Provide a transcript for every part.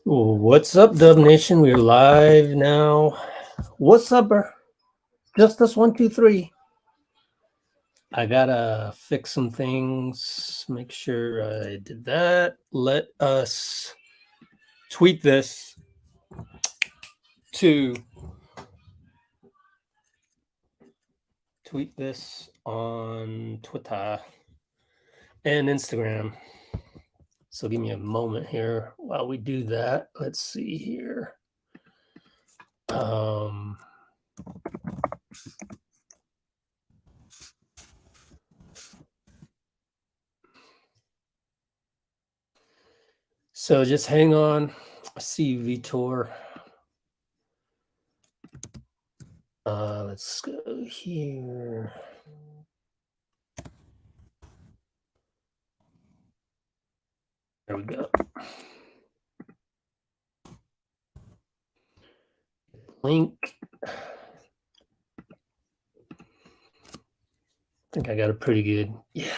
What's up, Dub Nation? We're live now. What's up, bro? Just us 1, 2, 3. I gotta fix some things. Make sure I did that. Let us tweet this on Twitter and Instagram. So give me a moment here while we do that. Let's see here. So just hang on. I see you, Vitor. Let's go here. There we go. Link. I think I got it pretty good. Yeah,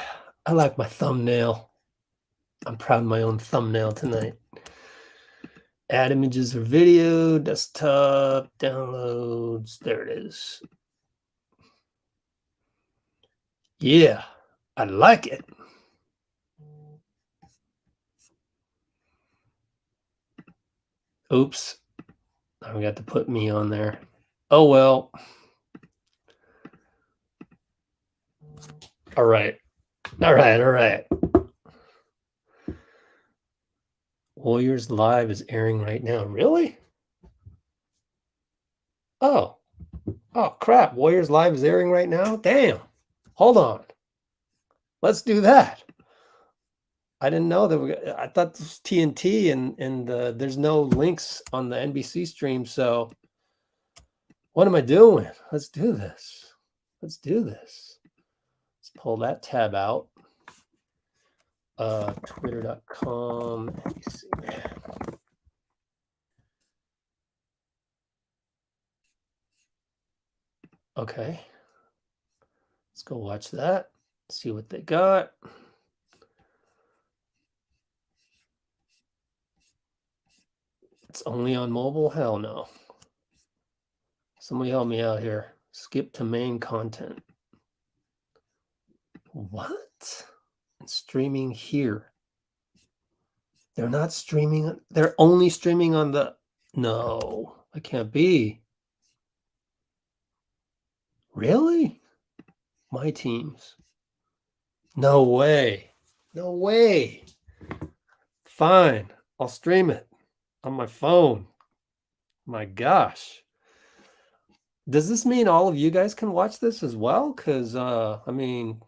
I like my thumbnail. I'm proud of my own thumbnail tonight. Add images or video, desktop, downloads. There it is. Yeah, I like it. Oops. I forgot to put me on there. Oh, well. All right. Warriors Live is airing right now. Really? Oh, crap. Warriors Live is airing right now? Damn. Hold on. Let's do that. I didn't know that. I thought this was TNT and there's no links on the NBC stream. So what am I doing? Let's do this. Let's pull that tab out. Twitter.com. NBC. Okay. Let's go watch that. See what they got. It's only on mobile? Hell no. Somebody help me out here. Skip to main content. What? It's streaming here. They're not streaming. They're only streaming on the... No, it can't be. Really? My teams. No way. No way. Fine. I'll stream it on my phone. My gosh. Does this mean all of you guys can watch this as well? Because, I mean,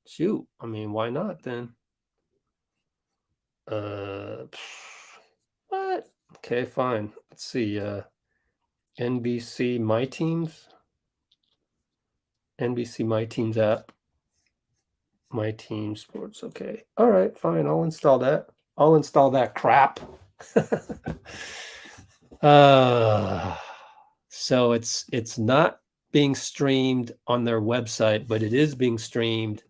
shoot. I mean, why not then? What? Okay, fine. Let's see. NBC My Teams. NBC My Teams app. My Team Sports. Okay. All right, fine. I'll install that. I'll install that crap. So it's not being streamed on their website, but it is being streamed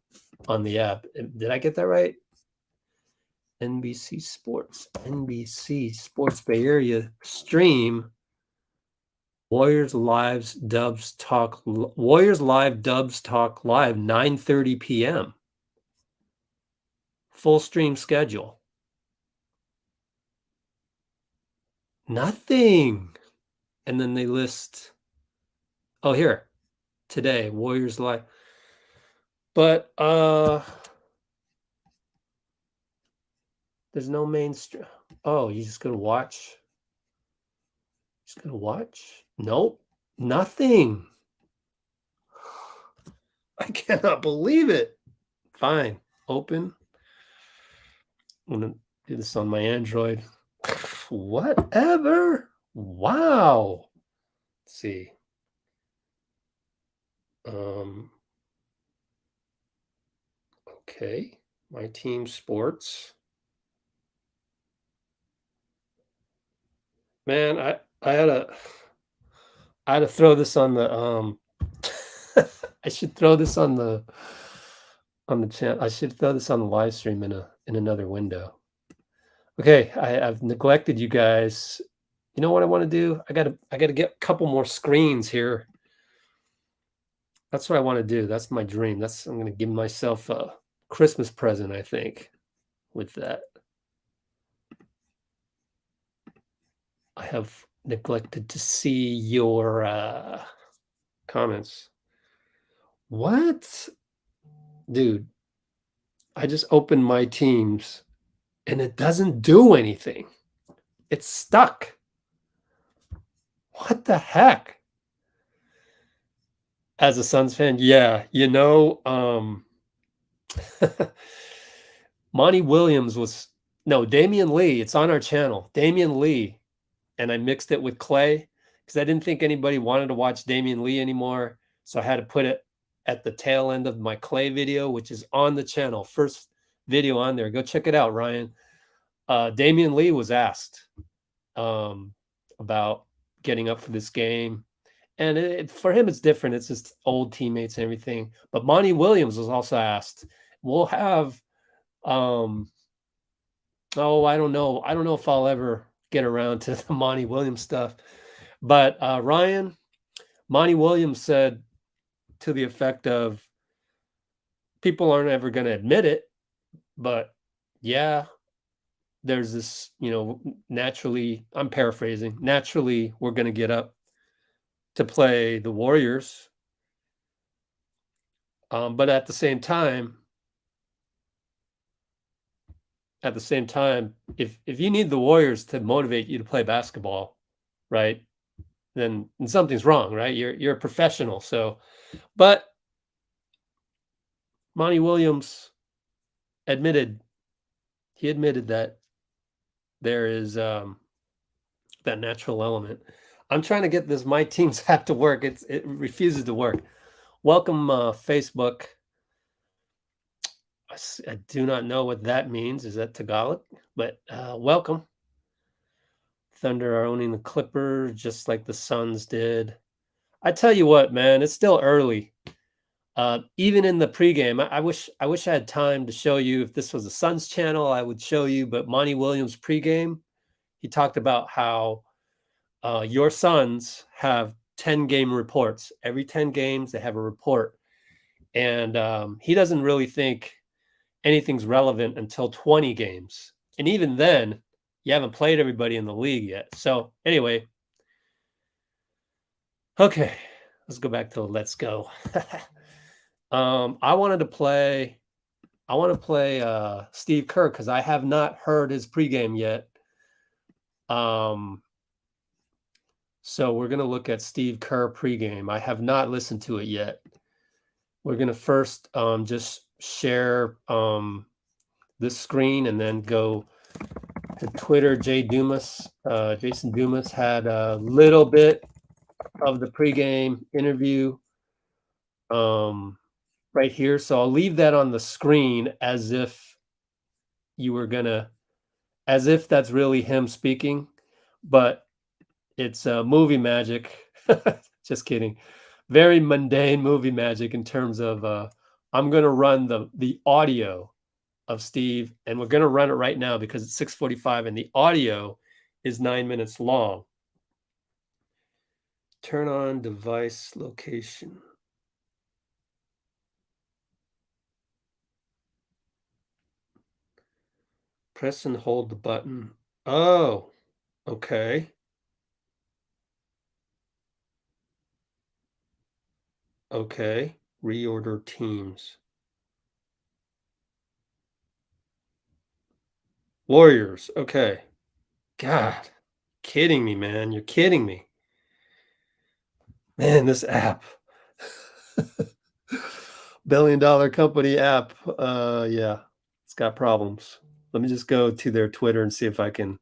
on the app. Did I get that right? NBC Sports Bay Area stream. Warriors Live Dubs Talk Live 9:30 p.m. Full stream schedule. Nothing. And then they list, oh, here, today, Warriors Live. But there's no mainstream. Oh, you just gonna watch? Just gonna watch? Nope, nothing. I cannot believe it. Fine, open. I'm gonna do this on my Android. Whatever. Wow. Let's see. Okay, My Team Sports. Man, I had to throw this on the I should throw this on the channel. I should throw this on the live stream in another window. Okay, I've neglected you guys. You know what I want to do? I gotta get a couple more screens here. That's what I want to do. That's my dream. I'm gonna give myself a Christmas present, I think, with that. I have neglected to see your comments. What? Dude, I just opened my Teams and it doesn't do anything. It's stuck. What the heck? As a Suns fan, yeah, Monty Williams was Damian Lee. It's on our channel. Damian Lee, and I mixed it with Klay because I didn't think anybody wanted to watch Damian Lee anymore. So I had to put it at the tail end of my Klay video, which is on the channel. First video on there. Go check it out, Ryan. Damian Lee was asked about getting up for this game. And for him, it's different. It's just old teammates and everything. But Monty Williams was also asked. We'll have, I don't know. I don't know if I'll ever get around to the Monty Williams stuff. But Ryan, Monty Williams said to the effect of, people aren't ever going to admit it, but yeah, there's this, naturally, I'm paraphrasing, naturally, we're going to get up to play the Warriors. But at the same time, if you need the Warriors to motivate you to play basketball, right, then something's wrong, right? You're a professional. So, but Monty Williams admitted that there is that natural element. I'm trying to get this My Teams app to work. It refuses to work. Welcome, Facebook. I do not know what that means. Is that Tagalog? But welcome. Thunder are owning the Clippers just like the Suns did. I tell you what, man, it's still early. Even in the pregame, I wish I had time to show you. If this was a Suns channel, I would show you. But Monty Williams pregame, he talked about how your Suns have 10-game reports. Every 10 games, they have a report. And he doesn't really think anything's relevant until 20 games. And even then, you haven't played everybody in the league yet. So anyway, okay, let's go back to let's go. I want to play Steve Kerr because I have not heard his pregame yet. So we're going to look at Steve Kerr pregame. I have not listened to it yet. We're going to first just share this screen and then go to Twitter. Jason Dumas had a little bit of the pregame interview right here. So I'll leave that on the screen as if that's really him speaking, but it's movie magic. Just kidding. Very mundane movie magic in terms of I'm going to run the audio of Steve, and we're going to run it right now because it's 6:45 and the audio is 9 minutes long. Turn on device location. Press and hold the button. Oh, okay. Okay. Reorder teams. Warriors. Okay. God, kidding me, man. You're kidding me. Man, this app. $1 billion company app. Yeah, it's got problems. Let me just go to their Twitter and see if I can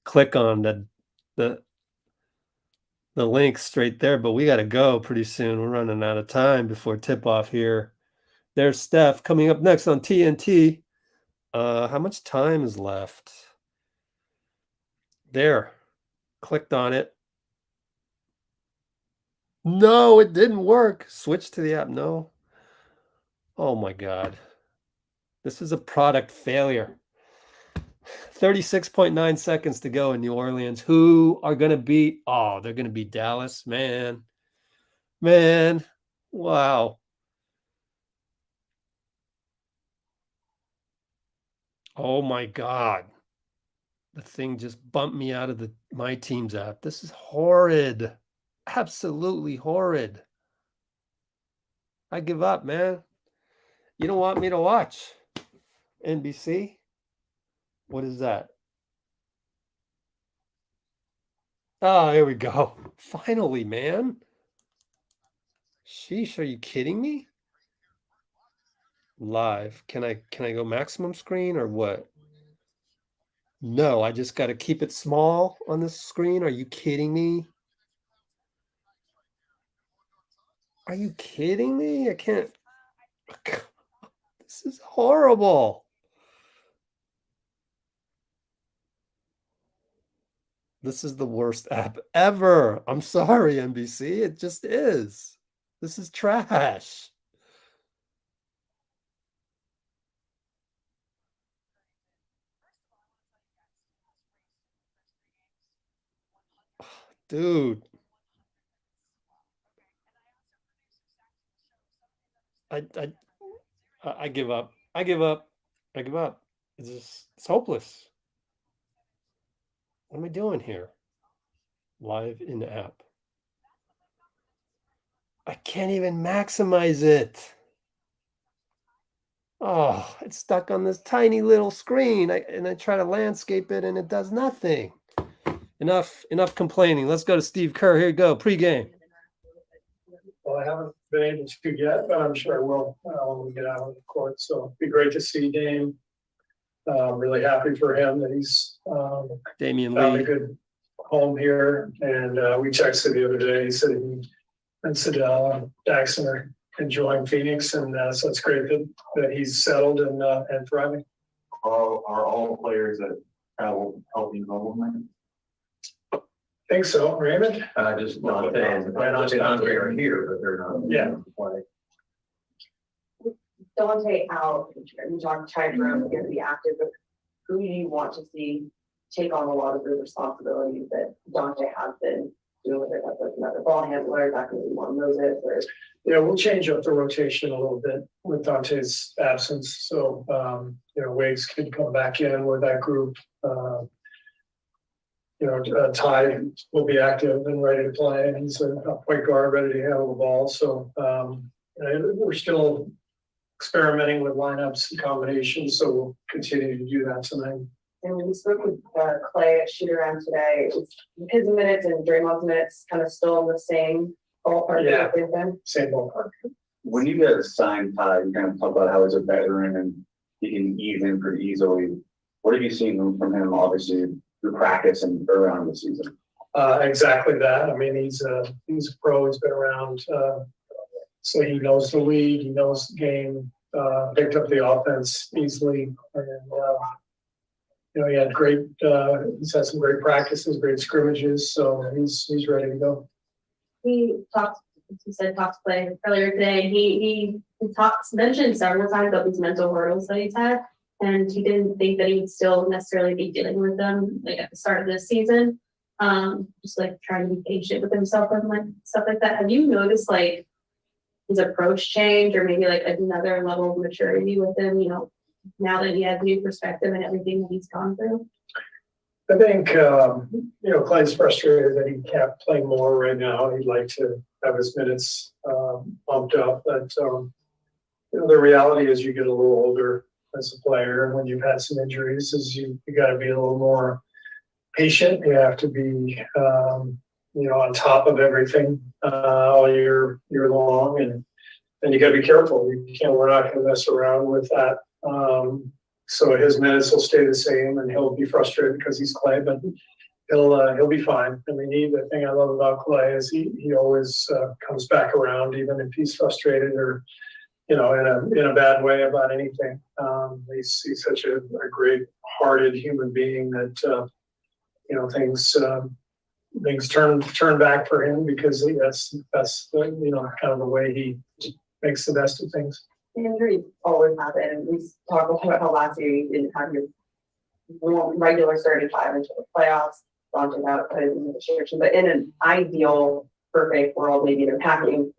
click on the link straight there. But we got to go pretty soon. We're running out of time before tip off here. There's Steph coming up next on TNT. How much time is left? There. Clicked on it. No, it didn't work. Switch to the app. No. Oh my God. This is a product failure. 36.9 seconds to go in New Orleans. Who are going to beat? Oh, they're going to beat Dallas, man. Man, wow. Oh my God. The thing just bumped me out of my team's app. This is horrid. Absolutely horrid. I give up, man. You don't want me to watch NBC? What is that? Oh, here we go. Finally, man. Sheesh, are you kidding me? Live. Can I go maximum screen or what? No, I just got to keep it small on this screen. Are you kidding me? Are you kidding me? I can't. This is horrible. This is the worst app ever. I'm sorry, NBC. It just is. This is trash. Dude. I give up. I give up. I give up. It's hopeless. What am I doing here? Live in app. I can't even maximize it. Oh, it's stuck on this tiny little screen. I try to landscape it and it does nothing. Enough complaining. Let's go to Steve Kerr. Here you go. Pregame. Well, I haven't been able to yet, but I'm sure I will when we get out of the court. So it'd be great to see Dame. Really happy for him that he's Damian found Lee. a good home here. And we texted the other day. He said he and Daxon are enjoying Phoenix, and so it's great that he's settled and thriving. Are all players that travel helping home? Think so, Raymond? Just not saying. Not saying they are here, but they're not. Yeah. Dante out, and Ty Jerome going to be active, but who do you want to see take on a lot of the responsibilities that Dante has been doing with it? That's like another ball handler, that could be one of Moses, or yeah, we'll change up the rotation a little bit with Dante's absence. So Wiggs could come back in with that group. Ty will be active and ready to play, and he's a point guard ready to handle the ball. So we're still experimenting with lineups and combinations, so we'll continue to do that tonight. And we spoke with Klay at shoot around today. His minutes and Draymond's minutes kind of still in the same ballpark. Yeah, same ballpark. When you guys signed Ty, you kind of talk about how he's a veteran and he can ease in pretty easily. What have you seen from him, obviously, through practice and around the season? Exactly that. I mean, he's a pro. He's been around, so he knows the league. He knows the game. Picked up the offense easily, and he had great. He's had some great practices, great scrimmages, so he's ready to go. He said talked to Klay earlier today. He mentioned several times about these mental hurdles that he's had, and he didn't think that he would still necessarily be dealing with them like at the start of this season. Just like trying to be patient with himself and like stuff like that. Have you noticed like his approach change, or maybe like another level of maturity with him? Now that he has new perspective and everything that he's gone through. I think Clay's frustrated that he can't play more right now. He'd like to have his minutes bumped up, but the reality is you get a little older as a player, and when you've had some injuries, is you got to be a little more patient. You have to be on top of everything all year long, and you got to be careful. We're not going to mess around with that. So his minutes will stay the same, and he'll be frustrated because he's Klay, but he'll be fine. I mean, the thing I love about Klay is he always comes back around, even if he's frustrated or in a bad way about anything. He's such a great-hearted human being that things turn back for him, because that's kind of the way he makes the best of things. Injuries always happen, and we talked about how last year you didn't have your more regular starting five until the playoffs. Dante got to put it in the restriction, but in an ideal, perfect world, maybe they're packing.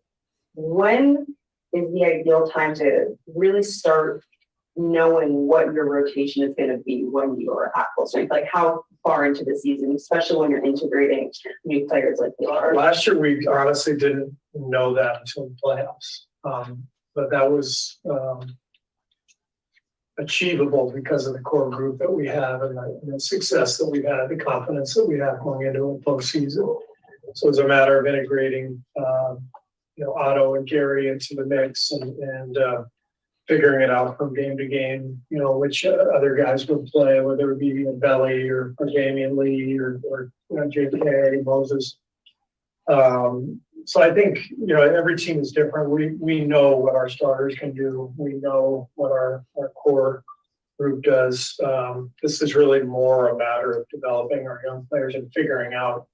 When is the ideal time to really start knowing what your rotation is going to be when you're at full strength? Like how far into the season, especially when you're integrating new players like you are? Last year, we honestly didn't know that until the playoffs. But that was achievable because of the core group that we have and the success that we've had, the confidence that we have going into a postseason. So it's a matter of integrating, Otto and Gary into the mix and figuring it out from game to game, which other guys would play, whether it be Belly or Damian Lee or JK, Moses. So I think, every team is different. We know what our starters can do. We know what our core group does. This is really more a matter of developing our young players and figuring out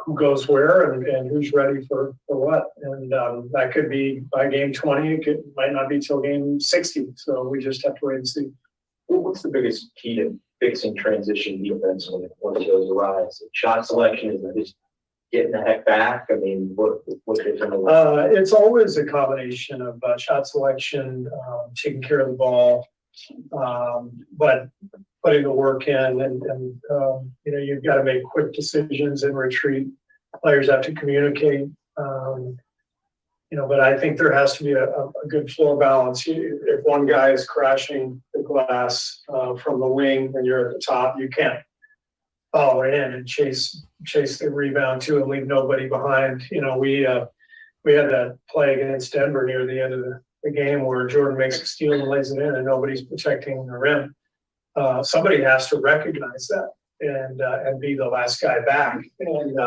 who goes where and who's ready for what. And that could be by game 20. It might not be till game 60. So we just have to wait and see. What's the biggest key to fixing transition defense when it goes awry? Is it shot selection? Is it just getting the heck back? I mean, what is it? It's always a combination of shot selection, taking care of the ball, but putting the work in and you've got to make quick decisions in retreat. Players have to communicate, but I think there has to be a good floor balance. If one guy is crashing the glass from the wing and you're at the top, you can't follow it in and chase the rebound too and leave nobody behind. We had that play against Denver near the end of the game where Jordan makes a steal and lays it in and nobody's protecting the rim. Somebody has to recognize that and be the last guy back. And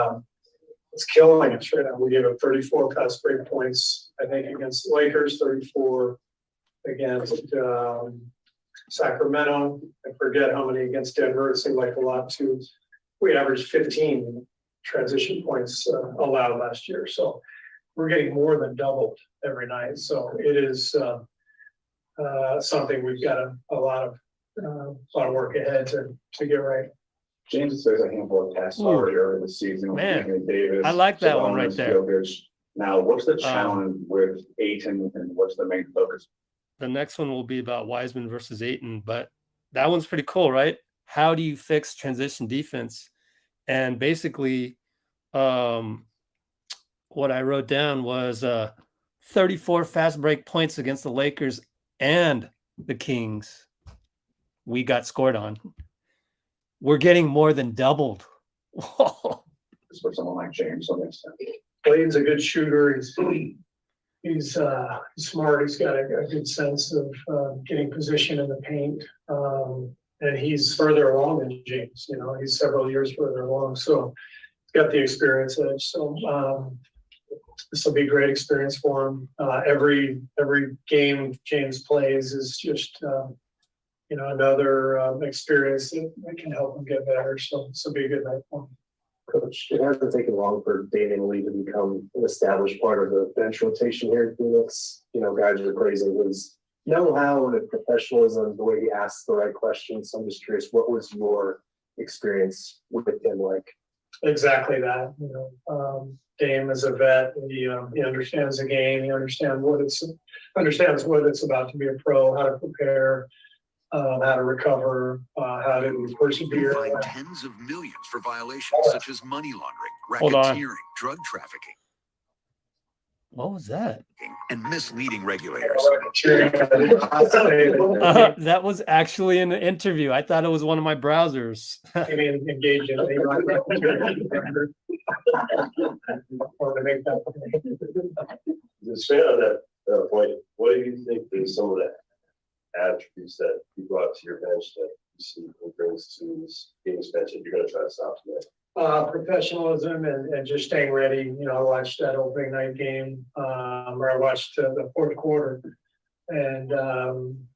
it's killing us right now. We gave up 34 fast break points, I think, against the Lakers, 34 against Sacramento. I forget how many against Denver. It seemed like a lot too. We averaged 15 transition points allowed last year. So we're getting more than doubled every night. So it is something we've got a lot of work ahead to get right. James says a handful of tests already early in the season. Man, Davis, I like that one right there. Now, what's the challenge with Ayton and what's the main focus? The next one will be about Wiseman versus Ayton, but that one's pretty cool, right? How do you fix transition defense? And basically, what I wrote down was 34 fast break points against the Lakers and the Kings. We got scored on. We're getting more than doubled. Just for someone like James, so makes sense. Clay's a good shooter. He's smart. He's got a good sense of getting position in the paint. And he's further along than James. He's several years further along. So he's got the experience edge. So this will be a great experience for him. Every game James plays is just another experience that can help him get better. So this will be a good night for him. Coach, it hasn't taken long for Damian Lee to become an established part of the bench rotation here in Phoenix. Guys are praising his know-how and his professionalism, the way he asks the right questions. So I'm just curious, what was your experience with him like? Exactly that. Dame is a vet. He understands the game. He understands what it's about to be a pro, how to prepare, how to recover, how to persevere. Fined tens of millions for violations such as money laundering, Hold on. racketeering, drug trafficking, What was that? and misleading regulators. That was actually in an interview. I thought it was one of my browsers. Engaged in or to make that. Just stay on that point. What do you think is some of the attributes that you brought to your bench that you see brings to this game's bench that you're going to try to stop today? Professionalism and just staying ready. I watched that opening night game, or I watched the fourth quarter, and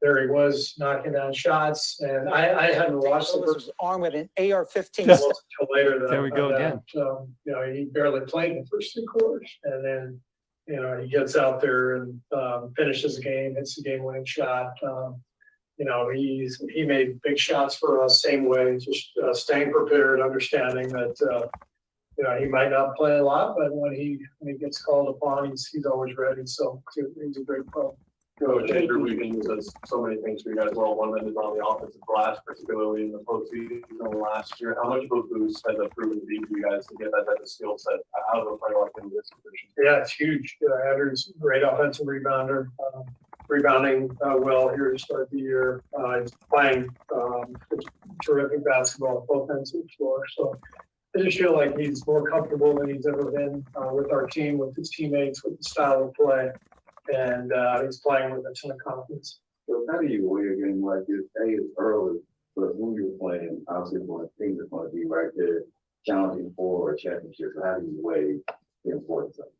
there he was knocking down shots. And I hadn't watched the first armed with an AR-15. until later. There we go again. He barely played the first 2 quarters, and then he gets out there and finishes the game, hits the game-winning shot. he made big shots for us, same way, just staying prepared, understanding that, he might not play a lot, but when he gets called upon, he's always ready. So he's a great pro. Andrew Wiggins does so many things for you guys. Well, one that is on the offensive glass, particularly in the postseason last year. How much of a boost has that proven to be for you guys to get that type of skill set out of a player like in this position? Yeah, it's huge. Andrew's a great offensive rebounder, rebounding well here to start the year. He's playing terrific basketball on both ends of the floor. So I just feel like he's more comfortable than he's ever been with our team, with his teammates, with the style of play. And he's playing with a ton of confidence. So how do you weigh a game like this? It's early, but when you're playing, obviously one of the things that's going to be right there, challenging for a championship. So how do you weigh the importance of it?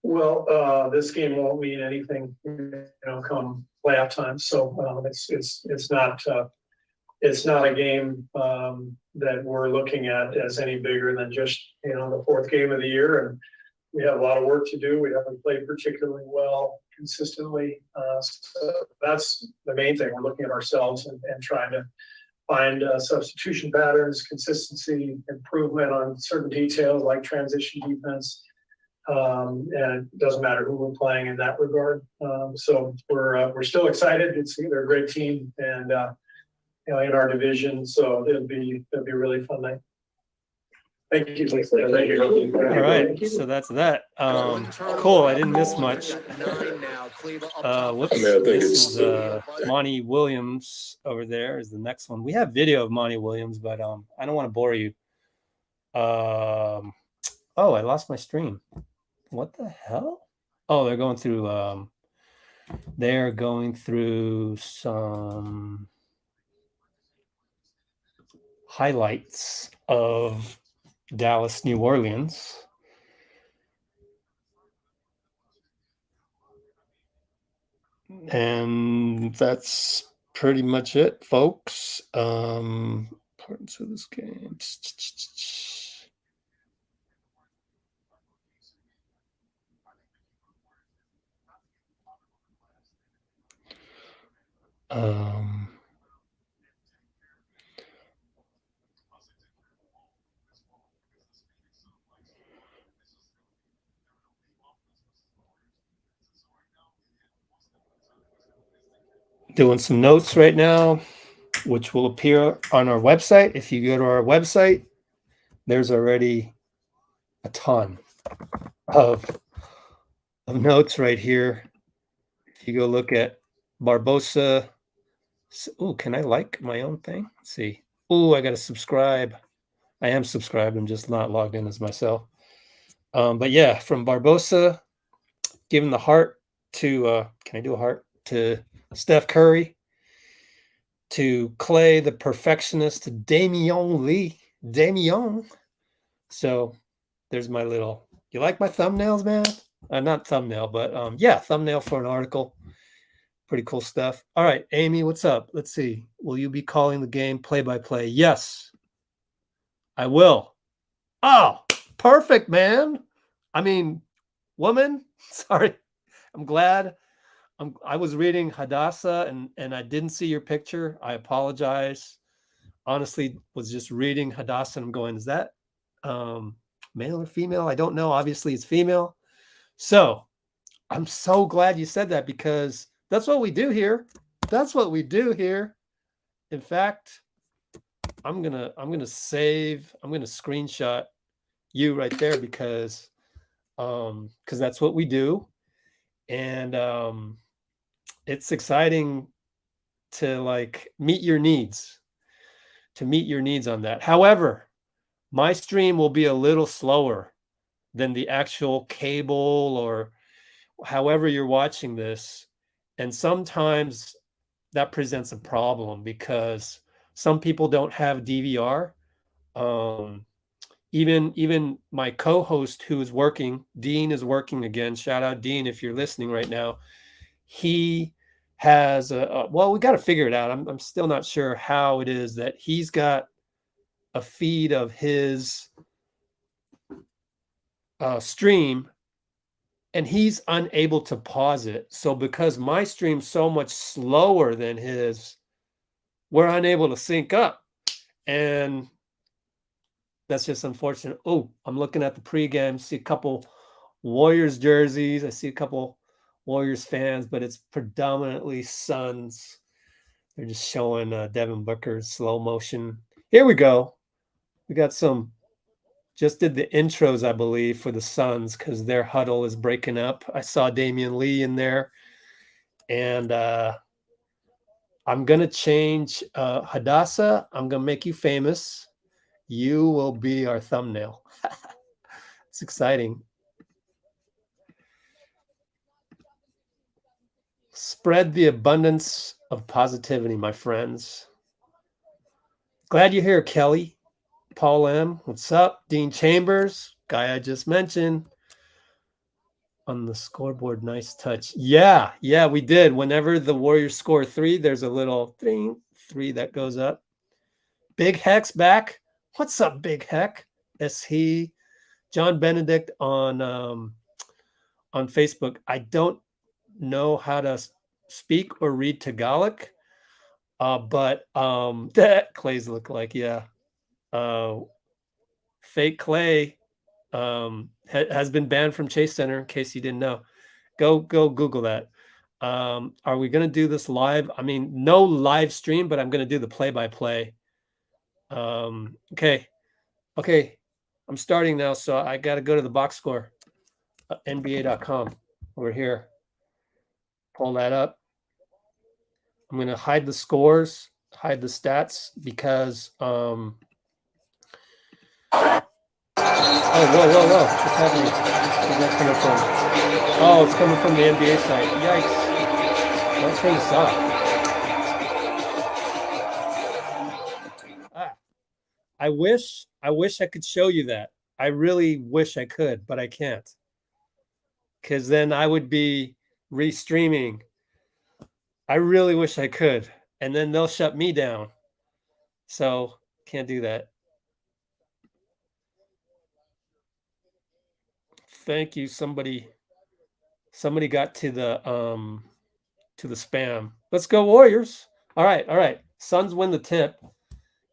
Well, this game won't mean anything, come playoff time. So it's not a game that we're looking at as any bigger than just the fourth game of the year, and we have a lot of work to do. We haven't played particularly well consistently. So that's the main thing. We're looking at ourselves and trying to find substitution patterns, consistency, improvement on certain details like transition defense. And it doesn't matter who we're playing in that regard. So we're still excited. They're a great team, and in our division. So it'll be a really fun night. Thank you. Thank you. All right, so that's that. Cool. I didn't miss much. Whoops. This is Monty Williams over there is the next one. We have video of Monty Williams, but I don't want to bore you. Oh, I lost my stream. What the hell? Oh, they're going through some highlights of Dallas, New Orleans. And that's pretty much it, folks. Importance of this game. Doing some notes right now, which will appear on our website. If you go to our website, there's already a ton of notes right here. If you go look at Barbosa. Oh, can I like my own thing? Let's see. Oh, I got to subscribe. I am subscribed. I'm just not logged in as myself. But yeah, from Barbosa, giving the heart to, can I do a heart? To Steph Curry, to Klay, the perfectionist, to Damian. So there's my little, you like my thumbnails, man? Not thumbnail, but yeah, thumbnail for an article. Pretty cool stuff. All right, Amy, what's up? Let's see. Will you be calling the game play-by-play? Yes, I will. Oh, perfect, man. I mean, woman, sorry. I'm glad. I was reading Hadassah and I didn't see your picture. I apologize. Honestly, was just reading Hadassah and I'm going, is that male or female? I don't know. Obviously, it's female. So I'm so glad you said that because that's what we do here. That's what we do here. In fact, I'm gonna screenshot you right there because that's what we do. And it's exciting to meet your needs on that. However, my stream will be a little slower than the actual cable or however you're watching this. And sometimes that presents a problem because some people don't have DVR. Even my co-host who is working, Dean is working again. Shout out Dean if you're listening right now. He has well, we got to figure it out. I'm still not sure how it is that he's got a feed of his stream and he's unable to pause it. So because my stream's so much slower than his, we're unable to sync up. And that's just unfortunate. Oh, I'm looking at the pregame, see a couple Warriors jerseys. I see a couple Warriors fans, but it's predominantly Suns. They're just showing Devin Booker's slow motion. Here we go. We got some, just did the intros, I believe, for the Suns because their huddle is breaking up. I saw Damian Lee in there. And I'm going to change Hadassah. I'm going to make you famous. You will be our thumbnail. It's exciting. Spread the abundance of positivity, my friends. Glad you're here, Kelly. Paul M. What's up? Dean Chambers, guy I just mentioned. On the scoreboard, nice touch. Yeah, we did. Whenever the Warriors score 3, there's a little thing, 3 that goes up. Big Heck's back. What's up, Big Heck? He John Benedict on Facebook. I don't know how to speak or read Tagalog, but that Clay's look like, yeah. Fake Klay has been banned from Chase Center, in case you didn't know. Go Google that. Are we going to do this live? I mean, no live stream, but I'm going to do the play-by-play. Okay. I'm starting now, so I got to go to the box score, NBA.com. We're here. Pull that up. I'm going to hide the scores, hide the stats, because oh, whoa. What's happening? Where's that coming from? Oh, it's coming from the NBA site. Yikes. Don't turn this off. I wish I could show you that. I really wish I could, but I can't. Because then I would be restreaming. I really wish I could. And then they'll shut me down. So can't do that. Thank you. Somebody got to the spam. Let's go Warriors. All right. Suns win the tip.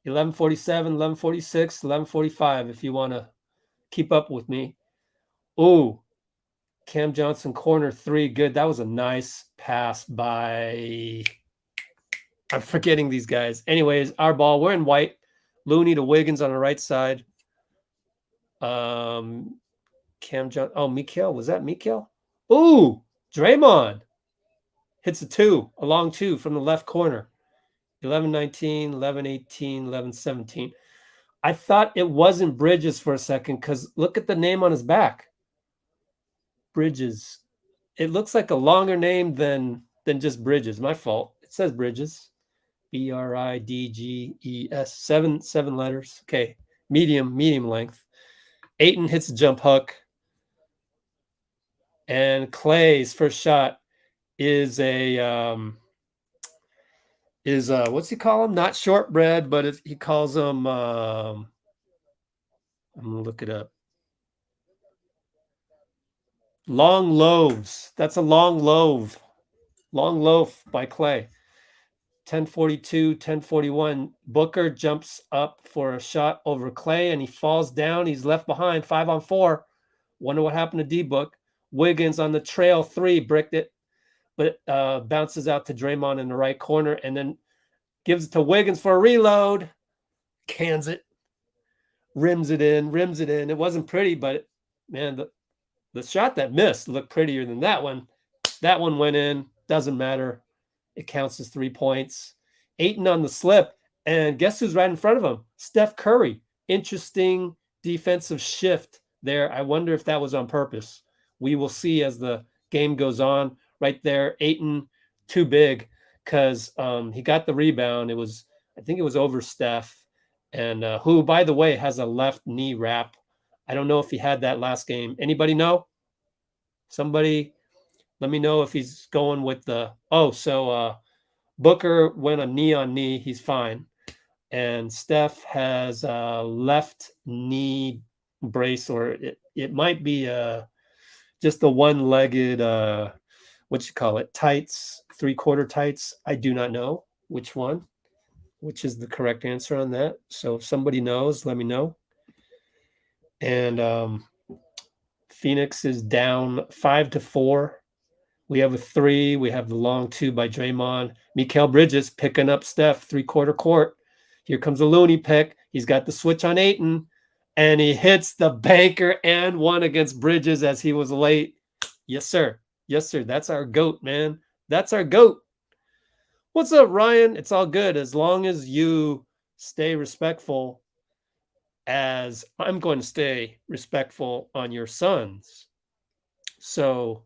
11:47, 11:46, 11:45 if you want to keep up with me. Oh, Cam Johnson corner 3. Good. That was a nice pass by, I'm forgetting these guys. Anyways, our ball. We're in white. Looney to Wiggins on the right side. Cam Johnson. Oh, Mikal. Was that Mikal? Ooh, Draymond hits a long 2 from the left corner. 11-19, 11-18, 11-17. I thought it wasn't Bridges for a second because look at the name on his back. Bridges. It looks like a longer name than just Bridges. My fault. It says Bridges. Bridges. 7 letters. Okay. Medium length. Ayton hits a jump hook. And Klay's first shot is what's he call him? Not shortbread, but he calls him I'm gonna look it up. Long loaves. That's a long loaf. Long loaf by Klay. 10:42, 10:41. Booker jumps up for a shot over Klay and he falls down. He's left behind 5-on-4. Wonder what happened to D-Book. Wiggins on the trail 3, bricked it, but bounces out to Draymond in the right corner and then gives it to Wiggins for a reload. Cans it. Rims it in. It wasn't pretty, but man, the shot that missed looked prettier than that one. That one went in. Doesn't matter. It counts as 3 points. Ayton on the slip. And guess who's right in front of him? Steph Curry. Interesting defensive shift there. I wonder if that was on purpose. We will see as the game goes on. Right there, Ayton, too big because he got the rebound. I think it was over Steph, and who, by the way, has a left knee wrap. I don't know if he had that last game. Anybody know? Somebody let me know if he's going with the, Booker went a knee on knee. He's fine. And Steph has a left knee brace, or it might be just the one-legged, what you call it, tights, 3/4 tights. I do not know which one, which is the correct answer on that. So if somebody knows, let me know. And Phoenix is down 5-4. We have a 3. We have the long 2 by Draymond. Mikal Bridges picking up Steph, 3/4 court. Here comes a Looney pick. He's got the switch on Ayton, and he hits the banker and one against Bridges as he was late. Yes, sir. Yes, sir. That's our GOAT, man. That's our GOAT. What's up, Ryan? It's all good as long as you stay respectful, as I'm going to stay respectful on your sons. So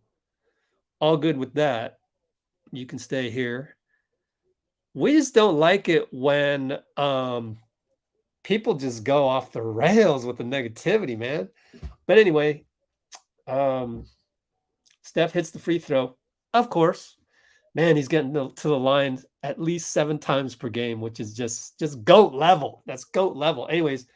all good with that. You can stay here. We just don't like it when people just go off the rails with the negativity, man. But anyway, Steph hits the free throw. Of course. Man, he's getting to the line at least 7 times per game, which is just GOAT level. That's GOAT level. Anyways,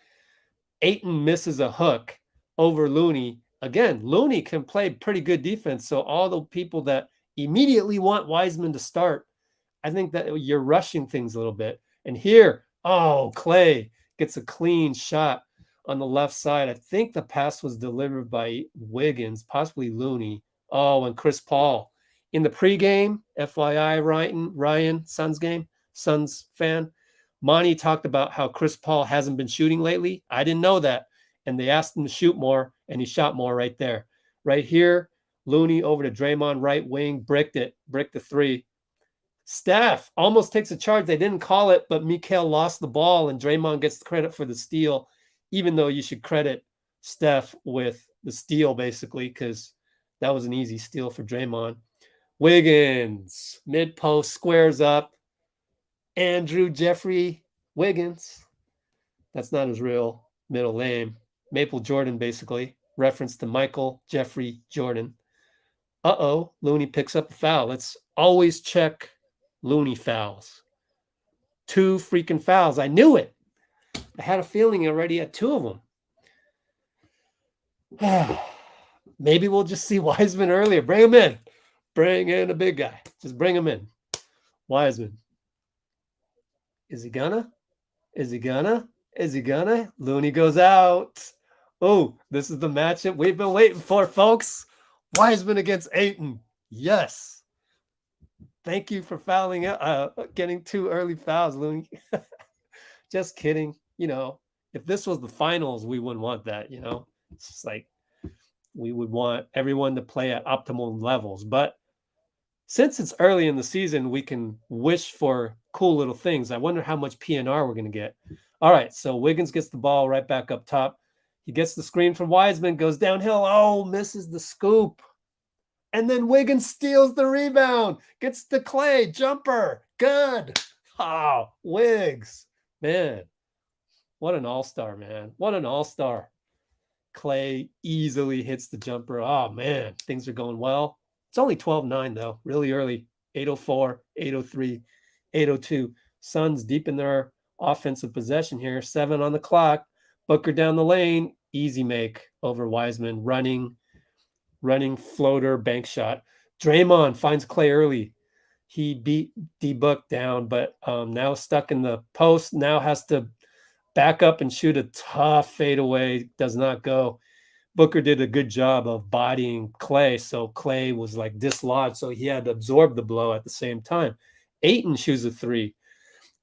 Ayton misses a hook over Looney. Again, Looney can play pretty good defense. So all the people that immediately want Wiseman to start, I think that you're rushing things a little bit. And here, Klay gets a clean shot on the left side. I think the pass was delivered by Wiggins, possibly Looney. And Chris Paul. In the pregame, FYI, Ryan, Suns fan, Monty talked about how Chris Paul hasn't been shooting lately. I didn't know that. And they asked him to shoot more, and he shot more right there. Right here, Looney over to Draymond, right wing, bricked the 3. Steph almost takes a charge. They didn't call it, but Mikal lost the ball, and Draymond gets the credit for the steal, even though you should credit Steph with the steal, basically, because that was an easy steal for Draymond. Wiggins, mid-post, squares up. Andrew Jeffrey Wiggins. That's not his real middle name. Maple Jordan, basically. Reference to Michael Jeffrey Jordan. Looney picks up a foul. Let's always check Looney fouls. 2 freaking fouls. I knew it. I had a feeling he already had 2 of them. Maybe we'll just see Wiseman earlier. Bring him in. Bring in a big guy. Just bring him in. Wiseman. Is he gonna? Looney goes out. This is the matchup we've been waiting for, folks. Wiseman against Ayton. Yes. Thank you for fouling out, getting 2 early fouls, Looney. Just kidding. If this was the finals, we wouldn't want that, It's just like we would want everyone to play at optimal levels. But since it's early in the season, we can wish for cool little things. I wonder how much PNR we're going to get. All right, so Wiggins gets the ball right back up top. He gets the screen from Wiseman, goes downhill. Misses the scoop. And then Wiggins steals the rebound. Gets the Klay jumper. Good. Wiggs. Man, what an all-star, man. What an all-star. Klay easily hits the jumper. Man, things are going well. It's only 12-9, though. Really early. 8:04, 8:03, 8:02. Suns deep in their offensive possession here. 7 on the clock. Booker down the lane. Easy make over Wiseman. Running floater bank shot. Draymond finds Klay early. He beat D-Book down, but now stuck in the post. Now has to back up and shoot a tough fadeaway. Does not go. Booker did a good job of bodying Klay, so Klay was like dislodged, so he had to absorb the blow at the same time. Ayton shoots a 3,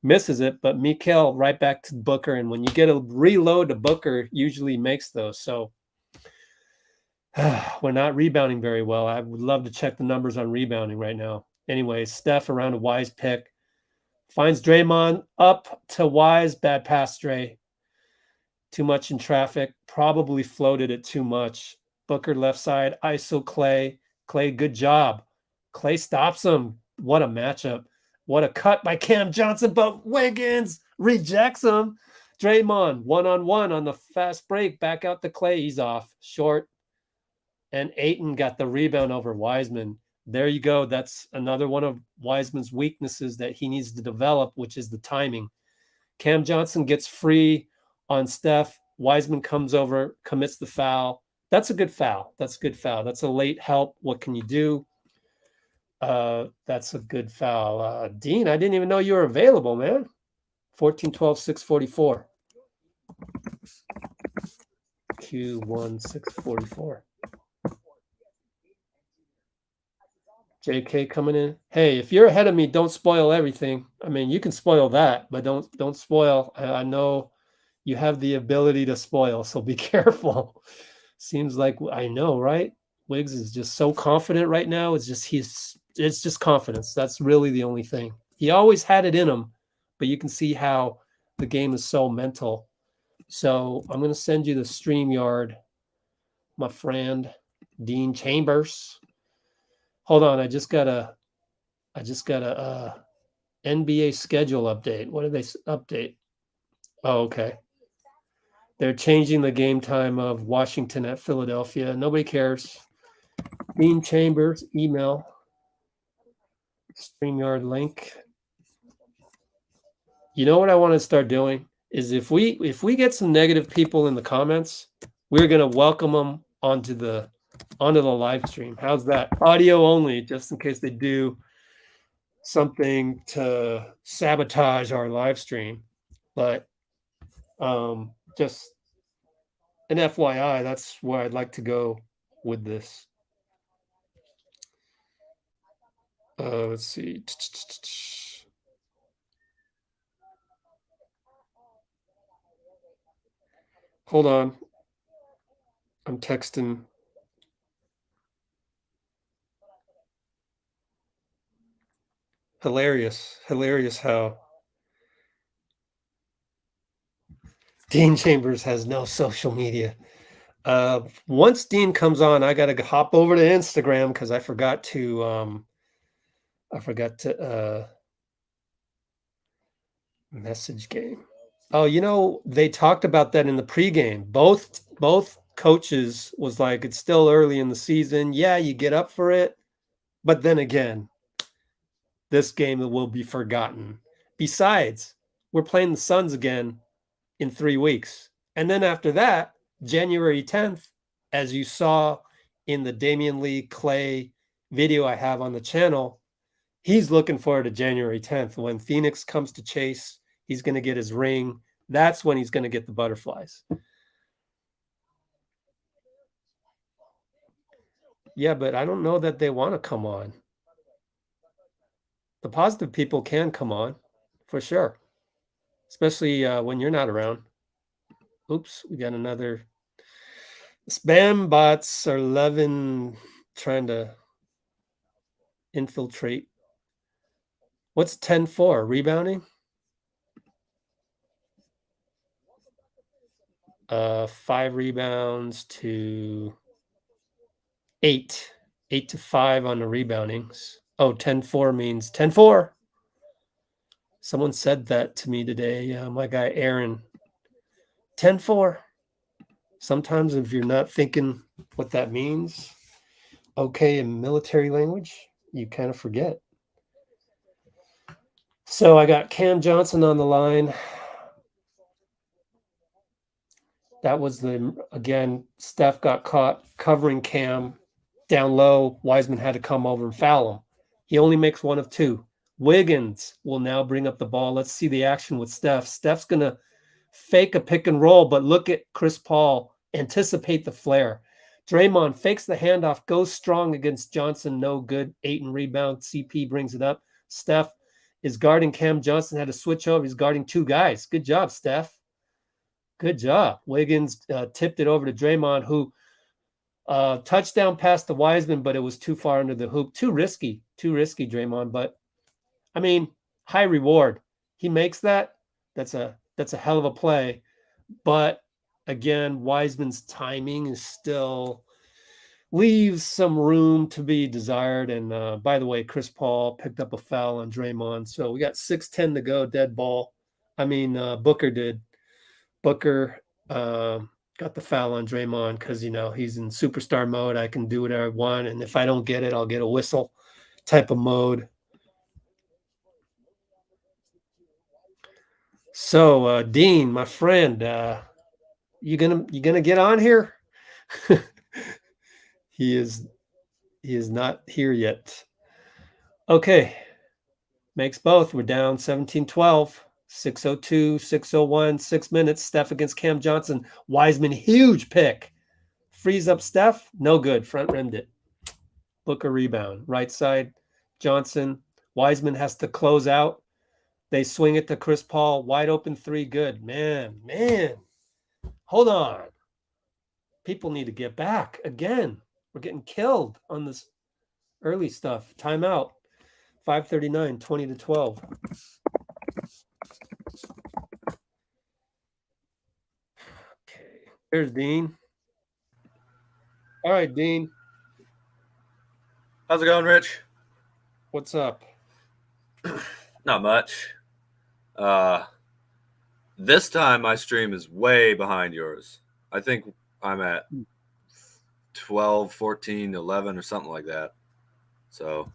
misses it, but Mikal right back to Booker, and when you get a reload to Booker, usually makes those. So we're not rebounding very well. I would love to check the numbers on rebounding right now. Anyway, Steph around a Wise pick. Finds Draymond up to Wise. Bad pass, Dre. Too much in traffic. Probably floated it too much. Booker left side. ISO Klay. Klay, good job. Klay stops him. What a matchup. What a cut by Cam Johnson, but Wiggins rejects him. Draymond, one-on-one on the fast break. Back out to Klay. He's off. Short. And Ayton got the rebound over Wiseman. There you go. That's another one of Wiseman's weaknesses that he needs to develop, which is the timing. Cam Johnson gets free on Steph. Wiseman comes over, commits the foul. That's a good foul. That's a good foul. That's a late help. What can you do? That's a good foul. Dean, I didn't even know you were available, man. 14-12, 644. Q1, 644. JK coming in. Hey, if you're ahead of me, don't spoil everything. I mean, you can spoil that, but don't spoil. I know you have the ability to spoil, so be careful. Seems like I know, right? Wiggs is just so confident right now. It's just confidence. That's really the only thing. He always had it in him, but you can see how the game is so mental. So I'm going to send you the StreamYard, my friend Dean Chambers. Hold on, I just got a NBA schedule update. What did they update? Oh, okay. They're changing the game time of Washington at Philadelphia. Nobody cares. Dean Chambers, email, StreamYard link. You know what I want to start doing is if we get some negative people in the comments, we're gonna welcome them onto the live stream. How's that? Audio only, just in case they do something to sabotage our live stream. But just an FYI, that's where I'd like to go with this. Let's see. Hold on. I'm texting. Hilarious how Dean Chambers has no social media. Once Dean comes on, I gotta hop over to Instagram because I forgot to message game. Oh, you know, they talked about that in the pregame. Both coaches was like, it's still early in the season. Yeah, you get up for it, but then again, this game will be forgotten. Besides, we're playing the Suns again in 3 weeks. And then after that, January 10th, as you saw in the Damian Lee Klay video I have on the channel, he's looking forward to January 10th. When Phoenix comes to chase, he's going to get his ring. That's when he's going to get the butterflies. Yeah, but I don't know that they want to come on. The positive people can come on, for sure. Especially when you're not around. Oops, we got another. Spam bots are loving trying to infiltrate. What's 10-4? Rebounding? 5 rebounds to 8. 8 to 5 on the reboundings. Oh, 10-4 means 10-4. Someone said that to me today. My guy Aaron. 10-4. Sometimes if you're not thinking what that means, okay, in military language, you kind of forget. So I got Cam Johnson on the line. That was again, Steph got caught covering Cam down low. Wiseman had to come over and foul him. He only makes 1 of 2. Wiggins will now bring up the ball. Let's see the action with Steph. Steph's going to fake a pick and roll, but look at Chris Paul anticipate the flare. Draymond fakes the handoff, goes strong against Johnson. No good. 8 and rebound. CP brings it up. Steph is guarding Cam Johnson. Had to switch over. He's guarding 2 guys. Good job, Steph. Good job. Wiggins tipped it over to Draymond, who touchdown pass to Wiseman, but it was too far under the hoop. Too risky, Draymond. But I mean, high reward. He makes that. That's a hell of a play. But again, Wiseman's timing is still leaves some room to be desired. And by the way, Chris Paul picked up a foul on Draymond. So we got 6:10 to go, dead ball. I mean, Booker did. Booker got the foul on Draymond because, he's in superstar mode. I can do whatever I want. And if I don't get it, I'll get a whistle type of mode. So, Dean, my friend, you gonna get on here? He is not here yet. Okay. Makes both. We're down 17-12. 6:02, 6:01, 6 minutes. Steph against Cam Johnson. Wiseman, huge pick. Frees up Steph. No good. Front rimmed it. Booker rebound. Right side. Johnson. Wiseman has to close out. They swing it to Chris Paul. Wide open three. Good. Man. Hold on. People need to get back. Again, we're getting killed on this early stuff. Timeout. 5:39, 20-12. Okay. Here's Dean. All right, Dean. How's it going, Rich? What's up? Not much. This time my stream is way behind yours. I think I'm at 12, 14, 11 or something like that. So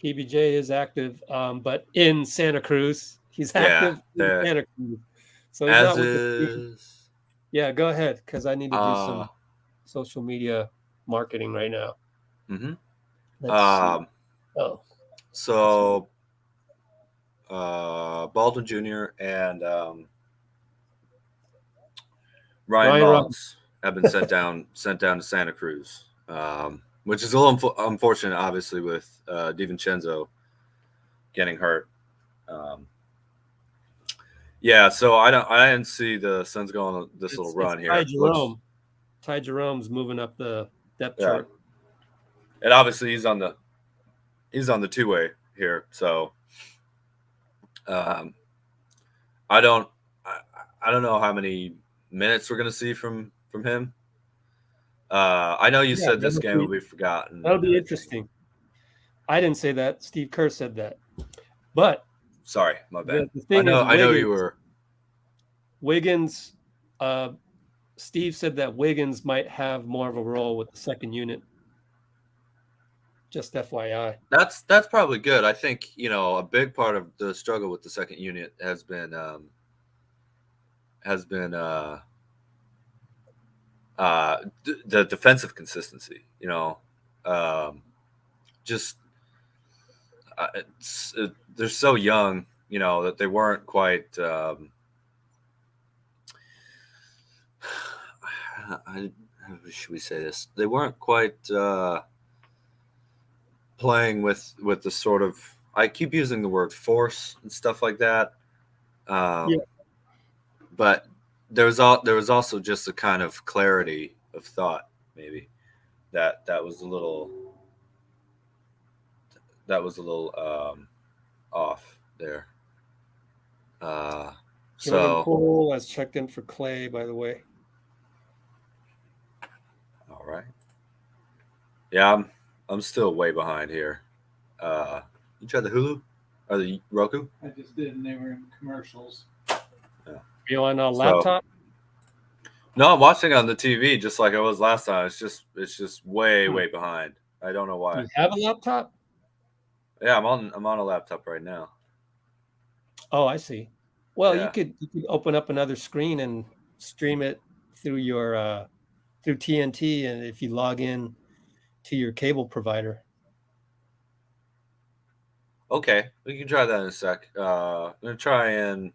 PBJ is active, but in Santa Cruz. He's active in Santa Cruz. So he's not with the team. Yeah, go ahead, because I need to do some social media marketing right now. Mm-hmm. Let's see. So Baldwin Jr. and Ryan Mullins have been sent down to Santa Cruz, which is a little unfortunate, obviously, with DiVincenzo getting hurt. Yeah, so I didn't see the Suns go on this little run here. Ty Jerome. Ty Jerome's moving up the depth chart. And obviously he's on the two-way here. So I don't know how many minutes we're gonna see from him. I know you said this game will be forgotten. That'll be interesting. I didn't say that. Steve Kerr said that. But sorry, my bad. The thing I know you were. Wiggins, Steve said that Wiggins might have more of a role with the second unit. Just FYI. That's probably good. I think, a big part of the struggle with the second unit has been the defensive consistency. They're so young, that they weren't quite. How should we say this? They weren't quite playing with the sort of. I keep using the word force and stuff like that. But there was also just a kind of clarity of thought, maybe that was a little off there. So Poole has checked in for Klay, by the way. All right. Yeah, I'm still way behind here. You tried the Hulu or the Roku? I just did, and they were in commercials. Yeah. You on a laptop? No, I'm watching on the TV just like I was last time. It's just way behind. I don't know why. You have a laptop? Yeah, I'm on a laptop right now. Oh, I see. Well, you could open up another screen and stream it through your through TNT, and if you log in to your cable provider. Okay, we can try that in a sec. I'm gonna try and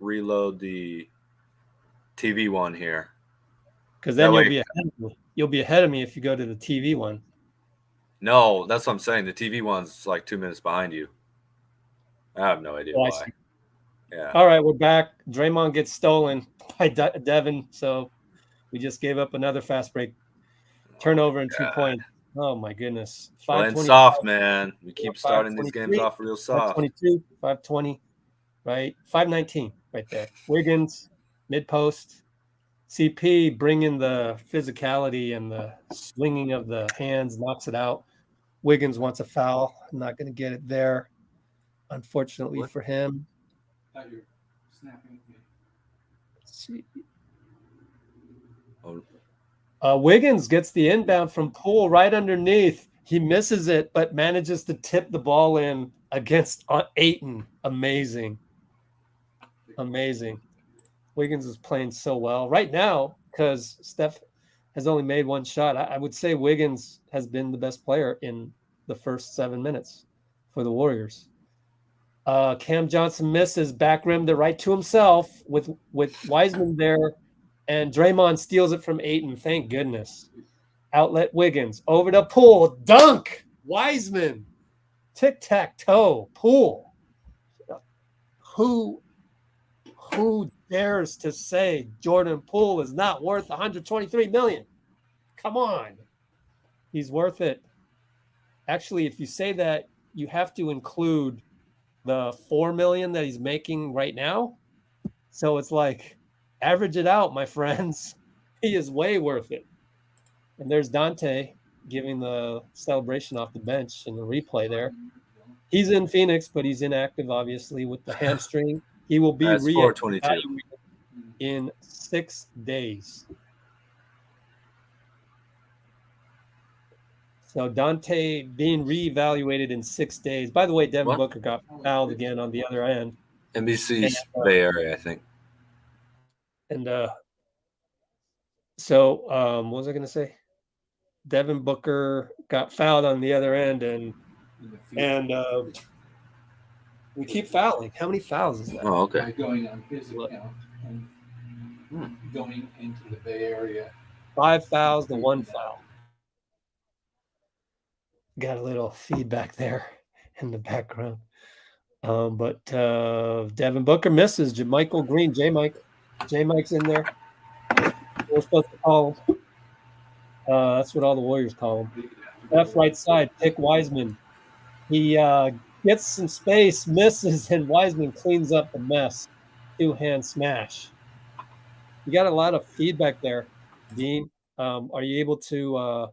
reload the TV one here. Because then you'll be ahead of me if you go to the TV one. No, that's what I'm saying. The TV one's like 2 minutes behind you. I have no idea why. Yeah. All right, we're back. Draymond gets stolen by Devin, so we just gave up another fast break. Turnover and 2 points. Oh my goodness. Playing soft, man. We keep starting these games off real soft. 5:22, 5:20, right? 5:19 right there. Wiggins, mid post. CP bringing the physicality and the swinging of the hands, knocks it out. Wiggins wants a foul. I'm not going to get it there, unfortunately for him. I thought you were snapping at me. Let's see. Wiggins gets the inbound from Poole right underneath. He misses it, but manages to tip the ball in against Ayton. Amazing. Wiggins is playing so well right now because Steph has only made one shot. I would say Wiggins has been the best player in the first 7 minutes for the Warriors. Cam Johnson misses, back rimmed it right to himself with Wiseman there, and Draymond steals it from Ayton. Thank goodness. Outlet Wiggins over to Poole, dunk. Wiseman, tic tac toe. Poole. Who dares to say Jordan Poole is not worth 123 million? Come on, he's worth it. Actually, if you say that, you have to include the 4 million that he's making right now. So it's like, average it out, my friends. He is way worth it. And there's Dante giving the celebration off the bench in the replay there. He's in Phoenix, but he's inactive, obviously, with the hamstring. He will be That's 422. reevaluated in 6 days. So Dante being reevaluated in 6 days. By the way, Devin What? Booker got fouled again on the other end. NBC's Bay Area, I think. And so what was I going to say? Devin Booker got fouled on the other end, and we keep fouling. How many fouls is that? Oh, okay. By going on his account and going into the Bay Area. 5 fouls to 1 foul. Got a little feedback there in the background. But Devin Booker misses. JaMychal Green, J-Mike's in there. We're supposed to call him. That's what all the Warriors call him. Left, right side, pick Wiseman. He gets some space, misses, and Wiseman cleans up the mess. 2-hand smash. You got a lot of feedback there, Dean. Are you able to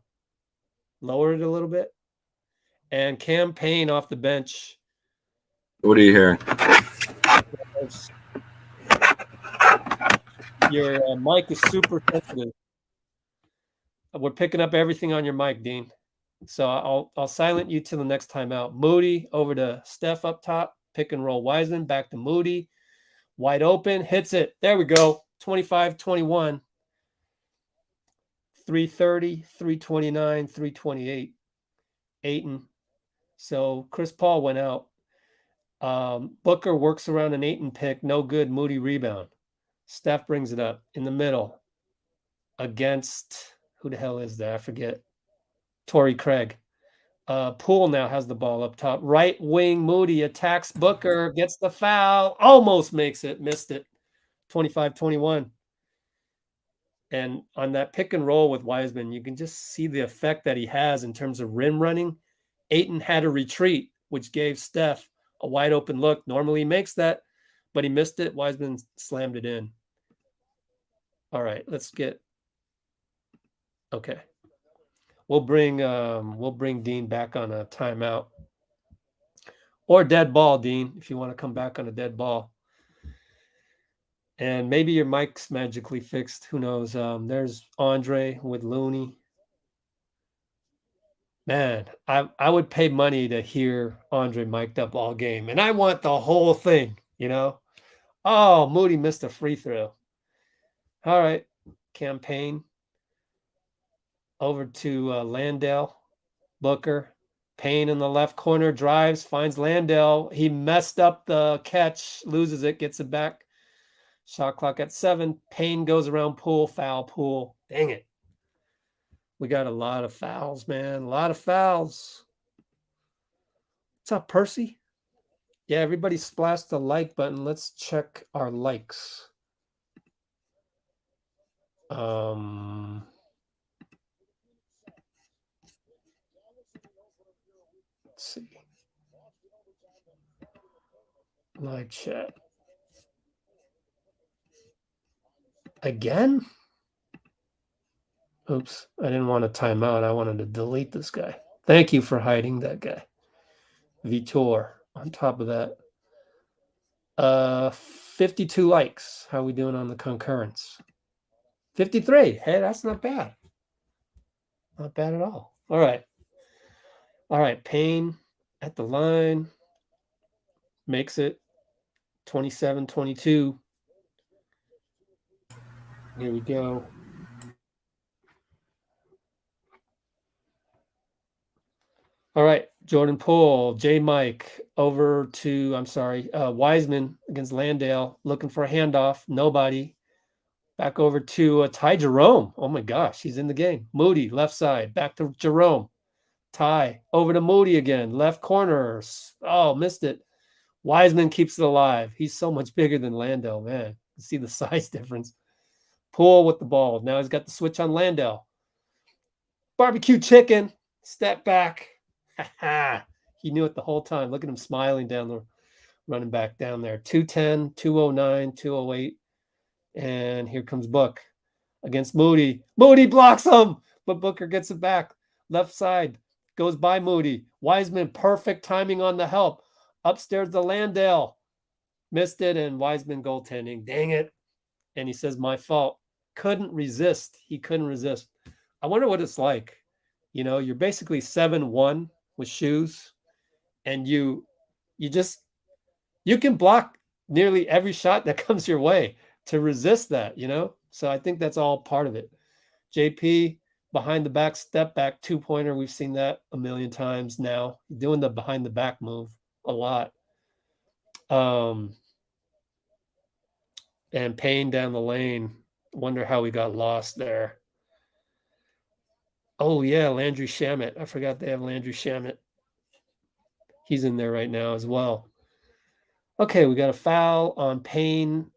lower it a little bit? And Cam Payne off the bench. What are you hearing? Your mic is super sensitive. We're picking up everything on your mic, Dean. So I'll silent you till the next time out. Moody over to Steph up top. Pick and roll Wiseman. Back to Moody. Wide open. Hits it. There we go. 25-21. 330, 329, 328. Ayton. So Chris Paul went out. Booker works around an Ayton pick. No good. Moody rebound. Steph brings it up in the middle against, who the hell is that? I forget. Torrey Craig. Poole now has the ball up top. Right wing Moody attacks Booker, gets the foul, almost makes it, missed it. 25-21. And on that pick and roll with Wiseman, you can just see the effect that he has in terms of rim running. Ayton had a retreat, which gave Steph a wide open look. Normally he makes that, but he missed it. Wiseman slammed it in. All right, let's get. Okay. We'll bring Dean back on a timeout. Or dead ball, Dean, if you want to come back on a dead ball. And maybe your mic's magically fixed. Who knows? There's Andre with Looney. Man, I would pay money to hear Andre mic'd up all game. And I want the whole thing, you know? Oh, Moody missed a free throw. All right. Campaign. Over to Landale. Booker. Payne in the left corner. Drives. Finds Landale. He messed up the catch. Loses it. Gets it back. Shot clock at 7. Payne goes around Poole. Foul Poole. Dang it. We got a lot of fouls, man. A lot of fouls. What's up, Percy? Yeah, everybody splashed the like button. Let's check our likes. Let's see. Live chat. Again? Oops, I didn't want to time out. I wanted to delete this guy. Thank you for hiding that guy. Vitor on top of that. 52 likes. How are we doing on the concurrence? 53. Hey, that's not bad. Not bad at all. All right. All right. Payne at the line. Makes it 27-22. Here we go. All right, Jordan Poole, J Mike over to, I'm sorry, Wiseman against Landale, looking for a handoff. Nobody. Back over to Ty Jerome. Oh my gosh, he's in the game. Moody, left side. Back to Jerome. Ty over to Moody again. Left corner. Oh, missed it. Wiseman keeps it alive. He's so much bigger than Landale, man. You see the size difference. Poole with the ball. Now he's got the switch on Landale. Barbecue chicken. Step back. He knew it the whole time. Look at him smiling down the running back down there. 210, 209, 208. And here comes Book against Moody. Moody blocks him, but Booker gets it back. Left side goes by Moody. Wiseman, perfect timing on the help. Upstairs to Landale. Missed it, and Wiseman goaltending. Dang it. And he says, my fault. Couldn't resist. He couldn't resist. I wonder what it's like. You know, you're basically 7-1 with shoes, and you can block nearly every shot that comes your way to resist that, you know? So I think that's all part of it. JP, behind the back, step back, 2-pointer. We've seen that a million times now. Doing the behind the back move a lot. And Payne down the lane. Wonder how we got lost there. Oh, yeah, Landry Shamet. I forgot they have Landry Shamet. He's in there right now as well. Okay, we got a foul on Payne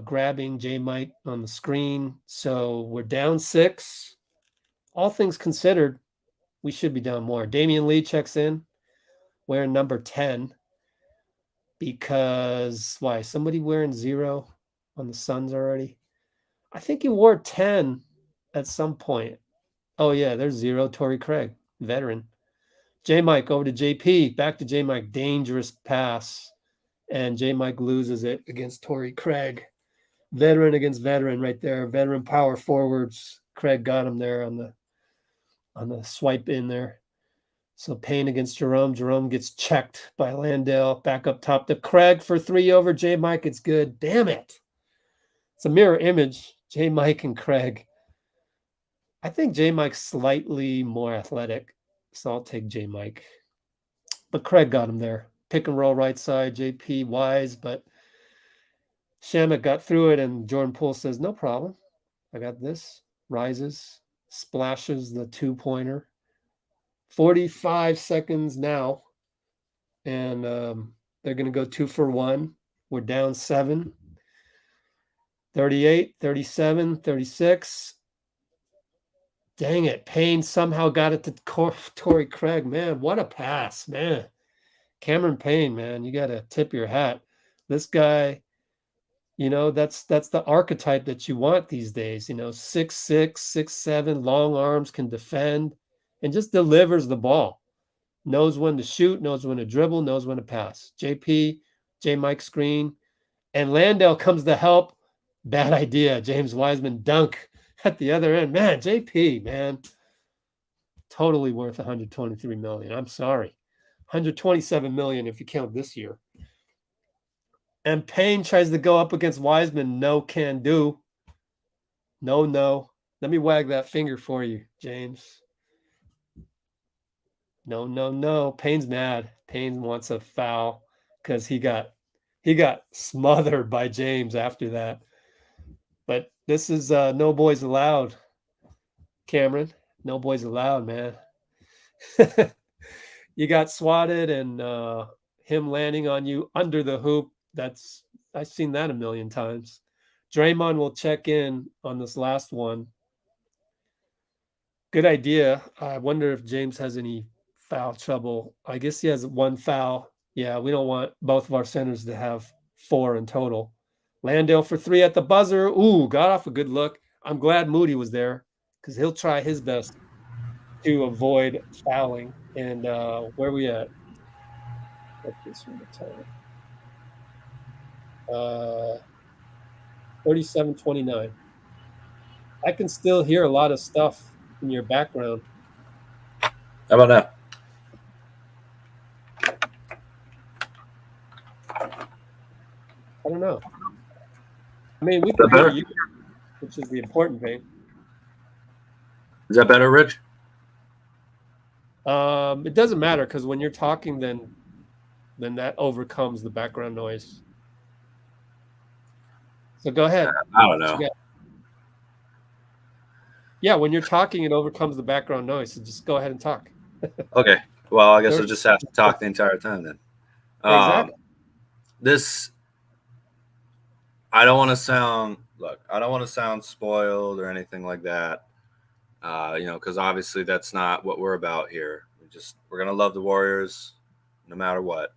grabbing J Mike on the screen. So we're down 6. All things considered, we should be down more. Damian Lee checks in, wearing number 10. Because, why? Somebody wearing 0 on the Suns already? I think he wore 10 at some point. Oh, yeah, there's 0. Torrey Craig, veteran. J Mike over to JP. Back to J Mike. Dangerous pass. And J Mike loses it against Torrey Craig. Veteran against veteran right there. Veteran power forwards. Craig got him there on the swipe in there. So Payne against Jerome. Jerome gets checked by Landale. Back up top to Craig for 3 over J Mike. It's good. Damn it. It's a mirror image. J Mike and Craig. I think J Mike's slightly more athletic. So I'll take J Mike. But Craig got him there. Pick and roll right side. JP-Wise, but Shamet got through it, and Jordan Poole says, no problem. I got this. Rises, splashes the 2-pointer. 45 seconds now. And they're going to go 2 for 1. We're down 7. 38, 37, 36. Dang it. Payne somehow got it to Torrey Craig. Man, what a pass, man. Cameron Payne, man, you got to tip your hat. This guy, you know, that's the archetype that you want these days. You know, 6'6", 6'7", long arms, can defend, and just delivers the ball. Knows when to shoot, knows when to dribble, knows when to pass. JP, J Mike screen, and Landale comes to help. Bad idea. James Wiseman dunk at the other end. Man, JP, man, totally worth 123 million. I'm sorry. 127 million if you count this year. And Payne tries to go up against Wiseman. No can do. No. Let me wag that finger for you, James. No. Payne's mad. Payne wants a foul because he got smothered by James after that. But this is no boys allowed, Cameron. No boys allowed, man. You got swatted, and him landing on you under the hoop. I've seen that a million times. Draymond will check in on this last one. Good idea. I wonder if James has any foul trouble. I guess he has 1 foul. Yeah, we don't want both of our centers to have 4 in total. Landale for 3 at the buzzer. Ooh, got off a good look. I'm glad Moody was there because he'll try his best to avoid fouling. And where are we at? Get this from the time. 37-29. I can still hear a lot of stuff in your background. How about now? I don't know. I mean, we can hear you, which is the important thing. Is that better, Rich? It doesn't matter because when you're talking, then that overcomes the background noise. So go ahead. I don't know. Yeah, when you're talking, it overcomes the background noise. So just go ahead and talk. Okay. Well, I guess I'll just have to talk the entire time then. Exactly. I don't want to sound spoiled or anything like that. Because obviously that's not what we're about here. We're gonna love the Warriors no matter what.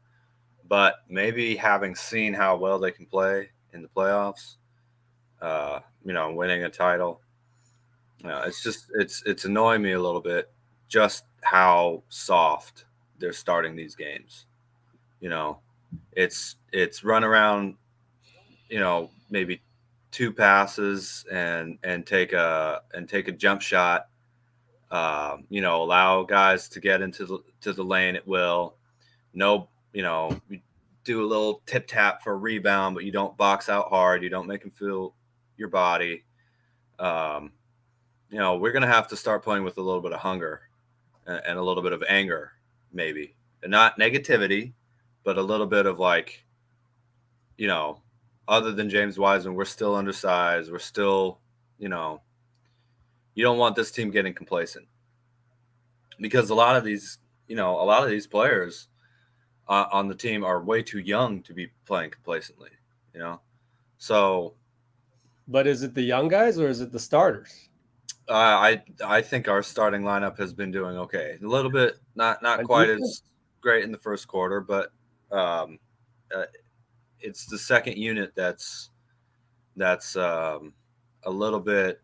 But maybe having seen how well they can play in the playoffs, winning a title, it's annoying me a little bit just how soft they're starting these games. It's run around, maybe 2 passes and take a jump shot. Allow guys to get into the lane at will. No, you do a little tip tap for a rebound, but you don't box out hard. You don't make them feel your body. We're gonna have to start playing with a little bit of hunger and a little bit of anger, maybe, and not negativity, but a little bit of other than James Wiseman, we're still undersized. We're still, you don't want this team getting complacent because a lot of these players on the team are way too young to be playing complacently, So, but is it the young guys or is it the starters? I think our starting lineup has been doing okay. A little bit, not quite as great in the first quarter, but it's the second unit that's a little bit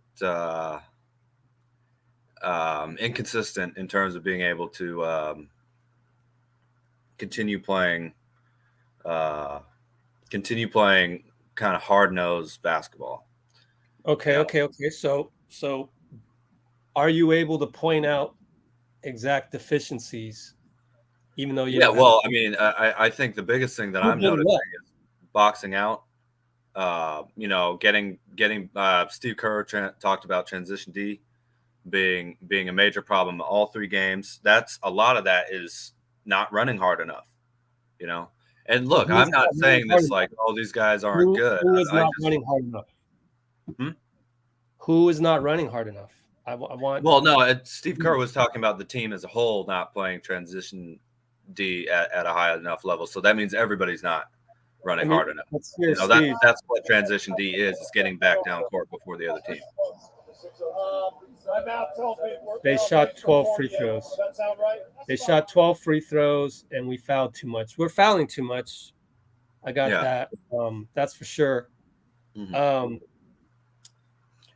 inconsistent in terms of being able to continue playing kind of hard-nosed basketball. Okay. So are you able to point out exact deficiencies, even though you don't have I mean, I think the biggest thing that I'm noticing is boxing out. Getting Steve Kerr talked about transition D being a major problem in all 3 games. That's a lot of that is not running hard enough, And look, I'm not saying this like, oh, these guys aren't good. Who is not running hard enough? Who is not running hard enough? I want. Well, no, Steve Kerr was talking about the team as a whole not playing transition D at a high enough level. So that means everybody's not running hard enough. That's what transition D is getting back down court before the other team. They shot 12 free throws. They shot 12 free throws, and we fouled too much. We're fouling too much. I got that. That's for sure. Mm-hmm.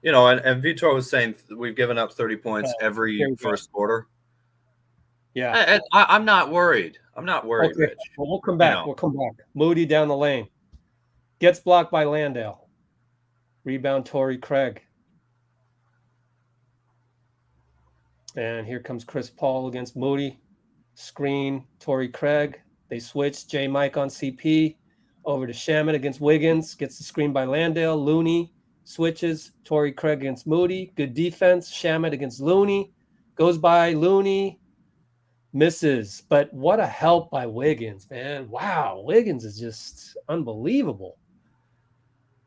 And Vitor was saying we've given up 30 points every first quarter. Yeah. I'm not worried. Okay. Rich. Well, we'll come back. Moody down the lane. Gets blocked by Landale. Rebound, Torrey Craig. And here comes Chris Paul against Moody. Screen, Torrey Craig. They switch. J. Mike on CP. Over to Shaman against Wiggins. Gets the screen by Landale. Looney switches. Torrey Craig against Moody. Good defense. Shaman against Looney. Goes by Looney. Misses. But what a help by Wiggins, man. Wow. Wiggins is just unbelievable.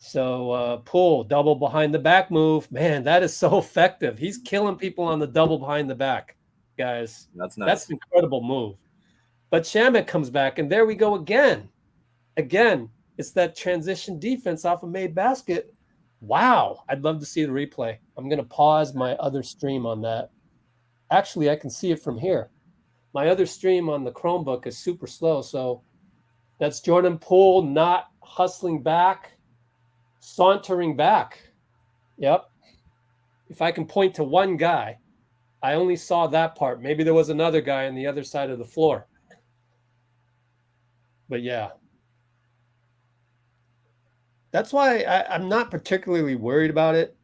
So Poole, double behind the back move. Man, that is so effective. He's killing people on the double behind the back, guys. That's nice. That's an incredible move. But Shamet comes back, and there we go again. Again, it's that transition defense off a made basket. Wow. I'd love to see the replay. I'm going to pause my other stream on that. Actually, I can see it from here. My other stream on the Chromebook is super slow. So that's Jordan Poole not hustling back. Sauntering back. Yep. If I can point to one guy, I only saw that part. Maybe there was another guy on the other side of the floor. But yeah. That's why I'm not particularly worried about it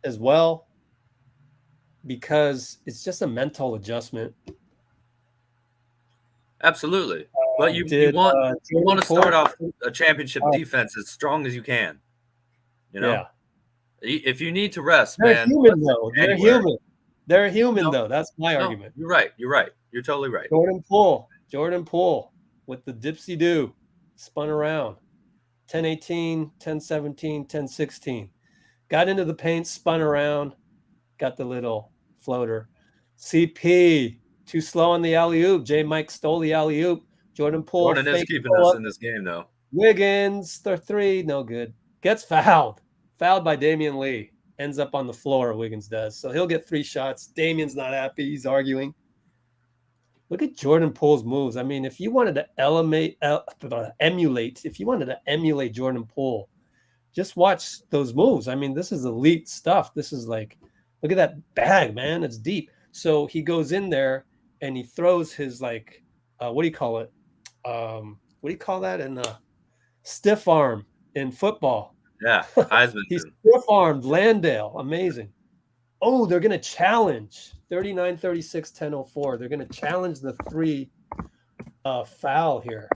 as well, because it's just a mental adjustment. Absolutely. But you want to start off a championship defense as strong as you can. Yeah. If you need to rest, They're man. human, though. They're human. They're human, though. That's my argument. You're right. You're totally right. Jordan Poole with the dipsy do, spun around. 10-18, 10-17, 10-16. Got into the paint, spun around, got the little floater. CP, too slow on the alley-oop. J. Mike stole the alley-oop. Jordan Poole Jordan is fake keeping pull us up. in this game, though. Wiggins, the three, no good. Gets fouled. Fouled by Damian Lee. Ends up on the floor, Wiggins does. So he'll get 3 shots. Damian's not happy. He's arguing. Look at Jordan Poole's moves. I mean, if you wanted to emulate Jordan Poole, just watch those moves. I mean, this is elite stuff. This is like, look at that bag, man. It's deep. So he goes in there and he throws his like, what do you call it? What do you call that in stiff arm in football? Yeah, Heisman. He's stiff armed Landale. Amazing. Oh, they're going to challenge 39-36, 10-04. They're going to challenge the 3 foul here.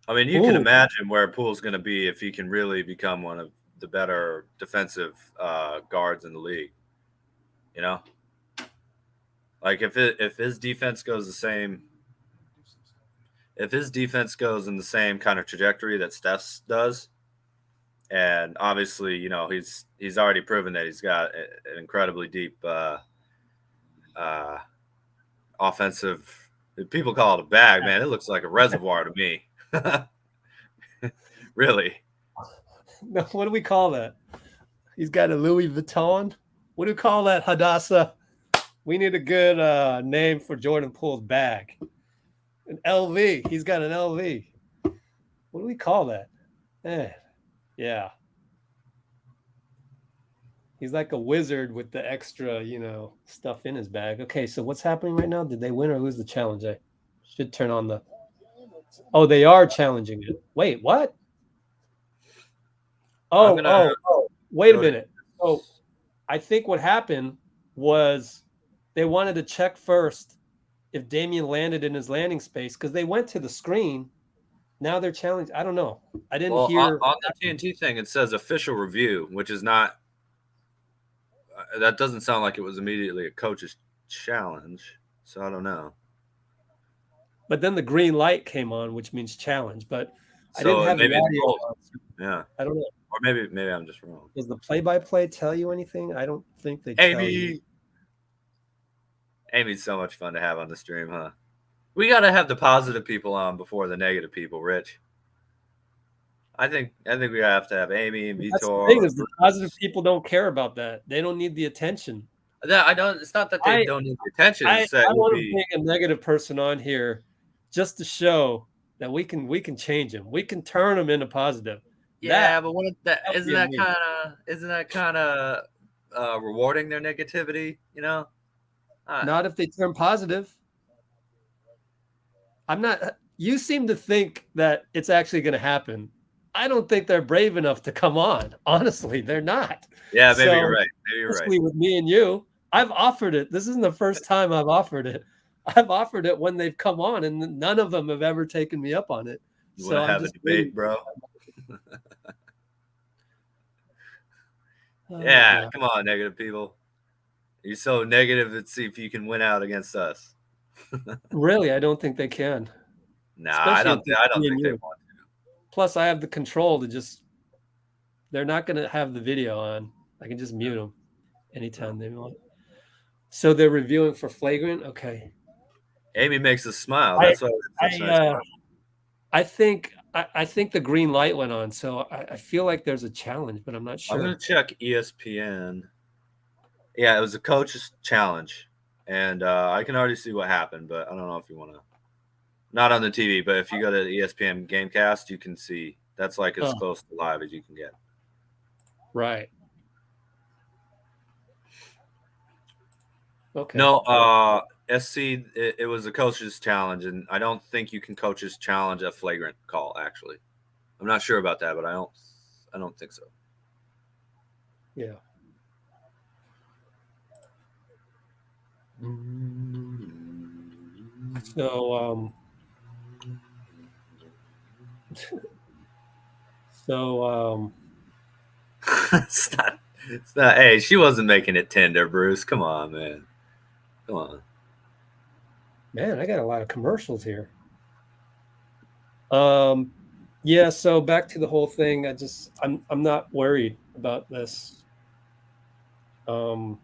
I mean, you can imagine where Poole's going to be if he can really become one of the better defensive guards in the league. You know, like if his defense goes in the same kind of trajectory that Steph's does, and obviously, you know, he's already proven that he's got an incredibly deep offensive. People call it a bag, man. It looks like a reservoir to me. Really? No, what do we call that? He's got a Louis Vuitton. What do we call that, Hadassah? We need a good name for Jordan Poole's bag. An LV. He's got an LV. What do we call that? Yeah. He's like a wizard with the extra, you know, stuff in his bag. Okay, so what's happening right now? Did they win or lose the challenge? I should turn on the... Oh, they are challenging it. Wait, what? Oh, wait a minute. Oh, I think what happened was they wanted to check first if Damian landed in his landing space because they went to the screen. Now they're challenged. I don't know. I didn't hear. On the TNT thing, it says official review, which is not. That doesn't sound like it was immediately a coach's challenge. So I don't know. But then the green light came on, which means challenge. But I So didn't have maybe the audio on. Yeah. I don't know. Or maybe I'm just wrong. Does the play-by-play tell you anything? I don't think they tell you. Amy's so much fun to have on the stream, huh? We got to have the positive people on before the negative people, Rich. I think we have to have Amy and Vitor. That's the thing is the positive people don't care about that. They don't need the attention. I don't. It's not that they don't need the attention. I want to bring a negative person on here just to show that we can change them. We can turn them into positive. Yeah, but isn't that kind of rewarding their negativity? You know, not if they turn positive. I'm not. You seem to think that it's actually going to happen. I don't think they're brave enough to come on. Honestly, they're not. Yeah, maybe you're right. Maybe you're right. With me and you, I've offered it. This isn't the first time I've offered it. I've offered it when they've come on, and none of them have ever taken me up on it. You want to have a debate, bro? Yeah, come on, negative people. You're so negative. Let's see if you can win out against us. Really, I don't think they can. Nah, I don't think they want to. Plus, I have the control to just. They're not going to have the video on. I can just mute them anytime they want. So they're reviewing for flagrant. Okay. Amy makes us smile. That's why. I think the green light went on, so I feel like there's a challenge, but I'm not sure. I'm gonna check ESPN. Yeah, it was a coach's challenge, and I can already see what happened, but I don't know if you want to. Not on the TV, but if you go to the ESPN Gamecast, you can see that's like as close to live as you can get. Right. Okay. No, SC, it was a coach's challenge, and I don't think you can coach's challenge a flagrant call. Actually, I'm not sure about that, but I don't think so. Yeah. So it's not. Hey, she wasn't making it tender, Bruce. Come on, man. Come on. Man, I got a lot of commercials here. Yeah, so back to the whole thing. I'm not worried about this. And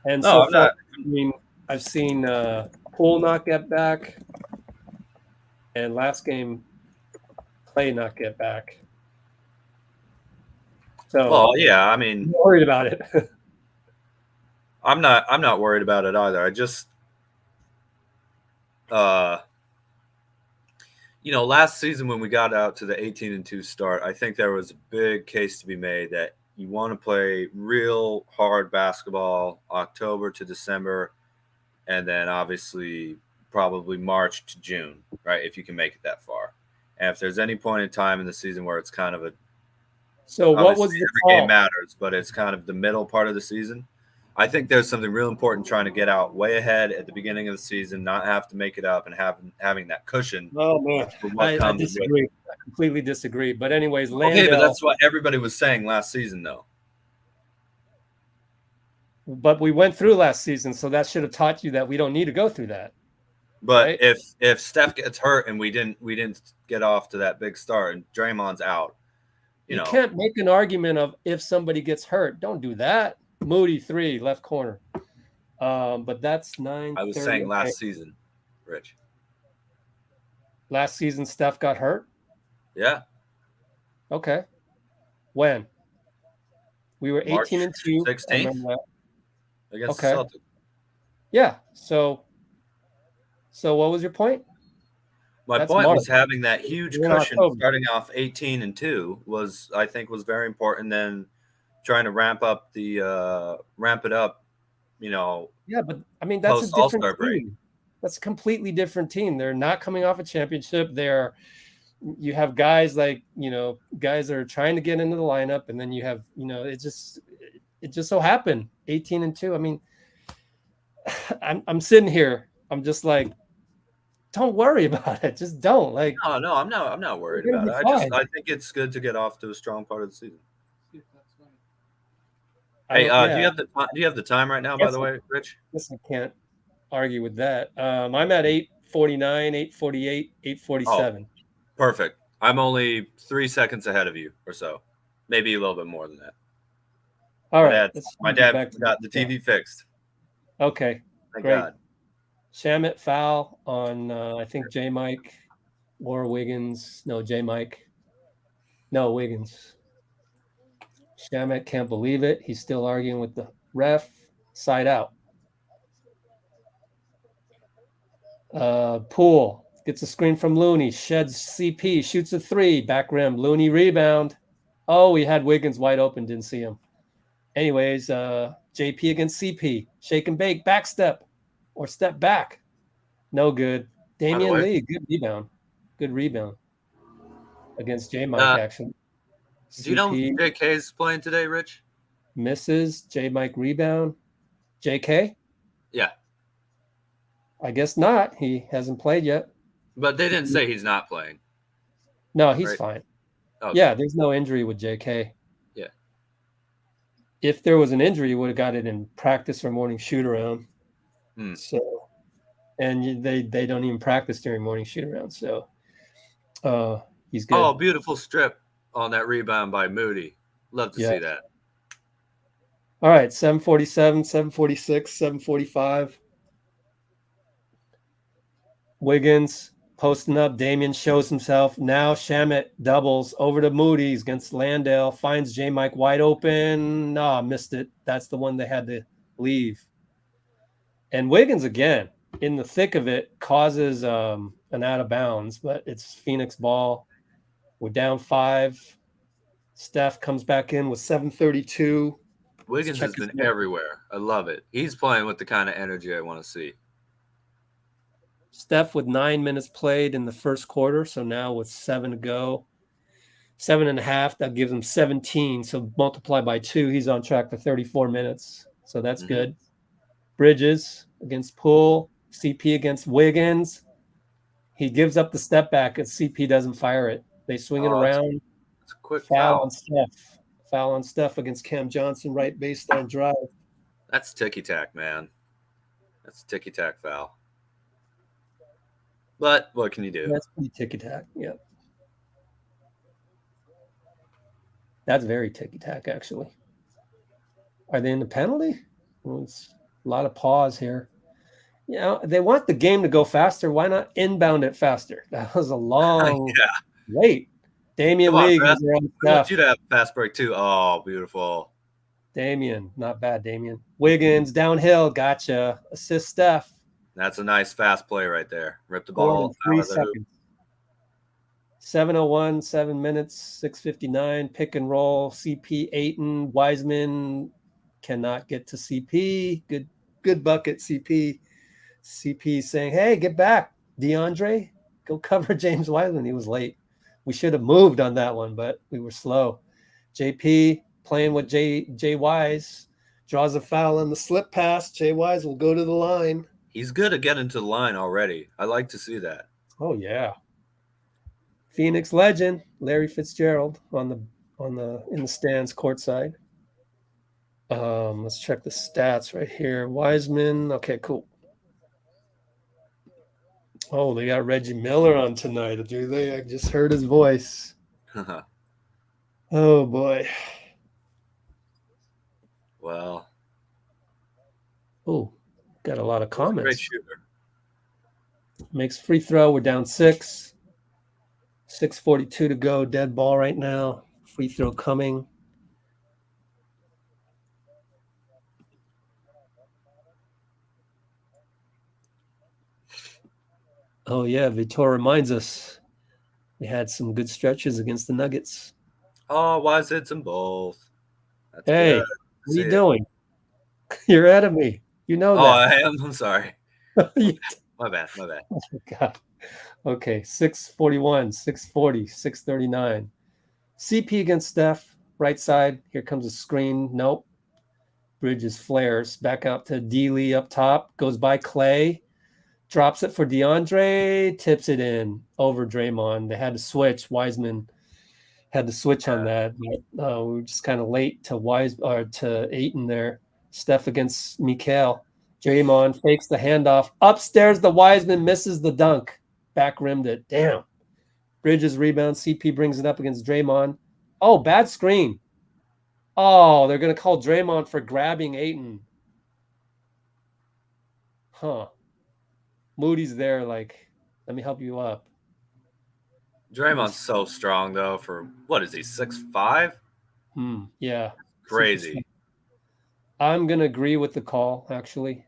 No, so I'm far, not. I mean, I've seen Poole not get back, and last game Klay not get back. So Well, yeah, I I'm mean, not worried about it. I'm not worried about it either. I just last season when we got out to the 18-2 start, I think there was a big case to be made that you want to play real hard basketball October to December, and then obviously probably March to June, right? If you can make it that far. And if there's any point in time in the season where it's kind of So what obviously was the every game call? matters, but it's kind of the middle part of the season, I think there's something real important trying to get out way ahead at the beginning of the season, not have to make it up, and having that cushion Oh man, for what I comes with. disagree. I completely disagree. But anyways, Okay, but Landale. that's what everybody was saying last season, though. But we went through last season, so that should have taught you that we don't need to go through that. But right? if Steph gets hurt and we didn't get off to that big start and Draymond's out, You can't make an argument of if somebody gets hurt. Don't do that. Moody 3, left corner. But that's 9. I was saying last season, Rich. Last season, Steph got hurt. Yeah. Okay. When? We were 18-2. 16th against the Celtics. Yeah. So what was your point? My point was having that huge cushion starting off 18-2 was, I think, was very important. Then trying to ramp it up, Yeah, but I mean that's a different team. Break. That's a completely different team. They're not coming off a championship. You have guys guys that are trying to get into the lineup, and then you have, it just so happened 18-2. I mean, I'm sitting here. I'm just like, don't worry about it. Just don't No, I'm not worried about it. I think it's good to get off to a strong part of the season. Hey, do you have the time right now, by the way, Rich? Yes, I can't argue with that. I'm at 8:49, 8:48, 8:47. Oh, perfect. I'm only 3 seconds ahead of you or so, maybe a little bit more than that. All right. My dad got the TV fixed. Okay, thank great. God. Shamet foul on I think J. Mike or Wiggins. No, J. Mike. No, Wiggins. Shamet can't believe it. He's still arguing with the ref. Side out. Poole gets a screen from Looney. Sheds CP. Shoots a 3. Back rim. Looney rebound. Oh, he had Wiggins wide open. Didn't see him. Anyways, JP against CP. Shake and bake. Back step. Or step back. No good. Damian Lee. Good rebound. Good rebound. Against J. Mike, actually. Do you know JK's playing today, Rich? Misses. J. Mike rebound. JK? Yeah. I guess not. He hasn't played yet. But they didn't say he's not playing. No, he's fine. Okay. Yeah, there's no injury with JK. Yeah. If there was an injury, you would have got it in practice or morning shoot around. So, and they don't even practice during morning shoot around. So, he's good. Oh, beautiful strip on that rebound by Moody. Love to see that. All right, 7:47, 7:46, 7:45. Wiggins posting up. Damian shows himself. Now Shamet doubles over to Moody's against Landale. Finds J. Mike wide open. No, missed it. That's the one they had to leave. And Wiggins, again, in the thick of it, causes an out of bounds, but it's Phoenix ball. We're down 5. Steph comes back in with 7:32. Wiggins has been everywhere. I love it. He's playing with the kind of energy I want to see. Steph with 9 minutes played in the first quarter. So now with 7 to go, 7.5, that gives him 17. So multiply by 2, he's on track for 34 minutes. So that's good. Bridges against Poole, CP against Wiggins. He gives up the step back as CP doesn't fire it. They swing it around. It's a quick foul on Steph. Foul on Steph against Cam Johnson, right baseline drive. That's ticky-tack, man. That's a ticky-tack foul. But what can you do? That's pretty ticky-tack. Yeah. That's very ticky-tack, actually. Are they in the penalty? Well, it's a lot of pause here. You know, they want the game to go faster. Why not inbound it faster? That was a long wait. Damian Come on, Lee Brad. goes around We want Steph. you to have a fast break too. Oh, beautiful. Damian, not bad, Damian. Wiggins, downhill, gotcha. Assist Steph. That's a nice fast play right there. Rip the Scored ball in out 3 of the hoop. seconds. 7:01, 7 minutes, 6:59. Pick and roll. CP, Ayton, Wiseman cannot get to CP. Good bucket, CP. CP saying, "Hey, get back, DeAndre. Go cover James Wiseman." He was late. We should have moved on that one, but we were slow. JP playing with J-Wise. Draws a foul on the slip pass. J-Wise will go to the line. He's good at getting to the line already. I like to see that. Oh yeah. Phoenix legend Larry Fitzgerald in the stands courtside. Let's check the stats right here. Wiseman. Okay, cool. Oh, they got Reggie Miller on tonight, do they? I just heard his voice. Oh boy. Well. Oh, got a lot of comments. Great shooter. Makes free throw. We're down 6. 6:42 to go. Dead ball right now. Free throw coming. Oh yeah, Vitor reminds us we had some good stretches against the Nuggets. Oh, Wise hits them both. That's Hey, good. what are you doing? You're ahead of me. You know that. I am. I'm sorry. My bad. Oh my God. Okay, 6:41, 6:40, 6:39. CP against Steph, right side. Here comes a screen. Nope. Bridges flares back out to D. Lee up top. Goes by Klay. Drops it for DeAndre. Tips it in over Draymond. They had to switch. Wiseman had to switch on that. But, we were just kind of late to Ayton there. Steph against Mikal. Draymond fakes the handoff. Upstairs, the Wiseman misses the dunk. Back rimmed it. Damn. Bridges rebound. CP brings it up against Draymond. Oh, bad screen. Oh, they're going to call Draymond for grabbing Ayton. Huh. Moody's there like, let me help you up. Draymond's so strong, though, for, what is he, 6'5"? Yeah. Crazy. I'm going to agree with the call, actually,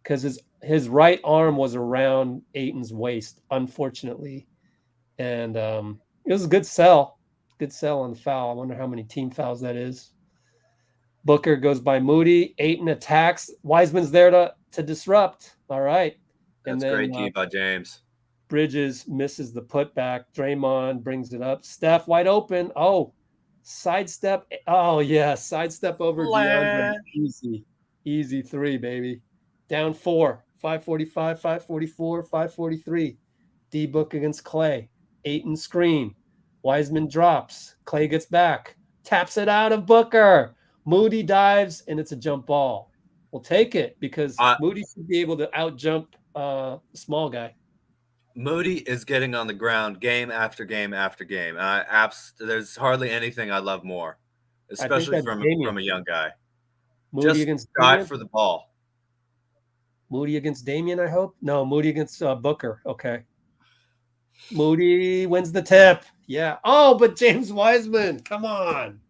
because his right arm was around Ayton's waist, unfortunately. And it was a good sell. Good sell on the foul. I wonder how many team fouls that is. Booker goes by Moody. Ayton attacks. Wiseman's there to disrupt. All right. That's great key by James. Bridges misses the putback. Draymond brings it up. Steph wide open. Oh, sidestep. Oh, yeah. Sidestep over DeAndre. Easy 3, baby. Down 4. 5:45, 5:44, 5:43. D-Book against Klay. Ayton screen. Wiseman drops. Klay gets back. Taps it out of Booker. Moody dives, and it's a jump ball. We'll take it because Moody should be able to out-jump the small guy. Moody is getting on the ground game after game after game. There's hardly anything I love more, especially from a young guy. Moody just against dive for the ball. Moody against Damian, I hope. No, Moody against Booker. Okay. Moody wins the tip. Yeah. Oh, but James Wiseman, come on.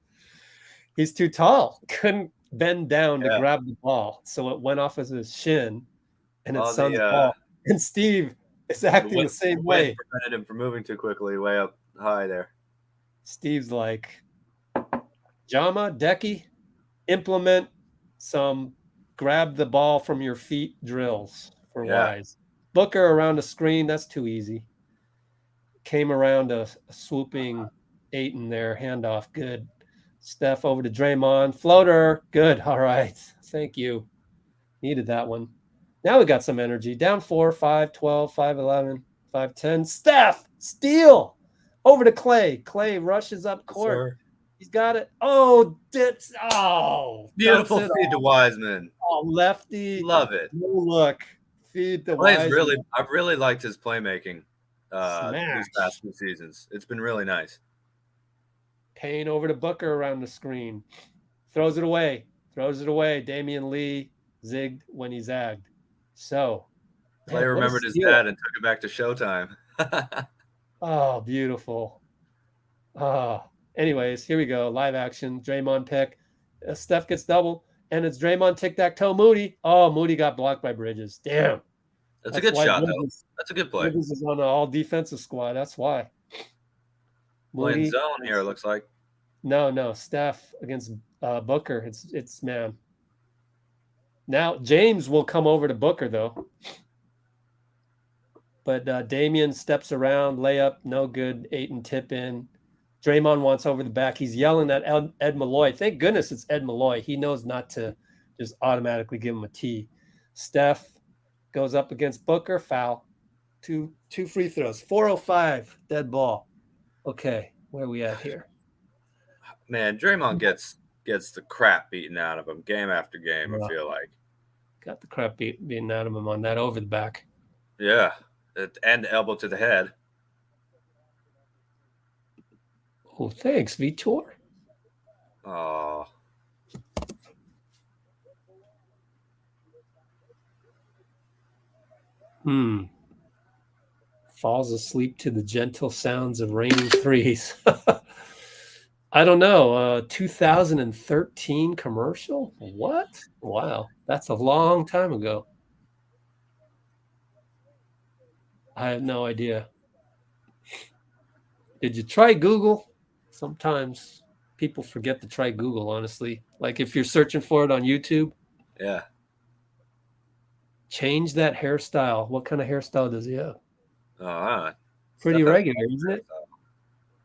He's too tall. Couldn't bend down to grab the ball, so it went off as his shin, and it's Sun's ball. And Steve is acting the same way. Prevented him from moving too quickly, way up high there. Steve's like, Jama, Decky, implement some grab the ball from your feet drills for Wise. Booker around a screen, that's too easy. Came around a swooping Ayton there, handoff, good. Steph over to Draymond, floater, good, all right, thank you. Needed that one. Now we got some energy. Down 4, 5, 12, 5, 11, 5, 10. Steph, steal over to Klay. Klay rushes up court. He's got it. Oh, that's Beautiful dumps it feed to Wiseman. off. Lefty. Love it. No look. Feed the Klay's Wiseman. I've really liked his playmaking Smash. these past 2 seasons. It's been really nice. Payne over to Booker around the screen. Throws it away. Damian Lee zigged when he zagged. So Klay man, what a remembered his steal. dad and took it back to Showtime. Oh, beautiful. Anyways, here we go. Live action. Draymond pick. Steph gets double, and it's Draymond tic-tac-toe Moody. Oh, Moody got blocked by Bridges. Damn. That's a good why shot, though. Bridges, That's a good play. Bridges is on an all-defensive squad. That's why. Playing Moody, zone here, looks like. No. Steph against Booker. It's man. Now, James will come over to Booker, though. But Damian steps around, layup, no good. Ayton tip in. Draymond wants over the back. He's yelling at Ed Malloy. Thank goodness it's Ed Malloy. He knows not to just automatically give him a T. Steph goes up against Booker, foul. Two free throws. 4:05, dead ball. Okay, where are we at here? Man, Draymond gets the crap beaten out of him game after game, Yeah. I feel like. Got the crap beaten out of him on that over the back. Yeah, and elbow to the head. Oh, thanks, Vitor. Oh, Falls asleep to the gentle sounds of raining threes. I don't know. 2013 commercial? What? Wow, that's a long time ago. I have no idea. Did you try Google? Sometimes people forget to try Google, honestly. Like if you're searching for it on YouTube, yeah. change that hairstyle. What kind of hairstyle does he have? Pretty Stuff regular, isn't it?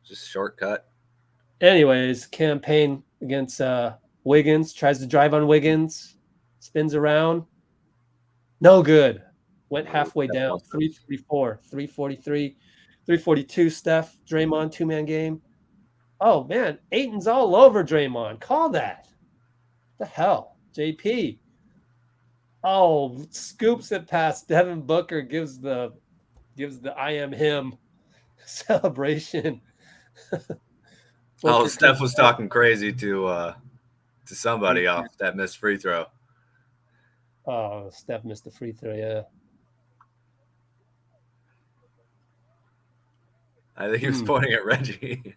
Just shortcut. Anyways, campaign against Wiggins. Tries to drive on Wiggins. Spins around. No good. Went halfway down. 334, 343, 342. Steph, Draymond, two-man game. Oh, man. Ayton's all over Draymond. Call that. What the hell? JP. Oh, scoops it past Devin Booker. Gives the I am him celebration. Oh, Steph was talking crazy to somebody off that missed free throw. Oh, Steph missed the free throw, yeah. I think he was pointing at Reggie.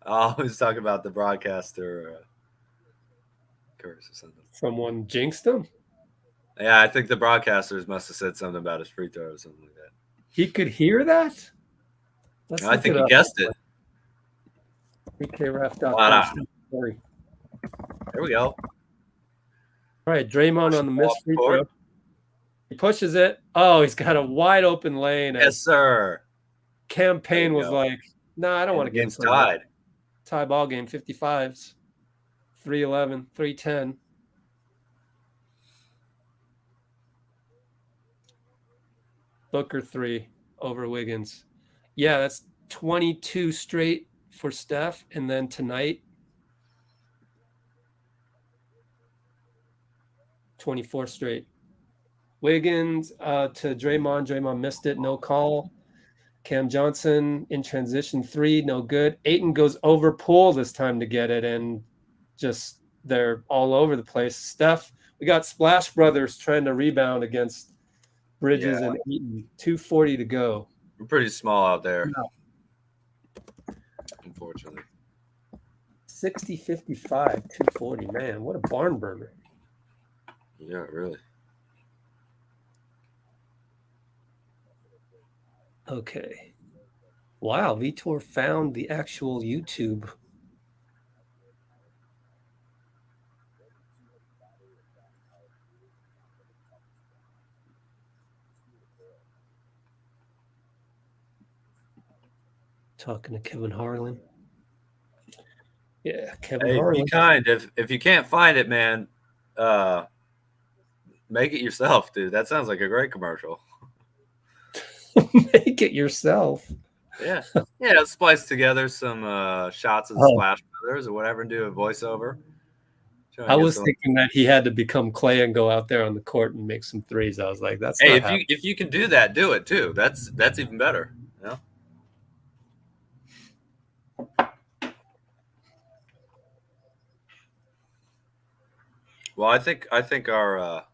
Oh, he was talking about the broadcaster curse or something. Someone jinxed him? Yeah, I think the broadcasters must have said something about his free throw or something like that. He could hear that? I think he guessed it. PKRef.com. There we go. All right, Draymond on the missed free throw. He pushes it. Oh, he's got a wide open lane. Yes, sir. Campaign was like, nah, I don't want to get tied. Tie ball game, 55s. 3-11, 3-10. Booker 3 over Wiggins. Yeah, that's 22 straight for Steph. And then tonight, 24 straight. Wiggins to Draymond. Draymond missed it. No call. Cam Johnson in transition 3. No good. Ayton goes over Poole this time to get it. And just they're all over the place. Steph, we got Splash Brothers trying to rebound against Bridges and Ayton. 2:40 to go. We're pretty small out there. No. Unfortunately. 60-55, 240. Man, what a barn burner. Yeah, really. Okay. Wow, Vitor found the actual YouTube. Talking to Kevin Harlan. Yeah, Kevin Harlan. Be kind. If you can't find it, man, make it yourself, dude. That sounds like a great commercial. Make it yourself. Yeah. Yeah, splice together some shots of the Oh. Splash Brothers or whatever and do a voiceover. Try and I get was some- thinking that he had to become Klay and go out there on the court and make some threes. I was like, that's Hey, not if happening. you can do that, do it too. That's even better. You know? Well, I think our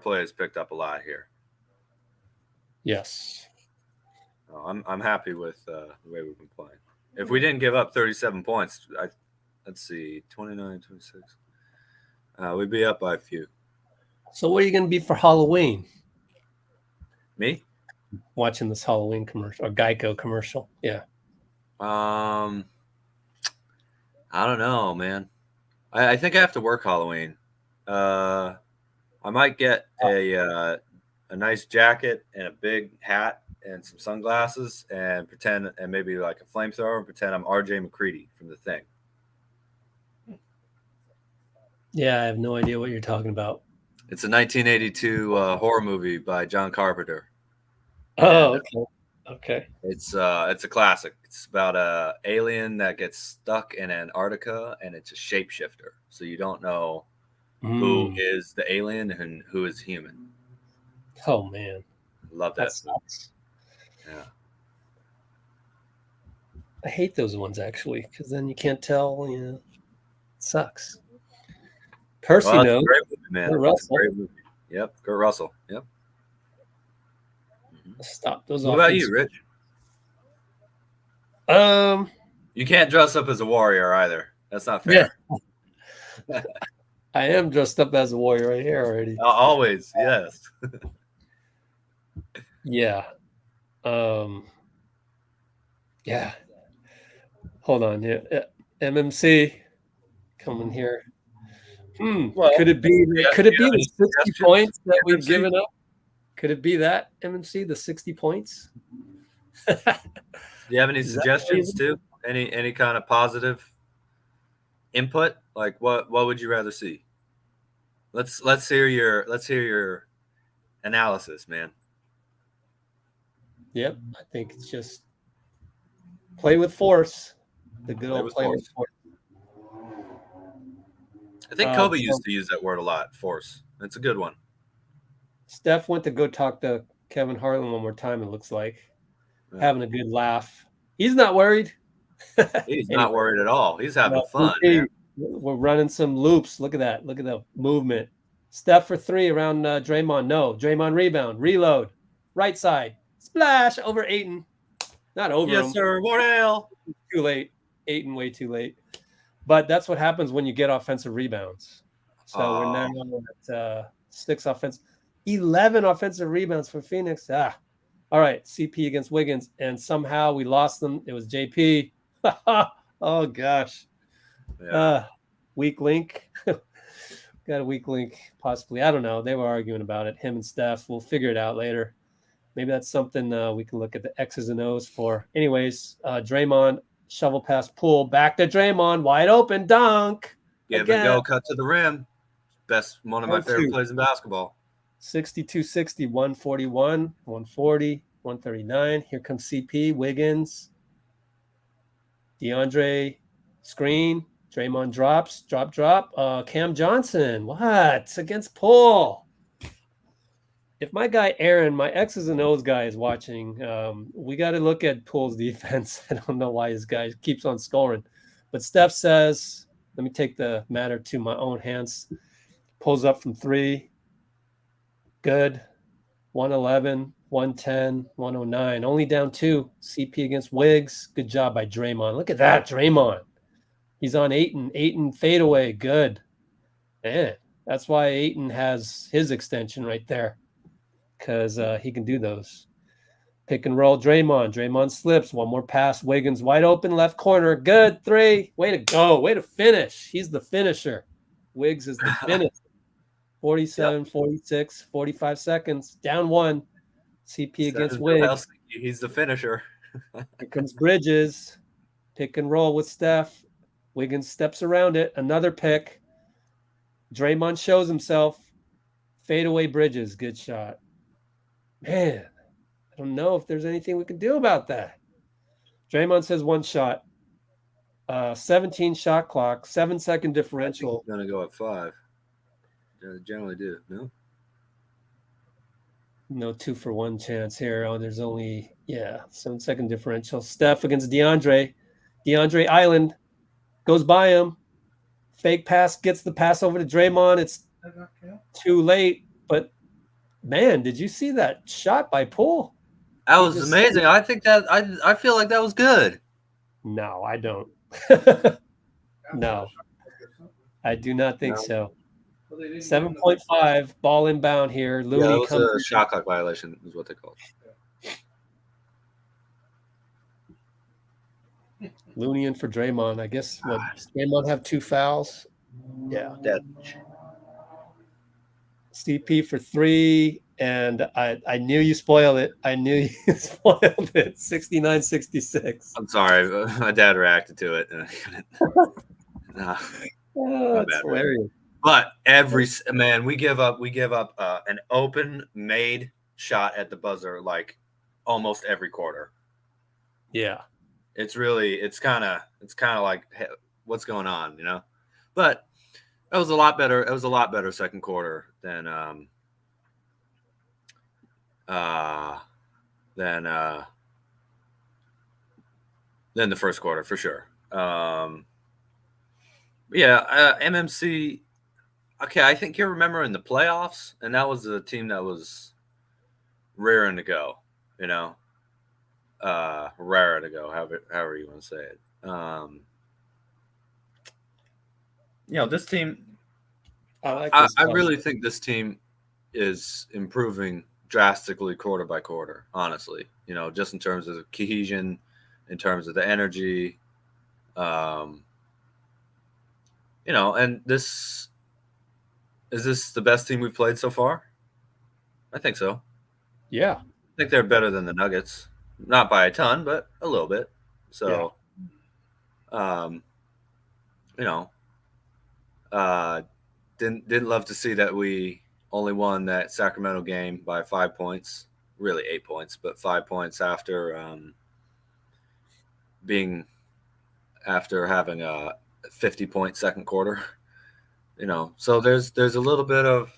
play has picked up a lot here. Yes. I'm happy with the way we've been playing. If we didn't give up 37 points, let's see, 29, 26. We'd be up by a few. So what are you going to be for Halloween? Me? Watching this Halloween commercial or Geico commercial. Yeah. I don't know, man. I think I have to work Halloween. I might get a nice jacket and a big hat and some sunglasses and pretend, and maybe like a flamethrower, and pretend I'm RJ McCready from The Thing. Yeah, I have no idea what you're talking about. It's a 1982 horror movie by John Carpenter. Oh, And, okay. Okay. It's a classic. It's about a alien that gets stuck in Antarctica, and it's a shapeshifter. So you don't know who is the alien and who is human. Oh man, Love that. sucks. Yeah. I hate those ones actually, because then you can't tell. You know, it sucks. Percy Well, it's knows. a great movie, man. Kurt It's a Russell. great movie. Yep, Kurt Russell. Yep. Stop those. What about you, Rich? You can't dress up as a warrior either. That's not fair. Yeah. I am dressed up as a warrior right here already. Always, yes. Yeah. Yeah. Hold on. Yeah. MMC coming here. Well, could it be? yeah, Could it be yeah, the 60 suggestions, points that we've MMC? given up? Could it be that MMC the 60 points? Do you have any Is that suggestions too? Any kind of positive input? Like what would you rather see? Let's hear your analysis, man. Yep. I think it's just play with force. The good Play old with play with force. I think Kobe used to use that word a lot. Force. It's a good one. Steph went to go talk to Kevin Harlan one more time. It looks like having a good laugh. He's not worried. He's not worried at all. He's having fun. Hey, Man. we're running some loops. Look at that. Look at the movement. Steph for three around Draymond. No, Draymond rebound. Reload. Right side. Splash over Ayton. Not over him. Yes, sir. What hell? Too late. Ayton way too late. But that's what happens when you get offensive rebounds. So we're now at 11 offensive rebounds for Phoenix. All right, CP against Wiggins, and somehow we lost them. It was JP. Oh gosh. Yeah. Weak link. Got a weak link, possibly. I don't know. They were arguing about it. Him and Steph. We'll figure it out later. Maybe that's something we can look at the X's and O's for. Anyways, Draymond shovel pass Poole back to Draymond, wide open dunk. Give it a go, cut to the rim. One of my favorite plays in basketball. 62-60, 141, 140, 139. Here comes CP, Wiggins, DeAndre, screen. Draymond drops, drop. Cam Johnson, what? Against Poole. If my guy Aaron, my X's and O's guy is watching, we got to look at Poole's defense. I don't know why his guy keeps on scoring. But Steph says, let me take the matter to my own hands. Pulls up from three. Good. 111, 110, 109. Only down two. CP against Wiggs. Good job by Draymond. Look at that, Draymond. He's on Ayton. Ayton fadeaway. Good. Man, that's why Ayton has his extension right there. Because he can do those. Pick and roll, Draymond. Draymond slips. One more pass. Wiggins wide open, left corner. Good. Three. Way to go. Way to finish. He's the finisher. Wiggs is the finisher. 47, 46, 45 seconds. Down one. CP against Wiggs. He's the finisher. Here comes Bridges. Pick and roll with Steph. Wiggins steps around it. Another pick. Draymond shows himself. Fadeaway Bridges. Good shot. Man, don't know if there's anything we can do about that. Draymond says 1 shot. 17 shot clock, 7-second differential. Going to go at 5. They generally do. No. No 2-for-1 chance here. Oh, there's only 7-second differential. Steph against DeAndre. DeAndre Island goes by him. Fake pass, gets the pass over to Draymond. It's too late. But man, did you see that shot by Poole? That was amazing. I think that I feel like that was good. No, I don't. No, I do not think so. 7.5 ball inbound here. Looney Yeah, it was comes a shot clock violation, is what they called. Looney in for Draymond. I guess what Draymond have 2 fouls. Yeah. Dead. CP for 3, and I knew you spoiled it. I knew you spoiled it. 69-66. I'm sorry, my dad reacted to it. And I couldn't. Oh, that's hilarious. But we give up an open made shot at the buzzer like almost every quarter. Yeah, it's kind of like, hey, what's going on, you know? But it was a lot better. It was a lot better second quarter than the first quarter for sure. MMC. Okay, I think you remember in the playoffs, and that was a team that was raring to go, you know, rarer to go, however you want to say it. This team, I really think this team is improving drastically quarter by quarter, honestly, you know, just in terms of the cohesion, in terms of the energy, and is this the best team we've played so far? I think so. Yeah. I think they're better than the Nuggets. Not by a ton, but a little bit. So, didn't love to see that we only won that Sacramento game by 5 points, really 8 points, but 5 points after having a 50-point second quarter. You know, so there's a little bit of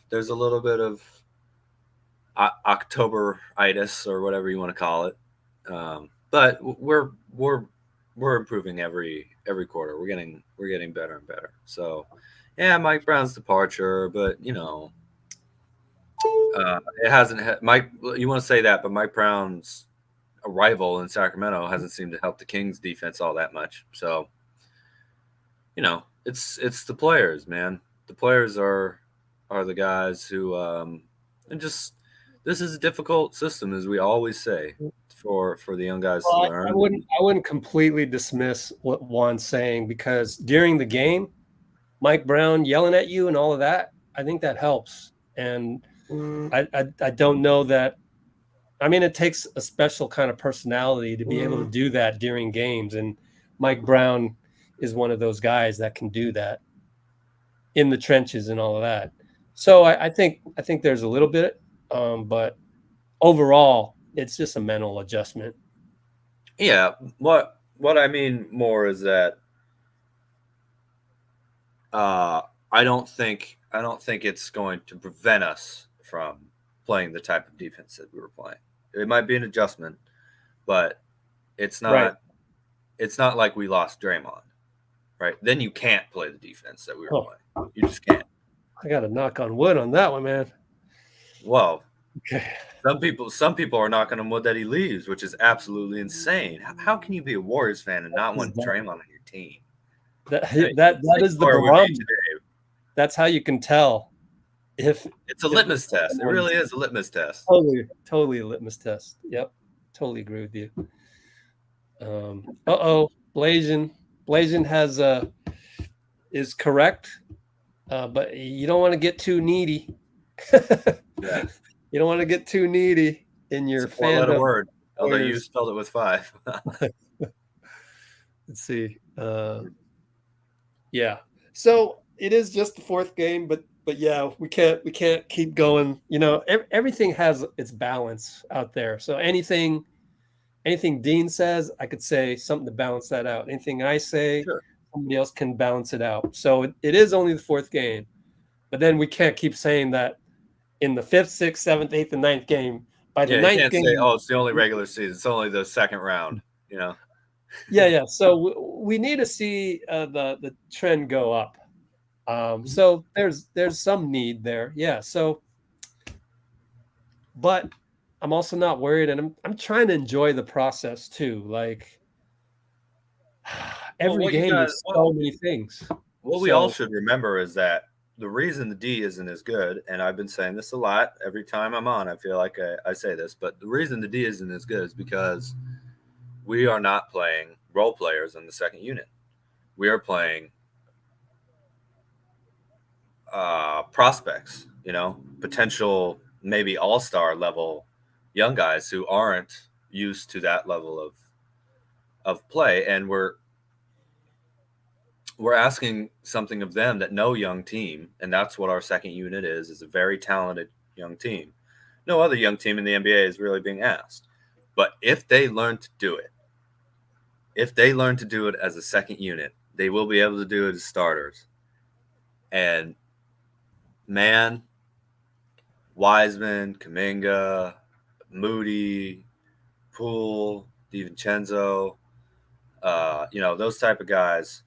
October-itis or whatever you want to call it, but we're improving every quarter. We're getting better and better. So, yeah, Mike Brown's departure, but it hasn't. Mike, you want to say that, but Mike Brown's arrival in Sacramento hasn't seemed to help the Kings defense all that much. So, it's the players, man. The players are the guys who this is a difficult system, as we always say, for the young guys to learn. I wouldn't completely dismiss what Juan's saying, because during the game, Mike Brown yelling at you and all of that, I think that helps. And I don't know that. I mean, it takes a special kind of personality to be able to do that during games, and Mike Brown is one of those guys that can do that in the trenches and all of that. So I think there's a little bit, but overall, it's just a mental adjustment. Yeah. What I mean more is that I don't think it's going to prevent us from playing the type of defense that we were playing. It might be an adjustment, but it's not. Right. It's not like we lost Draymond, right? Then you can't play the defense that we were playing. You just can't. I got to knock on wood on that one, man. Well, okay. Some people are knocking on wood that he leaves, which is absolutely insane. How can you be a Warriors fan and not want Draymond on your team? That is the barometer. That's how you can tell if it's a litmus test. It really is a litmus test. Totally a litmus test. Yep, totally agree with you. Blazin has is correct, but you don't want to get too needy. Yeah. You don't want to get too needy in your fandom. Word, although you spelled it with 5. Let's see. Yeah. So it is just the 4th game, but But yeah, we can't keep going. You know, everything has its balance out there. So anything Dean says, I could say something to balance that out. Anything I say, Sure. somebody else can balance it out. So it is only the fourth game, but then we can't keep saying that in the fifth, sixth, seventh, eighth, and ninth game. By the Yeah, you ninth can't game, say, "Oh, it's the only regular season. It's only the second round." You know. yeah. So we need to see the trend go up. So there's some need there, yeah. So, but I'm also not worried, and I'm trying to enjoy the process too. Like every what you game, got? there's so many things. What we all So should remember is that the reason the D isn't as good, and I've been saying this a lot every time I'm on, I feel like I say this, but the reason the D isn't as good is because we are not playing role players in the second unit. We are playing prospects, you know, potential maybe all-star level young guys who aren't used to that level of play, and we're asking something of them that no young team, and that's what our second unit is a very talented young team. No other young team in the NBA is really being asked. But if they learn to do it, as a second unit, they will be able to do it as starters. And man, Wiseman, Kuminga, Moody, Poole, DiVincenzo, you know, those type of guys,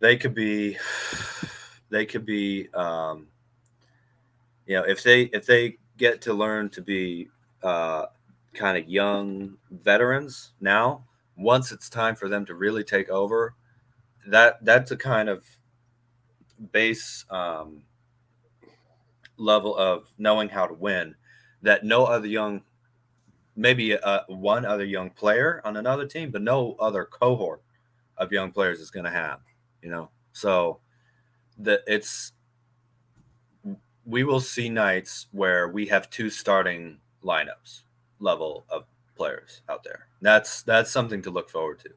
they could be, you know, if they get to learn to be kind of young veterans now, once it's time for them to really take over, that's a kind of base level of knowing how to win that no other young, maybe one other young player on another team, but no other cohort of young players is going to have, you know. So we will see nights where we have two starting lineups level of players out there. That's something to look forward to.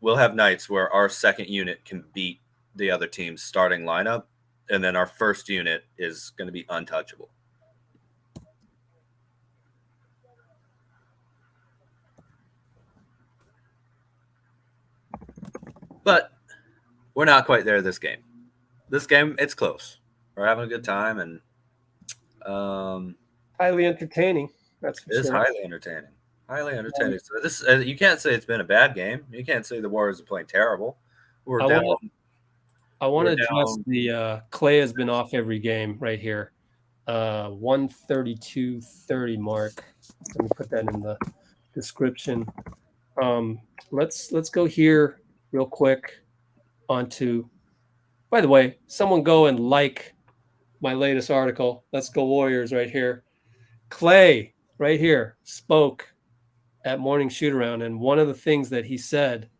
We'll have nights where our second unit can beat the other team's starting lineup, and then our first unit is going to be untouchable. But we're not quite there this game. This game, it's close. We're having a good time, and highly entertaining. That's for it is sure. highly entertaining. Highly entertaining. So this, you can't say it's been a bad game. You can't say the Warriors are playing terrible. We're down. I want to we're address down. the Klay has been off every game right here. 132.30 mark. Let me put that in the description. Let's go here real quick onto. By the way, someone go and like my latest article. Let's go Warriors right here. Klay right here spoke at morning shoot around, and one of the things that he said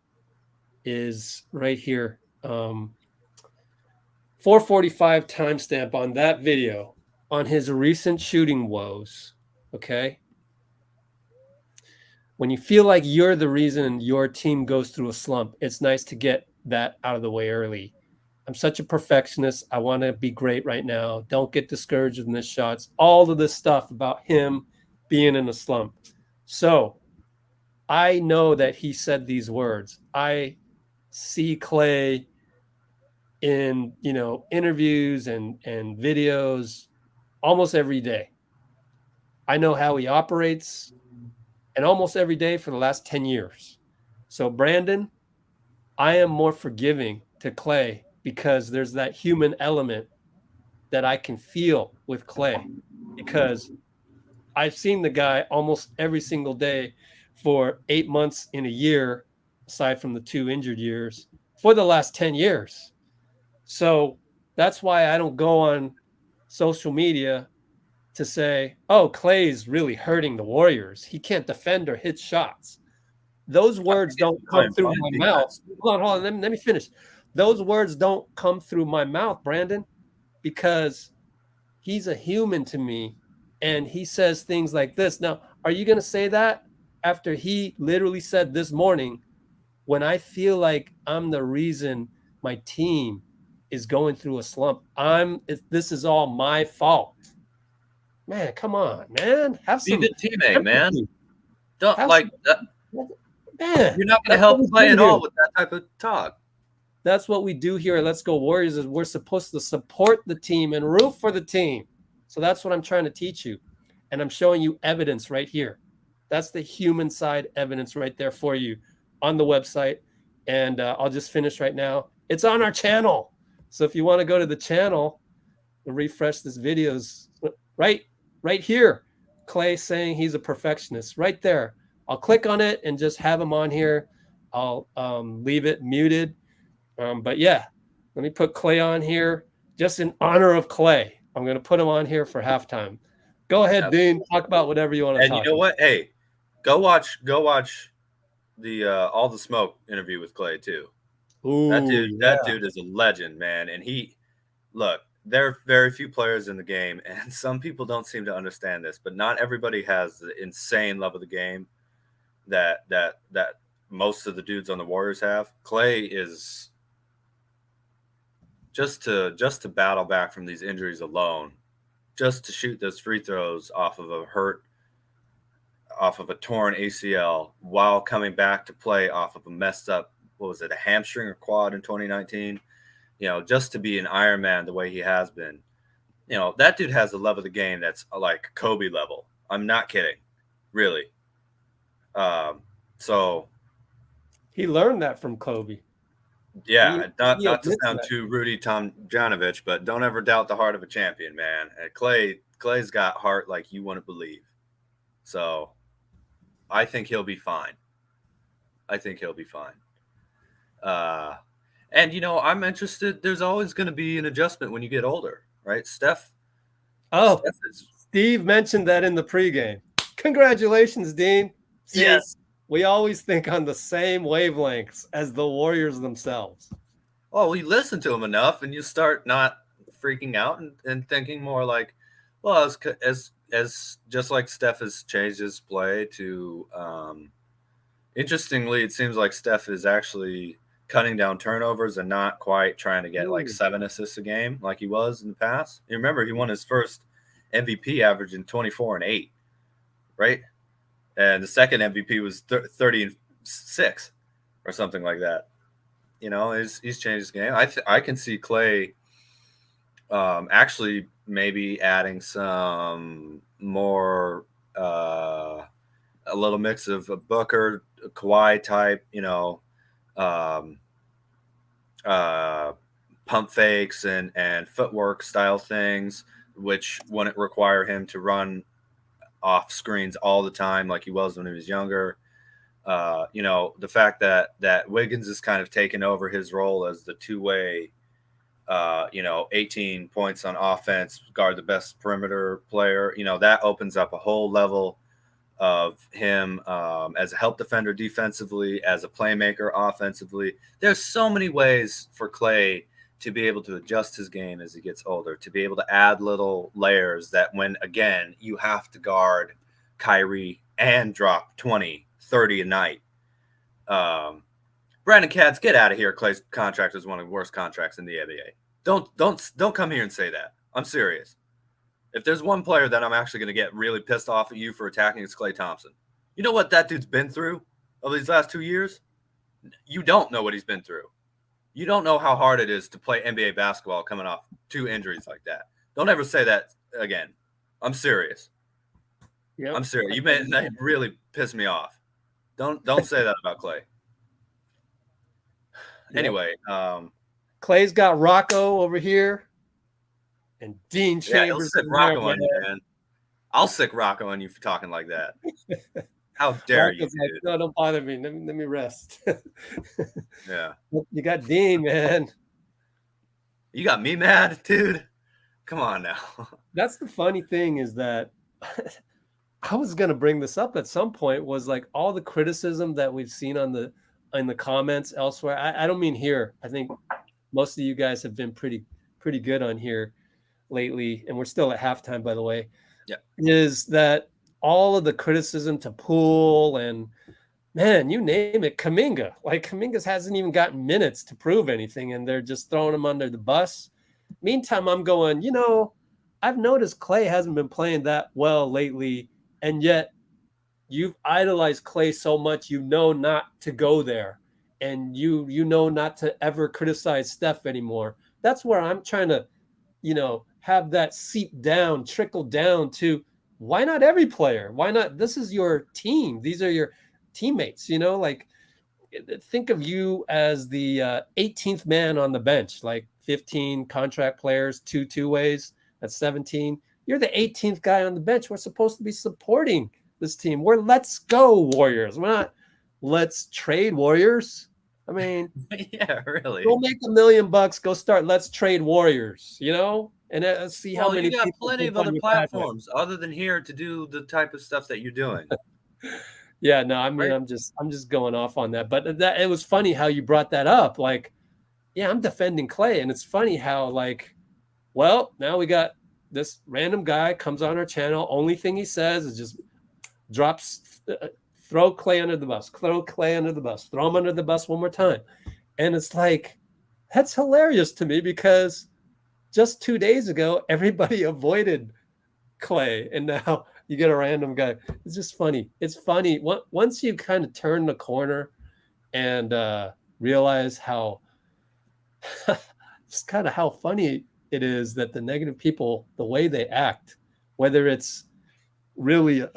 is right here. 4:45 timestamp on that video on his recent shooting woes. Okay. When you feel like you're the reason your team goes through a slump, it's nice to get that out of the way early. I'm such a perfectionist. I want to be great right now. Don't get discouraged with missed shots. All of this stuff about him being in a slump. So I know that he said these words. I see Klay in, you know, interviews and videos almost every day. I know how he operates, and almost every day for the last 10 years. So Brandon, I am more forgiving to Klay because there's that human element that I can feel with Klay, because I've seen the guy almost every single day for 8 months in a year, aside from the 2 injured years, for the last 10 years. So that's why I don't go on social media to say, oh, Klay's really hurting the Warriors. He can't defend or hit shots. Those words don't come through my mouth. Hold on. Let me finish. Those words don't come through my mouth, Brandon, because he's a human to me, and he says things like this. Now, are you going to say that after he literally said this morning, when I feel like I'm the reason my team is going through a slump. This is all my fault. Man, come on, man. Have Be some the teammate, man. empathy. Don't Have like that. Man, You're not going to that's help what we play do at here. all with that type of talk. That's what we do here at Let's Go Warriors, is we're supposed to support the team and root for the team. So that's what I'm trying to teach you. And I'm showing you evidence right here. That's the human side evidence right there for you on the website. And I'll just finish right now. It's on our channel. So if you want to go to the channel and refresh this videos right here, Klay saying he's a perfectionist right there. I'll click on it and just have him on here. I'll leave it muted. But yeah, let me put Klay on here just in honor of Klay. I'm going to put him on here for halftime. Go ahead, Dean. Talk about whatever you want to And talk you know about. what? Hey, go watch the All the Smoke interview with Klay too. Ooh, that dude is a legend, man. And look, there are very few players in the game, and some people don't seem to understand this, but not everybody has the insane love of the game that most of the dudes on the Warriors have. Klay is just to battle back from these injuries alone, just to shoot those free throws off of a torn ACL while coming back to play off of a messed up, what was it, a hamstring or quad in 2019? You know, just to be an Iron Man the way he has been. You know, that dude has a love of the game that's like Kobe level. I'm not kidding, really. So he learned that from Kobe. yeah, not to admits sound that. too Rudy Tomjanovich, but don't ever doubt the heart of a champion, man. And Klay's got heart like you wouldn't believe. So I think he'll be fine. And you know, I'm interested. There's always going to be an adjustment when you get older, right? Steph is, Steve mentioned that in the pregame. Congratulations, Dean. See, yes. we always think on the same wavelengths as the Warriors themselves. Oh, you listen to him enough, and you start not freaking out and thinking more like, well, as just like Steph has changed his play to. Interestingly, it seems like Steph is actually cutting down turnovers and not quite trying to get like 7 assists a game like he was in the past. You remember he won his first MVP average in 24 and 8, right? And the second MVP was 30 and 6 or something like that. You know, he's changed his game. I can see Klay actually maybe adding some more a little mix of a Booker, Kawhi type, you know, pump fakes and footwork style things, which wouldn't require him to run off screens all the time like he was when he was younger. You know, the fact that Wiggins is kind of taken over his role as the two-way, 18 points on offense, guard the best perimeter player, you know, that opens up a whole level of him as a help defender defensively, as a playmaker offensively. There's so many ways for Klay to be able to adjust his game as he gets older, to be able to add little layers that when, again, you have to guard Kyrie and drop 20, 30 a night. Brandon Katz, get out of here. Klay's contract is one of the worst contracts in the NBA. Don't come here and say that. I'm serious. If there's one player that I'm actually going to get really pissed off at you for attacking, it's Klay Thompson. You know what that dude's been through over these last 2 years? You don't know what he's been through. You don't know how hard it is to play NBA basketball coming off 2 injuries like that. Don't ever say that again. I'm serious. Yep. I'm serious. That really pissed me off. Don't say that about Klay. Anyway, Klay's got Rocco over here. And Dean Chambers. Yeah, he'll sick Rocco on you, man. I'll sick Rocco on you for talking like that. How dare you, dude? No, don't bother me. Let me rest. Yeah. You got Dean, man. You got me mad, dude. Come on now. That's the funny thing is that I was going to bring this up at some point, was like all the criticism that we've seen in the comments elsewhere. I don't mean here. I think most of you guys have been pretty good on here lately, and we're still at halftime, by the way. Yeah, is that all of the criticism to Poole and man, you name it, Kuminga. Like Kuminga hasn't even gotten minutes to prove anything, and they're just throwing him under the bus. Meantime, I'm going, I've noticed Klay hasn't been playing that well lately, and yet you've idolized Klay so much, not to go there, and you know not to ever criticize Steph anymore. That's where I'm trying to, have that trickle down to why not every player? Why not? This is your team. These are your teammates, like think of you as the 18th man on the bench, like 15 contract players, two-ways, that's 17. You're the 18th guy on the bench. We're supposed to be supporting this team. We're let's go Warriors. We're not let's trade Warriors. I mean, Yeah, really. go make $1 million, go start let's trade Warriors, and see how many you got people plenty of jump on other your pathway. platforms other than here to do the type of stuff that you're doing. Yeah, no, I mean, Right. I'm just going off on that, but that it was funny how you brought that up. Like, yeah, I'm defending Klay, and it's funny how well, now we got this random guy comes on our channel. Only thing he says is just throw Klay under the bus, throw Klay under the bus, throw him under the bus one more time, and it's like that's hilarious to me because just 2 days ago everybody avoided Klay, and now you get a random guy. It's just funny. It's funny once you kind of turn the corner and realize how just kind of how funny it is that the negative people, the way they act, whether it's really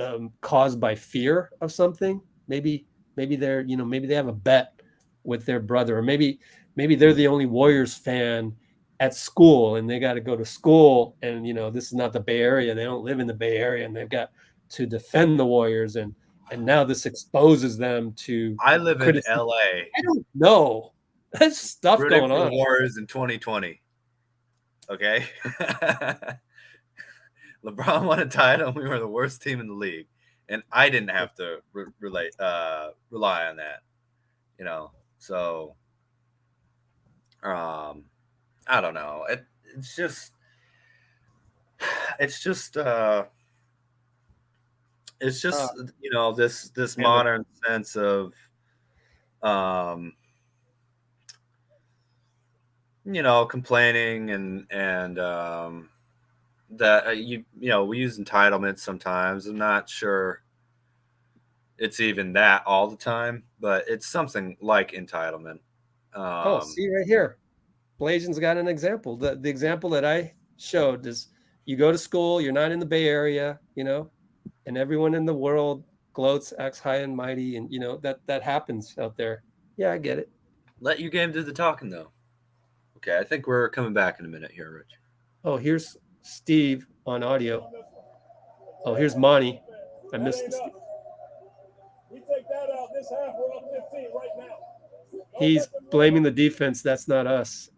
caused by fear of something, maybe they're maybe they have a bet with their brother, or maybe they're the only Warriors fan at school and they got to go to school, and this is not the Bay Area, they don't live in the Bay Area, and they've got to defend the Warriors, and now this exposes them to I live in criticism. LA. I don't know. There's stuff Rooting going for the on. Warriors in 2020. Okay. LeBron won a title, and we were the worst team in the league, and I didn't have to rely on that. So I don't know. It's just this modern sense of complaining and that we use entitlements sometimes. I'm not sure it's even that all the time, but it's something like entitlement. See right here, Blasian's got an example. The example that I showed is you go to school, you're not in the Bay Area, and everyone in the world gloats, acts high and mighty, and that happens out there. Yeah, I get it. Let your game do the talking, though. Okay, I think we're coming back in a minute here, Rich. Oh, here's Steve on audio. Oh, here's Monty. I missed this. We take that out this half, we're up 15 right now. He's blaming the defense. That's not us.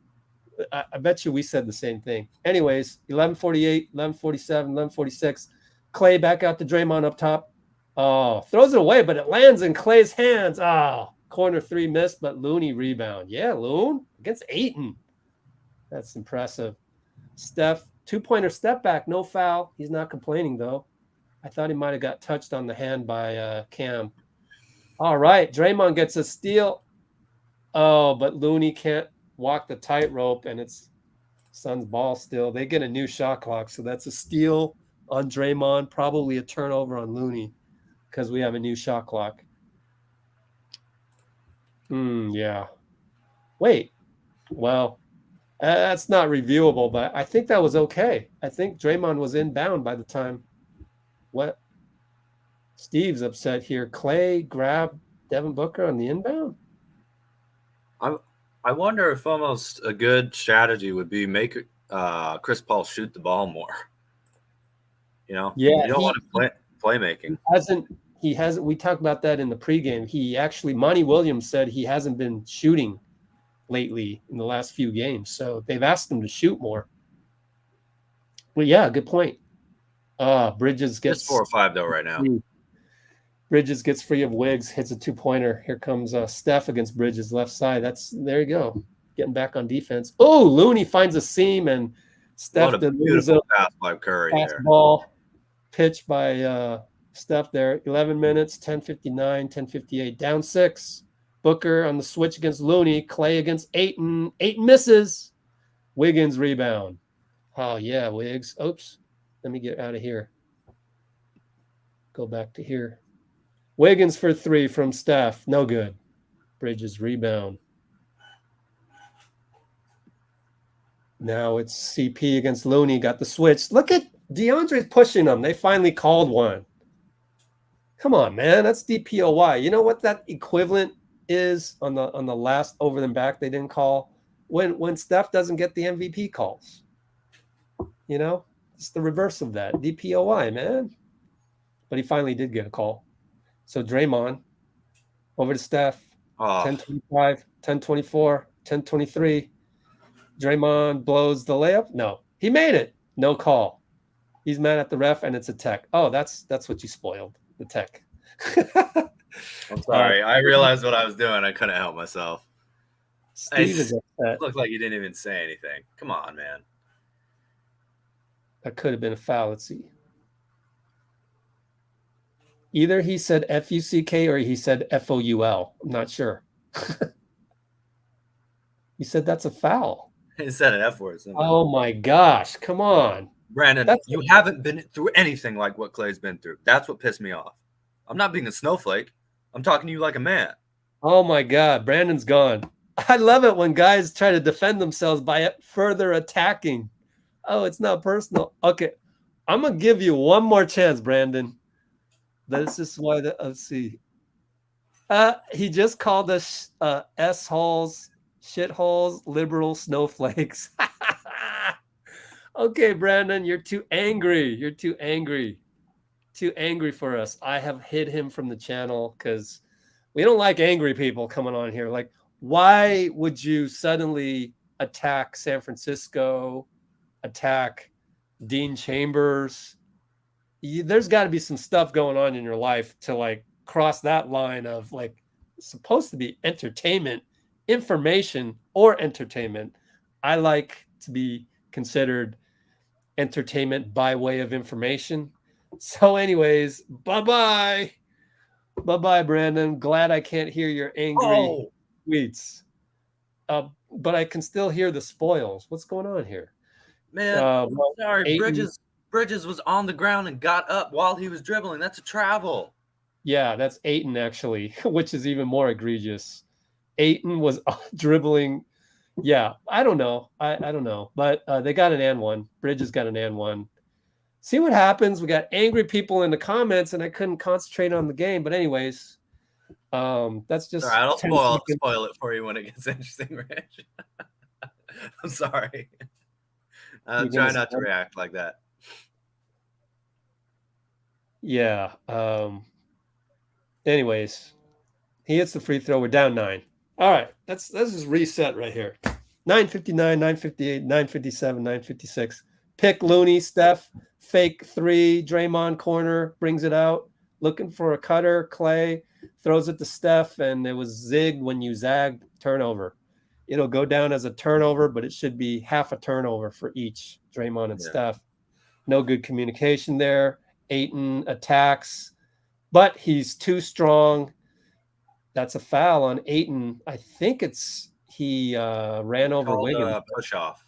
I bet you we said the same thing. Anyways, 11:48, 11:47, 11:46. Klay back out to Draymond up top. Oh, throws it away, but it lands in Klay's hands. Oh, corner three missed, but Looney rebound. Yeah, Loon against Ayton. That's impressive. Steph, two-pointer step back, no foul. He's not complaining, though. I thought he might have got touched on the hand by Cam. All right, Draymond gets a steal. Oh, but Looney can't walk the tightrope, and it's Suns' ball still. They get a new shot clock, so that's a steal on Draymond, probably a turnover on Looney because we have a new shot clock. Yeah. Wait. Well, that's not reviewable, but I think that was okay. I think Draymond was inbound by the time. What? Steve's upset here. Klay grabbed Devin Booker on the inbound? I wonder if almost a good strategy would be make Chris Paul shoot the ball more. Yeah, you don't want to playmaking. He hasn't. We talked about that in the pregame. He actually, Monty Williams said he hasn't been shooting lately in the last few games, so they've asked him to shoot more. Well, yeah, good point. Bridges gets just 4 or 5 though right now. Bridges gets free of Wiggs, hits a two-pointer. Here comes Steph against Bridges left side. There you go, getting back on defense. Oh, Looney finds a seam and Steph what a beautiful pass by Curry pass there. Ball pitched by Steph there, 11 minutes, 10:59, 10:58, down 6. Booker on the switch against Looney. Klay against Ayton. Ayton misses. Wiggins rebound. Oh, yeah, Wiggs. Oops. Let me get out of here. Go back to here. Wiggins for 3 from Steph. No good. Bridges rebound. Now it's CP against Looney. Got the switch. Look at DeAndre's pushing them. They finally called one. Come on, man. That's DPOY. You know what that equivalent is on the last over them back they didn't call? When Steph doesn't get the MVP calls. You know? It's the reverse of that. DPOY, man. But he finally did get a call. So Draymond over to Steph. 10:25, 10:24, 10:23. Draymond blows the layup. No, he made it. No call. He's mad at the ref, and it's a tech. Oh, that's what you spoiled. The tech. I'm sorry. I realized what I was doing. I couldn't help myself. Steve is upset. Looked like you didn't even say anything. Come on, man. That could have been a foul. Let's see. Either he said F-U-C-K or he said F-O-U-L. I'm not sure. He said that's a foul. He said an F word. Oh, my gosh. Come on. Brandon, you haven't been through anything like what Klay's been through. That's what pissed me off. I'm not being a snowflake. I'm talking to you like a man. Oh, my God. Brandon's gone. I love it when guys try to defend themselves by further attacking. Oh, it's not personal. Okay. I'm going to give you one more chance, Brandon. This is why let's see. He just called us S-holes, shitholes, liberal snowflakes. Okay, Brandon, you're too angry. You're too angry. Too angry for us. I have hid him from the channel because we don't like angry people coming on here. Like, why would you suddenly attack San Francisco, attack Dean Chambers? There's got to be some stuff going on in your life to like cross that line of like supposed to be entertainment, information, or entertainment. I like to be considered entertainment by way of information. So anyways, bye-bye. Bye-bye, Brandon. Glad I can't hear your angry tweets. But I can still hear the spoils. What's going on here? Man, sorry, Bridges was on the ground and got up while he was dribbling. That's a travel. Yeah, that's Ayton actually, which is even more egregious. Ayton was dribbling. Yeah, I don't know. I don't know. But they got an and one. Bridges got an and one. See what happens. We got angry people in the comments, and I couldn't concentrate on the game. But anyways, that's just. Sorry, I'll spoil it for you when it gets interesting, Rich. I'm sorry. I'm trying not to react like that. Yeah. Anyways, he hits the free throw. We're down 9. All right. Let's just reset right here. 9:59, 9:58, 9:57, 9:56. Pick Looney, Steph, fake 3, Draymond corner, brings it out. Looking for a cutter. Klay throws it to Steph, and it was zigged when you zagged. Turnover. It'll go down as a turnover, but it should be half a turnover for each Draymond and Steph. No good communication there. Ayton attacks, but he's too strong. That's a foul on Ayton. I think he ran over Wiggins. Push off.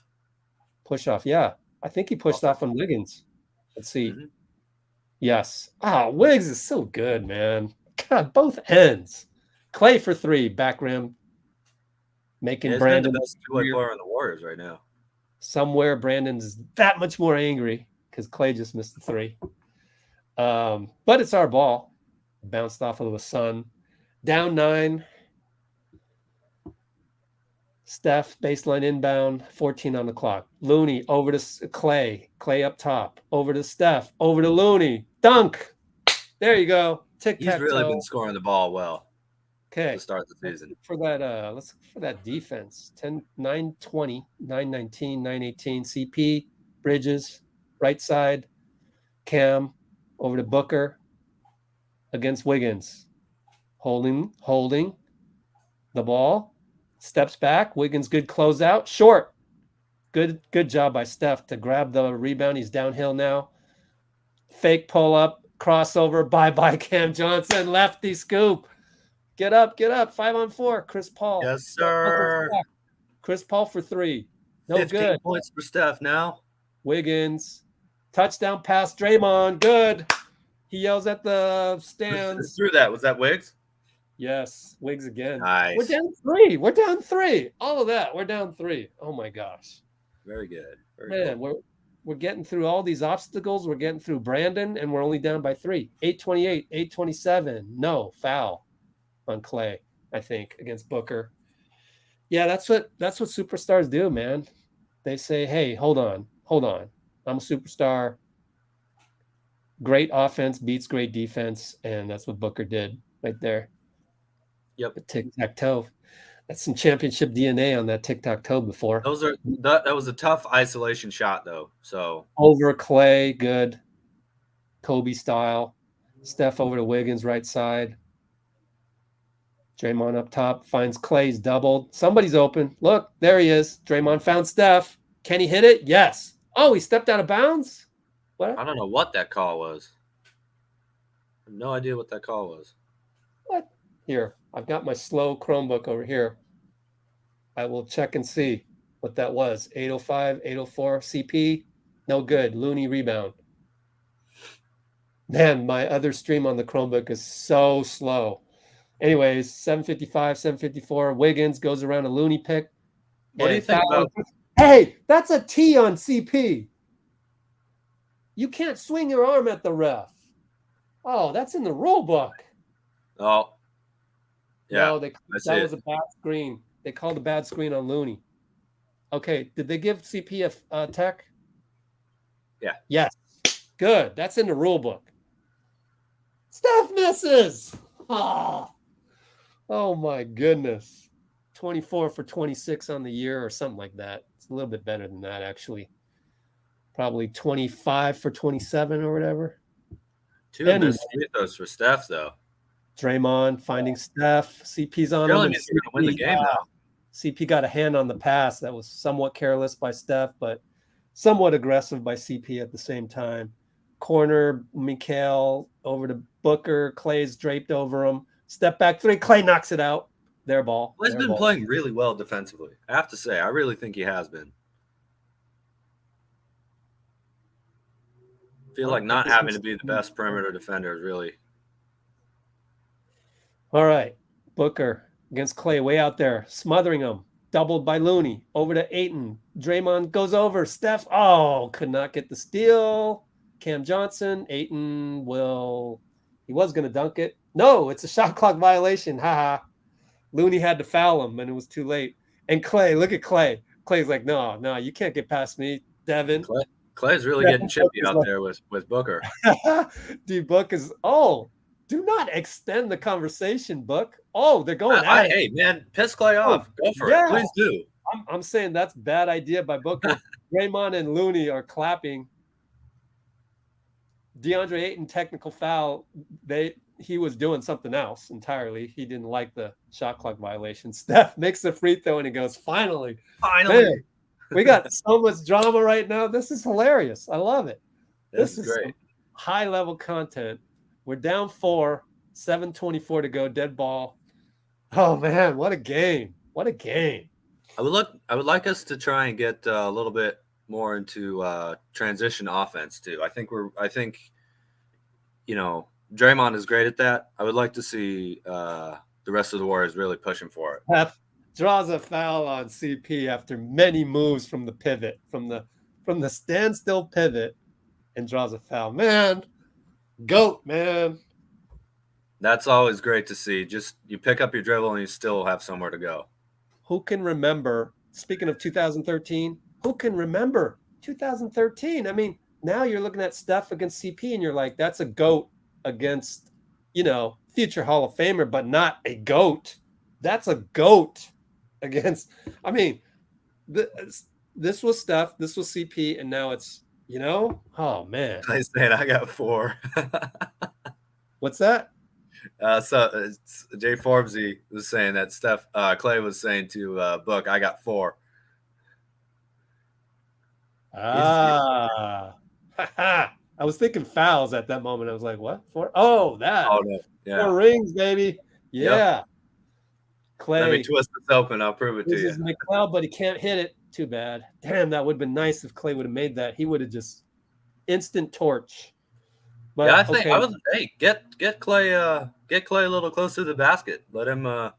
Push off, yeah. I think he pushed off on Wiggins. Let's see. Mm-hmm. Yes. Oh, Wiggs is so good, man. God, both ends. Klay for 3, back rim. Making Brandon the best two-way player on the Warriors right now. Somewhere Brandon's that much more angry because Klay just missed the 3. But it's our ball. Bounced off of the sun. Down 9. Steph, baseline inbound, 14 on the clock. Looney over to Klay. Klay up top. Over to Steph. Over to Looney. Dunk. There you go. Tic-tac-toe. He's really been scoring the ball well. Okay. To start the season. Let's look for that defense. 9-20, 9-19, 9-18. CP, Bridges, right side. Cam, over to Booker. Against Wiggins. Holding the ball. Steps back. Wiggins, good closeout. Short. Good job by Steph to grab the rebound. He's downhill now. Fake pull up. Crossover. Bye-bye, Cam Johnson. Lefty scoop. Get up. 5-on-4. Chris Paul. Yes, sir. Chris Paul for 3. No 15 good. points for Steph now. Wiggins. Touchdown pass. Draymond. Good. He yells at the stands. Through that. Was that Wiggs? Yes. Wiggs again. Nice. We're down 3. All of that. We're down 3. Oh, my gosh. Very good. Man, we're getting through all these obstacles. We're getting through Brandon, and we're only down by 3. 8:28, 8:27. No foul on Klay, I think, against Booker. Yeah, that's what superstars do, man. They say, "Hey, hold on. I'm a superstar. Great offense beats great defense," and that's what Booker did right there. Yep. The tic-tac-toe. That's some championship DNA on that tic-tac-toe before. That was a tough isolation shot, though. So over Klay, good. Kobe style. Steph over to Wiggins, right side. Draymond up top, finds Klay's doubled. Somebody's open. Look, there he is. Draymond found Steph. Can he hit it? Yes. Oh, he stepped out of bounds? What? I don't know what that call was. I have no idea what that call was. What? Here, I've got my slow Chromebook over here. I will check and see what that was. 805, 804, CP. No good. Looney rebound. Man, my other stream on the Chromebook is so slow. Anyways, 755, 754. Wiggins goes around a Looney pick. What do you think about? Hey, that's a T on CP. You can't swing your arm at the ref. Oh, that's in the rule book. Oh, yeah. No, that was a bad screen. They called a bad screen on Looney. Okay, did they give CP a tech? Yeah. Yes. Good. That's in the rule book. Steph misses. Oh my goodness. 24 for 26 on the year or something like that. It's a little bit better than that, actually. Probably 25 for 27 or whatever. 2 missed free throws for Steph, though. Draymond finding Steph. CP's on They're him. only going to win the game now. CP got a hand on the pass that was somewhat careless by Steph, but somewhat aggressive by CP at the same time. Corner, Mikal over to Booker. Klay's draped over him. Step back 3. Klay knocks it out. Their ball. Klay's been playing really well defensively. I have to say, I really think he has been. I feel like not having to be the best perimeter defender is really. All right. Booker against Klay way out there, smothering him. Doubled by Looney. Over to Ayton. Draymond goes over. Steph, could not get the steal. Cam Johnson. Ayton he was going to dunk it. No, it's a shot clock violation. Haha. Looney had to foul him, and it was too late. And Klay, look at Klay. Clay's like, no, you can't get past me, Devin. Clay's really getting chippy out there with Booker. Dude, Book is, do not extend the conversation, Book. They're going at it. Hey, man, piss Klay off. Go for it. Please do. I'm saying that's a bad idea by Booker. Draymond and Looney are clapping. DeAndre Ayton, technical foul. He was doing something else entirely. He didn't like the shot clock violation. Steph makes the free throw and he goes, finally. Man, we got so much drama right now. This is hilarious. I love it. This is great. High level content. We're down 4, 7:24 to go, dead ball. Oh man, what a game. What a game. I would like us to try and get a little bit more into transition offense too. I think Draymond is great at that. I would like to see the rest of the Warriors really pushing for it. Pep draws a foul on CP after many moves from the pivot, from the standstill pivot, and draws a foul. Man, GOAT, man. That's always great to see. Just you pick up your dribble and you still have somewhere to go. Who can remember, speaking of 2013, who can remember 2013? I mean, now you're looking at Steph against CP and you're like, that's a GOAT against, future Hall of Famer, but not a GOAT. That's a GOAT against, this was Steph, this was CP, and now it's, oh man. I said I got 4. What's that? So Jay Forbesy was saying that Klay was saying to Book, I got 4. I was thinking fouls at that moment. I was like, what? Four? Oh, that. Oh no. Yeah. 4 rings, baby. Yeah. Klay. Let me twist this open. I'll prove it to This you. is McLeod, but he can't hit it. Too bad. Damn, that would have been nice if Klay would have made that. He would have just instant torch. But Yeah, I think okay. I was. Hey, get Klay a little closer to the basket. Let him. I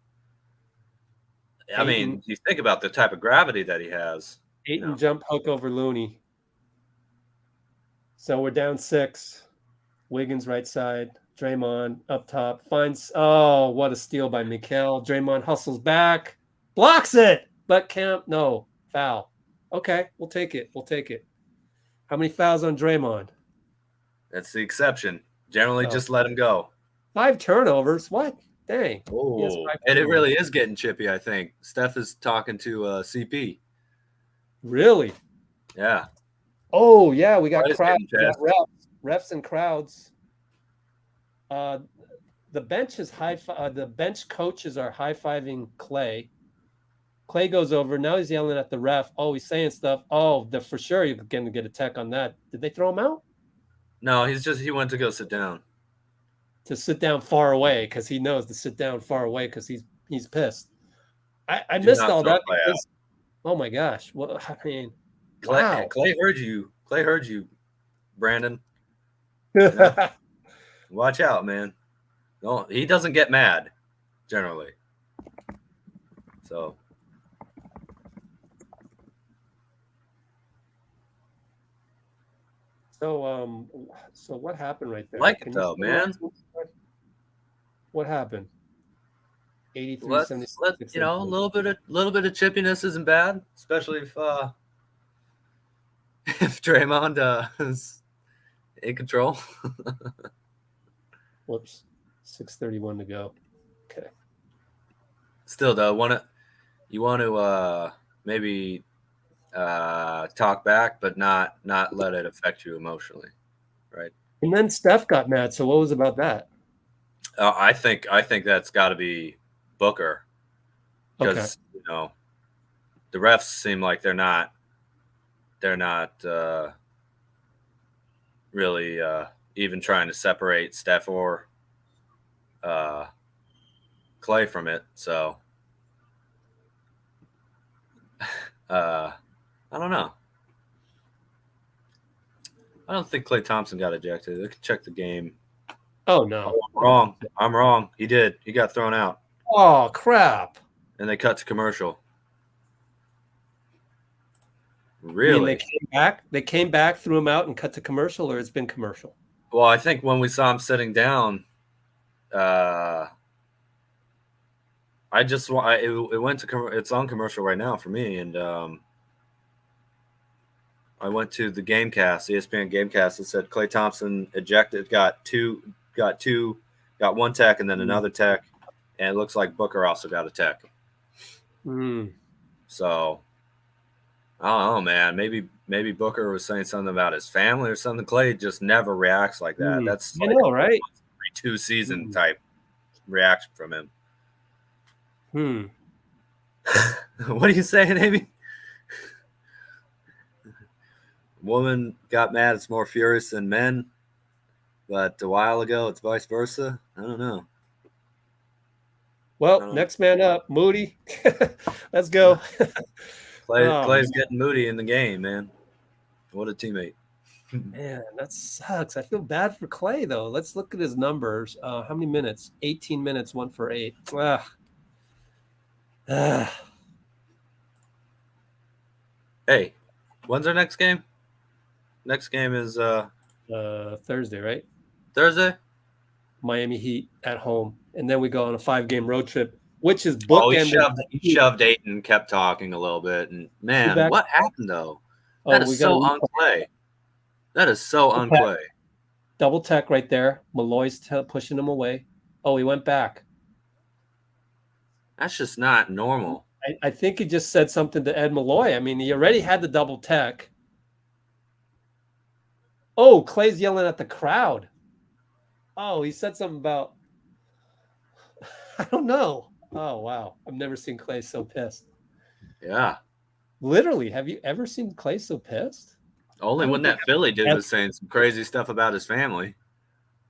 mean, you think about the type of gravity that he has. Ayton jump hook over Looney. So we're down 6. Wiggins right side. Draymond up top. Finds. Oh, what a steal by Mikal. Draymond hustles back. Blocks it. But can't. No. Foul. Okay. We'll take it. We'll take it. How many fouls on Draymond? That's the exception. Generally, just let him go. 5 turnovers. What? Dang. Oh, and it really is getting chippy, I think. Steph is talking to CP. Really? Yeah. Oh, yeah. We got Well, crowds. We got refs and crowds. The bench is the bench coaches are high-fiving Klay. Klay goes over. Now he's yelling at the ref. Oh, he's saying stuff. Oh, for sure you're going to get a tech on that. Did they throw him out? No, he went to go sit down. To sit down far away because he knows to sit down far away because he's pissed. I missed all that. Because, oh my gosh! Well, I mean, Klay heard you. Klay heard you, Brandon. Watch out, man. No, he doesn't get mad generally. So. So what happened right there? Like it though, man. What happened? 83, Let's 76. a little bit of chippiness isn't bad, especially if Draymond is in control. Whoops. 6:31 to go. Okay. Still though, you want to maybe talk back, but not let it affect you emotionally, right? And then Steph got mad. So what was about that? I think that's got to be Booker, because the refs seem like they're not really even trying to separate Steph or Klay from it. So I don't know. I don't think Klay Thompson got ejected. They can check the game. Oh, no. Oh, I'm wrong. He did. He got thrown out. Oh, crap. And they cut to commercial. Really? They came back, threw him out, and cut to commercial, or it's been commercial? Well, I think when we saw him sitting down, it went to it's on commercial right now for me, and I went to the Gamecast, ESPN Gamecast, and said Klay Thompson ejected, got one tech and then another tech, and it looks like Booker also got a tech. So I don't know, man. Maybe Booker was saying something about his family or something. Klay just never reacts like that. That's I know, right? 2 season type reaction from him. What are you saying, Amy? Woman got mad. It's more furious than men, but a while ago it's vice versa. I don't know. Well, next man up, Moody. Let's go. Clay's getting moody in the game, man. What a teammate. Man, that sucks. I feel bad for Klay, though. Let's look at his numbers. How many minutes? 18 minutes, 1 for 8. Hey, when's our next game? Next game is Thursday, right? Thursday? Miami Heat at home. And then we go on a 5-game road trip, which is booked. Oh, he shoved Ayton, kept talking a little bit. And, man, what happened, though? That is so on Klay. That is so on Klay. Double tech right there. Malloy's pushing him away. Oh, he went back. That's just not normal. I think he just said something to Ed Malloy. I mean, he already had the double tech. Oh, Klay's yelling at the crowd. Oh, he said something about, I don't know. Oh, wow. I've never seen Klay so pissed. Yeah. Literally, have you ever seen Klay so pissed? Only when that Philly dude was saying some crazy stuff about his family.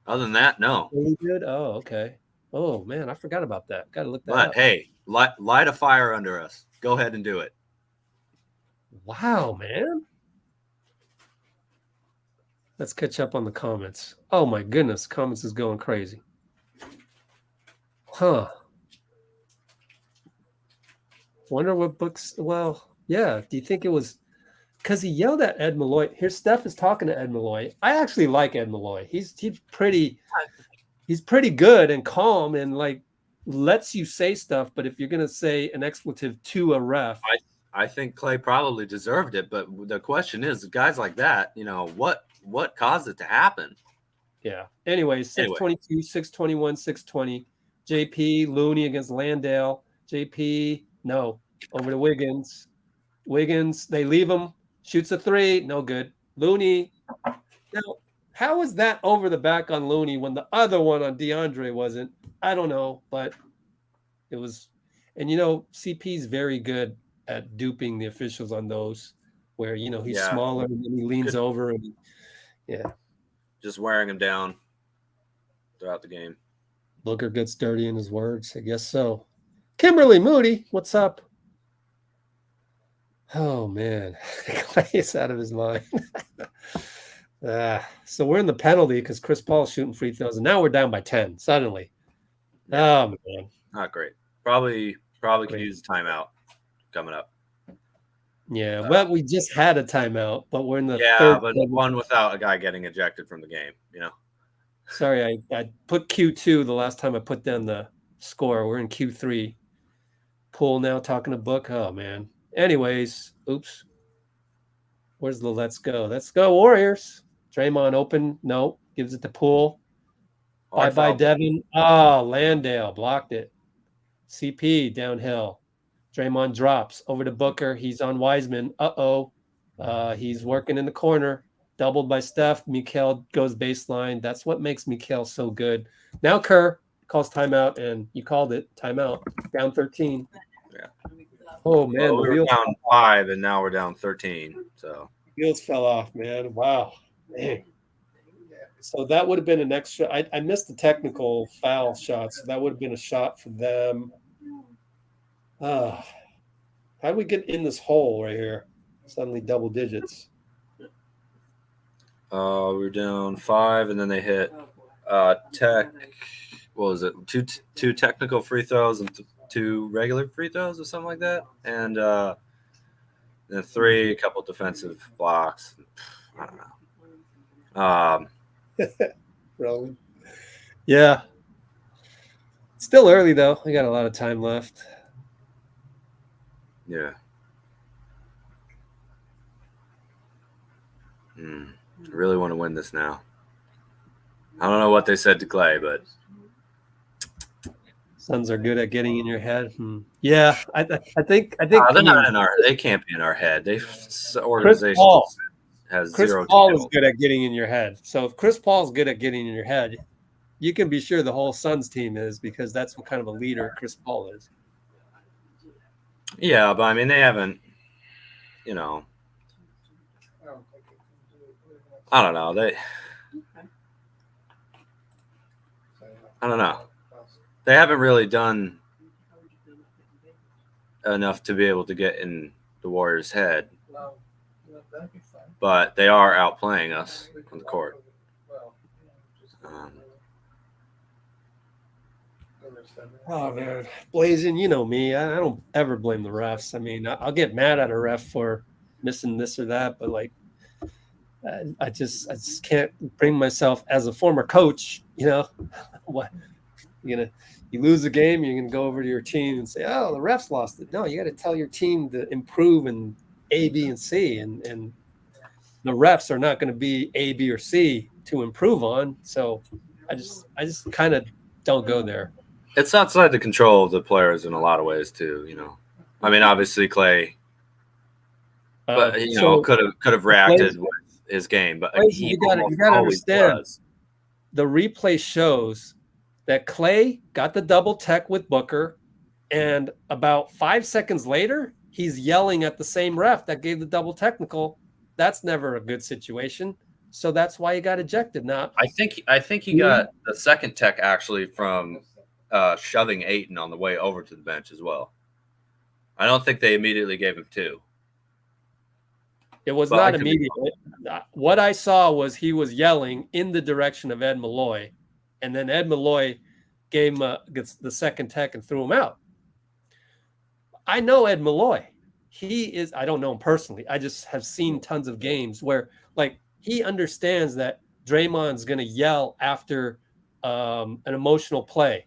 Other than that, no. Really good? Oh, okay. Oh man, I forgot about that. Got to look that But up. hey, light a fire under us. Go ahead and do it. Wow, man. Let's catch up on the comments. Oh my goodness, comments is going crazy. Huh. Wonder what books. Well, yeah. Do you think it was because he yelled at Ed Malloy? Here, Steph is talking to Ed Malloy. I actually like Ed Malloy. He's pretty good and calm and like lets you say stuff. But if you're gonna say an expletive to a ref, I think Klay probably deserved it. But the question is, guys like that, what caused it to happen? yeah. Anyway, 622, 621, 620. JP Looney against Landale. JP, no, over to Wiggins. Wiggins, they leave him, shoots a three, no good. Looney. Now, how is that over the back on Looney when the other one on DeAndre wasn't? I don't know, but it was. And CP's very good at duping the officials on those, where he's smaller and then he leans over and just wearing him down throughout the game. Booker gets dirty in his words. I guess so. Kimberly Moody, what's up? Oh, man. Clay's out of his mind. So we're in the penalty because Chris Paul's shooting free throws, and now we're down by 10 suddenly. Oh, man. Not great. Probably could use a timeout coming up. Yeah, well, we just had a timeout, but we're in the third. But one without a guy getting ejected from the game, Sorry, I put Q2 the last time I put down the score. We're in Q3. Poole now talking to Book. Oh, man. Anyways, oops. Where's the let's go? Let's go, Warriors. Draymond open. No. Gives it to Poole. Bye-bye, Devin. Oh, Landale blocked it. CP downhill. Draymond drops over to Booker. He's on Wiseman. He's working in the corner. Doubled by Steph. Mikal goes baseline. That's what makes Mikal so good. Now Kerr calls timeout, and you called it. Timeout. Down 13. Yeah. Oh, man. We were down 5, and now we're down 13. So wheels fell off, man. Wow. Man. So that would have been an extra. I missed the technical foul shot, so that would have been a shot for them. How did we get in this hole right here? Suddenly double digits. We're down 5, and then they hit tech. What was it? Two technical free throws and 2 regular free throws or something like that, and then 3 a couple defensive blocks. I don't know. Really? Yeah. Still early though. We got a lot of time left. Yeah. I really want to win this now. I don't know what they said to Klay, but Suns are good at getting in your head. Yeah, I think they're not in our. They can't be in our head. Organization has Chris zero. Paul is good at getting in your head. So if Chris Paul's good at getting in your head, you can be sure the whole Suns team is, because that's what kind of a leader Chris Paul is. Yeah, but I mean they haven't. I don't know. I don't know. They haven't really done enough to be able to get in the Warriors' head. But they are outplaying us on the court. Oh, man. Blazing, you know me. I don't ever blame the refs. I mean, I'll get mad at a ref for missing this or that, but I just can't bring myself as a former coach, what you lose a game, you're gonna go over to your team and say, oh, the refs lost it. No, you got to tell your team to improve in A, B, and C, and the refs are not going to be A, B, or C to improve on. So I just kind of don't go there. It's outside the control of the players in a lot of ways too. I mean, obviously Klay, but could have reacted with his game, but you got to understand. The replay shows that Klay got the double tech with Booker, and about 5 seconds later, he's yelling at the same ref that gave the double technical That's never a good situation. So that's why he got ejected. Now, I think he got the second tech actually from shoving Ayton on the way over to the bench as well. I don't think they immediately gave him 2. it was But I not could be immediate. What I saw was he was yelling in the direction of Ed Malloy, and then Ed Malloy gave him gets the second tech and threw him out. I know Ed Malloy. He is, I don't know him personally. I just have seen tons of games where, like, he understands that Draymond's going to yell after an emotional play.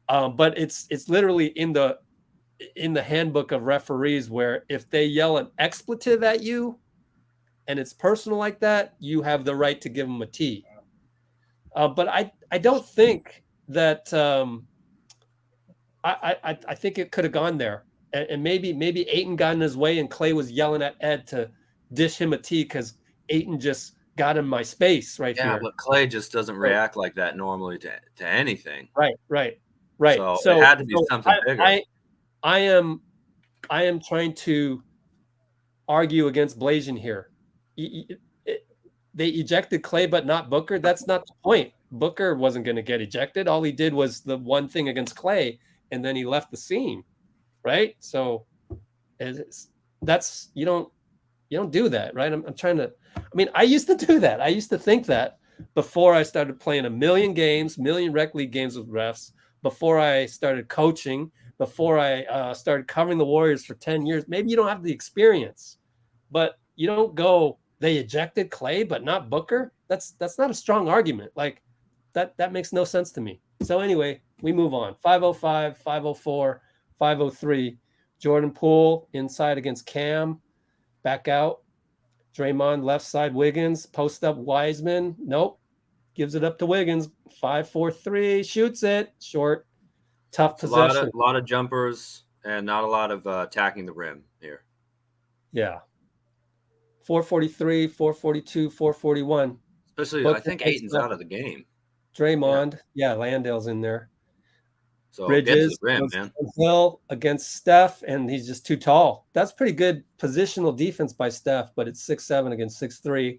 But it's literally in the handbook of referees where if they yell an expletive at you and it's personal like that, you have the right to give them a T. But I don't think that I think it could have gone there. And maybe Ayton got in his way and Klay was yelling at Ed to dish him a T because Ayton just got in my space right here. Yeah, but Klay just doesn't react like that normally to anything. Right. So it had to be something bigger. I am trying to argue against Blasian here. They ejected Klay, but not Booker. That's not the point. Booker wasn't going to get ejected. All he did was the one thing against Klay, and then he left the scene. Right. So that's you don't do that. Right. I'm trying to. I mean, I used to do that. I used to think that before I started playing a million rec league games with refs. Before I started coaching. Before I started covering the Warriors for 10 years. Maybe you don't have the experience, but you don't go, they ejected Klay, but not Booker. That's not a strong argument. Like that makes no sense to me. So anyway, we move on. 505, 504, 503. Jordan Poole inside against Cam. Back out. Draymond left side Wiggins. Post up Wiseman. Nope. Gives it up to Wiggins. 5-4-3. Shoots it. Short. Tough possession. A lot of jumpers and not a lot of attacking the rim here. Yeah. 443, 442, 441. Especially, I think Ayton's out of the game. Draymond. Yeah, Landale's in there. So Bridges, the rim, man. Hill against Steph, and he's just too tall. That's pretty good positional defense by Steph, but it's 6'7" against 6'3".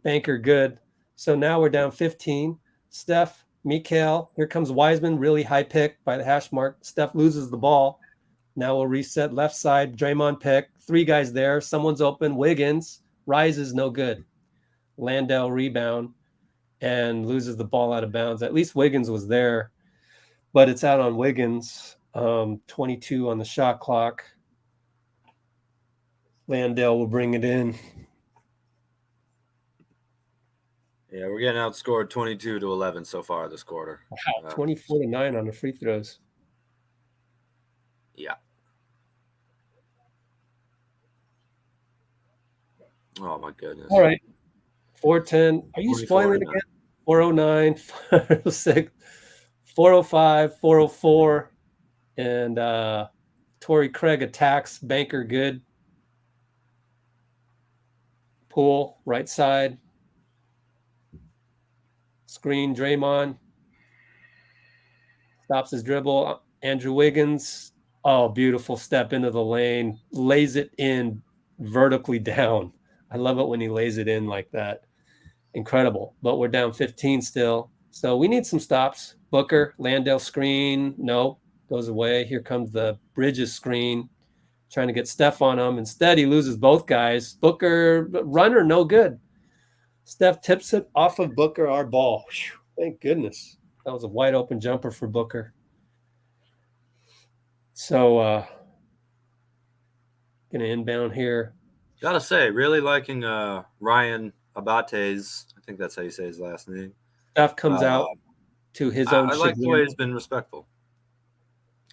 Banker good. So now we're down 15. Steph, Mikal, here comes Wiseman, really high pick by the hash mark. Steph loses the ball. Now we'll reset left side. Draymond pick. 3 guys there. Someone's open. Wiggins rises, no good. Landale rebound and loses the ball out of bounds. At least Wiggins was there, but it's out on Wiggins. 22 on the shot clock. Landale will bring it in. Yeah, we're getting outscored 22-11 so far this quarter. Wow, 24-9 on the free throws. Yeah. Oh my goodness. All right. 410. Are you spoiling again? 409, 406, 405, 404. And Torrey Craig attacks. Banker good. Poole, right side. Screen, Draymond. Stops his dribble. Andrew Wiggins. Oh, beautiful step into the lane. Lays it in vertically down. I love it when he lays it in like that. Incredible. But we're down 15 still. So we need some stops. Booker, Landale screen. No, goes away. Here comes the Bridges screen. Trying to get Steph on him. Instead, he loses both guys. Booker, runner, no good. Steph tips it off of Booker, our ball. Whew, thank goodness. That was a wide open jumper for Booker. So, going to inbound here. Gotta say, really liking Ryan Abate's, I think that's how you say his last name. Steph comes out to his own. I like the way he's been respectful.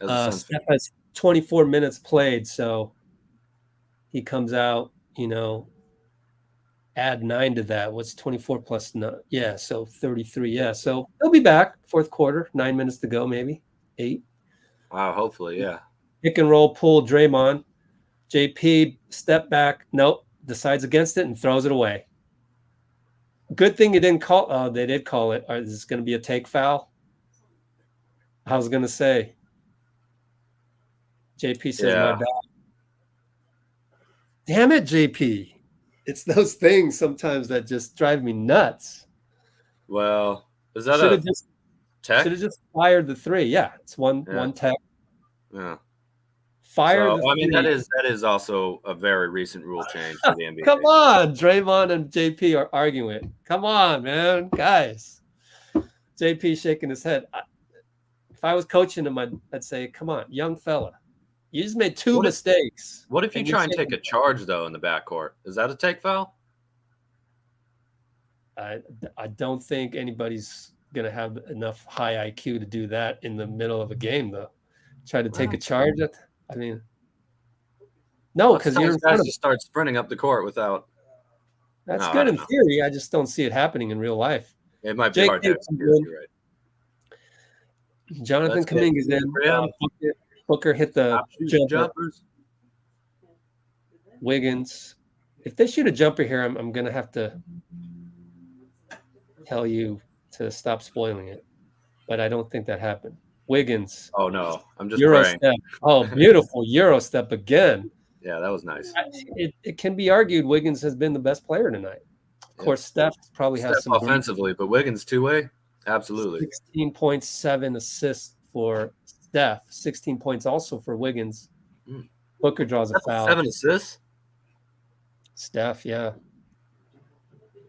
Steph has 24 minutes played, so he comes out, add 9 to that. What's 24 plus 9? Yeah, so 33. Yeah, so he'll be back fourth quarter, 9 minutes to go, maybe 8. Wow, hopefully, yeah. Pick and roll, Poole, Draymond. JP, step back. Nope, decides against it and throws it away. Good thing you didn't call. Oh, they did call it. Is this going to be a take foul? I was going to say. JP says, my bad. Damn it, JP. It's those things sometimes that just drive me nuts. Well, is that Should a have just tech? should have just fired the three. Yeah, it's one Yeah. tech. Yeah. Fire So the I mean three. that is also a very recent rule change for the NBA. Come on, Draymond and JP are arguing. Come on, man, guys. JP shaking his head. If I was coaching him, I'd say, "Come on, young fella, you just made two mistakes." What if you try and take a charge though in the backcourt? Is that a take foul? I don't think anybody's gonna have enough high IQ to do that in the middle of a game, though. Try to take a charge. I mean, no, because you're in front guys of. just start sprinting up the court without. That's No, I good in don't know. theory. I just don't see it happening in real life. It might be Jake hard to Gibson, execute. You're right. Jonathan Let's get Kuminga's in. for him. Booker hit the Jumpers. Wiggins. If they shoot a jumper here, I'm going to have to tell you to stop spoiling it. But I don't think that happened. Wiggins. Oh, no. I'm just Euro praying. step. Oh, beautiful Euro step again. Yeah, that was nice. It can be argued Wiggins has been the best player tonight. Of course, Steph probably has some offensively, but Wiggins two-way? Absolutely. 16.7 assists for Steph. 16 points also for Wiggins. Booker draws a foul. 7 assists? Steph, yeah.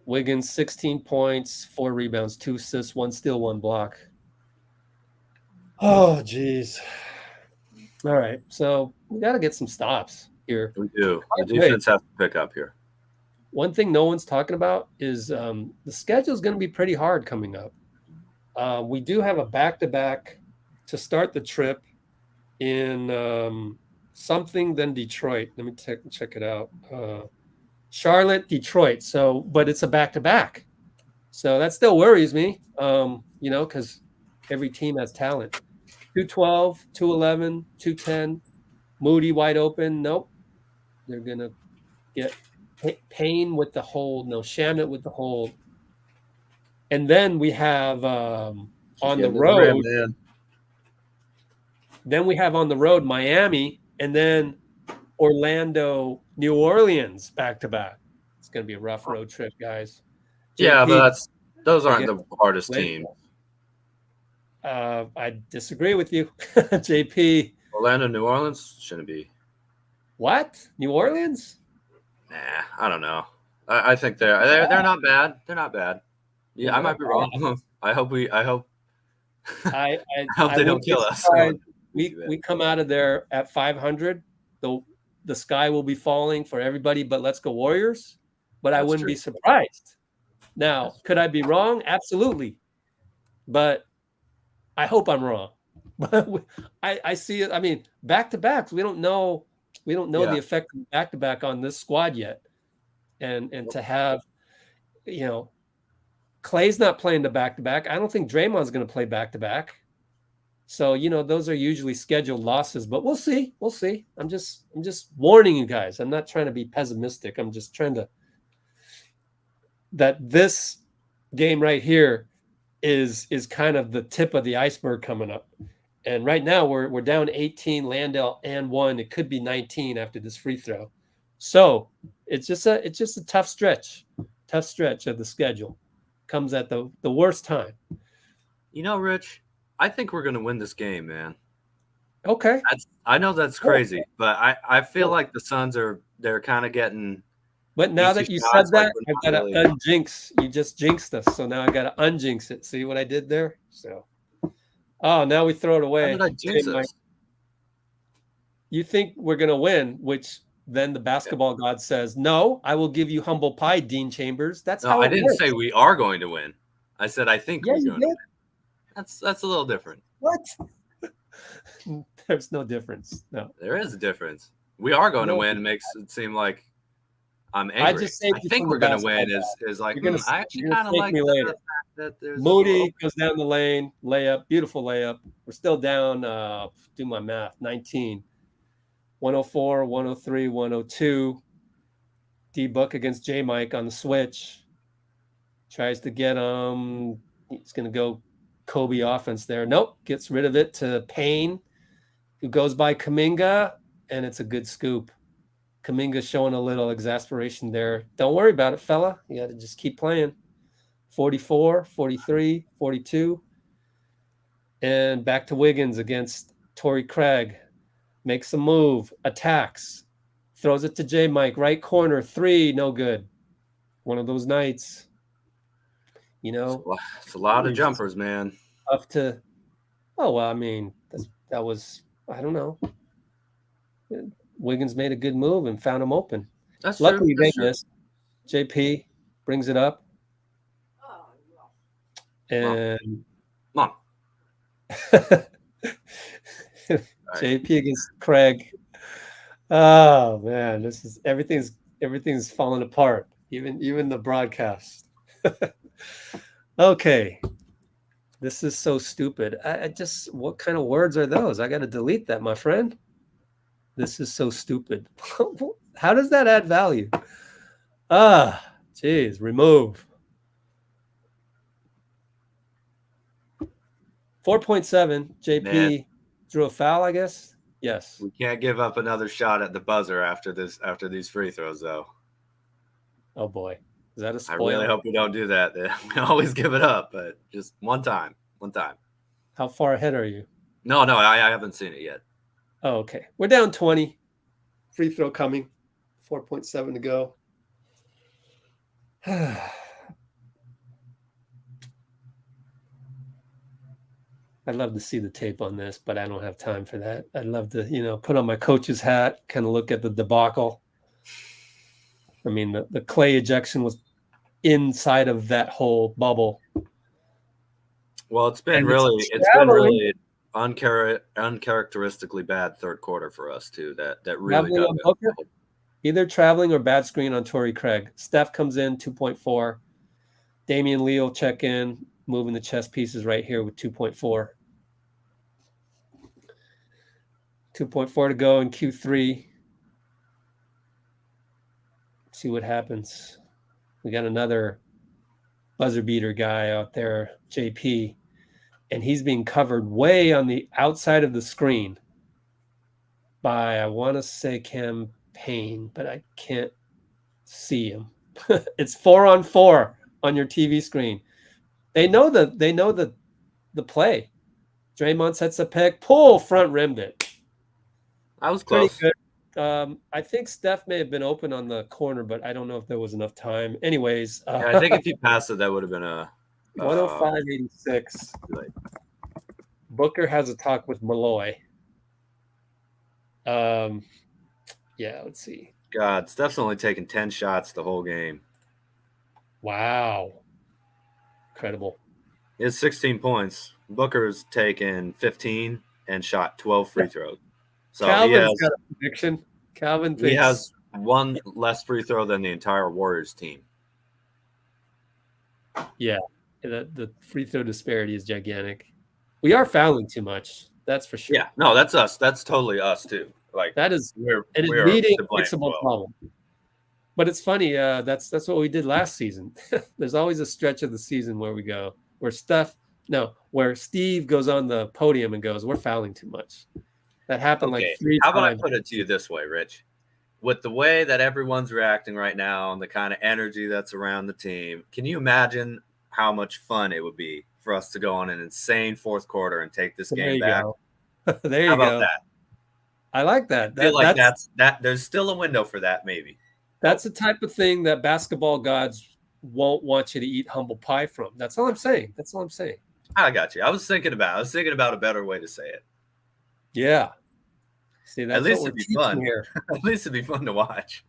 Wiggins, 16 points, 4 rebounds, 2 assists, 1 steal, 1 block. Oh, geez. All right, so we got to get some stops here. We do. The defense has to pick up here. One thing no one's talking about is the schedule is going to be pretty hard coming up. We do have a back-to-back to start the trip in something, then Detroit. Let me check it out. Charlotte, Detroit. So, but it's a back-to-back. So that still worries me, because every team has talent. 212, 211, 210. Moody wide open. Nope. They're going to get Payne with the hold. No, Shamit with the hold. And then we have on the road. Then we have on the road Miami and then Orlando, New Orleans back to back. It's going to be a rough road trip, guys. Yeah, JP, but those aren't the hardest teams. I disagree with you, JP. Orlando, New Orleans shouldn't be. What? New Orleans? Nah, I don't know. I think they're not bad. They're not bad. Yeah, I might be wrong. I hope I hope they don't kill us. We come out of there at 500. The sky will be falling for everybody, but let's go Warriors. But I wouldn't be surprised. Now, could I be wrong? Absolutely. But I hope I'm wrong. But I see it. I mean, back-to-backs, we don't know the effect of back-to-back on this squad yet. And to have, Klay's not playing the back-to-back. I don't think Draymond's going to play back-to-back. So, those are usually scheduled losses, but we'll see. We'll see. I'm just warning you guys. I'm not trying to be pessimistic. I'm just trying to that this game right here is kind of the tip of the iceberg coming up. And right now we're down 18, Landale and 1. It could be 19 after this free throw. So it's just a tough stretch of the schedule. Comes at the worst time. Rich, I think we're going to win this game, man. Okay. I know that's crazy, but I feel like the Suns they're kind of getting. But now that you said that, I've got to unjinx. You just jinxed us, so now I got to unjinx it. See what I did there? So, now we throw it away. How did I jinx us? You think we're going to win, which then the basketball god says, "No, I will give you humble pie, Dean Chambers." That's how I didn't say we are going to win. I said I think we're going to win. That's a little different. What? There's no difference. No, there is a difference. We are going to win. It makes it seem like I'm angry. I think we're going to win. Is like I actually kind of like that. Moody goes down the lane, layup, beautiful layup. We're still down. Do my math. 19, 104, 103, 102. D-Book against J-Mike on the switch. Tries to get him. He's going to go Kobe offense there. Nope. Gets rid of it to Payne, who goes by Kuminga, and it's a good scoop. Kuminga showing a little exasperation there. Don't worry about it, fella. You got to just keep playing. 44, 43, 42. And back to Wiggins against Torrey Craig. Makes a move, attacks, throws it to J Mike, right corner, 3, no good. One of those nights, you know. It's a lot of jumpers, man. Up to, oh, well, I mean, that was, I don't know. Wiggins made a good move and found him open. That's Luckily, true. they missed. JP brings it up. And Mom. JP against Craig. Oh man, this is everything's falling apart. Even the broadcast. Okay. This is so stupid. I just, what kind of words are those? I got to delete that, my friend. This is so stupid. How does that add value? Geez, remove. 4.7. JP Man. drew a foul, I guess. Yes. We can't give up another shot at the buzzer after these free throws, though. Oh boy. Is that a I spoil? really hope we don't do that. We always give it up, but just one time. How far ahead are you? No, I haven't seen it yet. Oh, okay. We're down 20. Free throw coming. 4.7 to go. I'd love to see the tape on this, but I don't have time for that. I'd love to, put on my coach's hat, kind of look at the debacle. I mean, the Klay ejection was inside of that whole bubble. Well, it's been really uncharacteristically bad third quarter for us too. That really got either traveling or bad screen on Torrey Craig. Steph comes in 2.4. Damian Lee will check in, moving the chess pieces right here with 2.4. 2.4 to go in Q3. See what happens. We got another buzzer beater guy out there, JP, and he's being covered way on the outside of the screen by, I want to say, Campaign, but I can't see him. It's 4-on-4 on your TV screen. They know the play. Draymond sets a pick, Poole front rimmed it. I was close. Pretty good. I think Steph may have been open on the corner, but I don't know if there was enough time. Anyways, yeah, I think if he passed it, that would have been a 105-86. Booker has a talk with Malloy. Yeah, let's see. God, Steph's only taken 10 shots the whole game. Wow. Incredible. He has 16 points. Booker's taken 15 and shot 12 free throws. So Calvin's got a prediction. Calvin thinks he has one less free throw than the entire Warriors team. Yeah, the free throw disparity is gigantic. We are fouling too much. That's for sure. Yeah, no, that's us. That's totally us too. Like that is we're meeting to blame fixable as well. problem. But it's funny. That's what we did last season. There's always a stretch of the season where Steve goes on the podium and goes, "We're fouling too much." That happened like 3 How times. about I put it to you this way, Rich? With the way that everyone's reacting right now and the kind of energy that's around the team, can you imagine how much fun it would be for us to go on an insane fourth quarter and take this game back? There you How go. about that? I like that. I feel like that's there's still a window for that, maybe. That's the type of thing that basketball gods won't want you to eat humble pie from. That's all I'm saying. I got you. I was thinking about a better way to say it. Yeah. See, that's at least what it'd be we're fun. teaching here. At least it'd be fun to watch.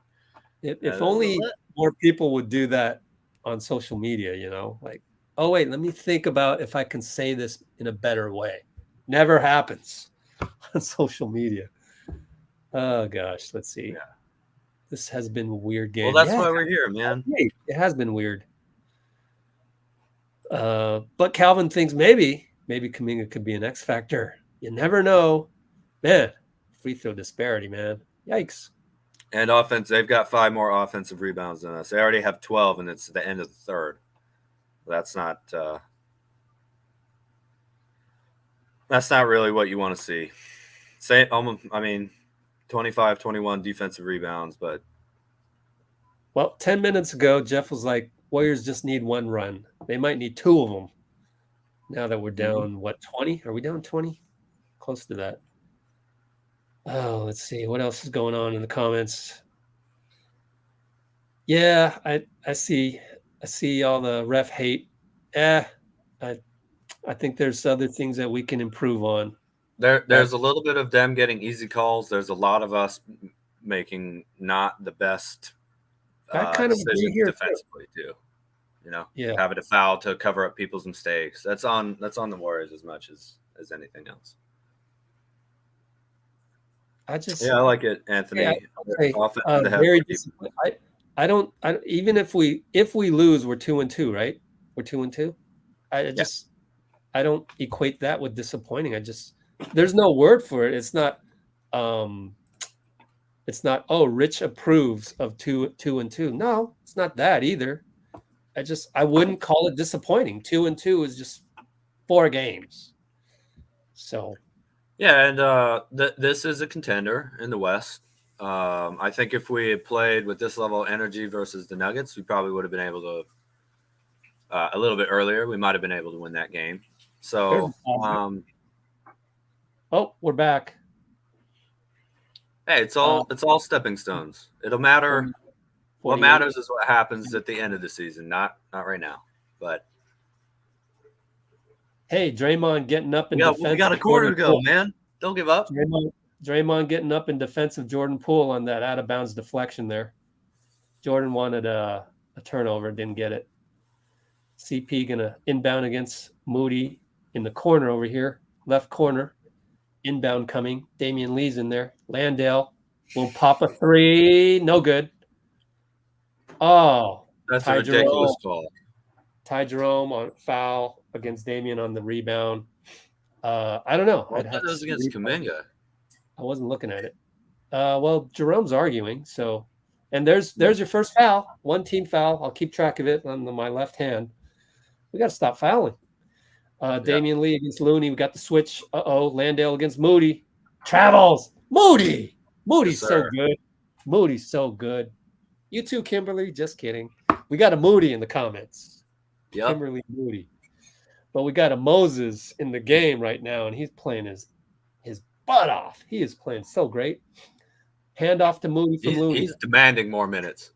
If only more people would do that on social media, like, oh wait, let me think about if I can say this in a better way. Never happens on social media. Oh gosh, let's see. Yeah. This has been a weird game. Well, that's why we're here, man. It has been weird. But Calvin thinks maybe Kuminga could be an X factor. You never know. Man, free throw disparity, man. Yikes. And offense, they've got 5 more offensive rebounds than us. They already have 12, and it's the end of the third. That's not really what you want to see. 25, 21 defensive rebounds, but Well, 10 minutes ago, Jeff was like, Warriors just need one run. They might need two of them. Now that we're down, 20? Are we down 20? Close to that. Oh, let's see. What else is going on in the comments? Yeah, I see all the ref hate. I think there's other things that we can improve on. there's a little bit of them getting easy calls. There's a lot of us making not the best I kind of agree decisions here defensively too. Yeah. Having a foul to cover up people's mistakes. That's on the Warriors as much as anything else. I like it, Anthony. Yeah, very disciplined. I don't even if we lose, we're 2-2, right? We're 2-2. I don't equate that with disappointing. There's no word for it. It's not Rich approves of 2-2. No, it's not that either. I wouldn't call it disappointing. 2-2 is just 4 games. So yeah, and this is a contender in the West. I think if we had played with this level of energy versus the Nuggets, we probably would have been able to a little bit earlier. We might have been able to win that game. So, we're back. Hey, it's all stepping stones. It'll matter. What matters is what happens at the end of the season, not right now. But hey, Draymond getting up in defense. We got a quarter to go, man. Don't give up. Draymond getting up in defense of Jordan Poole on that out of bounds deflection there. Jordan wanted a turnover, didn't get it. CP gonna inbound against Moody in the corner over here, left corner. Inbound coming. Damian Lee's in there. Landale will pop a 3. No good. Oh, that's a ridiculous call. Ty Jerome on foul against Damian on the rebound. I don't know. That was against Kuminga. I wasn't looking at it. Well, Jerome's arguing. So, and there's your first foul. One team foul. I'll keep track of it on my left hand. We got to stop fouling. Damian Lee against Looney. We got the switch. Landale against Moody. Travels. Moody. Moody's so good. Moody's so good. You too, Kimberly. Just kidding. We got a Moody in the comments. Yep. Kimberly Moody. But we got a Moses in the game right now, and he's playing his butt off. He is playing so great. Hand off to Moody from Looney. He's demanding more minutes.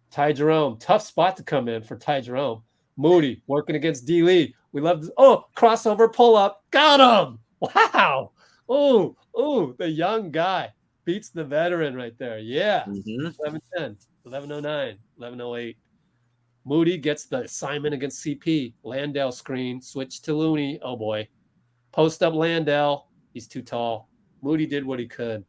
Ty Jerome. Tough spot to come in for Ty Jerome. Moody working against D. Lee. We love this. Oh, crossover pull up. Got him. Wow. Oh, the young guy beats the veteran right there. Yeah. 11-10, 11-09, 11-08. Moody gets the assignment against CP. Landale screen. Switch to Looney. Oh, boy. Post up Landale. He's too tall. Moody did what he could.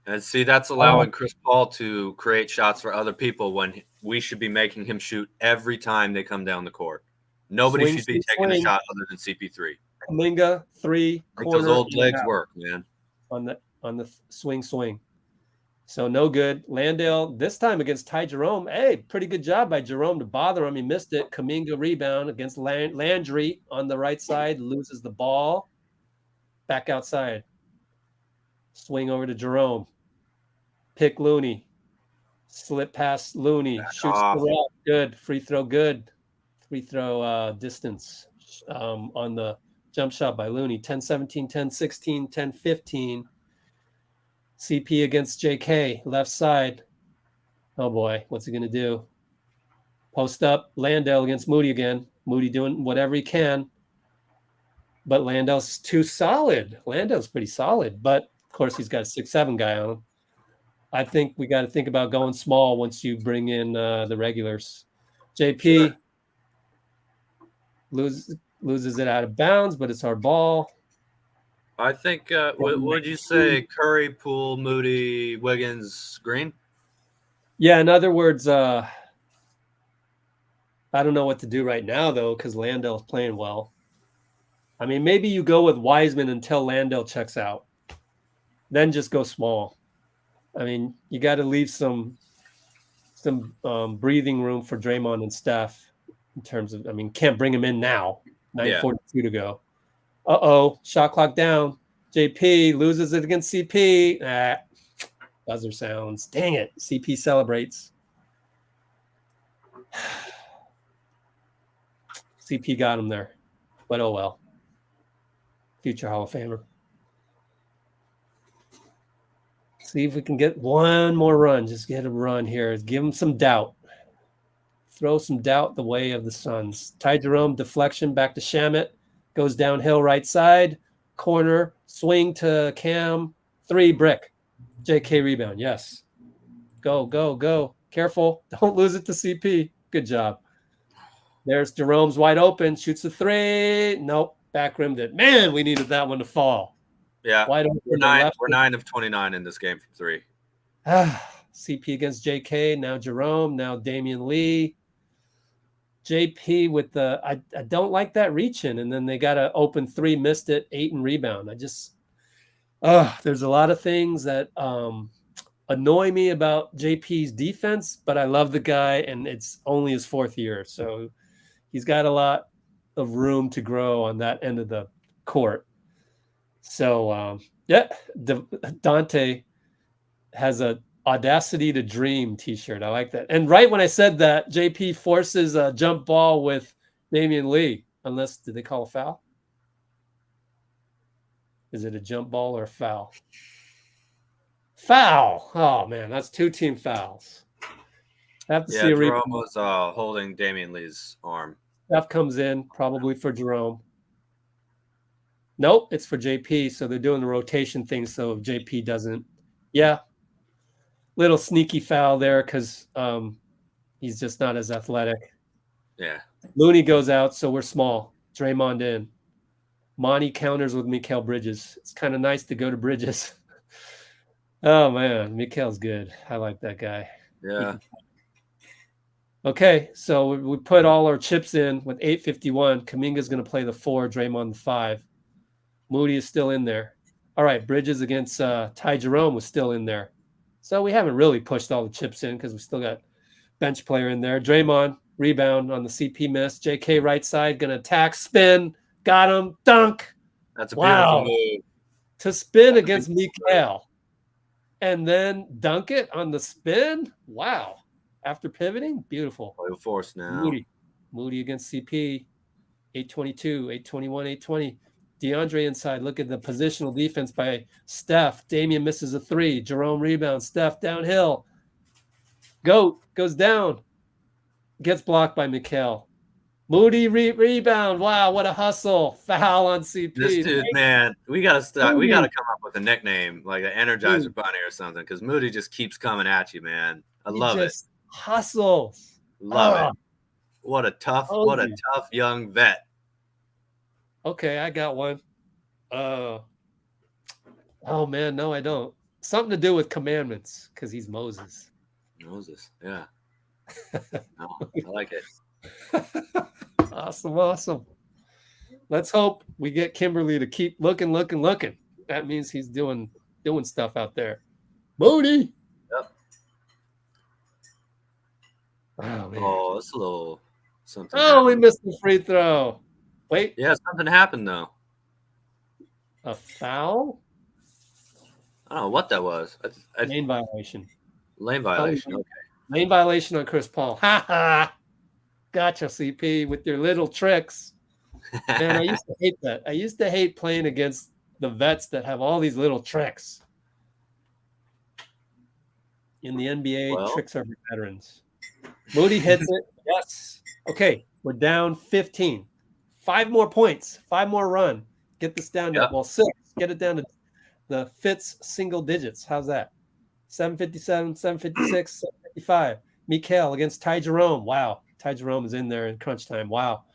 And see, that's allowing Chris Paul to create shots for other people when we should be making him shoot every time they come down the court. Nobody should be taking a shot other than CP3. Kuminga, 3. Those old legs work, man. On the swing. So no good. Landale, this time against Ty Jerome. Hey, pretty good job by Jerome to bother him. He missed it. Kuminga rebound against Landry on the right side. Loses the ball. Back outside. Swing over to Jerome. Pick Looney. Slip past Looney. Shoots the rock. Good. Free throw good. Free throw distance on the jump shot by Looney. 10-17, 10-16, 10-15. CP against JK. Left side. Oh, boy. What's he going to do? Post up. Landale against Moody again. Moody doing whatever he can. But Landale's too solid. Landale's pretty solid. But, of course, he's got a 6'7" guy on him. I think we got to think about going small once you bring in the regulars. JP loses it out of bounds, but it's our ball. I think, would you say Curry, Poole, Moody, Wiggins, Green? Yeah, in other words, I don't know what to do right now, though, because Landale's playing well. I mean, maybe you go with Wiseman until Landale checks out. Then just go small. I mean, you got to leave some breathing room for Draymond and Steph in terms of, I mean, can't bring him in now. 9:42 to go. Shot clock down. JP loses it against CP. Buzzer sounds. Dang it. CP celebrates. CP got him there. But oh well. Future Hall of Famer. See if we can get one more run. Just get a run here. Give him some doubt. Throw some doubt the way of the Suns. Ty Jerome, deflection back to Shamet. Goes downhill right side. Corner. Swing to Cam. 3 brick. JK rebound. Yes. Go, go, go. Careful. Don't lose it to CP. Good job. There's Jerome's wide open. Shoots the 3. Nope. Back rimmed it. Man, we needed that one to fall. Yeah. Wide open. We're 9 of 29 in this game from 3. CP against JK. Now Jerome. Now Damian Lee. JP with the I don't like that reach in, and then they got to open 3, missed it, 8 and rebound. I just there's a lot of things that annoy me about JP's defense, but I love the guy, and it's only his 4th year, so he's got a lot of room to grow on that end of the court. So Dante has a Audacity to Dream t-shirt. I like that. And right when I said that, JP forces a jump ball with Damian Lee. Unless, did they call a foul? Is it a jump ball or a foul? Foul. Oh, man, that's 2 team fouls. I have to see a replay. Jerome was holding Damian Lee's arm. Steph comes in, probably for Jerome. Nope, it's for JP. So they're doing the rotation thing so if JP doesn't. Yeah. Little sneaky foul there because he's just not as athletic. Yeah. Looney goes out, so we're small. Draymond in. Monty counters with Mikal Bridges. It's kind of nice to go to Bridges. Oh, man. Mikal's good. I like that guy. Yeah. Okay, so we put all our chips in with 8:51. Kuminga's going to play the 4, Draymond the 5. Moody is still in there. All right, Bridges against Ty Jerome was still in there. So we haven't really pushed all the chips in because we still got bench player in there. Draymond, rebound on the CP miss. JK right side, going to attack, spin, got him, dunk. That's a beautiful move. To spin against Mikal and then dunk it on the spin. Wow. After pivoting, beautiful. Play with force now. Moody against CP. 822, 821, 820. DeAndre inside. Look at the positional defense by Steph. Damian misses a 3. Jerome rebounds. Steph downhill. GOAT goes down. Gets blocked by Mikal. Moody rebound. Wow, what a hustle. Foul on CP. This dude, man, we got to stop. We got to come up with a nickname like an Energizer Bunny or something because Moody just keeps coming at you, man. I love it. Hustles. Love it. What a tough young vet. Okay, I got one. Oh man, no, I don't. Something to do with commandments because he's Moses. Moses, yeah. No, I like it. Awesome. Let's hope we get Kimberly to keep looking. That means he's doing stuff out there. Moody. Yep. Oh, man. Oh, it's a little something. Oh, we missed the free throw. Wait. Yeah, something happened though. A foul? I don't know what that was. Lane violation. Lane violation. Okay. Lane violation on Chris Paul. Ha ha. Gotcha, CP, with your little tricks. Man, I used to hate that. I used to hate playing against the vets that have all these little tricks. In the NBA, tricks are for veterans. Moody hits it. Yes. Okay, we're down 15. 5 more points. 5 more run. Get this down to 6. Get it down to the Fitz single digits. How's that? 757, 756, 755. Mikal against Ty Jerome. Wow. Ty Jerome is in there in crunch time. Wow.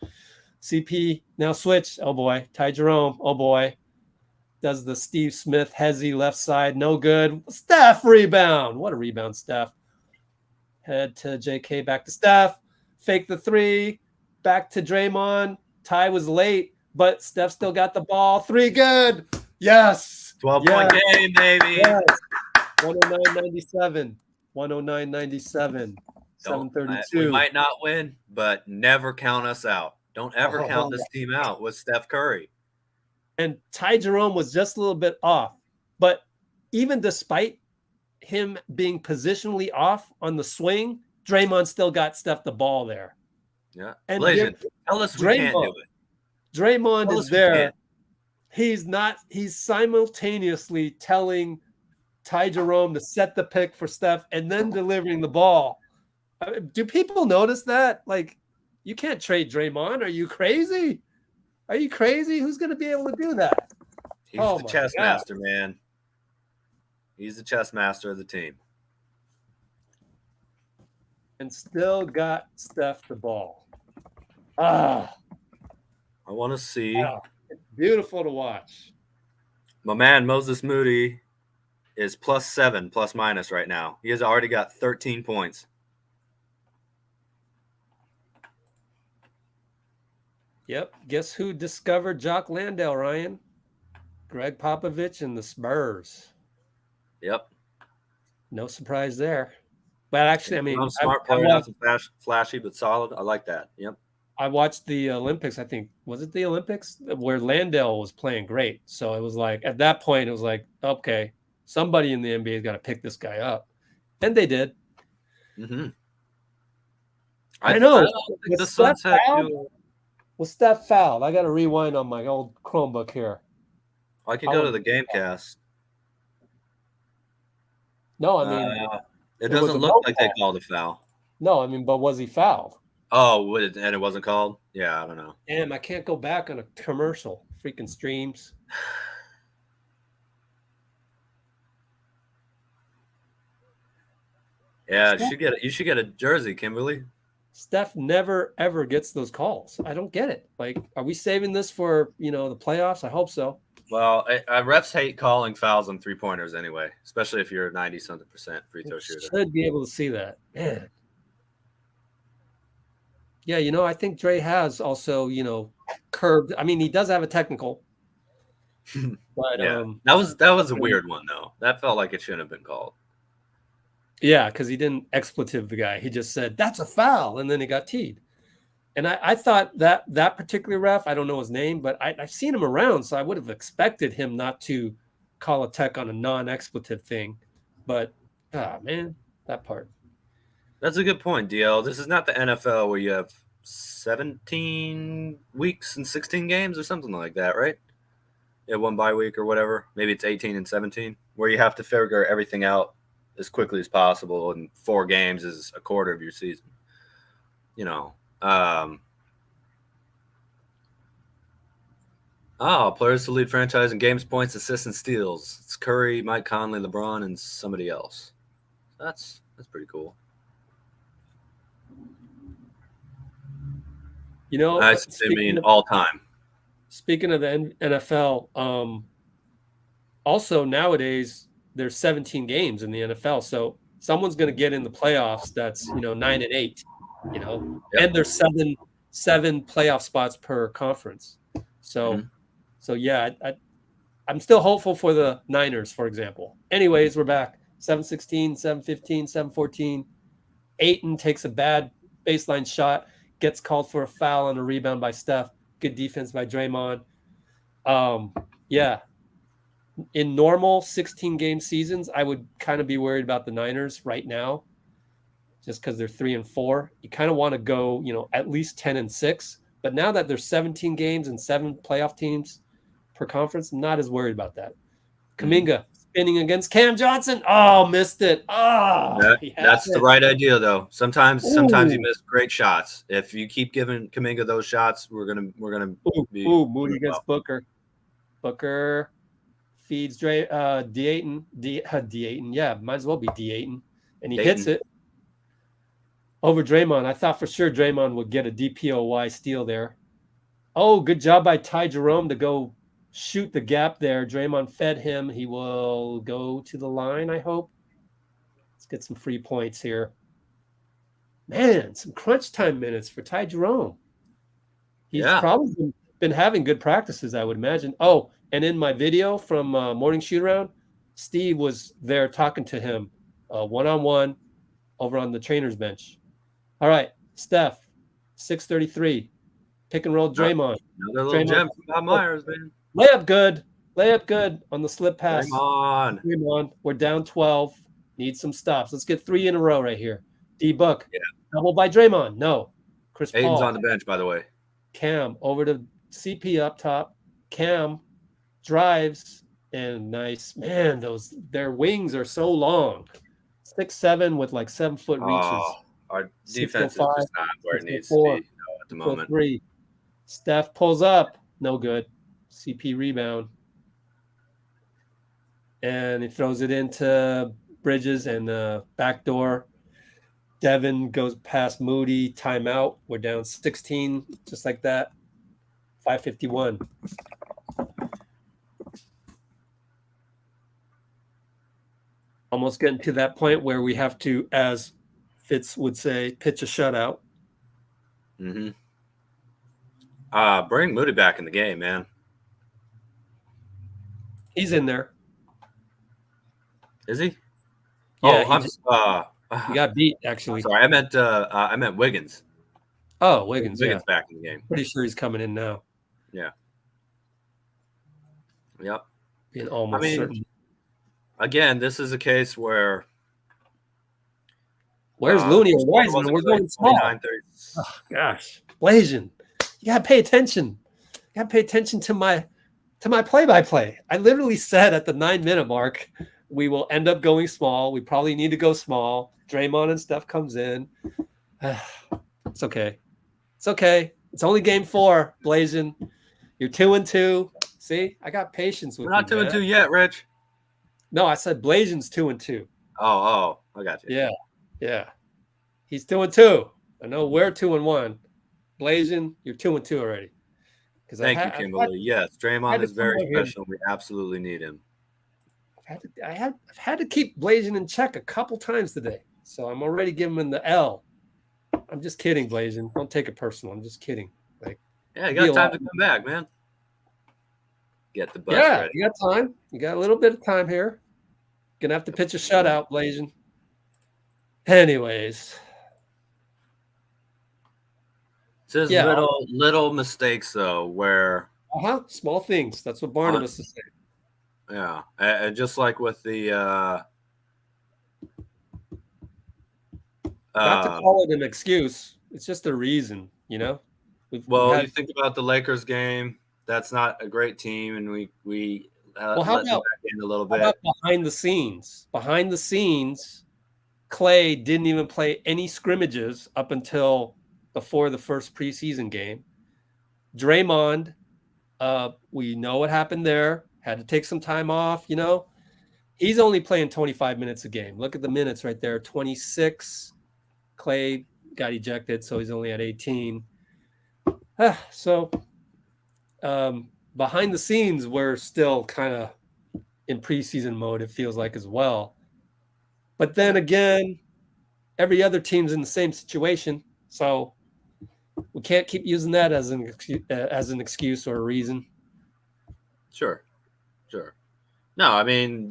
CP now switch. Oh boy. Ty Jerome. Oh boy. Does the Steve Smith hezzy left side. No good. Steph rebound. What a rebound, Steph. Head to JK, back to Steph. Fake the 3. Back to Draymond. Ty was late, but Steph still got the ball. 3 good. Yes. 12-point game, baby. Yes. 109.97. 109.97. 732. We might not win, but never count us out. Don't ever count this team out with Steph Curry. And Ty Jerome was just a little bit off. But even despite him being positionally off on the swing, Draymond still got Steph the ball there. Yeah. And Legend. Tell us we can't do it. Draymond Tell is us we there. can't. He's simultaneously telling Ty Jerome to set the pick for Steph and then delivering the ball. Do people notice that? Like, you can't trade Draymond. Are you crazy? Are you crazy? Who's going to be able to do that? He's Oh the my chess God. master, man. He's the chess master of the team. And still got Steph the ball. Ah, I want to see wow. It's beautiful to watch. my man Moses Moody is +7 plus minus right now. He has already got 13 points. Yep. Guess who discovered Jock Landale, Ryan? Greg Popovich and the Spurs. Yep. No surprise there. But actually, I mean, Smart player, nothing flashy, but solid. I like that. Yep. I watched the Olympics. I think, was it the Olympics where Landale was playing great? So it was like, at that point, it was like, okay, somebody in the NBA has got to pick this guy up. And they did. Mm-hmm. I know. The Suns had Was Steph fouled? I got to rewind on my old Chromebook here. I can go to the Gamecast. No, I mean, it doesn't look like they called a foul. No, I mean, but was he fouled? Oh, and it wasn't called? Yeah, I don't know. Damn, I can't go back on a commercial. Freaking streams. Yeah, you should get a jersey, Kimberly. Steph never ever gets those calls. I don't get it. Like, are we saving this for the playoffs? I hope so. Well, refs hate calling fouls on 3-pointers anyway, especially if you're a 90-something% free throw shooter. Should be able to see that, man. Yeah, I think Dre has also, curbed. I mean, he does have a technical, but yeah, that was a weird one though. That felt like it shouldn't have been called. Yeah, because he didn't expletive the guy. He just said that's a foul, and then he got teed. And I thought that particular ref, I don't know his name, but I've seen him around, so I would have expected him not to call a tech on a non-expletive thing. But, man, that part. That's a good point, DL. This is not the NFL where you have 17 weeks and 16 games or something like that, right? Yeah, one bye week or whatever. Maybe it's 18 and 17, where you have to figure everything out as quickly as possible, and 4 games is a quarter of your season. Players to lead franchise in games, points, assists, and steals. It's Curry, Mike Conley, LeBron, and somebody else. That's pretty cool. I mean, all time. Speaking of the NFL, also nowadays there's 17 games in the NFL, so someone's going to get in the playoffs. That's 9-8. Yep. And there's seven playoff spots per conference. So, yeah, I'm still hopeful for the Niners, for example. Anyways, we're back. 7-16, 7-15, 7-14. Ayton takes a bad baseline shot, gets called for a foul on a rebound by Steph. Good defense by Draymond. Yeah. In normal 16-game seasons, I would kind of be worried about the Niners right now, just because they're 3-4. You kind of want to go, at least 10-6. But now that there's 17 games and 7 playoff teams per conference, I'm not as worried about that. Kuminga spinning against Cam Johnson. Oh, missed it. That's the right idea, though. Sometimes you miss great shots. If you keep giving Kuminga those shots, we're gonna be Moody against Booker. Booker feeds D-Ayton. D-Ayton. Yeah, might as well be D-Ayton. And he hits it over Draymond. I thought for sure Draymond would get a DPOY steal there. Oh, good job by Ty Jerome to go shoot the gap there. Draymond fed him. He will go to the line, I hope. Let's get some free points here. Man, some crunch time minutes for Ty Jerome. He's probably been having good practices, I would imagine. Oh, and in my video from Morning Shoot-Around, Steve was there talking to him one-on-one over on the trainer's bench. All right, Steph, 6:33. Pick and roll Draymond. Another little gem from Bob Myers, man. Layup good on the slip pass. Draymond. We're down 12. Need some stops. Let's get 3 in a row right here. D-Book. Yeah. Double by Draymond. No. Chris Aiden's Paul. on the bench, by the way. Cam over to CP up top. Cam drives and nice. Man, their wings are so long. 6'7" with like 7-foot reaches. Oh, our defense is 6'5", just not where it needs to 6'4", be at the moment. 3. Steph pulls up. No good. CP rebound. And he throws it into Bridges and the back door. Devin goes past Moody. Timeout. We're down 16, just like that. 5:51. Almost getting to that point where we have to, as Fitz would say, pitch a shutout. Mm-hmm. Bring Moody back in the game, man. He's in there. Is he? Yeah, He he got beat, actually. Sorry, I meant Wiggins. Oh, Wiggins, Wiggins yeah. back in the game. Pretty sure he's coming in now. Yeah. Yep. Being almost certain. Again, this is a case where where's Looney or Wiseman? We're going small. Oh, gosh, Blasian, you gotta pay attention. You gotta pay attention to my play-by-play. I literally said at the 9-minute mark, we will end up going small. We probably need to go small. Draymond and Steph comes in. It's okay. It's okay. It's only game 4, Blasian. You're 2-2. See, I got patience with you. We're not 2-2 yet, Rich. No, I said Blasian's 2-2. Oh, I got you. Yeah. He's 2-2. I know we're 2-1. Blasian, you're 2-2 already. Thank you, Kimberly. Yes, Draymond is very special. We absolutely need him. I've had to keep Blasian in check a couple times today, so I'm already giving him the L. I'm just kidding, Blasian. Don't take it personal. I'm just kidding. Yeah, you got time to come back, man. Get the bus ready. You got time. You got a little bit of time here. Gonna have to pitch a shutout, Blasian. Anyways. It's just little mistakes though, where small things. That's what Barnabas is saying. Yeah, and just like with the not to call it an excuse, it's just a reason, you know. You think about the Lakers game. That's not a great team, and we how about back in a little bit. How about behind the scenes? Behind the scenes, Klay didn't even play any scrimmages up until before the first preseason game. Draymond, we know what happened there. Had to take some time off, you know. He's only playing 25 minutes a game. Look at the minutes right there, 26. Klay got ejected, so he's only at 18. So behind the scenes, we're still kind of in preseason mode, it feels like, as well. But then again, every other team's in the same situation, so we can't keep using that as an excuse or a reason. Sure. No, I mean,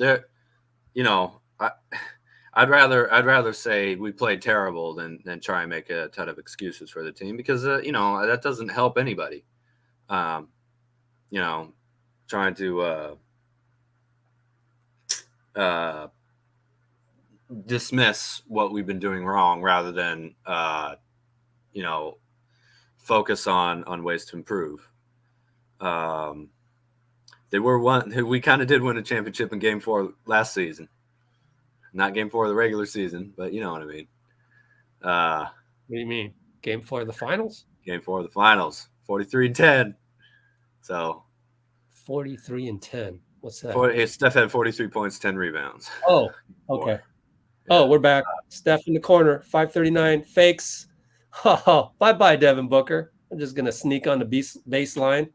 I'd rather say we played terrible than try and make a ton of excuses for the team, because that doesn't help anybody. Trying to dismiss what we've been doing wrong rather than focus on ways to improve. We kind of did win a championship in Game 4 last season. Not Game 4 of the regular season, but you know what I mean. What do you mean? Game 4 of the finals? Game 4 of the finals. 43-10. So 43-10. What's that? Steph had 43 points, 10 rebounds. Oh, okay. Yeah. We're back. Steph in the corner, 5:39, fakes. Oh, bye-bye, Devin Booker. I'm just going to sneak on the baseline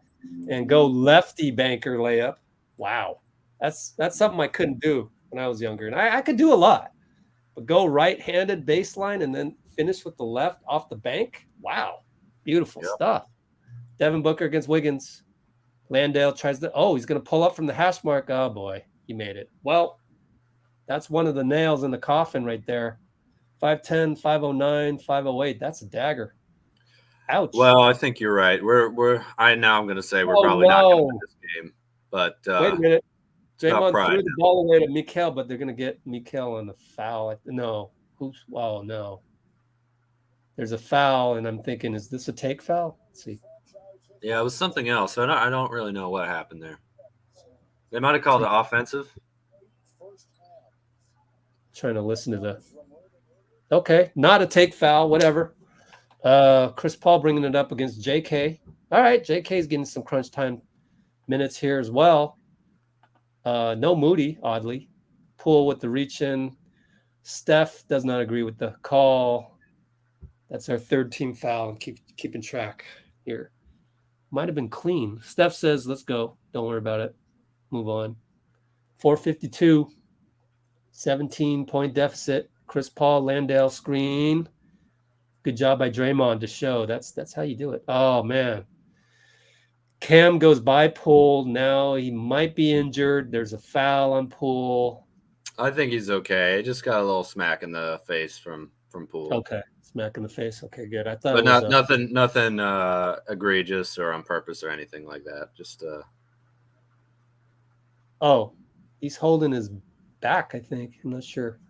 and go lefty banker layup. Wow. That's something I couldn't do when I was younger. And I could do a lot. But go right-handed baseline and then finish with the left off the bank? Wow. Beautiful stuff. Devin Booker against Wiggins. Landale tries to – he's going to pull up from the hash mark. Oh, boy. He made it. Well, that's one of the nails in the coffin right there. 5'10", 5'09", 5'08". That's a dagger. Ouch. Well, I think you're right. I'm going to say we're probably not going to win this game. But wait a minute. Draymond pride. threw the ball away to Mikal, but they're going to get Mikal on the foul. No. Oops. Oh, no. There's a foul, and I'm thinking, is this a take foul? Let's see. Yeah, it was something else. I don't really know what happened there. They might have called it offensive. Trying to listen to the. Okay, not a take foul, whatever. Chris Paul bringing it up against JK. All right, JK's getting some crunch time minutes here as well. No Moody, oddly. Poole with the reach in. Steph does not agree with the call. That's our third team foul. And keeping track here. Might have been clean. Steph says, let's go. Don't worry about it. Move on. 4:52. 17-point deficit. Chris Paul, Landale screen. Good job by Draymond to show. That's how you do it. Oh, man. Cam goes by Poole. Now he might be injured. There's a foul on Poole. I think he's okay. He just got a little smack in the face from Poole. Okay, smack in the face. Okay, good. I thought, But it was nothing egregious or on purpose or anything like that. Just Oh, he's holding his back. I think. I'm not sure.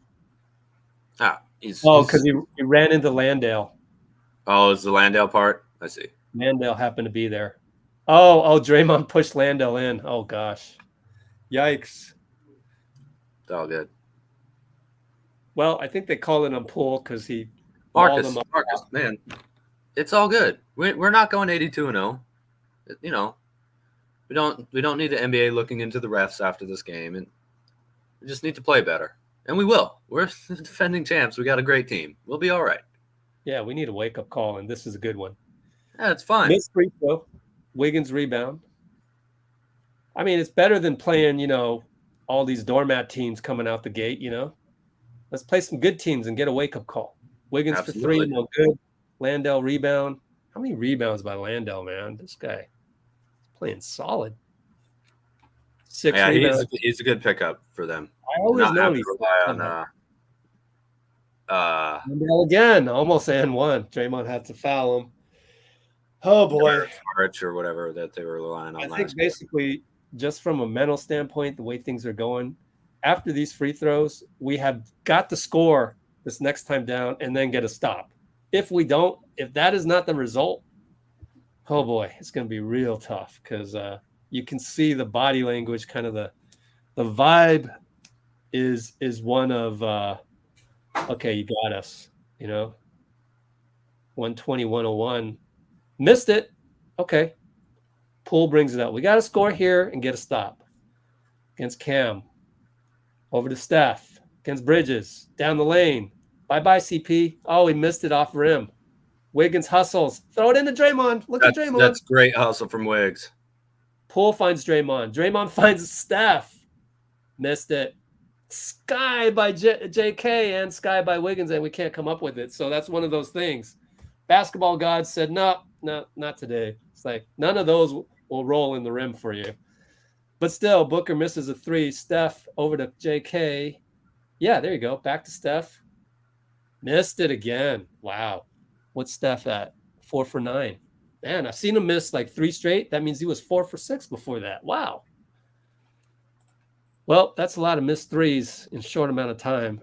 he's Because he ran into Landale. Oh, it's the Landale part. I see. Landale happened to be there. Oh, Draymond pushed Landale in. Oh gosh, yikes. It's all good. Well, I think they called it on Poole because he walled him up. Marcus, man, it's all good. We're not going 82-0. You know, we don't need the NBA looking into the refs after this game, and we just need to play better, and we will. We're the defending champs. We got a great team. We'll be all right. Yeah, we need a wake up call, and this is a good one. Yeah, it's fine. Missed free throw. Wiggins rebound. I mean, it's better than playing, all these doormat teams coming out the gate, Let's play some good teams and get a wake-up call. Wiggins for three, no good. Landale rebound. How many rebounds by Landale, man? This guy is playing solid. 6 rebounds. He's a good pickup for them. I always know he's rely on Landale again, almost and one. Draymond had to foul him. Oh boy, March or whatever that they were relying on. I think basically, just from a mental standpoint, the way things are going, after these free throws, we have got to score this next time down and then get a stop. If we don't, if that is not the result, oh boy, it's going to be real tough because you can see the body language, kind of the vibe is one of okay, you got us, 120, 101. Missed it. Okay. Poole brings it up. We got to score here and get a stop against Cam. Over to Steph. Against Bridges. Down the lane. Bye-bye, CP. Oh, he missed it off rim. Wiggins hustles. Throw it into Draymond. Look at Draymond. That's great hustle from Wiggs. Poole finds Draymond. Draymond finds Steph. Missed it. Sky by JK and Sky by Wiggins, and we can't come up with it. So that's one of those things. Basketball gods said, no, not today. It's like none of those will roll in the rim for you. But still, Booker misses a three. Steph over to JK. Yeah, there you go. Back to Steph. Missed it again. Wow. What's Steph at? 4 for 9. Man, I've seen him miss like 3 straight. That means he was 4 for 6 before that. Wow. Well, that's a lot of missed threes in a short amount of time.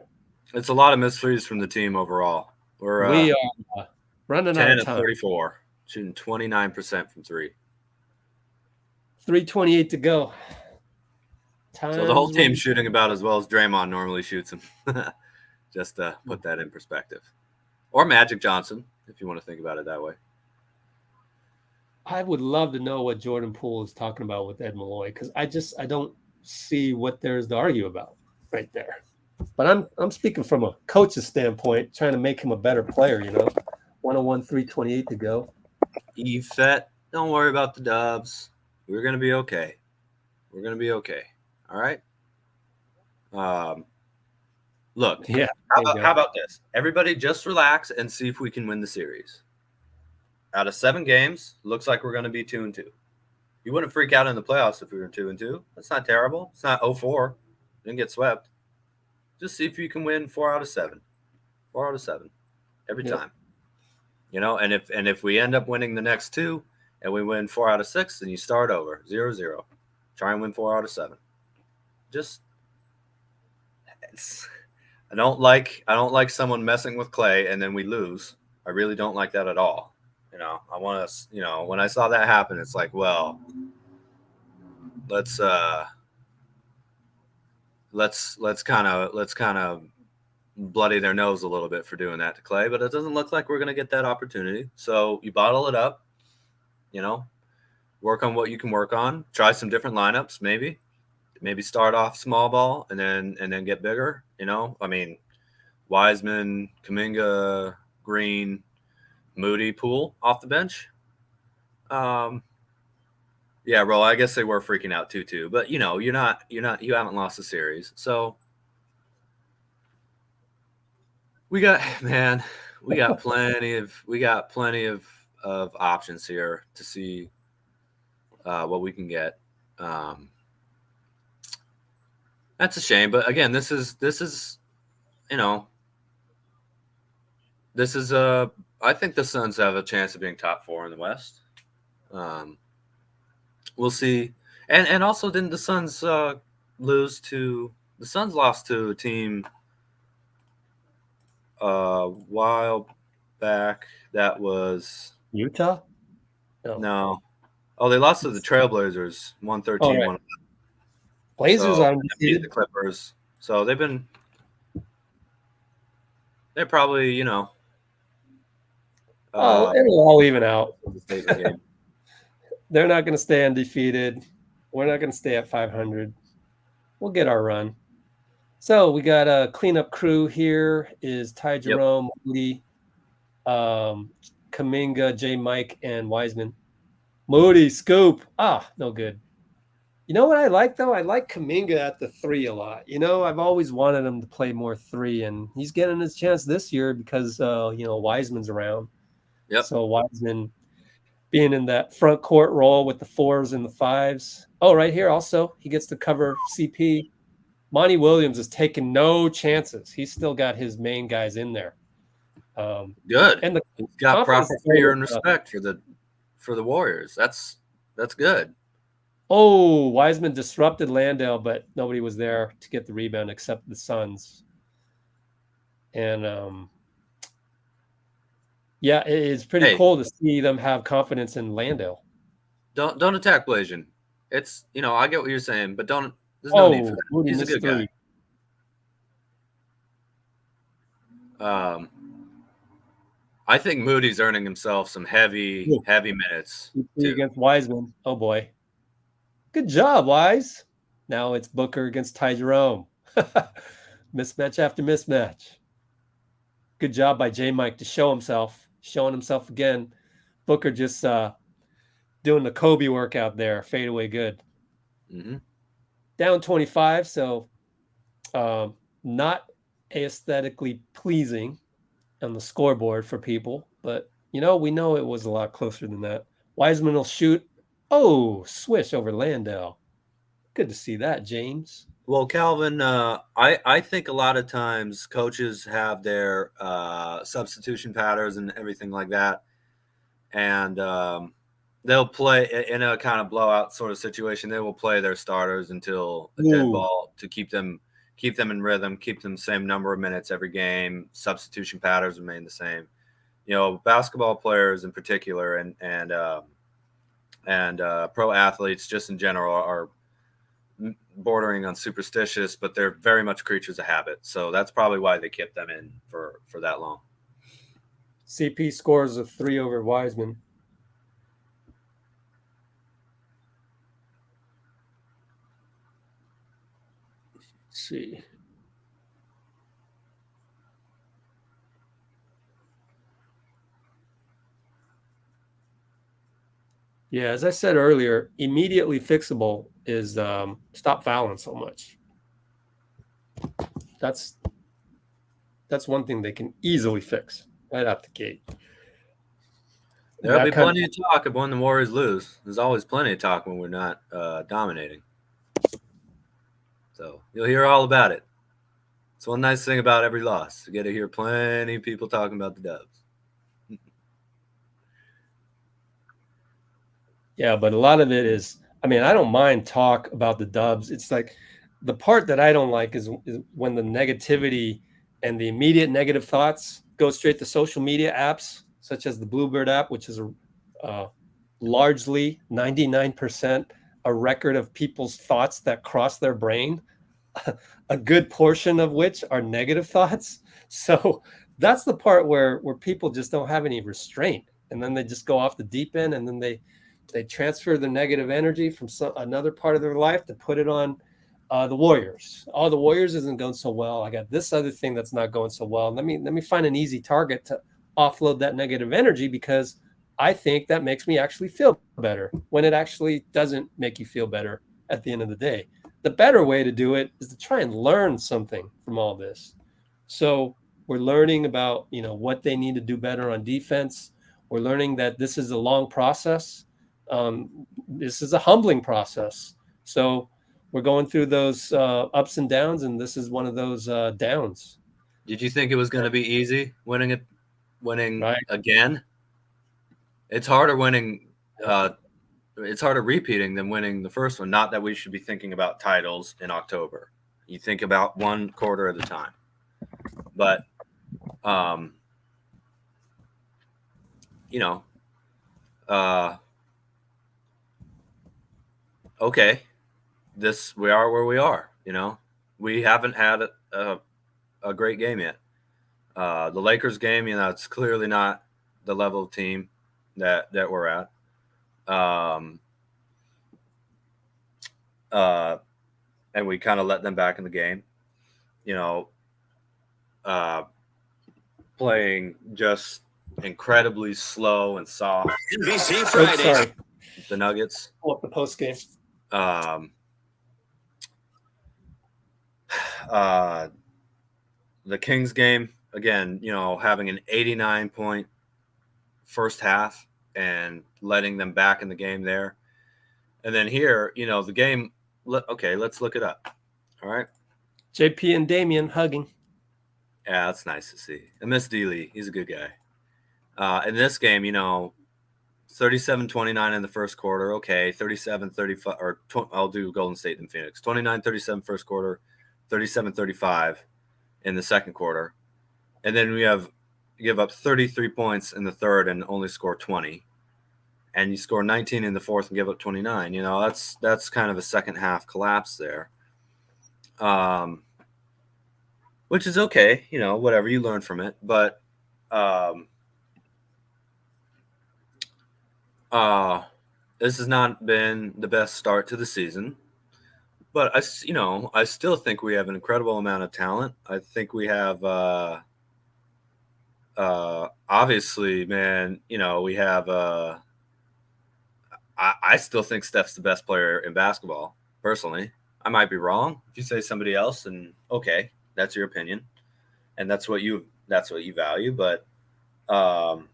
It's a lot of missed threes from the team overall. We are running out of time. 10-34, shooting 29% from 3. 3:28 to go. So the whole team's shooting about as well as Draymond normally shoots them. Just to put that in perspective. Or Magic Johnson, if you want to think about it that way. I would love to know what Jordan Poole is talking about with Ed Malloy, because I don't see what there's to argue about right there. But I'm speaking from a coach's standpoint, trying to make him a better player, 101, 3:28 to go. Yvette, don't worry about the dubs. We're going to be okay. We're going to be okay. All right? Look, yeah. How about this? Everybody just relax and see if we can win the series. Out of 7 games, looks like we're going to be 2-2. You wouldn't freak out in the playoffs if we were 2-2. That's not terrible. It's not 0-4. Didn't get swept. Just see if you can win 4 out of 7. 4 out of 7 every time. And if we end up winning the next 2 and we win 4 out of 6, then you start over 0-0. Try and win 4 out of 7. just I don't like someone messing with Klay and then we lose. I really don't like that at all. I want us, when I saw that happen, it's like, well, let's kind of bloody their nose a little bit for doing that to Klay, but it doesn't look like we're going to get that opportunity. So you bottle it up, work on what you can work on, try some different lineups, maybe start off small ball and then get bigger. I mean, Wiseman, Kuminga, Green, Moody, Poole off the bench. Yeah, bro, I guess they were freaking out too, but you haven't lost a series. So we got plenty of options here to see what we can get. That's a shame, but again, this is I think the Suns have a chance of being top 4 in the West. We'll see. And also, didn't the Suns lost to a team a while back that was Utah? No. Oh, they lost to the Trailblazers 113. Right. Blazers are undefeated. The Clippers. So they're probably, it'll all even out. They're not going to stay undefeated. We're not going to stay at 500. We'll get our run. So we got a cleanup crew here is Ty Jerome, Moody, Kuminga, J. Mike, and Wiseman. Moody, scoop. No good. You know what I like, though? I like Kuminga at the 3 a lot. I've always wanted him to play more 3, and he's getting his chance this year because, Wiseman's around. Yep. So Wiseman being in that front court role with the 4s and the 5s. Oh, right here also, he gets to cover CP. Monty Williams is taking no chances. He's still got his main guys in there. Good. And he's got proper fear and respect for the Warriors. That's good. Oh, Wiseman disrupted Landale, but nobody was there to get the rebound except the Suns. And yeah, it's pretty cool to see them have confidence in Landale. Don't attack Blasian. It's I get what you're saying, but there's no need for that. Moody He's a good 3. guy. I think Moody's earning himself some heavy minutes against Wiseman. Oh boy. Good job, Wise. Now it's Booker against Ty Jerome. Mismatch after mismatch. Good job by J. Mike to showing himself again. Booker just doing the Kobe workout there. Fade away good. Mm-hmm. Down 25, so not aesthetically pleasing on the scoreboard for people, but we know it was a lot closer than that. Wiseman will shoot. Oh, swish over Landale. Good to see that, James. Well, Calvin, I think a lot of times coaches have their substitution patterns and everything like that, and they'll play in a kind of blowout sort of situation. They will play their starters until a dead ball to keep them in rhythm, keep them the same number of minutes every game. Substitution patterns remain the same. Basketball players in particular and pro athletes just in general are bordering on superstitious, but they're very much creatures of habit. So that's probably why they kept them in for that long. CP scores a 3 over Wiseman. Let's see. Yeah, as I said earlier, immediately fixable is stop fouling so much. That's one thing they can easily fix right out the gate. There'll be plenty of talk when the Warriors lose. There's always plenty of talk when we're not dominating. So you'll hear all about it. It's one nice thing about every loss. You get to hear plenty of people talking about the Dubs. Yeah, but a lot of it is, I don't mind talk about the Dubs. It's like the part that I don't like is when the negativity and the immediate negative thoughts go straight to social media apps, such as the Bluebird app, which is largely 99% a record of people's thoughts that cross their brain, a good portion of which are negative thoughts. So that's the part where people just don't have any restraint, and then they just go off the deep end, and then they transfer the negative energy from another part of their life to put it on the Warriors. Oh, the Warriors isn't going so well. I got this other thing that's not going so well. Let me find an easy target to offload that negative energy, because I think that makes me actually feel better, when it actually doesn't make you feel better at the end of the day. The better way to do it is to try and learn something from all this. So we're learning about, what they need to do better on defense. We're learning that this is a long process. This is a humbling process. So we're going through those ups and downs, and this is one of those downs. Did you think it was going to be easy winning Right. again? It's harder winning. It's harder repeating than winning the first one. Not that we should be thinking about titles in October. You think about one quarter at a time. But, okay, we are where we are. We haven't had a great game yet. The Lakers game, it's clearly not the level of team that we're at. And we kind of let them back in the game, playing just incredibly slow and soft. NBC Fridays. Oh, sorry. The Nuggets. Pull up the post game. The Kings game, again, having an 89-point first half and letting them back in the game there. And then here, the game, okay, let's look it up. All right. JP and Damian hugging. Yeah, that's nice to see. I miss D-Lee. He's a good guy. In this game, 37-29 in the first quarter. Okay, 37-35, or I'll do Golden State and Phoenix. 29-37 first quarter, 37-35 in the second quarter. And then we give up 33 points in the third and only score 20. And you score 19 in the fourth and give up 29. That's kind of a second half collapse there. Which is okay, whatever, you learn from it. But this has not been the best start to the season. But I still think we have an incredible amount of talent. I think we have obviously, man, we have I still think Steph's the best player in basketball, personally. I might be wrong. If you say somebody else, then okay, that's your opinion, and that's what you value. But Klay,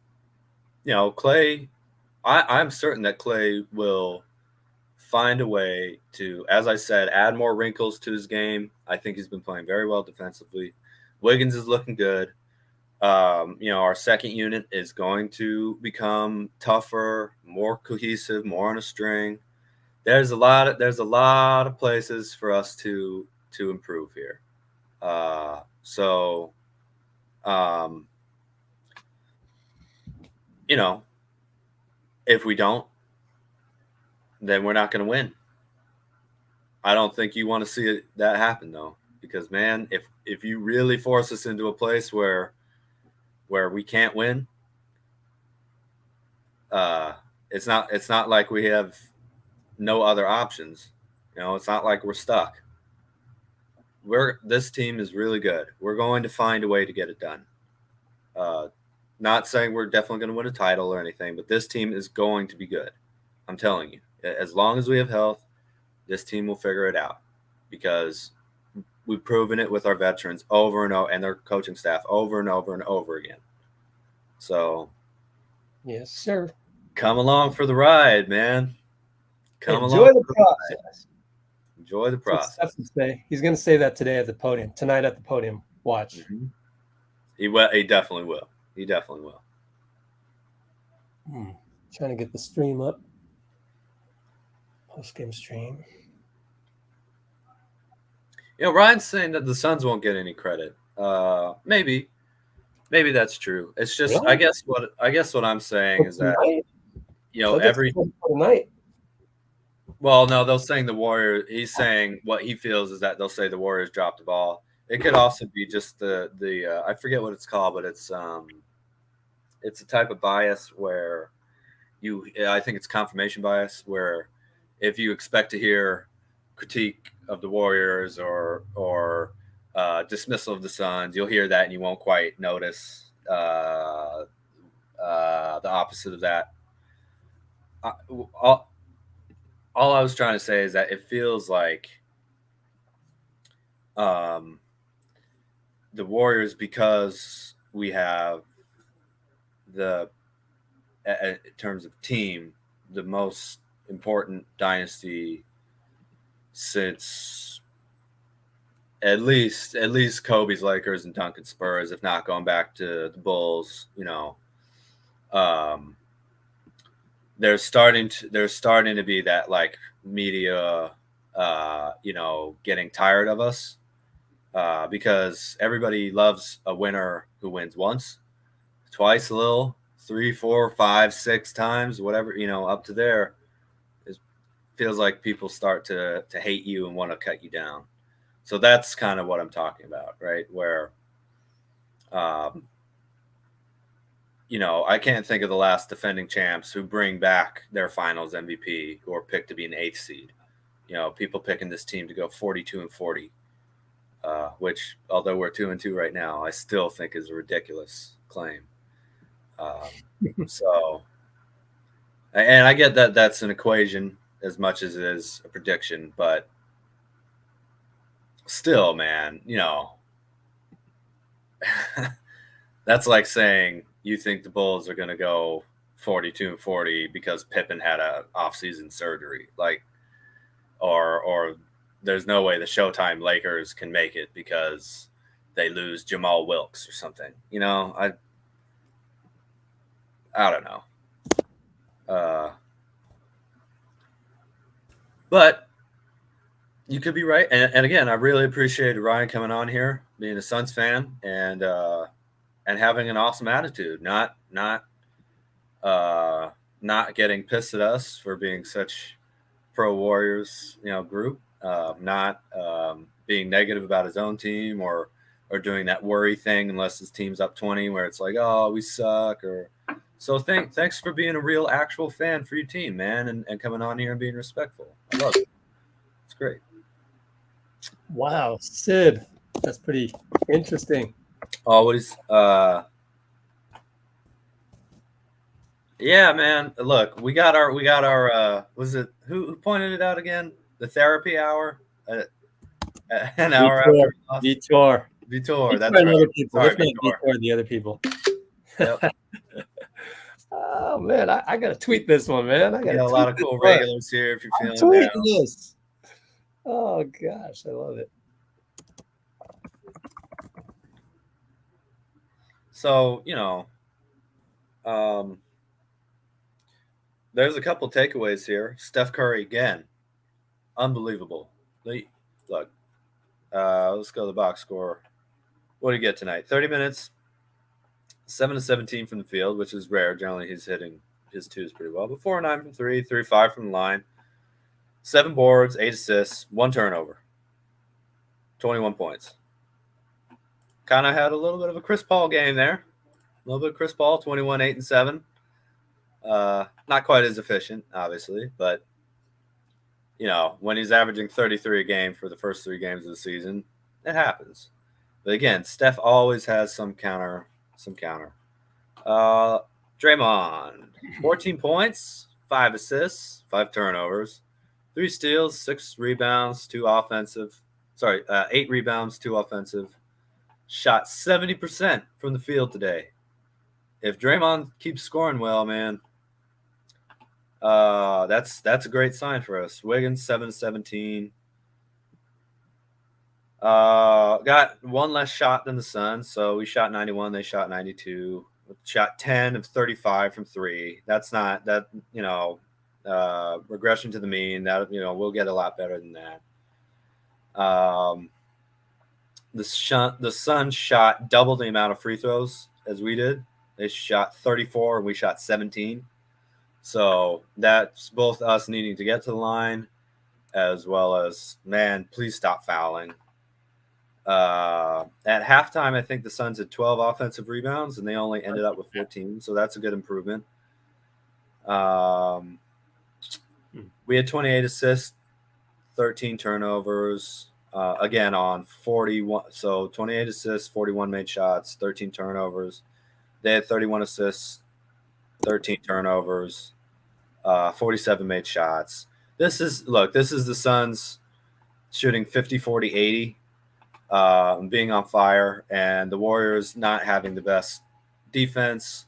I'm certain that Klay will find a way to, as I said, add more wrinkles to his game. I think he's been playing very well defensively. Wiggins is looking good. Our second unit is going to become tougher, more cohesive, more on a string. There's a lot of places for us to improve here. If we don't, then we're not going to win. I don't think you want to see that happen, though, because, man, if you really force us into a place where we can't win, it's not like we have no other options. It's not like we're stuck. This team is really good. We're going to find a way to get it done. Not saying we're definitely going to win a title or anything, but this team is going to be good. I'm telling you, as long as we have health, this team will figure it out, because we've proven it with our veterans over and over, and their coaching staff over and over and over again. So, yes, sir. Come along for the ride, man. Enjoy the process. Enjoy the process. He's going to say that tonight at the podium. Watch. Mm-hmm. He definitely will. He definitely will. Trying to get the stream up. Post-game stream. Ryan's saying that the Suns won't get any credit. Maybe that's true. It's just Really? I guess what I'm saying is that tonight. Well, no, they'll saying the Warriors. He's saying what he feels is that they'll say the Warriors dropped the ball. It could also be just the I forget what it's called, but it's a type of bias where I think it's confirmation bias, where if you expect to hear critique of the Warriors or dismissal of the Suns, you'll hear that and you won't quite notice the opposite of that. All I was trying to say is that it feels like the Warriors, because we have in terms of team, the most important dynasty since at least Kobe's Lakers and Duncan's Spurs, if not going back to the Bulls. There's starting to be that like media, getting tired of us because everybody loves a winner who wins once, twice, a little, 3, 4, 5, 6 times, whatever, up to there. It feels like people start to hate you and want to cut you down. So that's kind of what I'm talking about, right? Where, I can't think of the last defending champs who bring back their finals MVP who are picked to be an 8th seed. People picking this team to go 42-40, which, although we're 2-2 right now, I still think is a ridiculous claim. So, and I get that that's an equation as much as it is a prediction, but still, man, that's like saying you think the Bulls are going to go 42-40 because Pippen had a off-season surgery, or there's no way the Showtime Lakers can make it because they lose Jamal Wilkes or something. I don't know. But you could be right. And again, I really appreciated Ryan coming on here, being a Suns fan, and having an awesome attitude, not getting pissed at us for being such pro Warriors, group, not being negative about his own team or doing that worry thing unless his team's up 20, where it's like, oh, we suck. So thanks for being a real actual fan for your team, man, and coming on here and being respectful. I love it. It's great. Wow, Sid, that's pretty interesting. Oh, what is yeah, man. Look, we got our was it who pointed it out again? The therapy hour, an hour after Vitor. That's right. Other people. Sorry, Vitor, the other people. Yep. Oh man, I gotta tweet this one, man. I got a lot of cool regulars here if you're feeling tweeting this. Oh gosh, I love it. So, there's a couple takeaways here. Steph Curry again, unbelievable. Look, let's go to the box score. What do you get tonight? 30 minutes, 7-17 from the field, which is rare. Generally, he's hitting his twos pretty well. But 4-9 from 3, 3-5 from the line, 7 boards, 8 assists, 1 turnover, 21 points. Kind of had a little bit of a Chris Paul game there. A little bit of Chris Paul, 21, 8, and 7. Not quite as efficient, obviously, but when he's averaging 33 a game for the first 3 games of the season, it happens. But again, Steph always has some counter. Draymond, 14 points, 5 assists, 5 turnovers, 3 steals, 6 rebounds, 2 offensive. 8 rebounds, 2 offensive. Shot 70% from the field today. If Draymond keeps scoring well, man, that's a great sign for us. Wiggins 7-17. Got 1 less shot than the Suns, so we shot 91. They shot 92. Shot 10 of 35 from 3. That's not that regression to the mean. That we'll get a lot better than that. the Suns shot double the amount of free throws as we did. They shot 34 and we shot 17. So that's both us needing to get to the line as well as, man, please stop fouling. At halftime, I think the Suns had 12 offensive rebounds and they only ended up with 14. So that's a good improvement. We had 28 assists, 13 turnovers. Again, on 41. So 28 assists, 41 made shots, 13 turnovers. They had 31 assists, 13 turnovers, 47 made shots. This is the Suns shooting 50, 40, 80, being on fire, and the Warriors not having the best defense,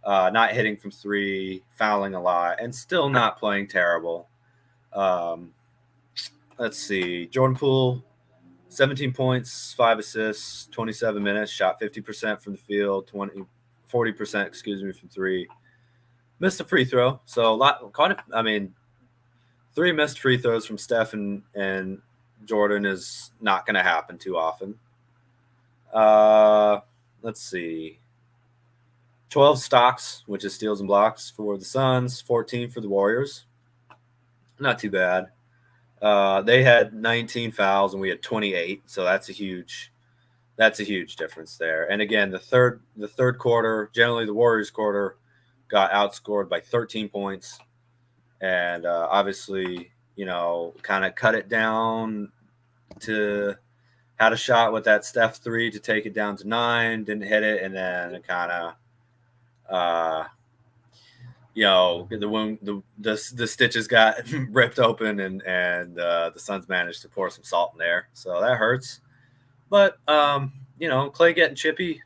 not hitting from three, fouling a lot, and still not playing terrible. Let's see. Jordan Poole, 17 points, 5 assists, 27 minutes, shot 50% from the field, 40%, from three. Missed a free throw. So three missed free throws from Steph and Jordan is not going to happen too often. Let's see. 12 stocks, which is steals and blocks for the Suns, 14 for the Warriors. Not too bad. They had 19 fouls and we had 28, so that's a huge difference there. And again, the third quarter, generally the Warriors quarter, got outscored by 13 points, and obviously, kind of cut it down to had a shot with that Steph 3 to take it down to 9, didn't hit it, and then it kind of the stitches got ripped open and the Suns managed to pour some salt in there. So that hurts. But, Klay getting chippy,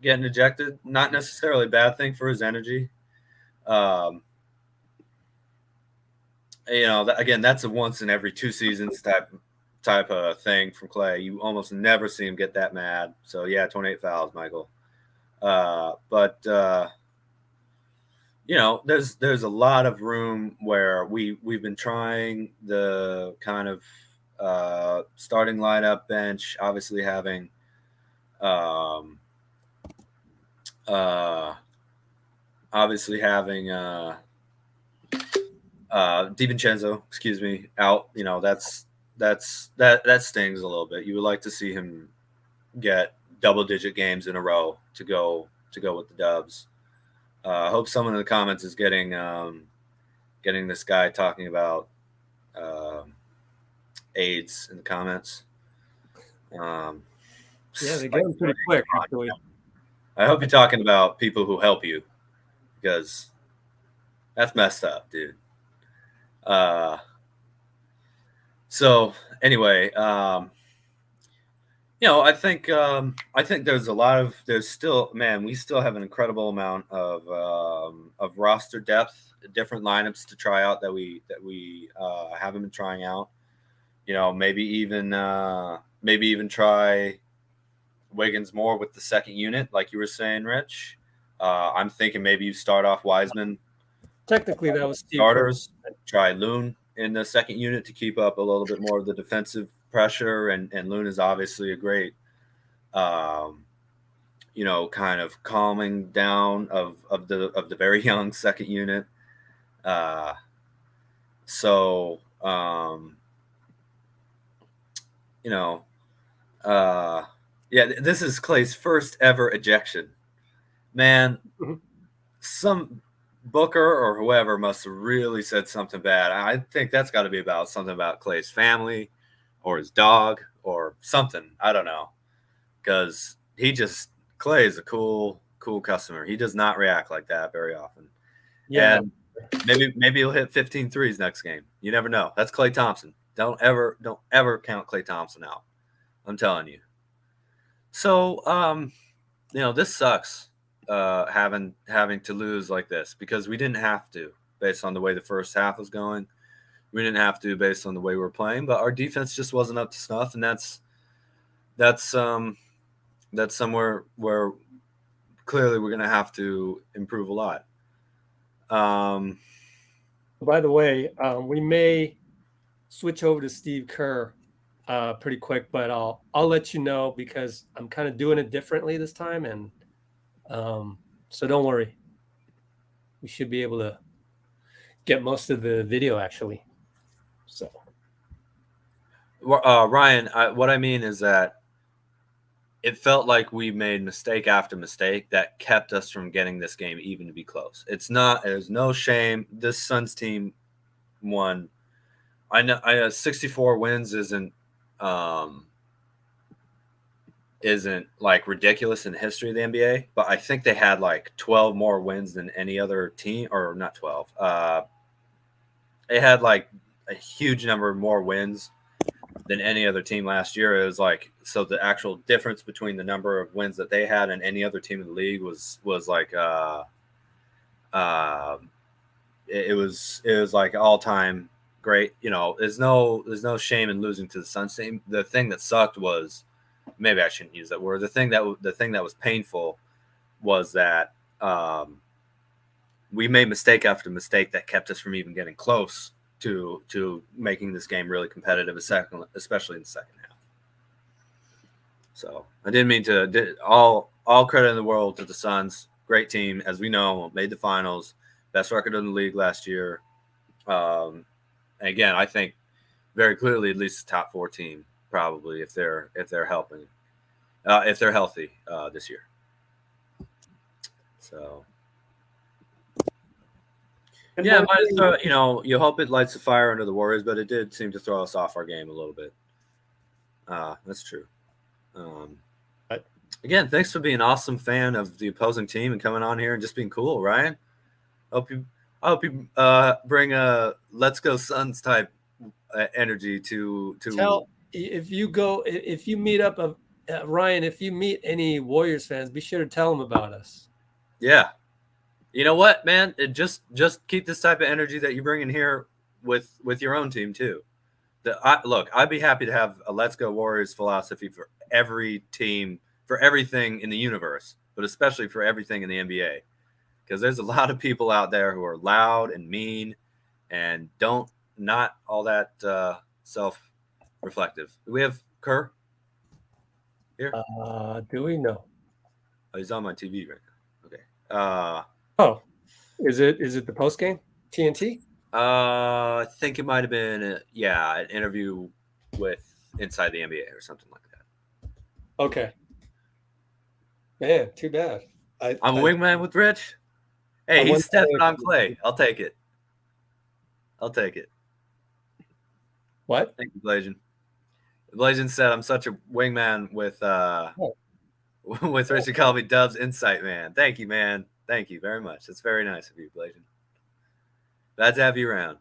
getting ejected, not necessarily a bad thing for his energy. Again, that's a once in every 2 seasons type of thing from Klay. You almost never see him get that mad. So, yeah, 28 fouls, Michael. There's a lot of room where we've been trying the kind of starting lineup, bench, obviously having DiVincenzo, out. That stings a little bit. You would like to see him get double-digit games in a row to go with the Dubs. I hope someone in the comments is getting this guy talking about AIDS in the comments. Yeah, they get them pretty quick, actually. I hope you're talking about people who help you, because that's messed up, dude. So anyway, I think there's still, man, we still have an incredible amount of roster depth, different lineups to try out that we haven't been trying out. Maybe even try Wiggins more with the second unit, like you were saying, Rich. I'm thinking maybe you start off Wiseman. Technically, that was Steve starters. Try Loon in the second unit to keep up a little bit more of the defensive pressure, and Loon is obviously a great, kind of calming down of the very young second unit. This is Klay's first ever ejection. Man, some Booker or whoever must have really said something bad. I think that's got to be about something about Klay's family or his dog or something. I don't know. Because Klay is a cool customer. He does not react like that very often. Yeah. And maybe he'll hit 15 threes next game. You never know. That's Klay Thompson. Don't ever count Klay Thompson out. I'm telling you. So, this sucks, having to lose like this, because we didn't have to, based on the way the first half was going. We didn't have to based on the way we were playing, but our defense just wasn't up to snuff, and that's somewhere where clearly we're going to have to improve a lot. By the way, we may switch over to Steve Kerr pretty quick, but I'll let you know because I'm kind of doing it differently this time, and so don't worry. We should be able to get most of the video actually. So Ryan, what I mean is that it felt like we made mistake after mistake that kept us from getting this game even to be close. There's no shame. This Suns team won. I know 64 wins isn't like ridiculous in the history of the NBA, but I think they had like 12 more wins than any other team, or not 12. They had like a huge number more wins than any other team last year. It was like, so the actual difference between the number of wins that they had and any other team in the league was like it was like all time great. You know, there's no shame in losing to the Suns team. The thing that sucked was, maybe I shouldn't use that word. The thing that was painful was that we made mistake after mistake that kept us from even getting close to making this game really competitive, especially in the second half. So I didn't mean to. All credit in the world to the Suns. Great team, as we know, made the finals, best record in the league last year. Again, I think very clearly at least the top 4 team, probably if they're helping, if they're healthy this year. So. Yeah, you hope it lights a fire under the Warriors, but it did seem to throw us off our game a little bit. That's true. Again, thanks for being an awesome fan of the opposing team and coming on here and just being cool, Ryan. I hope you bring a "Let's Go Suns" type energy to. Tell if you meet up Ryan, if you meet any Warriors fans, be sure to tell them about us. Yeah. You know what, man? Just keep this type of energy that you bring in here with your own team too. Look, I'd be happy to have a "Let's Go Warriors" philosophy for every team, for everything in the universe, but especially for everything in the NBA, because there's a lot of people out there who are loud and mean and not all that self-reflective. Do we have Kerr here? Do we know? Oh, he's on my TV right now. Okay. Oh, is it the post game TNT? I think it might have been an interview with Inside the NBA or something like that. Okay. Man, too bad. I'm a wingman with Rich. Hey, he's stepping on Klay. I'll take it. What? Thank you, Blazion. Blazion said I'm such a wingman with with Rich. He called me Dub's Insight Man. Thank you, man. Thank you very much. That's very nice of you, Blazion. Glad to have you around.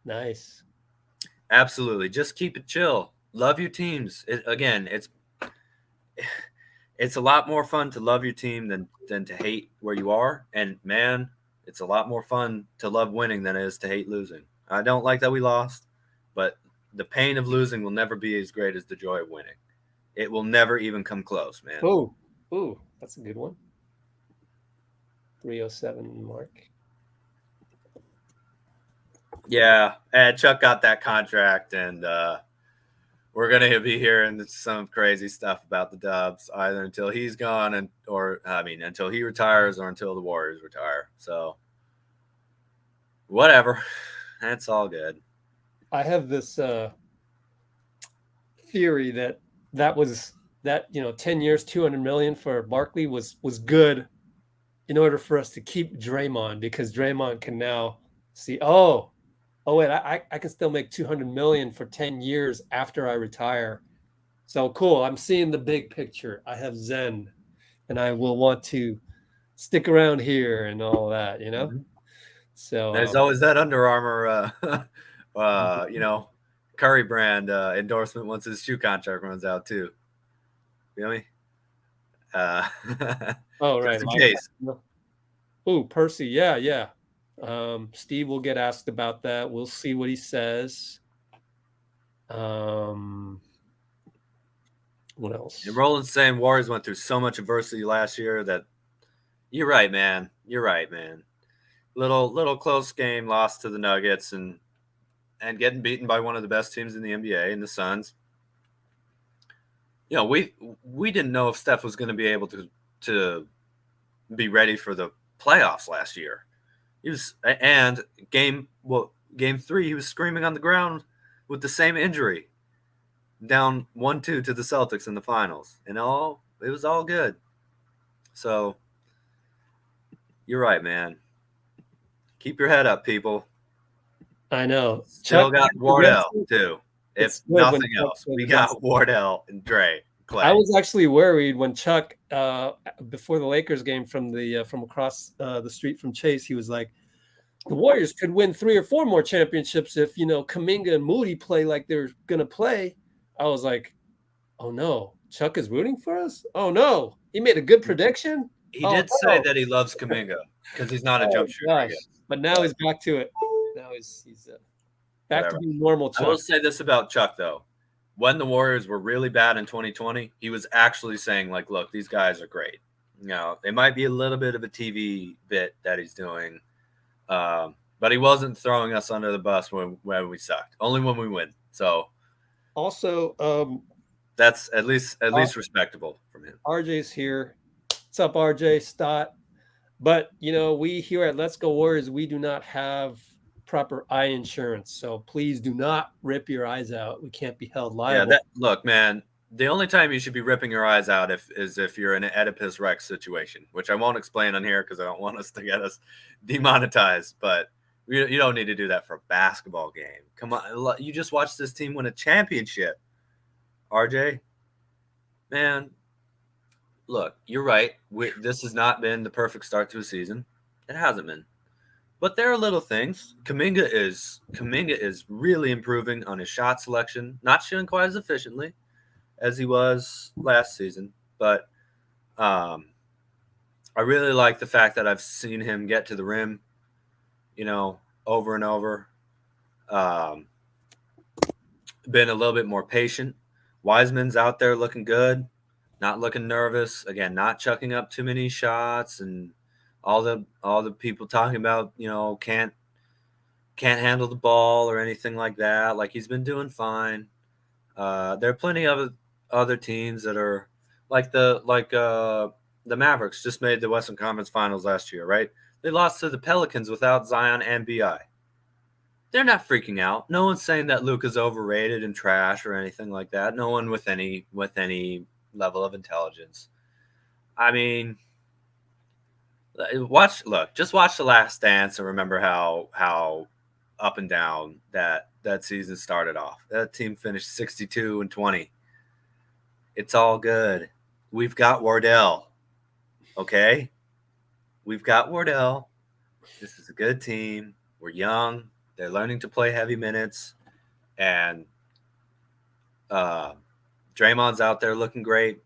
Nice. Absolutely. Just keep it chill. Love your teams. It's a lot more fun to love your team than to hate where you are. And man, it's a lot more fun to love winning than it is to hate losing. I don't like that we lost, but the pain of losing will never be as great as the joy of winning. It will never even come close, man. Ooh, that's a good one. 307 mark. Yeah, and Chuck got that contract, and we're gonna be hearing some crazy stuff about the Dubs either until he's gone until he retires or until the Warriors retire. So whatever, that's all good. I have this theory that was 10 years, 200 million for Barkley was good in order for us to keep Draymond, because Draymond can now see, oh wait, I can still make 200 million for 10 years after I retire. So cool. I'm seeing the big picture. I have Zen and I will want to stick around here and all that, Mm-hmm. So there's always that Under Armour Curry brand endorsement once his shoe contract runs out too. You know me? Oh, right. Oh, Percy. Yeah. Steve will get asked about that. We'll see what he says. What else? And Roland's saying Warriors went through so much adversity last year that you're right, man. Little close game lost to the Nuggets, and and getting beaten by one of the best teams in the NBA in the Suns. You know, we didn't know if Steph was going to be able to be ready for the playoffs last year. He was, and game 3, he was screaming on the ground with the same injury, down 1-2 to the Celtics in the finals, and it was all good. So you're right, man. Keep your head up, people. I know. Still Chuck, got Wardell too. If it's good when nothing Chuck else, plays we against got Wardell and Dre. Klay. I was actually worried when Chuck, before the Lakers game from across the street from Chase, he was like, the Warriors could win 3 or 4 more championships if, Kuminga and Moody play like they're going to play. I was like, oh no, Chuck is rooting for us? Oh no, he made a good prediction? He did say that he loves Kuminga because he's not a jump shooter. I guess. But now he's back to it. Now he's back to being normal Chuck. I will say this about Chuck, though. When the Warriors were really bad in 2020, he was actually saying, like, look, these guys are great. They might be a little bit of a TV bit that he's doing, but he wasn't throwing us under the bus when we sucked. Only when we win. So also, that's at least respectable from him. RJ's here. What's up, RJ? Stott. But, we here at Let's Go Warriors, we do not have proper eye insurance. So please do not rip your eyes out. We can't be held liable. Yeah, look, man, the only time you should be ripping your eyes out is if you're in an Oedipus Rex situation, which I won't explain on here because I don't want us to get us demonetized. But you don't need to do that for a basketball game. Come on, you just watched this team win a championship, RJ. Man, look, you're right. This has not been the perfect start to a season. It hasn't been. But there are little things. Kuminga is really improving on his shot selection, not shooting quite as efficiently as he was last season. But I really like the fact that I've seen him get to the rim, over and over. Been a little bit more patient. Wiseman's out there looking good, not looking nervous. Again, not chucking up too many shots, and all the people talking about, can't handle the ball or anything like that. Like, he's been doing fine. There are plenty of other teams that are like the Mavericks just made the Western Conference Finals last year, right? They lost to the Pelicans without Zion and BI. They're not freaking out. No one's saying that Luka's overrated and trash or anything like that. No one with any level of intelligence. I mean, just watch The Last Dance and remember how up and down that season started off. That team finished 62-20. It's all good. We've got Wardell. Okay? We've got Wardell. This is a good team. We're young. They're learning to play heavy minutes. And Draymond's out there looking great.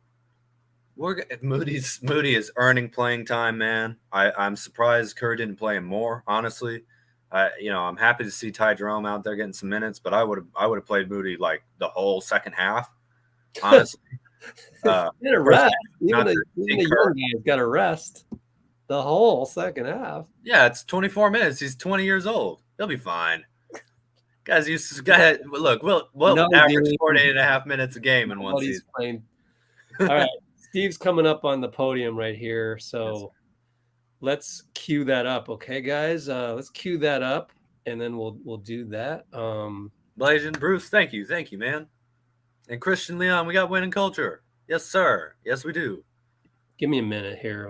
Moody is earning playing time, man. I'm surprised Kerr didn't play him more, honestly. I'm happy to see Ty Jerome out there getting some minutes, but I would have played Moody like the whole second half, honestly. Get a rest. Even the young guy's got a rest the whole second half. Yeah, it's 24 minutes. He's 20 years old. He'll be fine. Guys, look, we'll average 48.5 minutes a game in one season. Playing. All right, Steve's coming up on the podium right here, so let's cue that up, okay, guys? Let's cue that up, and then we'll do that. Blasian, Bruce, thank you, man. And Christian Leon, we got winning culture. Yes, sir. Yes, we do. Give me a minute here.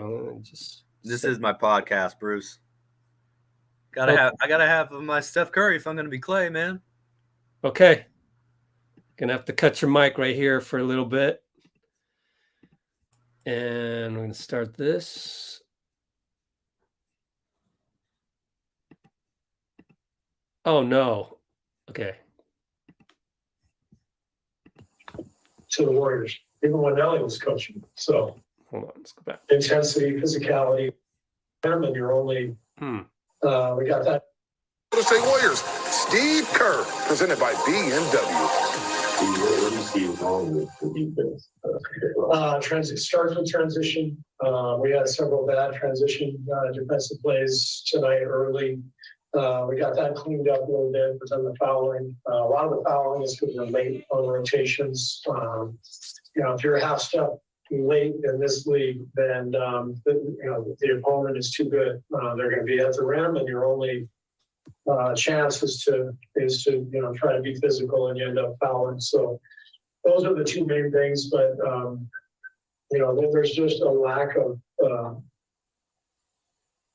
This is my podcast, Bruce. I gotta have my Steph Curry if I'm gonna be Klay, man. Okay. Gonna have to cut your mic right here for a little bit. And we're gonna start this. Oh no. Okay. To the Warriors, even when Ellie was coaching. So hold on, let's go back. Intensity, physicality, and you're only we got that. Golden State Warriors, Steve Kerr, presented by BMW. What do you see wrong with the defense? Starts with transition. We had several bad transition defensive plays tonight early. We got that cleaned up a little bit, but then the fouling, a lot of the fouling is because we're late on rotations. If you're a half step late in this league, then the opponent is too good. They're going to be at the rim, and your only chance is to try to be physical, and you end up fouling. So those are the two main things. But there's just a lack of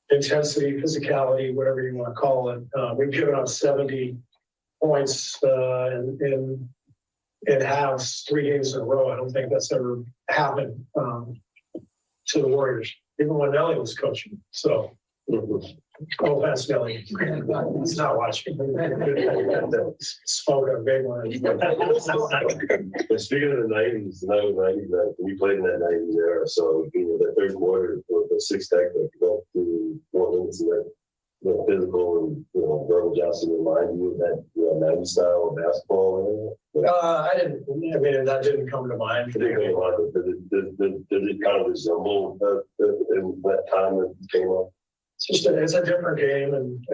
intensity, physicality, whatever you want to call it. We've given up 70 points in halves 3 games in a row. I don't think that's ever happened to the Warriors, even when Nelly was coaching. So, oh, that's Nelly. He's not watching. Spoke a big one. But speaking of the 90s, we played in that 90s era. So, the third quarter, the six stack that go through 4 minutes of that, physical and, Vernon Johnson remind you of that 90s style of basketball. That didn't come to mind. Does it kind of resemble that time that came up? It's a different game, and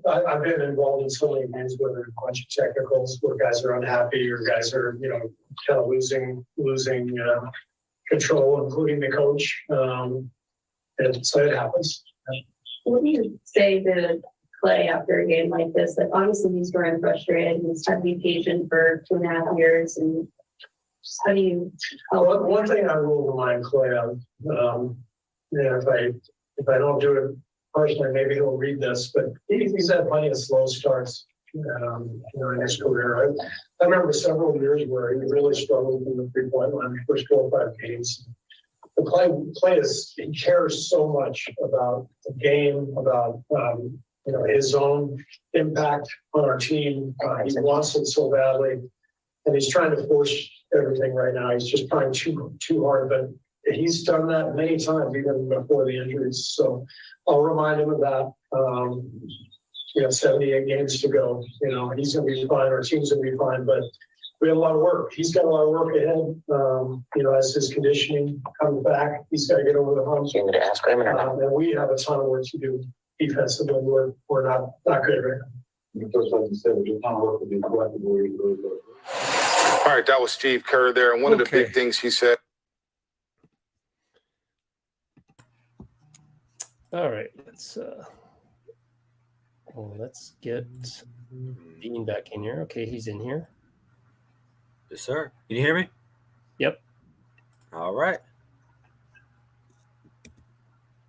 I've been involved in so many games where there's a bunch of technicals where guys are unhappy or guys are kind of losing control, including the coach, and so it happens. What do you say to Klay after a game like this? Like, obviously he's growing frustrated. He's had to be patient for 2.5 years, and just how do you? One thing I will remind Klay of, if I don't do it personally, maybe he'll read this, but he's had plenty of slow starts, in his career. I remember several years where he really struggled in the 3-point line the first 4 or 5 games. But Klay he cares so much about the game, about his own impact on our team. He wants it so badly, and he's trying to force everything right now. He's just trying too hard, but he's done that many times, even before the injuries. So I'll remind him of that. 78 games to go. He's going to be fine. Our team's going to be fine, but we have a lot of work. He's got a lot of work ahead. As his conditioning comes back, he's got to get over the hump. And we have a ton of work to do defensively. We're not good right now. All right, that was Steve Kerr there. And one of the big things he said. All right, let's get Dean back in here. Okay, he's in here. Yes, sir. Can you hear me? Yep. All right.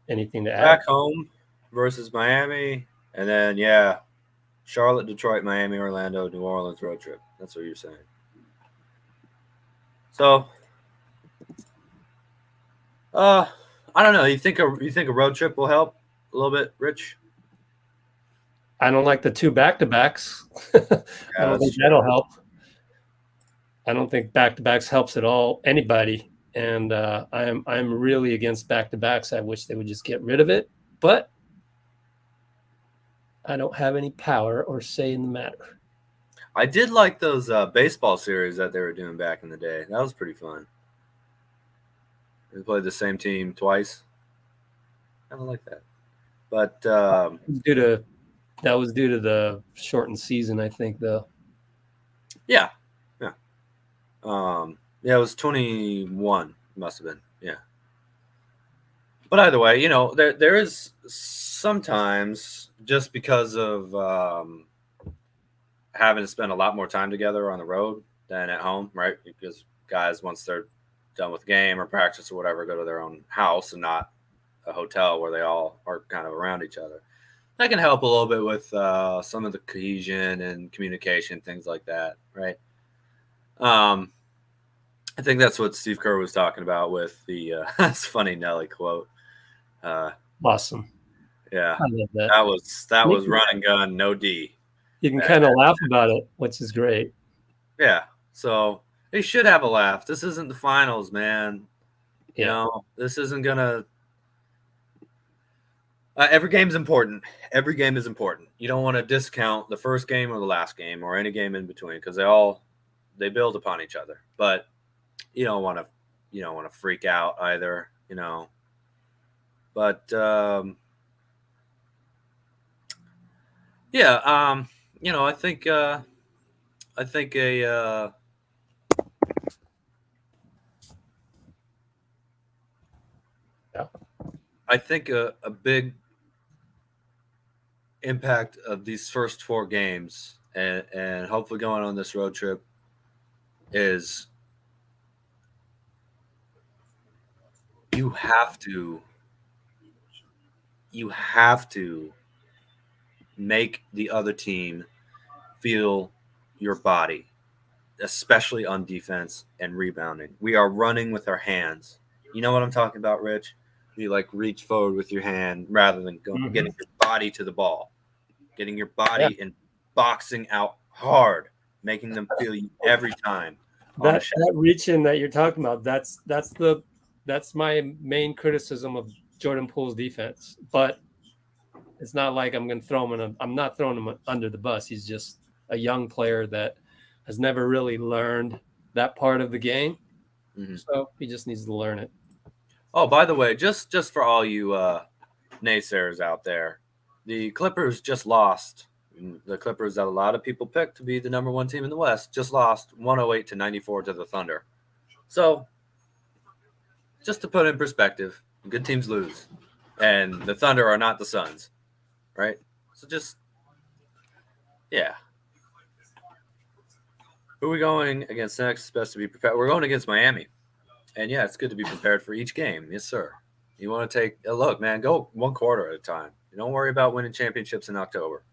Anything to add? Back home versus Miami, and then Charlotte, Detroit, Miami, Orlando, New Orleans road trip. That's what you're saying. So, I don't know. You think a road trip will help a little bit, Rich? I don't like the 2 back-to-backs. I don't think that'll help. I don't think back-to-backs helps at all anybody, and I'm really against back-to-backs. I wish they would just get rid of it, but I don't have any power or say in the matter. I did like those baseball series that they were doing back in the day. That was pretty fun. They played the same team twice. I don't like that, but that was due to the shortened season, I think, though. Yeah. It was 21. Must have been. Yeah. But either way, there is sometimes, just because of having to spend a lot more time together on the road than at home, right? Because guys, once they're done with game or practice or whatever, go to their own house and not a hotel where they all are kind of around each other. That can help a little bit with some of the cohesion and communication, things like that, right? I think that's what Steve Kerr was talking about with the that's funny Nelly quote. Awesome. Yeah, I love that. That was run and gun, no D. You can kind of laugh about it, which is great. Yeah, so they should have a laugh. This isn't the finals, man. This isn't gonna. Every game's important. Every game is important. You don't want to discount the first game or the last game or any game in between, because they build upon each other. But you don't want to freak out either, But Yeah, I think a I think a big impact of these first 4 games and hopefully going on this road trip is you have to make the other team feel your body, especially on defense and rebounding. We are running with our hands. You know what I'm talking about, Rich? You like reach forward with your hand rather than getting your body to the ball, getting your body and boxing out hard, making them feel you every time. That reach-in that you're talking about, that's my main criticism of Jordan Poole's defense. But it's not like I'm going to throw him I'm not throwing him under the bus. He's just a young player that has never really learned that part of the game. So he just needs to learn it. Oh, by the way, just for all you naysayers out there, the Clippers just lost. The Clippers that a lot of people picked to be the number 1 team in the West just lost 108-94 to the Thunder. So just to put in perspective, good teams lose. And the Thunder are not the Suns, right? So just, yeah. Who are we going against next? It's best to be prepared. We're going against Miami. And, yeah, it's good to be prepared for each game. Yes, sir. You want to take a look, man, go 1 quarter at a time. Don't worry about winning championships in October.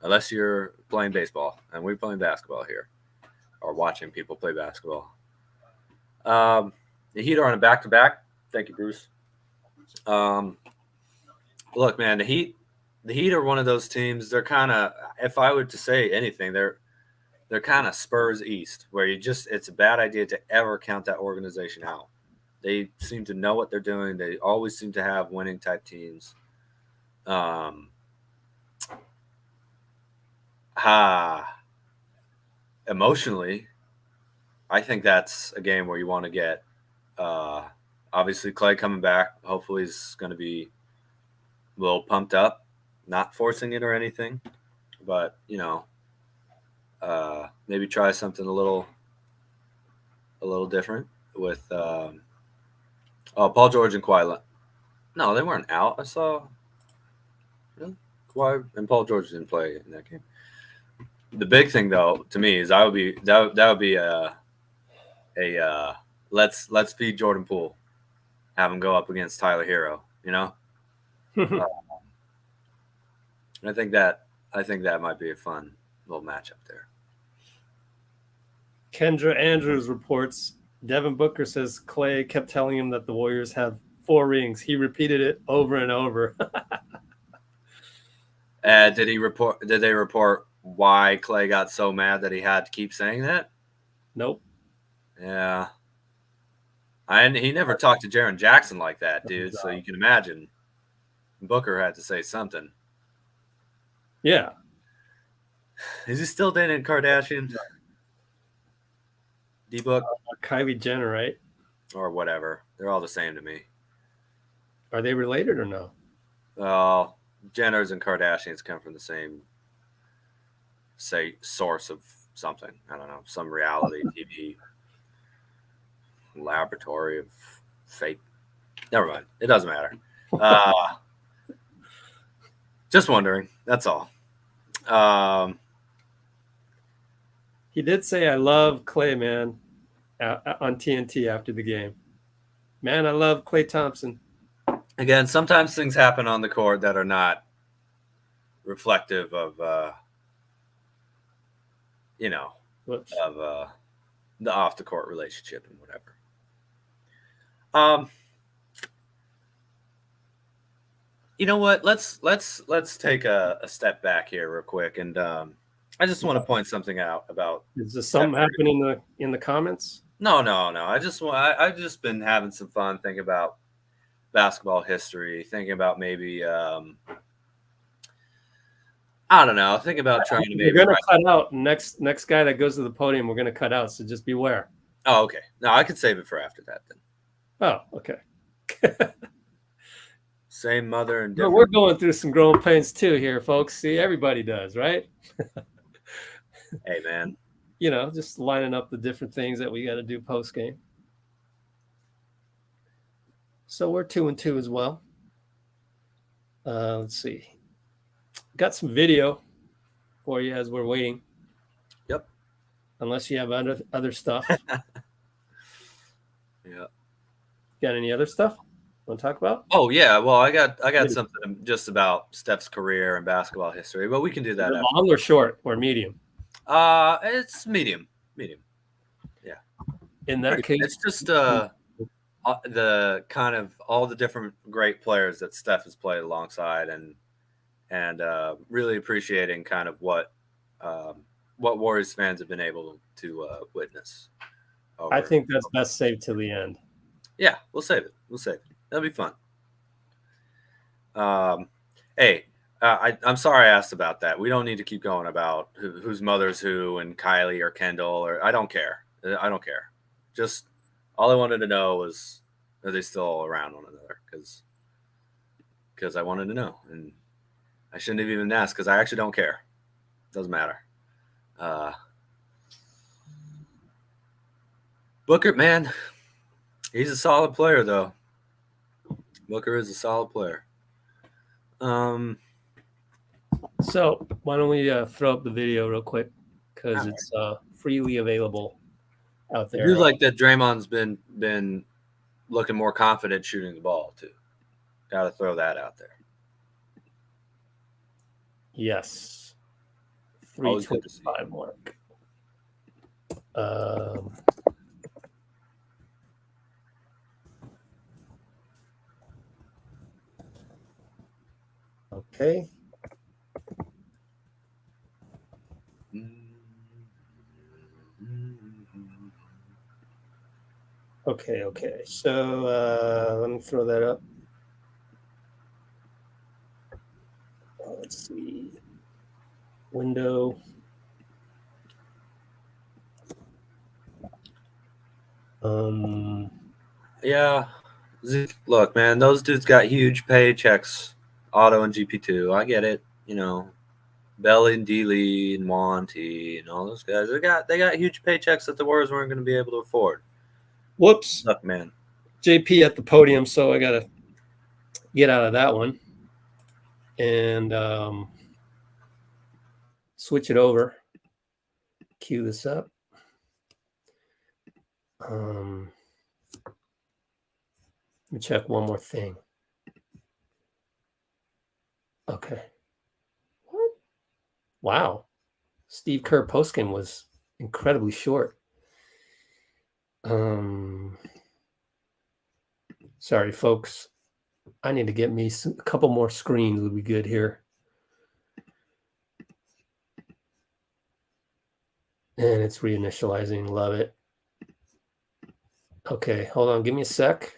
Unless you're playing baseball, and we're playing basketball here, or watching people play basketball. The Heat are on a back-to-back. Thank you, Bruce. Look, man, the Heat are one of those teams. They're kind of, if I were to say anything, they're kind of Spurs East, where it's a bad idea to ever count that organization out. They seem to know what they're doing. They always seem to have winning type teams. Emotionally, I think that's a game where you want to get obviously Klay coming back. Hopefully he's going to be a little pumped up, not forcing it or anything, but maybe try something a little different with Paul George and Kawhi. No, they weren't out. I saw Kawhi and Paul George didn't play in that game. The big thing, though, to me is that would be a let's feed Jordan Poole, have him go up against Tyler Hero. I think that might be a fun little matchup there. Kendra Andrews reports Devin Booker says Klay kept telling him that the Warriors have 4 rings. He repeated it over and over. Did they report why Klay got so mad that he had to keep saying that? Nope. Yeah. He never talked to Jaren Jackson like that, dude. So you can imagine Booker had to say something. Yeah. Is he still dating Kardashian? D-Book? Kylie Jenner, right? Or whatever. They're all the same to me. Are they related or no? Well, Jenners and Kardashians come from the same, source of something. I don't know. Some reality TV laboratory of fake. Never mind. It doesn't matter. Just wondering. That's all. He did say, I love Klay, man, on TNT after the game. Man, I love Klay Thompson. Again, sometimes things happen on the court that are not reflective of, of the off-the-court relationship and whatever. You know what? Let's take a step back here real quick, and I just want to point something out about. Is there something happening in the comments? No. I've just been having some fun thinking about basketball history, thinking about maybe I don't know, thinking about trying to maybe. We're gonna cut out next guy that goes to the podium. We're gonna cut out, so just beware. Oh, okay. No, I could save it for after that then. Oh, okay. Same mother and No, different. we're going through some growing pains too here, folks. See, everybody does, right? Hey, man. You know, just lining up the different things that we got to do post game. So we're 2-2 as well. Let's see. Got some video for you as we're waiting. Yep. Unless you have other stuff. Yeah. Got any other stuff want to talk about? Oh yeah. Well, I got something just about Steph's career and basketball history, but we can do that. Long or short or medium? It's medium. Yeah. In that case, it's just the kind of all the different great players that Steph has played alongside, and really appreciating kind of what Warriors fans have been able to witness. I think that's best saved till the end. Yeah, we'll save it. That'll be fun. Hey, I'm sorry I asked about that. We don't need to keep going about whose mother's who and Kylie or Kendall, or I don't care. Just all I wanted to know was, are they still around one another? Because I wanted to know, and I shouldn't have even asked because I actually don't care. Doesn't matter. Booker, man, he's a solid player, though. Booker is a solid player. So why don't we throw up the video real quick, because it's freely available out there. I do like that Draymond's been looking more confident shooting the ball too. Got to throw that out there. Yes. Always good to see. 325 mark. Okay. Okay. So let me throw that up. Let's see. Window. Yeah. Look, man, those dudes got huge paychecks. Otto and GP2. I get it. You know, Belly and D-Lee and Monty and all those guys. They got huge paychecks that the Warriors weren't going to be able to afford. Whoops. Look, man. JP at the podium, so I got to get out of that one and switch it over. Cue this up. Let me check one more thing. Okay. What? Wow. Steve Kerr postgame was incredibly short. Sorry, folks. I need to get me a couple more screens would be good here. And it's reinitializing. Love it. Okay, hold on. Give me a sec.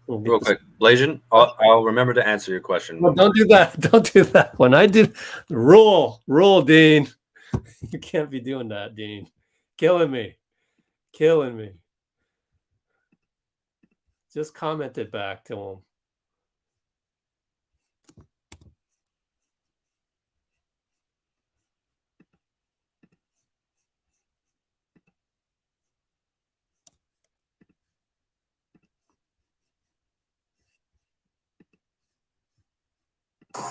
Real quick, Blasian, I'll remember to answer your question. No, don't do that. Don't do that. When I do rule, Dean. You can't be doing that, Dean. Killing me. Just comment it back to him.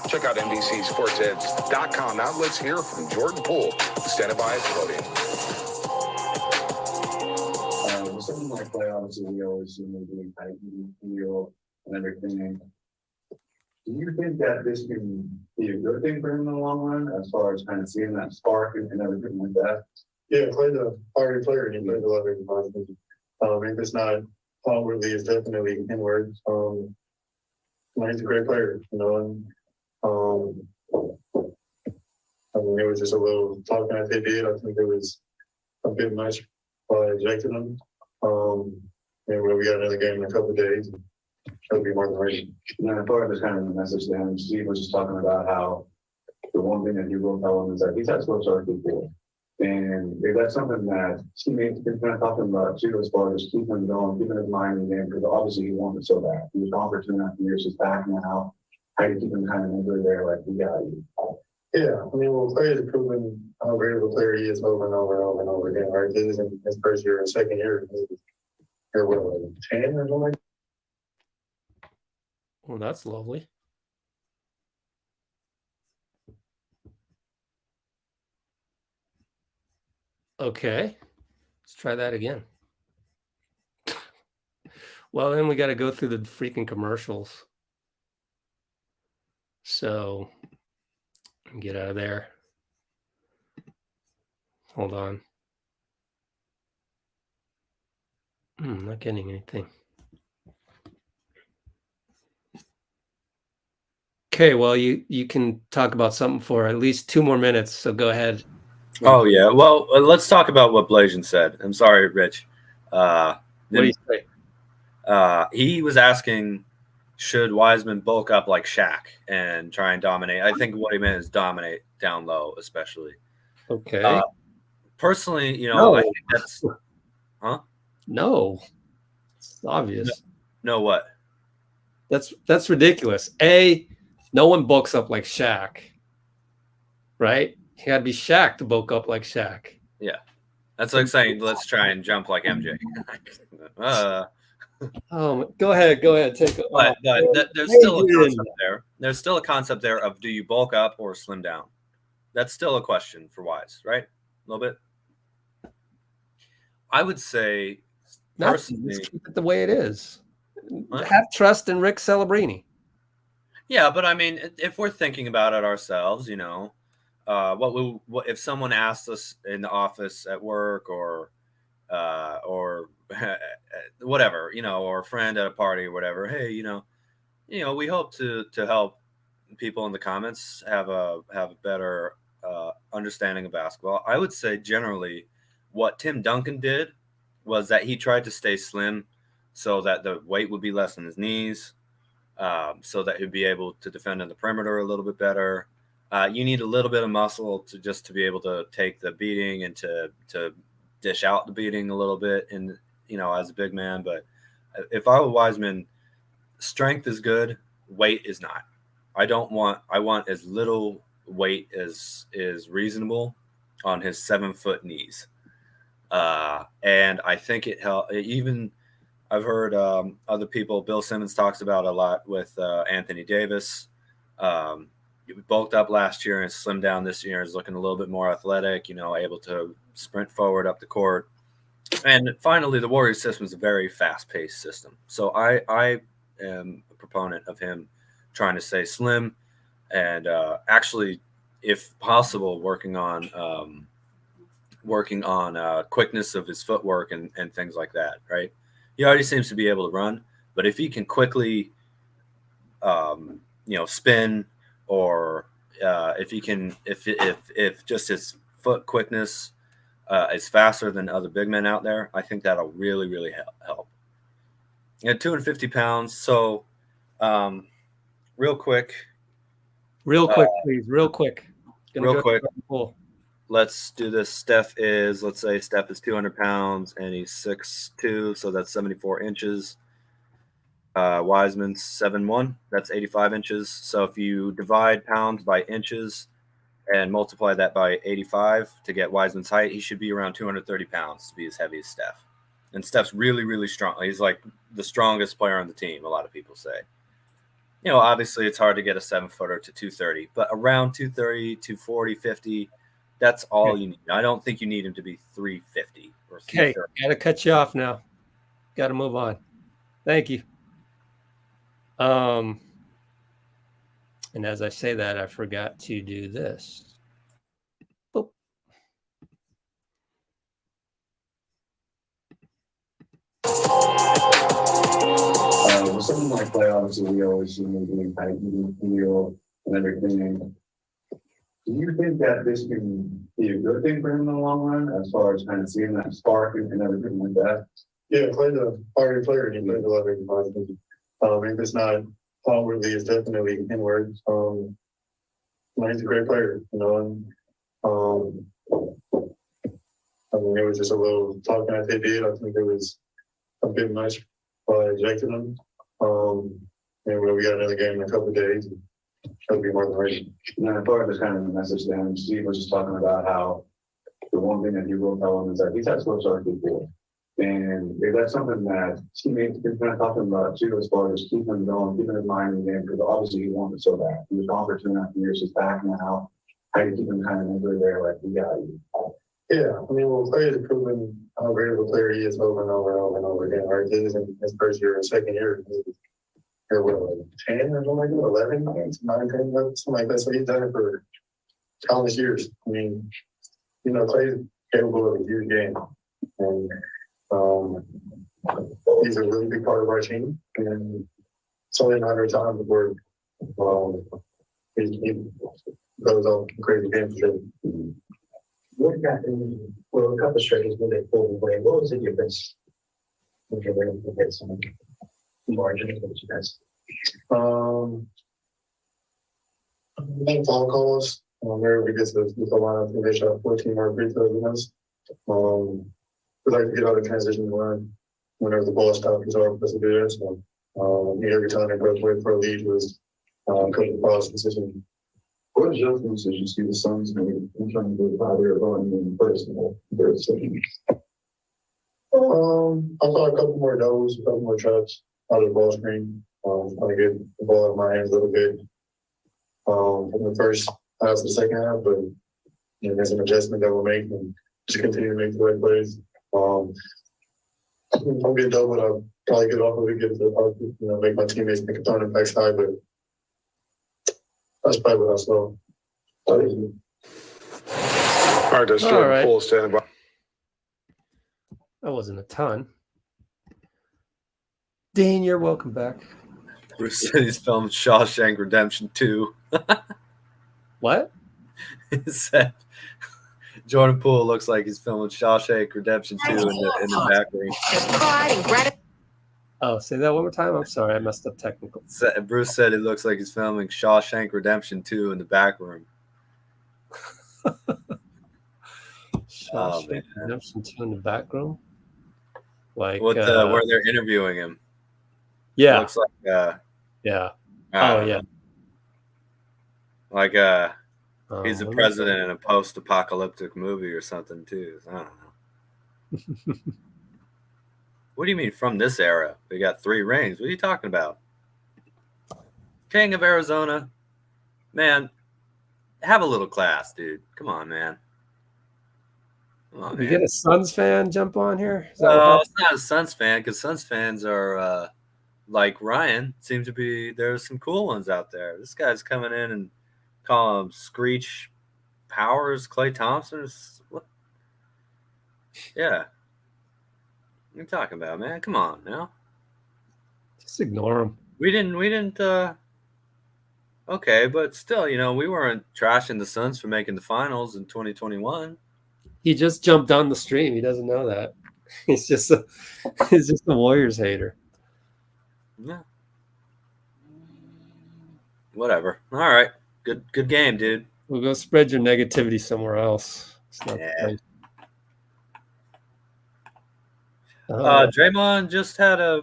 Check out NBCSportsEdge.com. Now let's hear from Jordan Poole, standing by at the podium. Something like Klay, obviously, we always see him doing tight feel and everything. Do you think that this can be a good thing for him in the long run, as far as kind of seeing that spark and everything like that? Yeah, Clay's a hard player, and he plays a lot of positive. If it's not outwardly, it's definitely inward. He's a great player, you know. I mean, it was just a little talking that they did. I think it was a bit much by ejecting him. And we got another game in a couple of days. That'll be more than ready. And I thought it was kind of a message to him. Steve was just talking about how the one thing that he will tell him is that he's had slow start before. And if that's something that teammates been kind of talking about too, as far as keeping him going, keeping his mind in the game, because obviously he wanted it so bad. He was gone for 2.5 years, he's back now. how you keep them kind of under there, like we got you. Yeah, I mean, well, Klay has proven how great of a player he is over and over and over and over again, right? This isn't his first year or second year. Here, what, like 10 or something? Well, that's lovely. Okay, let's try that again. Well, then we got to go through the freaking commercials. So get out of there. Hold on. Not getting anything. Okay, well, you can talk about something for at least 2 more minutes, so go ahead. Oh, yeah. Well, let's talk about what Blasian said. I'm sorry, Rich. What do you say? He was asking, should Wiseman bulk up like Shaq and try and dominate? I think what he meant is dominate down low, especially. Okay. Personally, you know, No. I think that's... Huh? No. It's obvious. No what? That's ridiculous. No one bulks up like Shaq, right? You gotta be Shaq to bulk up like Shaq. Yeah. That's like saying, let's try and jump like MJ. Go ahead. Take But there's still a concept there. There's still a concept there of, do you bulk up or slim down? That's still a question for Wise, right? A little bit. I would say, personally, just keep it the way it is. What? Have trust in Rick Celebrini. Yeah, but I mean, if we're thinking about it ourselves, you know, what if someone asked us in the office at work or whatever, you know, or a friend at a party or whatever, hey, you know, we hope to help people in the comments have a better understanding of basketball. I would say generally what Tim Duncan did was that he tried to stay slim so that the weight would be less in his knees, so that he'd be able to defend in the perimeter a little bit better. You need a little bit of muscle to be able to take the beating and to dish out the beating a little bit, and as a big man. But if I were Wiseman, strength is good, weight is not. I want as little weight as is reasonable on his 7-foot knees. And I think it helped. Even I've heard other people, Bill Simmons talks about a lot with Anthony Davis. He bulked up last year and slimmed down this year, is looking a little bit more athletic, able to sprint forward up the court. And finally, the Warriors system is a very fast-paced system. So I am a proponent of him trying to stay slim and actually, if possible, working on quickness of his footwork and things like that, right? He already seems to be able to run, but if he can quickly, spin, or if just his foot quickness is faster than other big men out there, I think that'll really, really help. At 250 pounds, so real quick, please, real quick. Let's do this. Let's say Steph is 200 pounds and he's 6'2", so that's 74 inches. Wiseman's 7'1", that's 85 inches. So if you divide pounds by inches and multiply that by 85 to get Wiseman's height, he should be around 230 pounds to be as heavy as Steph. And Steph's really, really strong. He's like the strongest player on the team, a lot of people say. Obviously it's hard to get a 7-footer to 230, but around 230, 240, 50, that's all you need. I don't think you need him to be 350 or 330. Okay, got to cut you off now. Got to move on. Thank you. And as I say that, I forgot to do this. Boop. With something like Klay, obviously we always see him doing kind of PVO and everything. Do you think that this can be a good thing for him in the long run, as far as kind of seeing that spark and everything like that? Yeah, Klay's a fiery player. He plays a lot of positive. If it's not outwardly, it's definitely inward. He's a great player, and it was just a little talking that they did. I think it was a bit much by ejecting him. And we got another game in a couple of days. That'll be more than ready. And I thought it was kind of a message to him. Steve was just talking about how the one thing that he will tell him is that he's had slow start before. And if that's something that teammates can kind of talk to him about too, as far as keeping him going, keeping his mind in the game, because obviously he wanted it so bad. He was gone for 2.5 years, he's back now. How do you keep him kind of over there, like, we got you? Yeah, I mean, well, Klay has proven how great of a player he is over and over and over and over again. Right, this is in his first year and second year. Here, what, like 10 or something like that, 11, 9, 10, something like that. So he's done it for countless years. I mean, you know, Klay's capable of a huge game, and he's a really big part of our team. And it's only a matter of time before he goes off crazy games. What got in, well, a couple stretches where they pulled away, what was the difference? When you were able to get some margin that you guys? Main phone calls. Where we get to the line, they shot 14 more free throws than us. We like to get out of transition run whenever the ball stopped. He's our best to do that. So every time they broke away for a lead was cutting the balls consistently. What adjustments did you see the Suns made in terms of how they were going in personal? I saw a couple more doubles, a couple more shots out of the ball screen. I get the ball out of my hands a little bit from the first half to the second half, but you know, there's an adjustment that we'll make and just continue to make the right plays. I'll get doubled, I'll probably get off of it, get to the make my teammates make a ton of backside, but that's probably what I saw. All right, that's All Jordan right. Poole standing by. That wasn't a ton. Dean, you're welcome back. Bruce said he's filmed Shawshank Redemption 2. What? He said Jordan Poole looks like he's filming Shawshank Redemption 2 in the background. Oh, say that one more time. I'm sorry, I messed up technical. Bruce said it looks like he's filming Shawshank Redemption 2 in the back room. Shawshank Redemption 2 in the back room. Like where they're interviewing him. Yeah. It looks like yeah. Oh yeah. Like he's the let me president in a post-apocalyptic movie or something too. I don't know. What do you mean from this era? We got 3 rings. What are you talking about? King of Arizona. Man, have a little class, dude. Come on, man. Come on, You man. get a Suns fan jump on here? Is that what No, happened? it's not a Suns fan because Suns fans are like Ryan. Seem to be there's some cool ones out there. This guy's coming in and calling him Screech Powers, Klay Thompson. What? Yeah. What are you talking about, man? Come on now. Just ignore him. We didn't okay, but still, we weren't trashing the Suns for making the finals in 2021. He just jumped on the stream. He doesn't know that. He's just a Warriors hater. Yeah. Whatever. All right. Good game, dude. We'll go spread your negativity somewhere else. It's not the place. Draymond just had a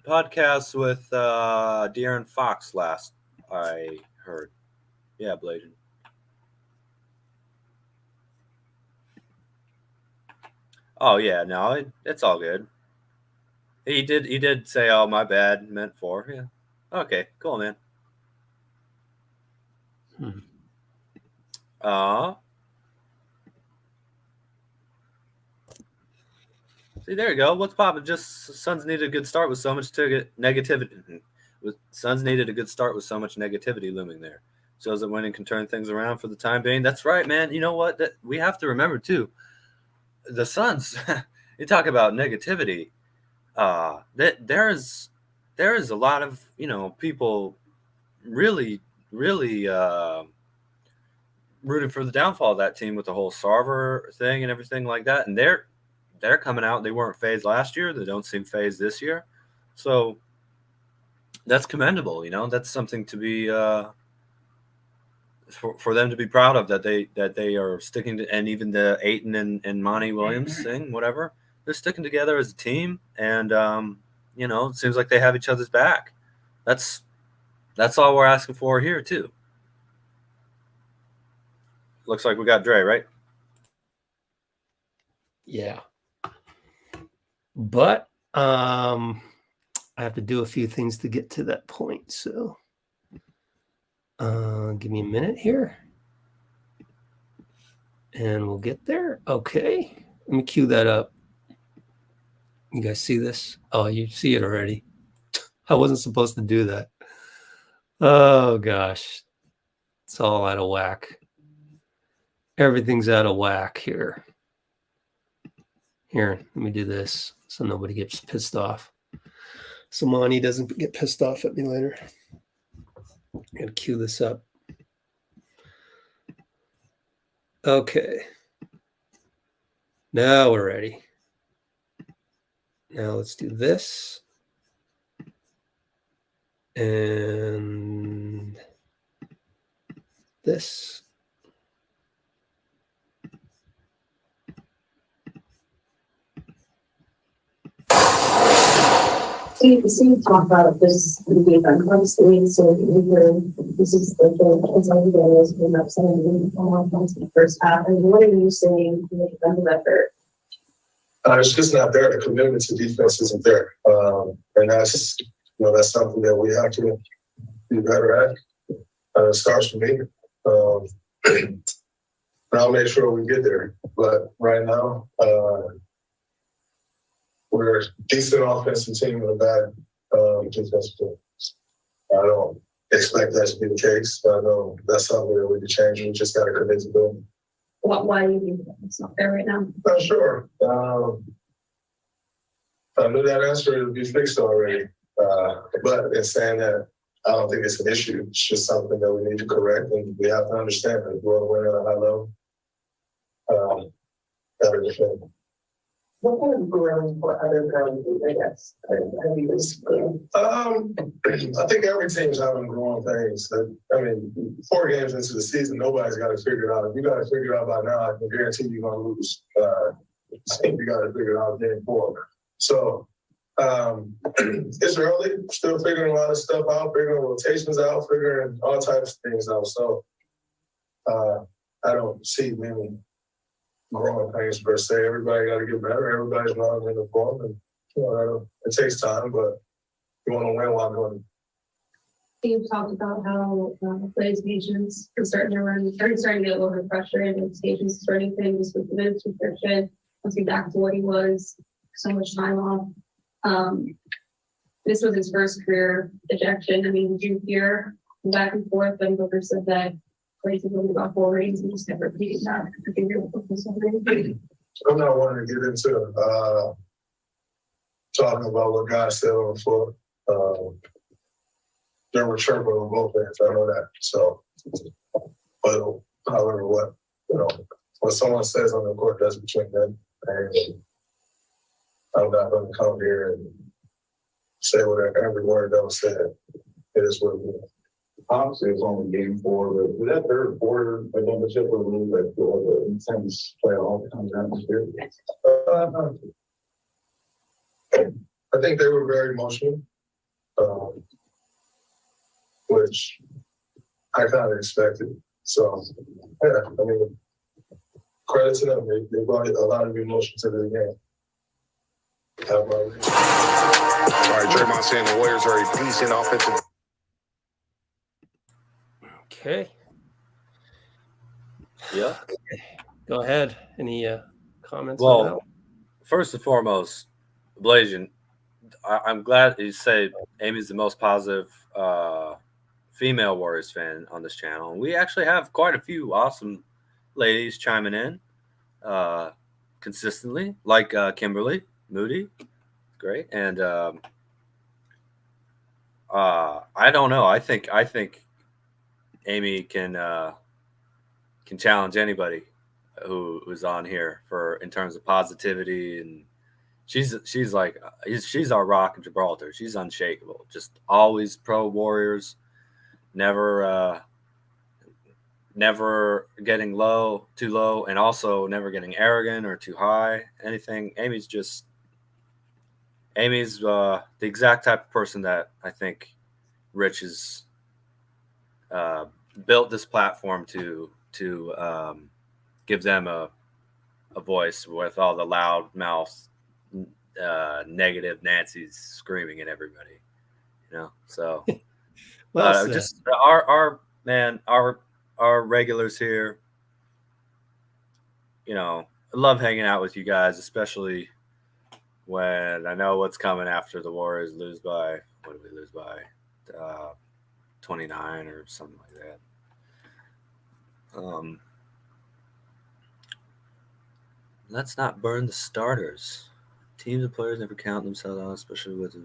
podcast with De'Aaron Fox last I heard. Yeah, Bladen. Oh yeah, no, it's all good. He did say, "Oh, my bad, meant for." Yeah. Okay, cool, man. See, there you go. What's popping? Just Suns needed a good start with so much negativity. Suns needed a good start with so much negativity looming there. Shows that winning can turn things around for the time being. That's right, man. You know what? We have to remember too. The Suns. You talk about negativity. There is a lot of people really rooting for the downfall of that team with the whole Sarver thing and everything like that. And they're coming out. They weren't phased last year. They don't seem phased this year. So that's commendable. That's something to be for them to be proud of, that they are sticking to, and even the Ayton and Monty Williams thing, whatever, they're sticking together as a team. And, it seems like they have each other's back. That's all we're asking for here too. Looks like we got Dre, right? Yeah. But I have to do a few things to get to that point. So give me a minute here. And we'll get there. Okay. Let me cue that up. You guys see this? Oh, you see it already. I wasn't supposed to do that. Oh, gosh. It's all out of whack. Everything's out of whack here. Here, let me do this so nobody gets pissed off. So Monty doesn't get pissed off at me later. I'm going to cue this up. Okay. Now we're ready. Now let's do this. And this. So you talk about this being unconsciously, so this is the anxiety that is being upset in the first half. And what are you saying in the defensive effort? It's just not there. The commitment to defense isn't there. And that's, that's something that we have to be better at. It starts with me. And I'll make sure we get there. But right now, we're a decent offensive team and a bad defensive team. I don't expect that to be the case. I know that's something that we can change. We just got to commit to doing. Why do you think it's not there right now? Not sure. I knew that answer would be fixed already. But in saying that, I don't think it's an issue. It's just something that we need to correct, and we have to understand that if we want to win at a high level, gotta defend. What kind of growing for other girls, I guess? I think every team's having growing things. 4 games into the season, nobody's got to figure it out. If you got to figure it out by now, I can guarantee you're going to lose. You got to figure it out game 4. So it's early, still figuring a lot of stuff out, figuring rotations out, figuring all types of things out. So I don't see many growing pains per se. Everybody got to get better. Everybody's not in the form, and it takes time, but you want to win while doing it. You've talked about how Klay's patience is starting to get a little bit frustrated, and his patience is running things with the minutes restriction. Let's get back to what he was, so much time off. This was his first career ejection. I mean, did you hear back and forth when Booker said that Klay's going about 4 rings and just never repeating that? I'm not wanting to get into talking about what guys said on the floor. There were chirping on both ends. I know that. So, but however, what someone says on the court, that's between them. And I'm not going to come here and say whatever every word that was said. It is what it is. Obviously, it's only game 4, but with that third quarter, I don't know if it was like the intense play all the time atmosphere. I think they were very emotional, which I kind of expected. So, yeah, I mean, credit to them. They brought a lot of emotion to the game. All right, Draymond saying the Warriors are a decent offensive. Okay. Yeah. Go ahead. Any comments on that? Well, first and foremost, Blasian, I'm glad you say Amy's the most positive female Warriors fan on this channel. And we actually have quite a few awesome ladies chiming in consistently, like Kimberly Moody. Great. And I don't know. I think Amy can challenge anybody who's on here in terms of positivity, and she's our rock in Gibraltar. She's unshakable, just always pro Warriors, never getting too low, and also never getting arrogant or too high. Anything. Amy's the exact type of person that I think Rich has built this platform to give them a voice with all the loud mouth, negative Nancy's screaming at everybody, So Well just our regulars here. I love hanging out with you guys, especially when I know what's coming after the Warriors lose by, what did we lose by? 29 or something like that. Let's not burn the starters. Teams and players never count themselves out, especially with the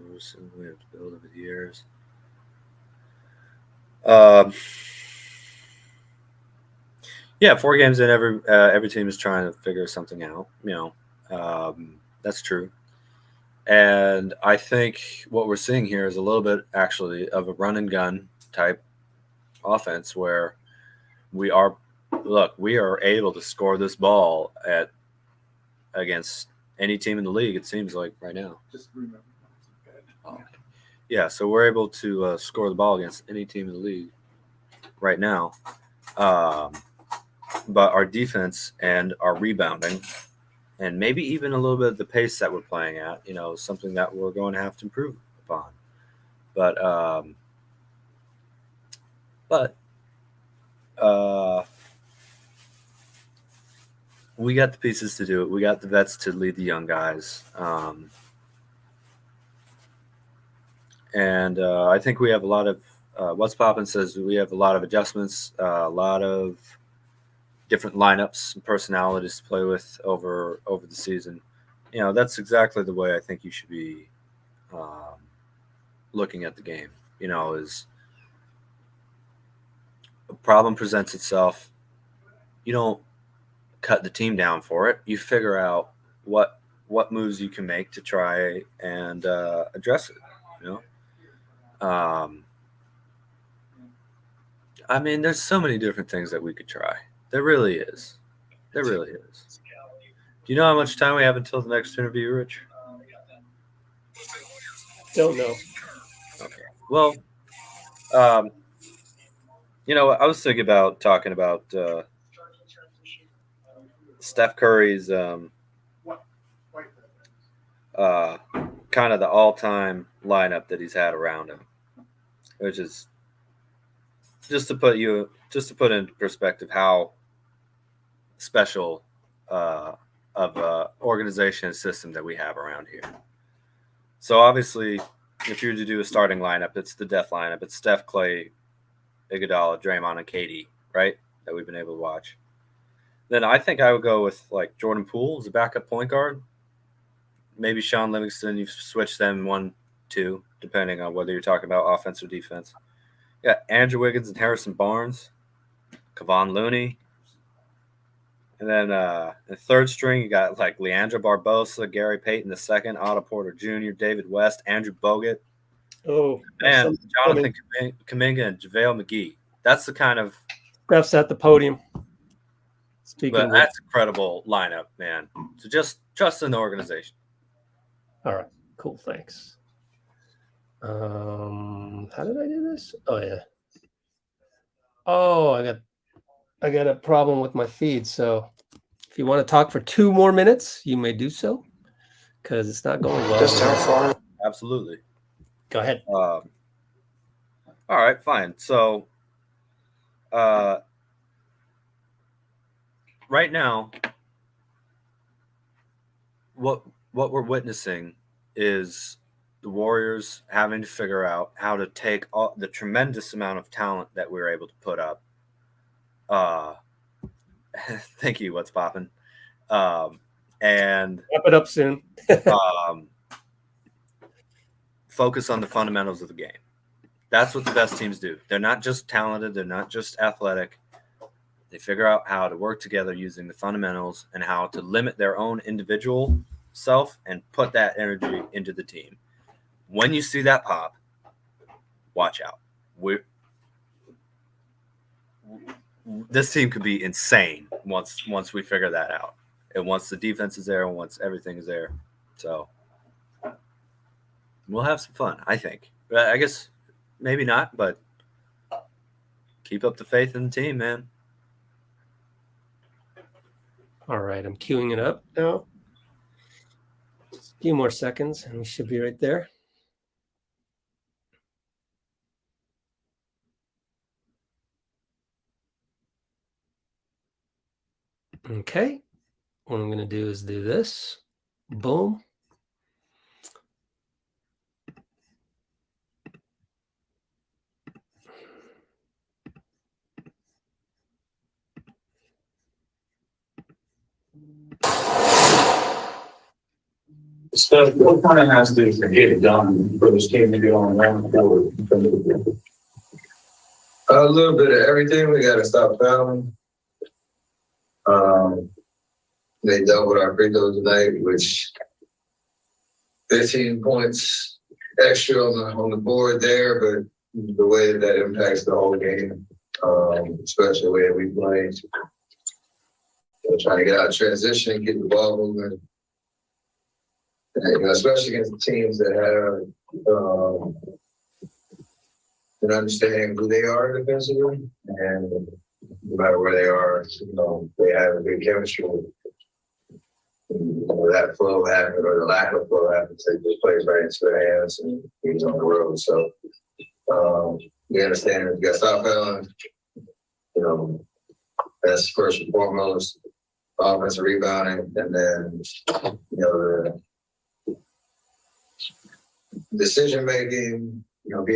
we have to build over the years. Yeah, 4 games in, every team is trying to figure something out. That's true. And I think what we're seeing here is a little bit actually of a run and gun type offense where we are able to score this ball against any team in the league, it seems like right now. Just remember. Yeah, so we're able to score the ball against any team in the league right now. But our defense and our rebounding and maybe even a little bit of the pace that we're playing at, something that we're going to have to improve upon. But we got the pieces to do it. We got the vets to lead the young guys. And I think we have a lot of What's Poppin' says we have a lot of adjustments, a lot of different lineups and personalities to play with over the season. That's exactly the way I think you should be looking at the game. Is a problem presents itself, you don't cut the team down for it. You figure out what moves you can make to try and address it. I mean, there's so many different things that we could try. There really is. There really is. Do you know how much time we have until the next interview, Rich? Don't know. Okay. Well, I was thinking about talking about Steph Curry's kind of the all-time lineup that he's had around him, which is just to put into perspective how special of a organization and system that we have around here. So obviously, if you were to do a starting lineup, it's the death lineup. It's Steph, Klay, Iguodala, Draymond, and KD, right? That we've been able to watch. Then I think I would go with like Jordan Poole as a backup point guard. Maybe Sean Livingston. You switch them 1-2, depending on whether you're talking about offense or defense. Yeah, Andrew Wiggins and Harrison Barnes, Kevon Looney. And then the third string, you got like Leandro Barbosa, Gary Payton II, Otto Porter Jr., David West, Andrew Bogut, and Jonathan Kuminga and JaVale McGee. That's the kind of Steph's at the podium. But that's an incredible lineup, man. So just trust in the organization. All right, cool. Thanks. How did I do this? Oh yeah. Oh, I got a problem with my feed. So if you want to talk for 2 more minutes, you may do so, because it's not going well. Just how far? Absolutely. Go ahead. All right, fine. So right now, what we're witnessing is the Warriors having to figure out how to take all the tremendous amount of talent that we were able to put up. Thank you. What's poppin'? And wrap it up soon. Focus on the fundamentals of the game. That's what the best teams do. They're not just talented. They're not just athletic. They figure out how to work together using the fundamentals and how to limit their own individual self and put that energy into the team. When you see that pop, watch out. This team could be insane once we figure that out. And once the defense is there and once everything is there. So we'll have some fun, I think. But I guess, maybe not, but keep up the faith in the team, man. All right, I'm queuing it up now. A few more seconds, and we should be right there. Okay, what I'm going to do is do this. Boom. So what kind of has to get it done for this team to be on one forward? A little bit of everything. We got to stop fouling. They doubled our free throws tonight, which 15 points extra on the board there, but the way that impacts the whole game, especially the way that we play. We're trying to get out of transition, get the ball moving. And, especially against the teams that have an understanding who they are defensively, and no matter where they are, they have a good chemistry. That flow happened, or the lack of flow happened, so it just plays right into their hands and he's on the road. So we understand if you got to stop fouling, that's first and foremost, offensive rebounding, and then the decision making,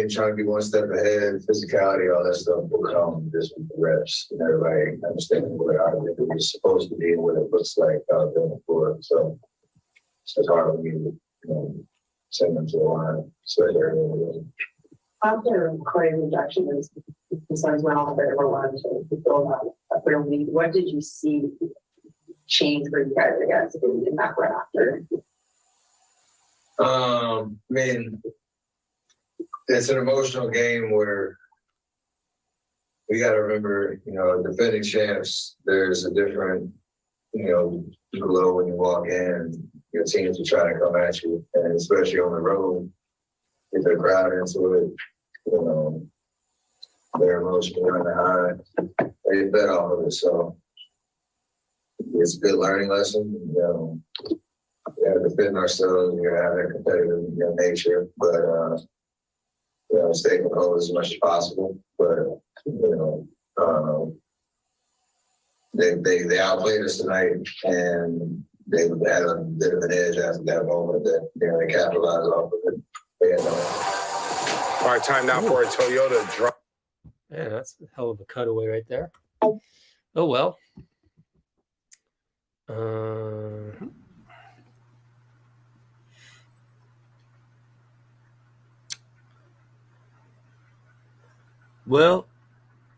trying to be one step ahead, physicality, all that stuff will come just with the reps and everybody understanding where our level is supposed to be and what it looks like out there on the floor. So it's hard for me to send them to the line, especially early. After Klay rejection is the Suns went on a bit of a run to build up a fair lead, what did you see change for you guys, I guess, in that run after? It's an emotional game where we got to remember, defending champs, there's a different, glow when you walk in. Your teams are trying to come at you, and especially on the road, get the crowd into it, their emotions running high. They bet off of it, so it's a good learning lesson. We got to defend ourselves. We got to have that competitive nature, but stay controlled as much as possible. But they outplayed us tonight, and they had a bit of an edge after that moment that they capitalized off of it. They had All right, time now for a Toyota drop. Man, that's a hell of a cutaway right there. Oh well. Well,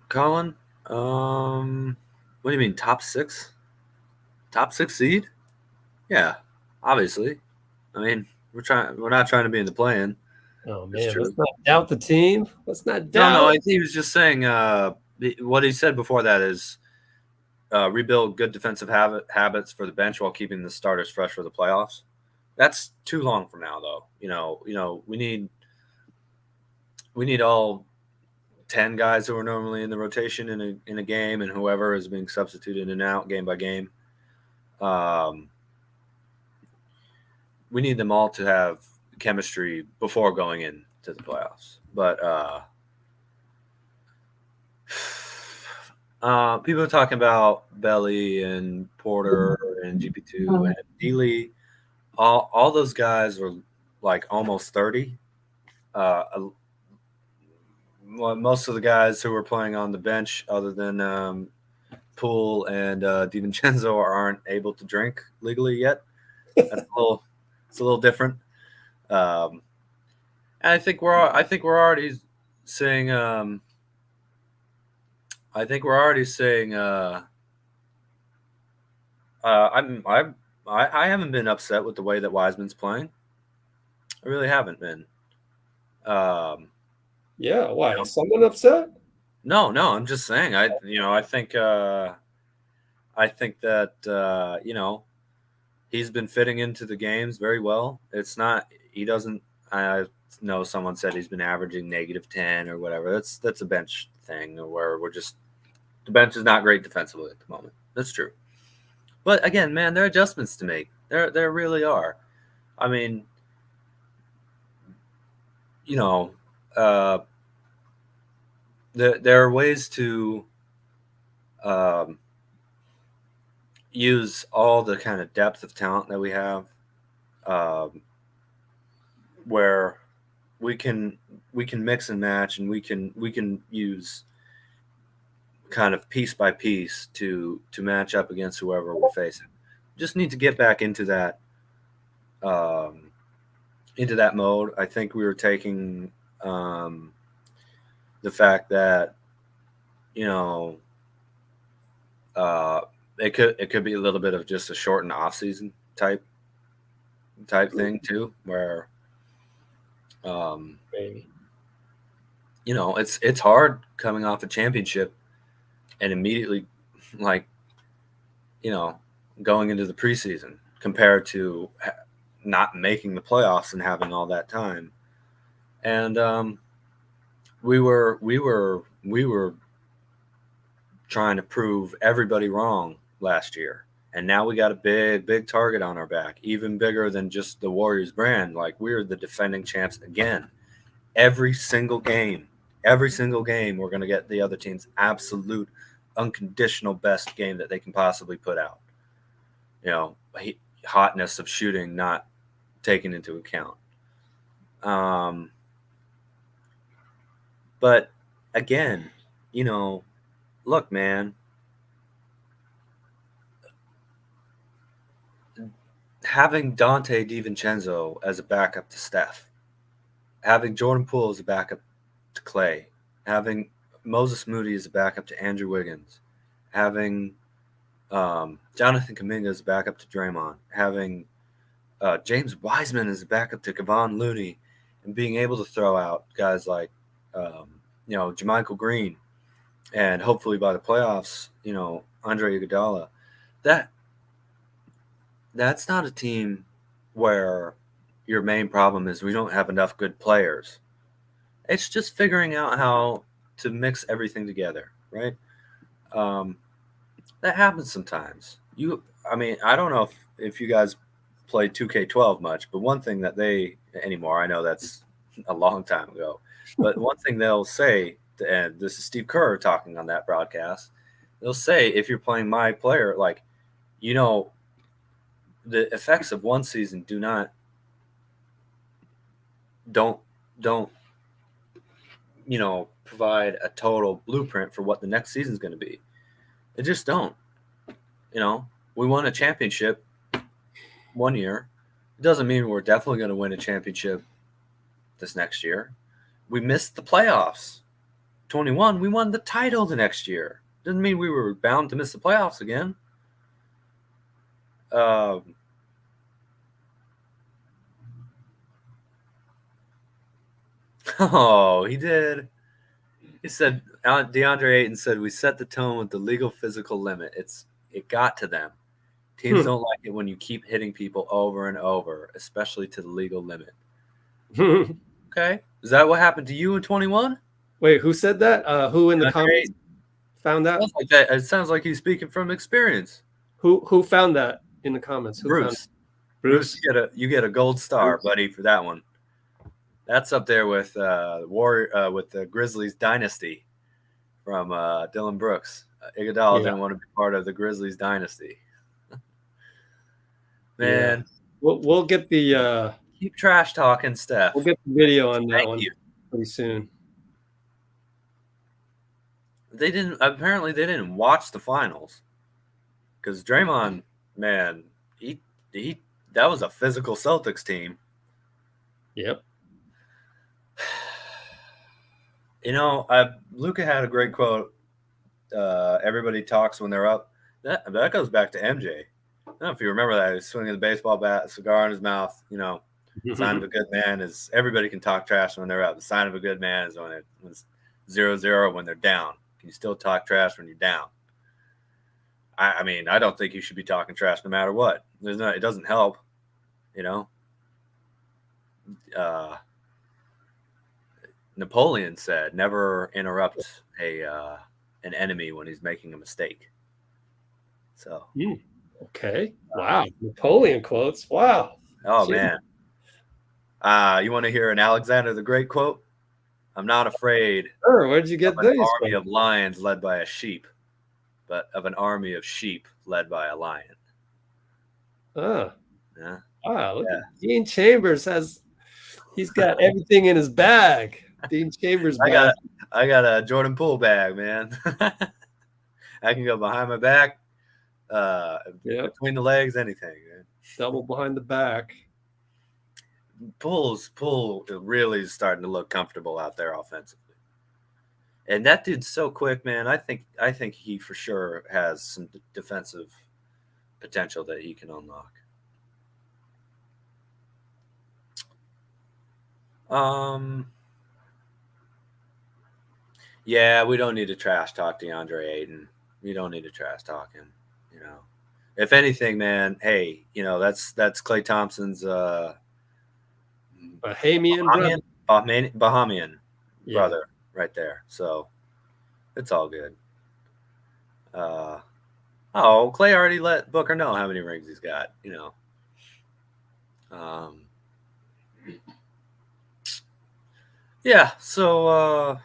Colin, what do you mean, top six? Top six seed? Yeah, obviously. I mean, we're not trying to be in the play-in. Oh man, let's not doubt the team. Let's not doubt. No, he was just saying what he said before that is rebuild good defensive habits for the bench while keeping the starters fresh for the playoffs. That's too long from now, though. We need all 10 guys who are normally in the rotation in a game, and whoever is being substituted in and out game by game. We need them all to have chemistry before going into the playoffs. But people are talking about Belly and Porter and GP2 and Dealey. All those guys are like almost 30. Most of the guys who were playing on the bench, other than Poole and DiVincenzo, aren't able to drink legally yet. It's a little different. And I think we're already seeing. I haven't been upset with the way that Wiseman's playing. I really haven't been. Yeah, why? Is someone upset? No, I'm just saying. I think that he's been fitting into the games very well. It's not he doesn't. know someone said he's been averaging -10 or whatever. That's a bench thing where the bench is not great defensively at the moment. That's true. But again, man, there are adjustments to make. There really are. I mean, you know, there are ways to use all the kind of depth of talent that we have, where we can mix and match, and we can use kind of piece by piece to match up against whoever we're facing. Just need to get back into that mode. I think we were taking the fact that, you know, it could be a little bit of just a shortened off season type thing too, where Maybe. you know, it's hard coming off a championship and immediately, like, you know, going into the preseason compared to not making the playoffs and having all that time. And we were trying to prove everybody wrong last year, and now we got a big target on our back, even bigger than just the Warriors brand. Like, we're the defending champs again. Every single game we're going to get the other team's absolute unconditional best game that they can possibly put out. You know, hotness of shooting not taken into account. But again, you know, look, man, having Dante DiVincenzo as a backup to Steph, having Jordan Poole as a backup to Klay, having Moses Moody as a backup to Andrew Wiggins, having Jonathan Kuminga as a backup to Draymond, having James Wiseman as a backup to Kevon Looney, and being able to throw out guys like, you know, JaMychal Green, and hopefully by the playoffs, you know, Andre Iguodala. That's not a team where your main problem is we don't have enough good players. It's just figuring out how to mix everything together, right? That happens sometimes. I mean, I don't know if you guys play 2K12 much, but one thing that anymore, I know that's a long time ago, but one thing they'll say, and this is Steve Kerr talking on that broadcast, they'll say, if you're playing my player, like, you know, the effects of one season don't you know, provide a total blueprint for what the next season is going to be. It just don't. You know, we won a championship one year. It doesn't mean we're definitely going to win a championship this next year. We missed the playoffs. 21, we won the title the next year. Doesn't mean we were bound to miss the playoffs again. Oh, he did. He said, DeAndre Ayton said, we set the tone with the legal physical limit. It got to them. Teams don't like it when you keep hitting people over and over, especially to the legal limit. Okay. Is that what happened to you in 21? Wait, who said that? Who in the comments found that? It sounds like he's speaking from experience. Who found that in the comments? Bruce. You get a gold star, buddy, for that one. That's up there with with the Grizzlies dynasty from Dylan Brooks. Iguodala didn't want to be part of the Grizzlies dynasty. Man, we'll get the keep trash talking, Steph. We'll get the video on that Thank one you. pretty soon. Apparently they didn't watch the finals, because Draymond, man, he that was a physical Celtics team. Yep. You know, Luka had a great quote. Everybody talks when they're up. That goes back to MJ. I don't know if you remember that. He was swinging the baseball bat, a cigar in his mouth. You know, the sign of a good man is everybody can talk trash when they're up. The sign of a good man is when it's 0-0 when they're down. Can you still talk trash when you're down? I mean, I don't think you should be talking trash no matter what. It doesn't help, you know. Napoleon said, never interrupt an enemy when he's making a mistake. So Okay. Wow. Napoleon quotes. Wow. oh Gee. man. You want to hear an Alexander the Great quote? I'm not afraid Sure. Where'd you get of an these army from? of lions led by a sheep, but of an army of sheep led by a lion. Ah. Yeah. Wow. Look Yeah. at Dean Chambers he's got everything in his bag. Dean Chambers bag. I got a Jordan Poole bag, man. I can go behind my back, between the legs, anything. Man. Double behind the back. Poole really is starting to look comfortable out there offensively. And that dude's so quick, man. I think he for sure has some defensive potential that he can unlock. Yeah, we don't need to trash talk DeAndre Ayton. We don't need to trash talk him. You know, if anything, man, hey, you know that's Klay Thompson's Bahamian brother right there. So it's all good. Klay already let Booker know how many rings he's got. You know. Yeah. So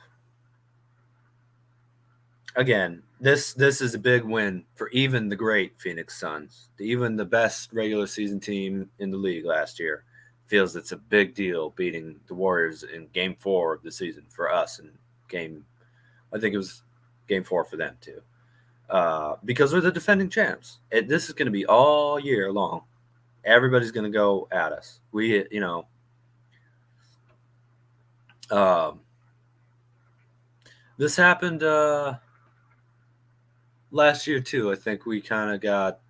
again, this is a big win for even the great Phoenix Suns, even the best regular season team in the league last year. Feels it's a big deal beating the Warriors in Game 4 of the season for us, and I think it was Game 4 for them too, because we're the defending champs. This is going to be all year long. Everybody's going to go at us. This happened last year too. I think we kind of got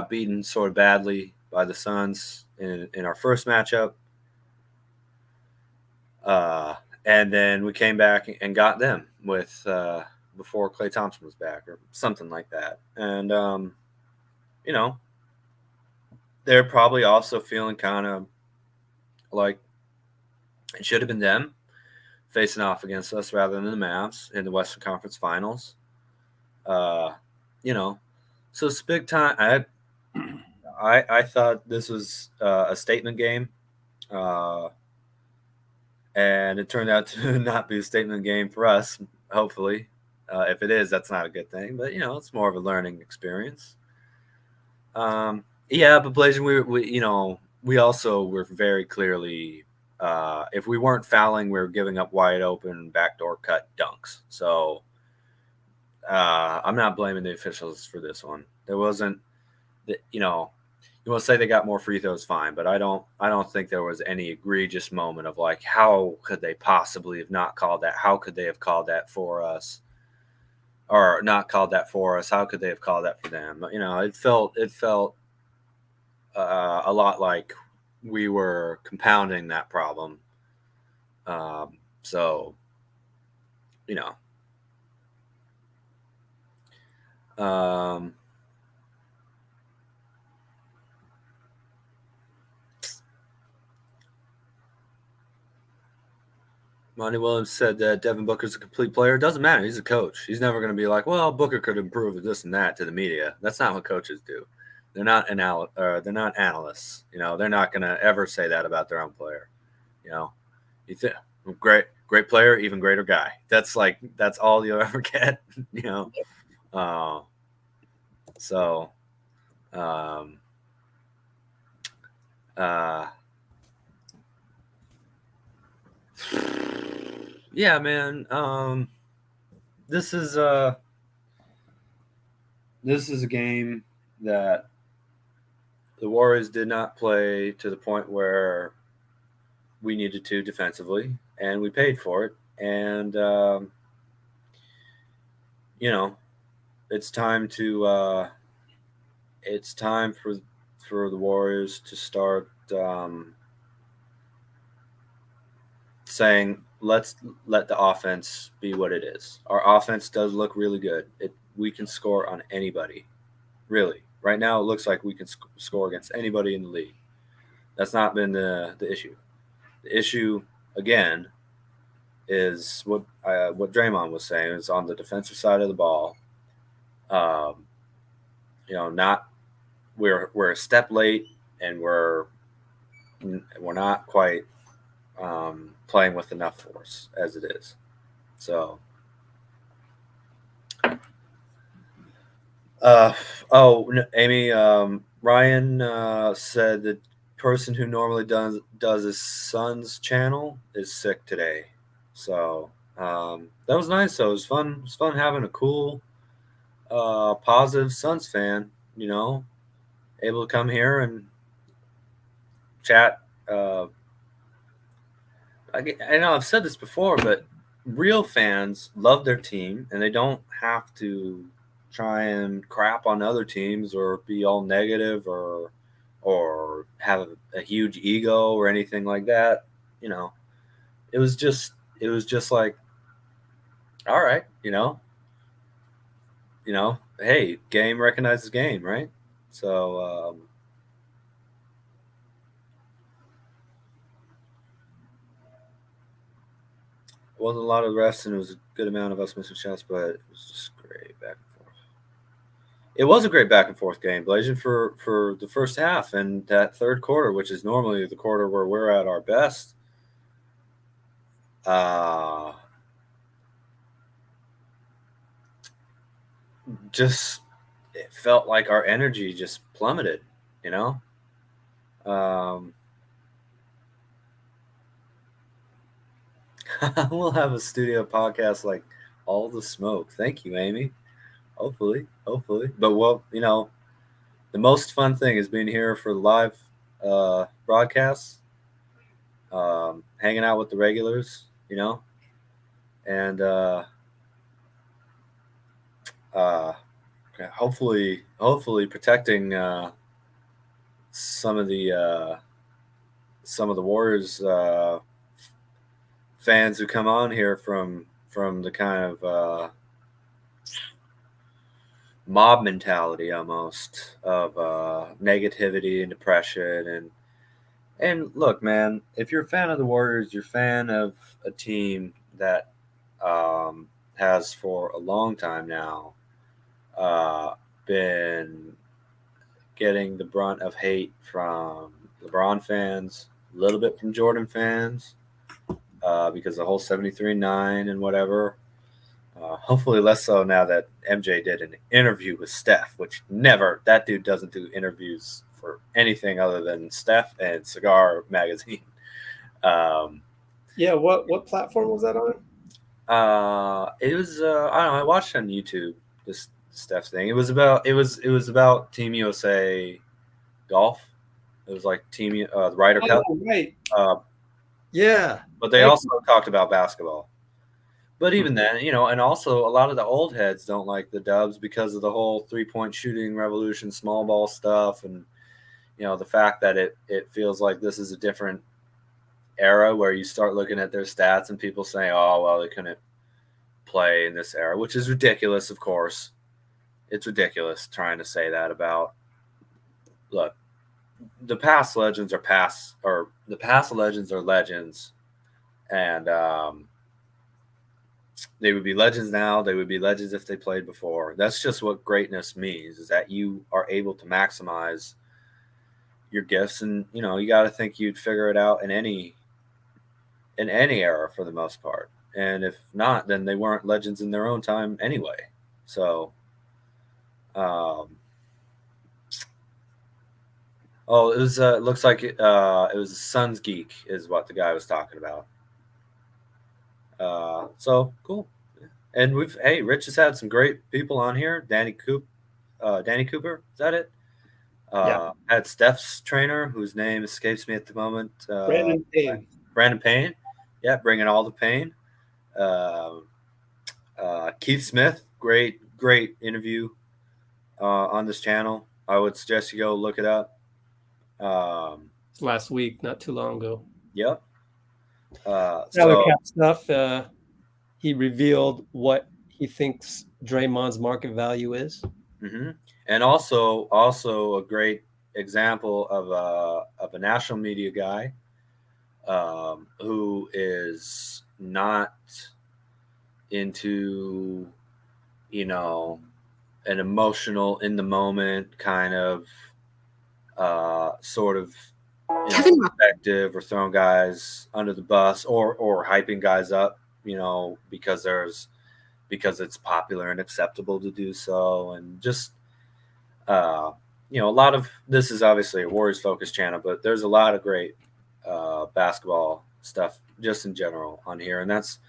beaten sort of badly by the Suns in our first matchup. And then we came back and got them with before Klay Thompson was back or something like that. And you know, they're probably also feeling kind of like it should have been them facing off against us rather than the Mavs in the Western Conference Finals. You know, so it's big time. I thought this was a statement game, and it turned out to not be a statement game for us. Hopefully, if it is, that's not a good thing. But you know, it's more of a learning experience. Yeah, but Blazing, we also were very clearly, if we weren't fouling, we were giving up wide open backdoor cut dunks. So I'm not blaming the officials for this one. There wasn't, you want to say they got more free throws, fine, but I don't think there was any egregious moment of like, how could they possibly have not called that? How could they have called that for us, or not called that for us? How could they have called that for them? You know, it felt a lot like we were compounding that problem. So, you know, Monty Williams said that Devin Booker's a complete player. It doesn't matter. He's a coach. He's never going to be like, well, Booker could improve with this and that to the media. That's not what coaches do. They're not analysts. You know, they're not going to ever say that about their own player. You know, great player, even greater guy. That's all you'll ever get. You know, yeah, man. This is a game that the Warriors did not play to the point where we needed to defensively, and we paid for it. And you know, it's time for the Warriors to start saying, let's let the offense be what it is. Our offense does look really good. We can score on anybody, really. Right now, it looks like we can score against anybody in the league. That's not been the issue. The issue again is what Draymond was saying is on the defensive side of the ball. Not we're a step late and we're not quite playing with enough force as it is. So, Amy, Ryan said the person who normally does his son's channel is sick today. So that was nice. So it was fun. It was fun having a cool, positive Suns fan. Able to come here and chat. I know I've said this before, but real fans love their team, and they don't have to try and crap on other teams or be all negative or have a huge ego or anything like that. It was just like, all right, hey, game recognizes game, right? So it wasn't a lot of refs, and it was a good amount of us missing shots, but it was just great back and forth. It was a great back and forth game, Blasian, for the first half and that third quarter, which is normally the quarter where we're at our best. Just it felt like our energy just plummeted, We'll have a studio podcast like All the Smoke. Thank you, Amy. Hopefully. But the most fun thing is being here for live broadcasts, hanging out with the regulars, and hopefully protecting some of the Warriors fans who come on here from the kind of mob mentality almost of negativity and depression and look, man, if you're a fan of the Warriors, you're a fan of a team that has for a long time now been getting the brunt of hate from LeBron fans, a little bit from Jordan fans, because the whole 73-9 and whatever. Hopefully less so now that MJ did an interview with Steph, which that dude doesn't do interviews for anything other than Steph and Cigar Magazine. Yeah, what platform was that on? It was I don't know, I watched it on YouTube, this Steph thing. It was about Team USA golf. It was like Team the Ryder Cup. Right. Yeah. But they also talked about basketball. But even then, and also a lot of the old heads don't like the Dubs because of the whole 3-point shooting revolution, small ball stuff, and the fact that it feels like this is a different era where you start looking at their stats and people saying, oh, well, they couldn't play in this era, which is ridiculous, of course. It's ridiculous trying to say that about, look, the past legends are legends, and they would be legends now. They would be legends if they played before. That's just what greatness means, is that you are able to maximize your gifts. And, you got to think you'd figure it out in any era for the most part. And if not, then they weren't legends in their own time anyway. So, it was, looks like it was a Suns geek is what the guy was talking about. So cool. And Rich has had some great people on here. Danny Cooper, is that it? Yeah. Had Steph's trainer, whose name escapes me at the moment. Brandon Payne. Brandon Payne. Yeah, bringing all the pain. Keith Smith, great interview on this channel. I would suggest you go look it up. Last week, not too long ago. Yep. Stuff. He revealed what he thinks Draymond's market value is. Mm-hmm. And also a great example of a national media guy who is not into, an emotional, in the moment kind of sort of perspective, or throwing guys under the bus, or hyping guys up, because it's popular and acceptable to do so, and just a lot of this is obviously a Warriors focused channel, but there's a lot of great basketball stuff just in general on here, and that's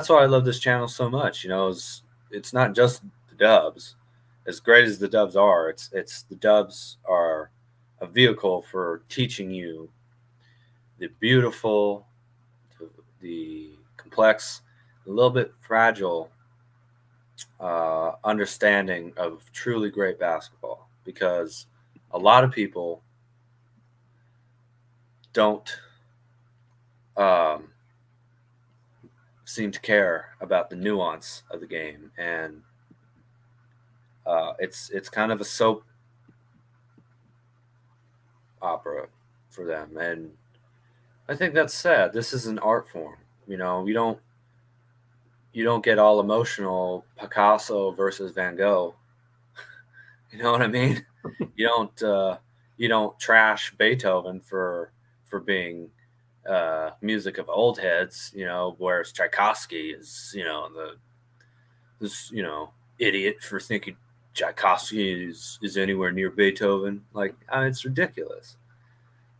why I love this channel so much. It's not just the dubs. As great as the dubs are, it's the dubs are a vehicle for teaching you the beautiful, the complex, a little bit fragile understanding of truly great basketball, because a lot of people don't seem to care about the nuance of the game, and it's kind of a soap opera for them, and I think that's sad. This is an art form. You don't get all emotional Picasso versus Van Gogh. You know what I mean? You don't trash Beethoven for being music of old heads, whereas Tchaikovsky is, this idiot for thinking Tchaikovsky is anywhere near Beethoven. It's ridiculous.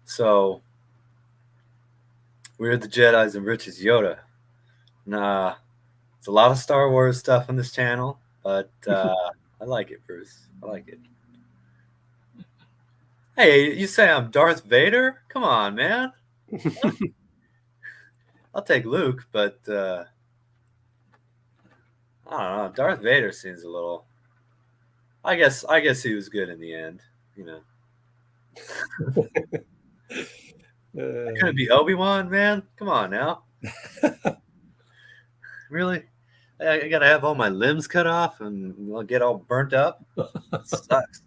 So we're the Jedis and Rich is Yoda. Nah, it's a lot of Star Wars stuff on this channel, but I like it, Bruce. I like it. Hey, you say I'm Darth Vader? Come on, man. I'll take Luke, but I don't know. Darth Vader seems a little. I guess he was good in the end. Could it be Obi-Wan, man? Come on now. Really? I gotta have all my limbs cut off and get all burnt up. It sucks.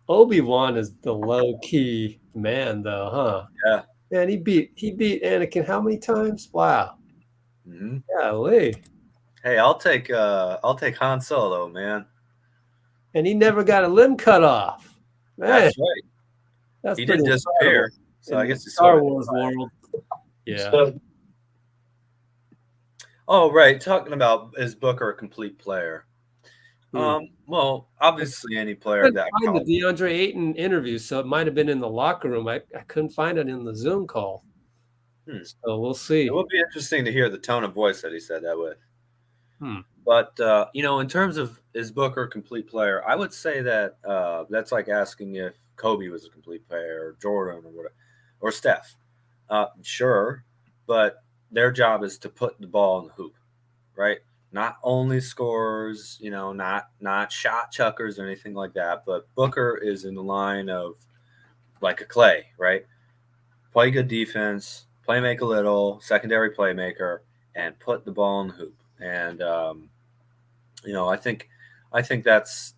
Obi-Wan is the low-key man, though, huh? Yeah. Man, he beat Anakin how many times? Wow. Mm-hmm. Golly. Hey, I'll take Han Solo, man. And he never got a limb cut off. Man, that's right. That's he didn't disappear. So I guess it's Star Wars world. Yeah. Oh, right. Talking about, is Booker a complete player? Well, obviously any player that find the DeAndre Ayton interview, so it might have been in the locker room. I couldn't find it in the Zoom call. So we'll see. It will be interesting to hear the tone of voice that he said that with. But in terms of, is Booker a complete player, I would say that that's like asking if Kobe was a complete player, or Jordan, or whatever, or Steph. Sure, but their job is to put the ball in the hoop, right? Not only scores, not shot chuckers or anything like that, but Booker is in the line of like a Klay, right? Play good defense, play make a little, secondary playmaker, and put the ball in the hoop. And I think that's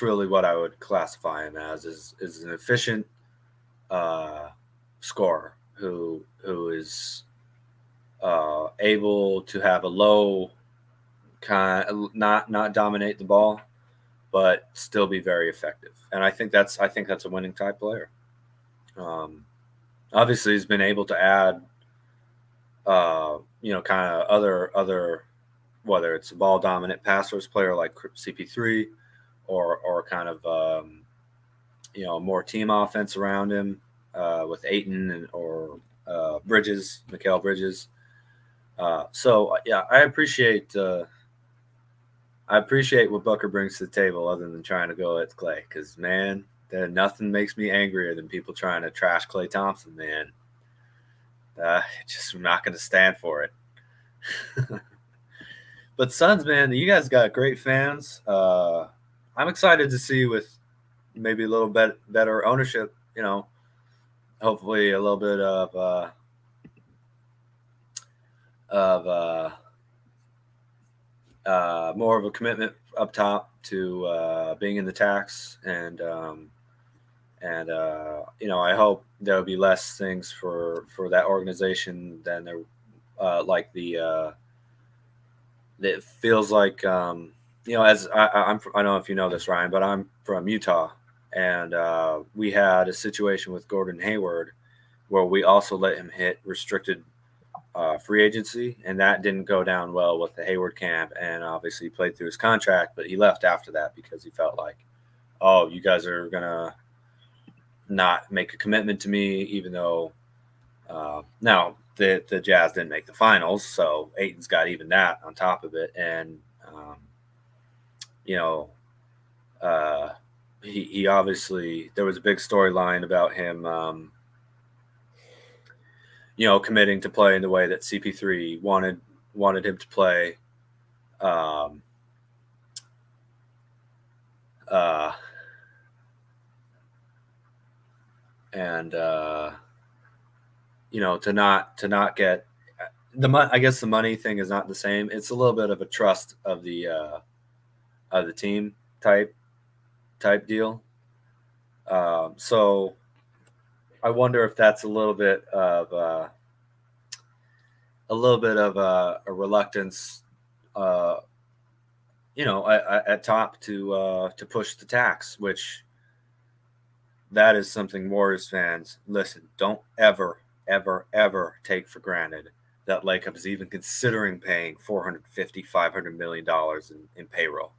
really what I would classify him as, is an efficient scorer who is able to have a low not dominate the ball, but still be very effective. And I think that's a winning type player. Obviously he's been able to add kind of other whether it's a ball dominant pass first player like CP3, or kind of more team offense around him with Ayton or Bridges, Mikal Bridges. So yeah, I appreciate what Booker brings to the table, other than trying to go at Klay, because man, nothing makes me angrier than people trying to trash Klay Thompson, man. Just I'm not going to stand for it. But Suns, man, you guys got great fans. I'm excited to see, with maybe a little bit better ownership, hopefully a little bit of more of a commitment up top to being in the tax, and you know, I hope there'll be less things for that organization than there like the it feels like you know, as I don't know if you know this, Ryan, but I'm from Utah, and we had a situation with Gordon Hayward where we also let him hit restricted free agency, and that didn't go down well with the Hayward camp, and obviously he played through his contract, but he left after that because he felt like, oh, you guys are gonna not make a commitment to me, even though now the Jazz didn't make the finals, so Ayton's got even that on top of it, and you know, he obviously, there was a big storyline about him you know, committing to play in the way that CP3 wanted him to play. And you know, to not get I guess the money thing is not the same. It's a little bit of a trust of the team type deal. So I wonder if that's a little bit of a reluctance, you know, at top to push the tax, which that is something Warriors fans, listen, don't ever take for granted that Lakeup is even considering paying $450-500 million in payroll.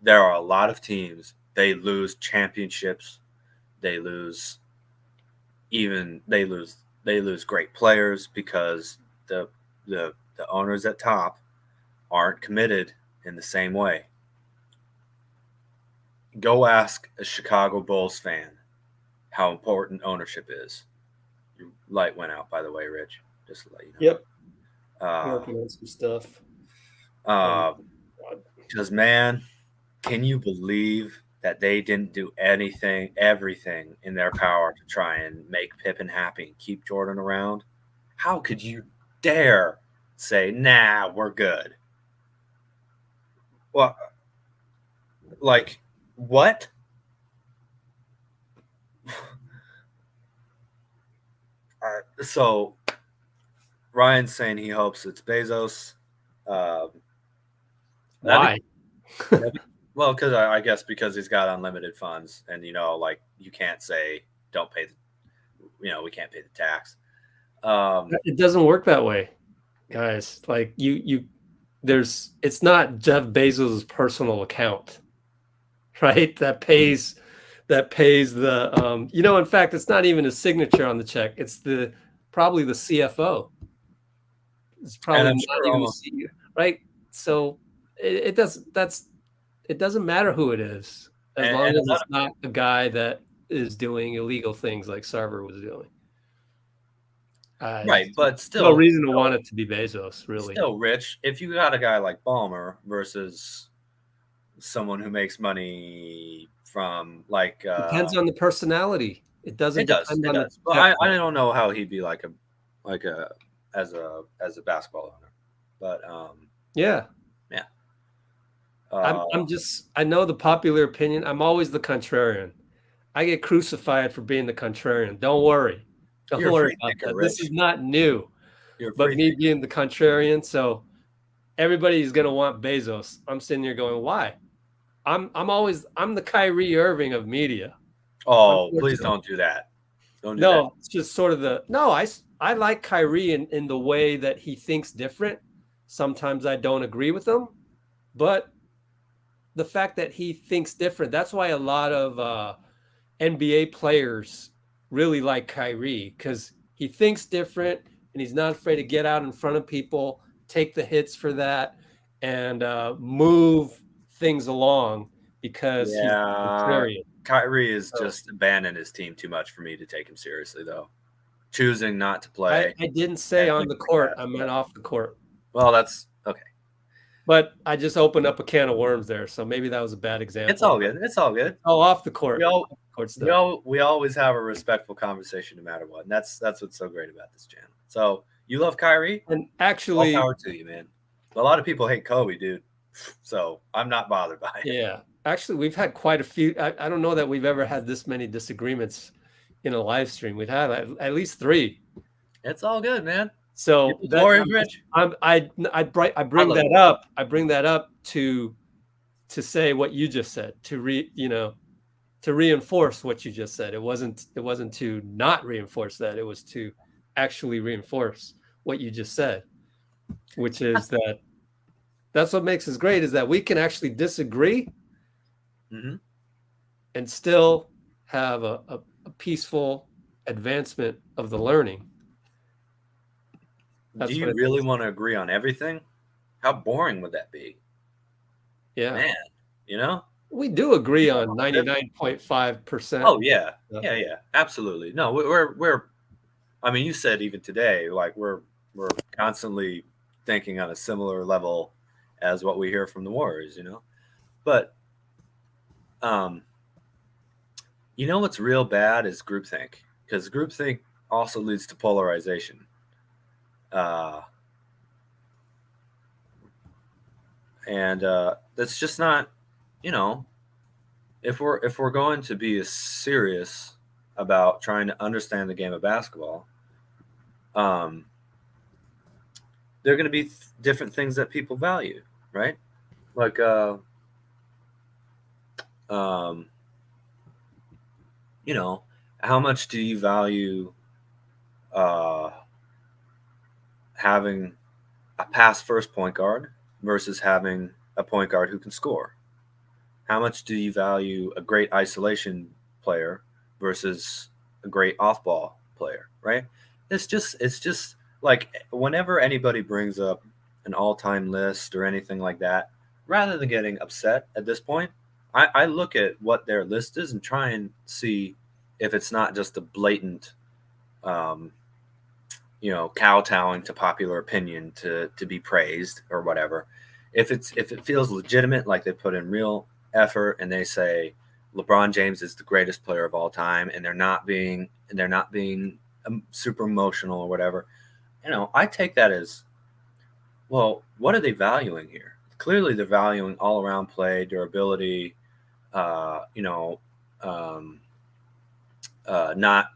There are a lot of teams, they lose championships, they lose great players because the owners at top aren't committed in the same way. Go ask a Chicago Bulls fan how important ownership is. Your light went out, by the way, Rich. Just to let you know. Yep. Working on some stuff. Because, man, can you believe that they didn't do everything in their power to try and make Pippen happy and keep Jordan around? How could you dare say, nah, we're good? Well, like, what? So Ryan's saying he hopes it's Bezos. Why? Well, because I guess because he's got unlimited funds, and you know, like you can't say don't pay, we can't pay the tax. It doesn't work that way, guys. Like it's not Jeff Bezos' personal account, right? That pays the in fact, it's not even a signature on the check. It's probably the CFO. It's probably not even CEO, right? So it doesn't matter who it is, as long as it's not a guy that is doing illegal things like Sarver was doing. Right, but still, no reason to want it to be Bezos, really. Still, Rich, if you got a guy like Ballmer versus someone who makes money from depends on the personality. It doesn't. It does. But I don't know how he'd be like as a basketball owner, but yeah. I know the popular opinion. I'm always the contrarian. I get crucified for being the contrarian. Don't worry. Don't worry about that. Rich. This is not new. But me being the contrarian, so everybody's gonna want Bezos. I'm sitting here going, why? I'm the Kyrie Irving of media. Oh, please don't do that. Don't do that. It's just sort of I like Kyrie in the way that he thinks different. Sometimes I don't agree with him, but the fact that he thinks different, that's why a lot of NBA players really like Kyrie, because he thinks different and he's not afraid to get out in front of people, take the hits for that, and move things along because he's contrarian. Kyrie is just abandoning his team too much for me to take him seriously, though. Choosing not to play. I didn't say on the court. I meant off the court. Well, that's okay. But I just opened up a can of worms there, so maybe that was a bad example. It's all good. It's all good. Oh, off the court. We always have a respectful conversation no matter what. And that's what's so great about this channel. So you love Kyrie? And actually, all power to you, man. A lot of people hate Kobe, dude. So I'm not bothered by it. Yeah. Actually, we've had quite a few. I don't know that we've ever had this many disagreements in a live stream. We've had at least 3. It's all good, man. So Glory, Rich. I bring that up. I bring that up to say what you just said, to reinforce what you just said. It wasn't to not reinforce that. It was to actually reinforce what you just said, which is that's what makes us great, is that we can actually disagree and still have a peaceful advancement of the learning. Do you really want to agree on everything? How boring would that be? Yeah. Man, you know? We do agree on 99.5%. Oh yeah. Yeah, absolutely. No, we're I mean, you said even today, like we're constantly thinking on a similar level as what we hear from the Warriors, you know? But you know what's real bad is groupthink, because groupthink also leads to polarization. And that's just not, you know, if we're going to be serious about trying to understand the game of basketball, there are going to be different things that people value, right? Like, you know, how much do you value having a pass first point guard versus having a point guard who can score? How much do you value a great isolation player versus a great off-ball player, right? It's just like whenever anybody brings up an all-time list or anything like that, rather than getting upset at this point, I look at what their list is and try and see if it's not just a blatant, you know, kowtowing to popular opinion to be praised or whatever. If it feels legitimate, like they put in real effort and they say LeBron James is the greatest player of all time, and they're not being super emotional or whatever, you know, I take that as, well, what are they valuing here? Clearly, they're valuing all around play, durability, you know, not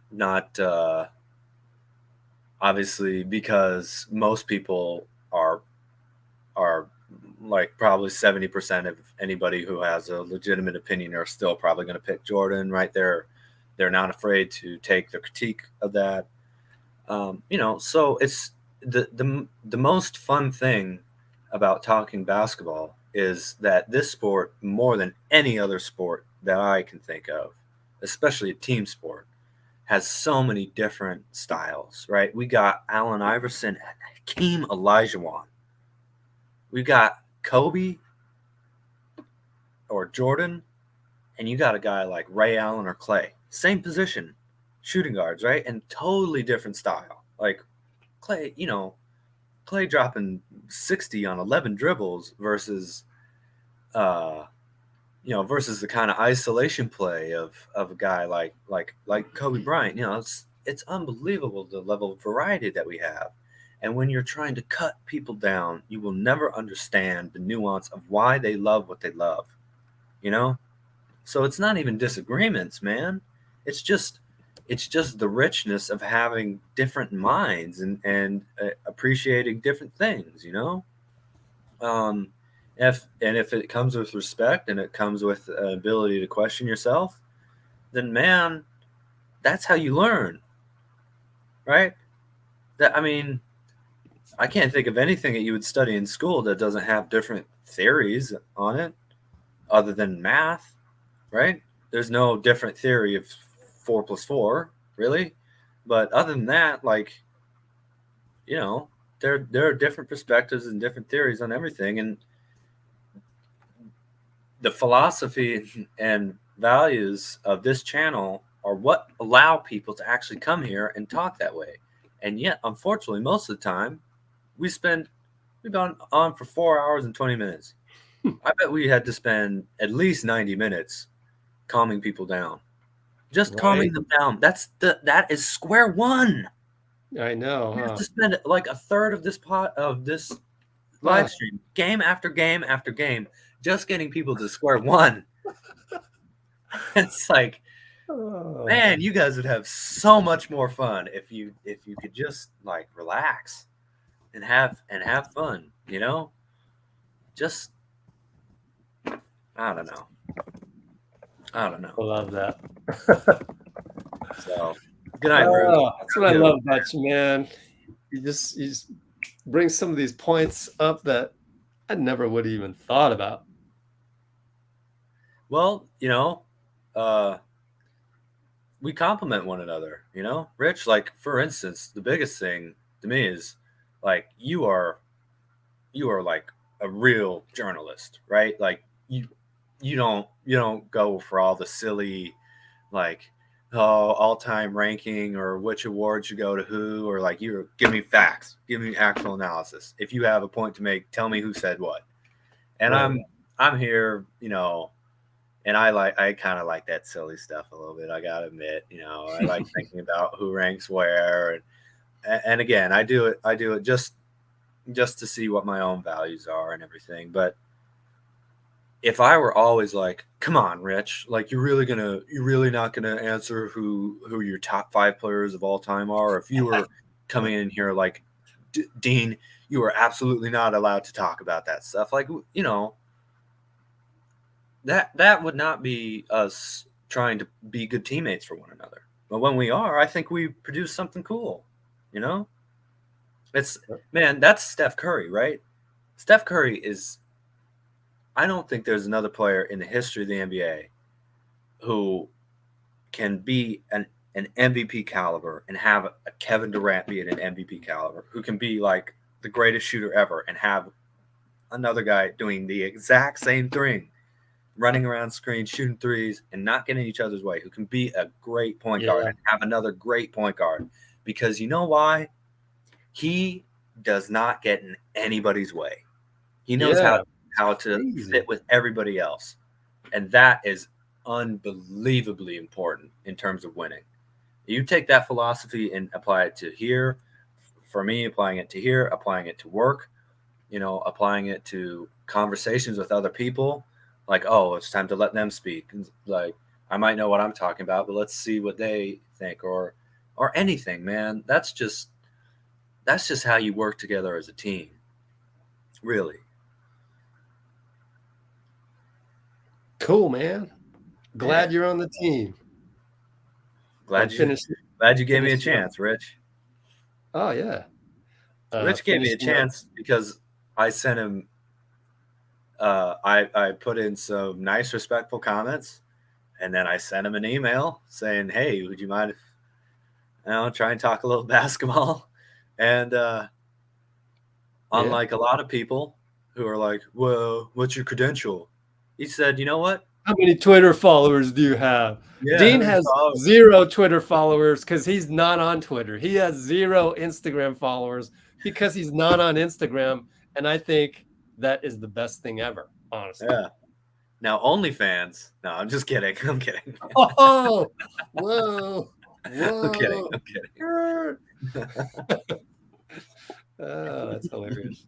obviously, because most people are like probably 70% of anybody who has a legitimate opinion are still probably going to pick Jordan, right? They're not afraid to take the critique of that. You know, so it's the most fun thing about talking basketball is that this sport, more than any other sport that I can think of, especially a team sport, has so many different styles, right? We got Allen Iverson and Hakeem Olajuwon. We got Kobe or Jordan, and you got a guy like Ray Allen or Klay. Same position, shooting guards, right? And totally different style. Like Klay, you know, Klay dropping 60 on 11 dribbles versus, you know, versus the kind of isolation play of a guy like Kobe Bryant. You know, it's unbelievable the level of variety that we have. And when you're trying to cut people down, you will never understand the nuance of why they love what they love, you know? So it's not even disagreements, man. It's just the richness of having different minds and appreciating different things, you know? If it comes with respect and it comes with an ability to question yourself, then man, that's how you learn, right? I mean, I can't think of anything that you would study in school that doesn't have different theories on it other than math, right? There's no different theory of 4 + 4, really. But other than that, like, you know, there are different perspectives and different theories on everything. And the philosophy and values of this channel are what allow people to actually come here and talk that way. And yet, unfortunately, most of the time, we've been on for 4 hours and 20 minutes. I bet we had to spend at least 90 minutes calming people down. Just calming them down. That is square one. I know. You have to spend like a third of this live stream game after game after game, just getting people to square one. It's like, man, you guys would have so much more fun if you could just like relax and have fun, you know? Just I don't know. I love that. So good night, Bruce. That's what I love about you, man. You just bring some of these points up that I never would have even thought about. Well, you know, we complement one another, you know, Rich. Like, for instance, the biggest thing to me is like you are like a real journalist, right? Like you don't go for all the silly like all-time ranking or which awards you go to who, or like you give me facts, give me actual analysis. If you have a point to make, tell me who said what. And Right. I'm here, you know, and I kind of like that silly stuff a little bit. I gotta admit, you know, I like thinking about who ranks where, and again, I do it just to see what my own values are and everything. But if I were always like, come on, Rich, like you're really not gonna answer who your top 5 players of all time are. Or if you were coming in here like, Dean, you are absolutely not allowed to talk about that stuff. Like, you know, that would not be us trying to be good teammates for one another. But when we are, I think we produce something cool, you know? Man, that's Steph Curry, right? Steph Curry is, I don't think there's another player in the history of the NBA who can be an MVP caliber and have a Kevin Durant be an MVP caliber, who can be like the greatest shooter ever and have another guy doing the exact same thing, running around screens, shooting threes, and not getting each other's way, who can be a great point guard and have another great point guard. Because you know why? He does not get in anybody's way. He knows how to fit with everybody else. And that is unbelievably important in terms of winning. You take that philosophy and apply it to here. For me, applying it to here, applying it to work, you know, applying it to conversations with other people. Like, oh, it's time to let them speak. Like, I might know what I'm talking about, but let's see what they think, or anything, man. That's just how you work together as a team. Really. Cool, man. Glad you're on the team. Glad you gave me a chance, Rich. Oh yeah. Rich gave me a chance because I sent him I put in some nice, respectful comments, and then I sent him an email saying, hey, would you mind if try and talk a little basketball? And unlike a lot of people who are like, well, what's your credential? He said, you know what? How many Twitter followers do you have? Yeah, Dean has 0 Twitter followers because he's not on Twitter. He has 0 Instagram followers because he's not on Instagram. And I think that is the best thing ever, honestly. Yeah. Now, OnlyFans. No, I'm just kidding. I'm kidding. Oh, whoa. I'm kidding. Oh, that's hilarious.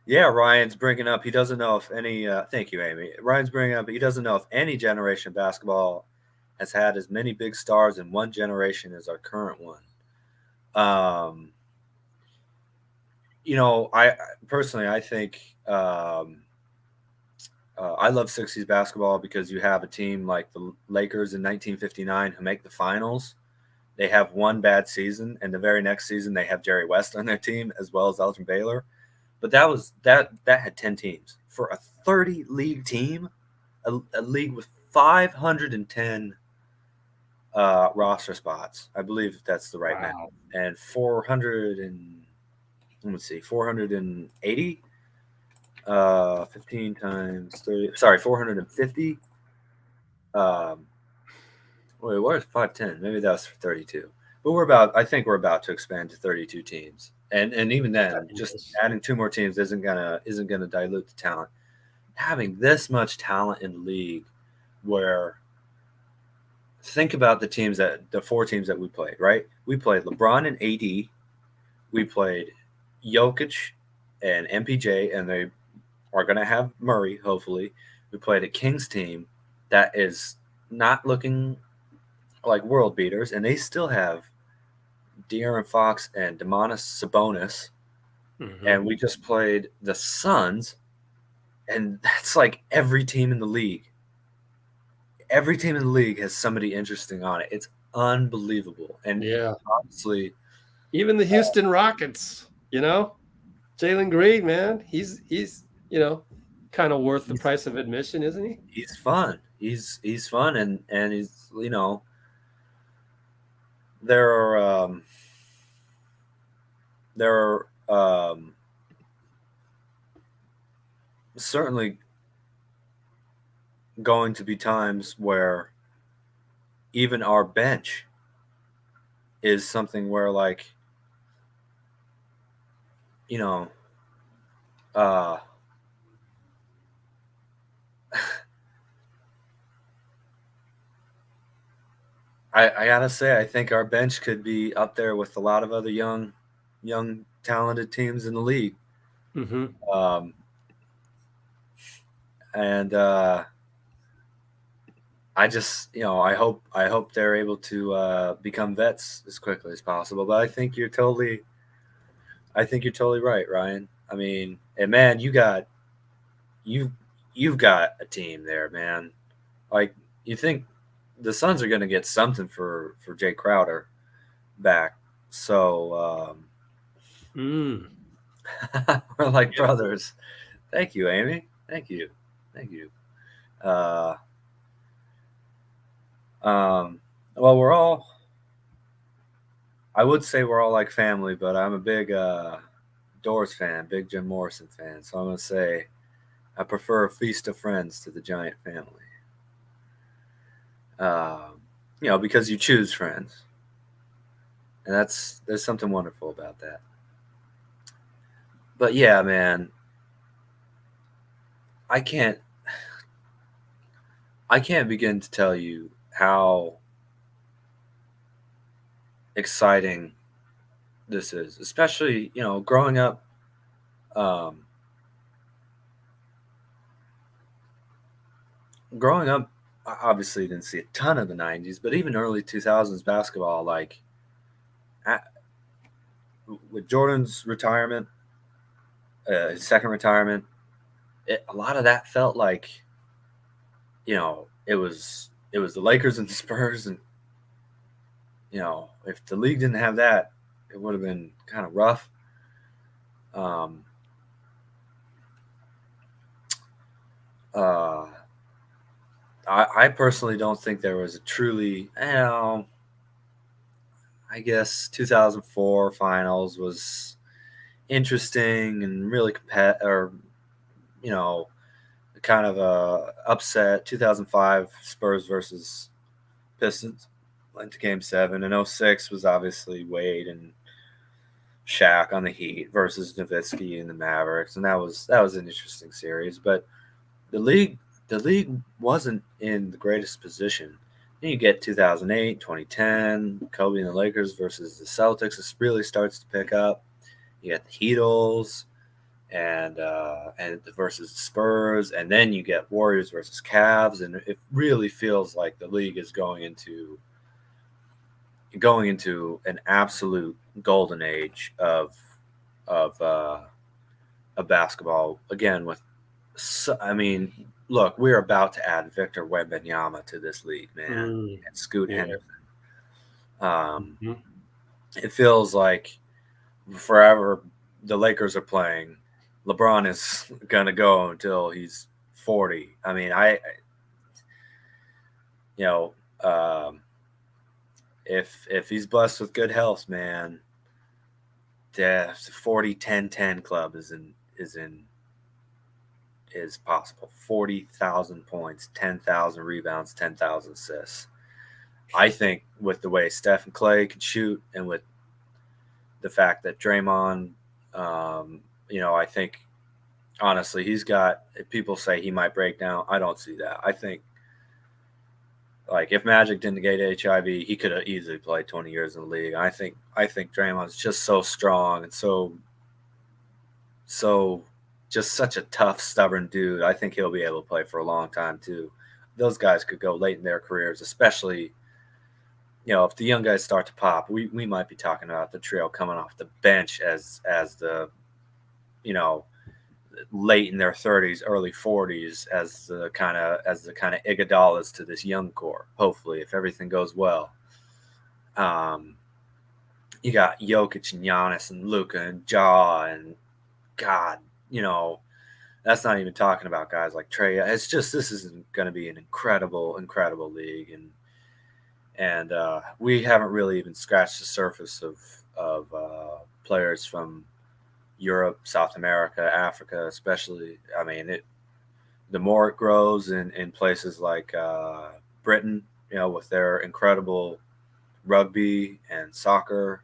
Yeah, Ryan's bringing up, he doesn't know if any, thank you, Amy. Ryan's bringing up, he doesn't know if any generation of basketball has had as many big stars in one generation as our current one. You know, I personally, I think I love 60s basketball because you have a team like the Lakers in 1959 who make the finals. They have one bad season, and the very next season they have Jerry West on their team as well as Elgin Baylor. But that had 10 teams. For a 30-league team, a league with 510 roster spots, I believe that's the right math, and 480, 15 times 30. Sorry, 450. Wait, where's 510? Maybe that's for 32. But I think we're about to expand to 32 teams. And even then, just adding 2 more teams isn't gonna dilute the talent. Having this much talent in the league, where think about the 4 teams that we played, right? We played LeBron and AD we played Jokic and MPJ, and they are going to have Murray, hopefully. We played a Kings team that is not looking like world beaters, and they still have De'Aaron Fox and Domantas Sabonis. Mhm. And we just played the Suns, and that's like every team in the league. Every team in the league has somebody interesting on it. It's unbelievable. And Yeah. honestly, Even the Houston Rockets, Jalen Green, man, he's kind of worth the price of admission, isn't he? he's fun. He's fun, and he's there are certainly going to be times where even our bench is something where, like, I gotta say, I think our bench could be up there with a lot of other young, talented teams in the league. Mm-hmm. And I just, I hope they're able to become vets as quickly as possible. But I think you're totally right, Ryan. I mean, and man, you've got a team there, man. Like, you think the Suns are going to get something for Jay Crowder back. So we're like brothers. Thank you, Amy. Thank you. Well, I would say we're all like family, but I'm a big Doors fan, big Jim Morrison fan. So I'm going to say I prefer a feast of friends to the Giant family. Because you choose friends. And there's something wonderful about that. But yeah, man, I can't begin to tell you how exciting this is, especially, growing up. I obviously didn't see a ton of the 90s, but even early 2000s basketball, like with Jordan's retirement, his second retirement, a lot of that felt like, it was the Lakers and the Spurs, and if the league didn't have that, it would have been kind of rough. I personally don't think there was a truly, I guess 2004 finals was interesting and really kind of a upset. 2005 Spurs versus Pistons went to Game 7, and 06 was obviously Wade and Shaq on the Heat versus Nowitzki and the Mavericks, and that was an interesting series. But the league wasn't in the greatest position. Then you get 2008, 2010, Kobe and the Lakers versus the Celtics. This really starts to pick up. You get the Heatles and versus the Spurs, and then you get Warriors versus Cavs, and it really feels like the league is going into an absolute golden age of basketball again. Look, we're about to add Victor Wembanyama to this league, man, and Scoot Henderson. It feels like forever the Lakers are playing. LeBron is going to go until he's 40. I mean, if he's blessed with good health, man, the 40-10-10 club is possible. 40,000 points, 10,000 rebounds, 10,000 assists. I think with the way Steph and Klay can shoot, and with the fact that Draymond, I think honestly he's got. People say he might break down. I don't see that. I think like if Magic didn't get HIV, he could have easily played 20 years in the league. I think Draymond's just so strong and so just such a tough, stubborn dude. I think he'll be able to play for a long time too. Those guys could go late in their careers, especially, you know, if the young guys start to pop. We might be talking about the trio coming off the bench as the, you know, late in their 30s, early 40s as the kind of Iguodalas to this young core. Hopefully, if everything goes well. You got Jokic and Giannis and Luka and Ja and God, you know, that's not even talking about guys like Trey. It's just, this is going to be an incredible league, and we haven't really even scratched the surface of players from Europe, South America, Africa, especially. I mean, the more it grows in places like Britain, you know, with their incredible rugby and soccer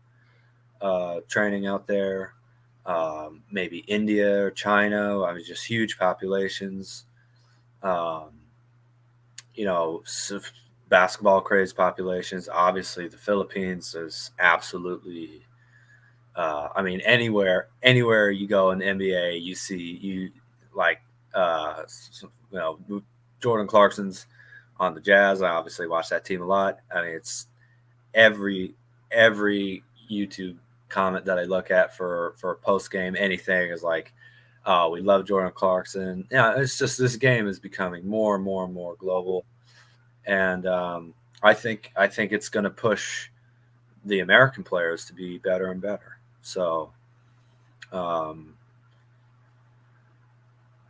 training out there, maybe India or China. I mean, just huge populations. You know, basketball crazed populations. Obviously, the Philippines is absolutely. I mean, anywhere you go in the NBA, you see Jordan Clarkson's on the Jazz. I obviously watch that team a lot. I mean, it's every YouTube comment that I look at for post game anything is like, oh, we love Jordan Clarkson. Yeah, it's just, this game is becoming more and more and more global, and I think it's going to push the American players to be better and better. So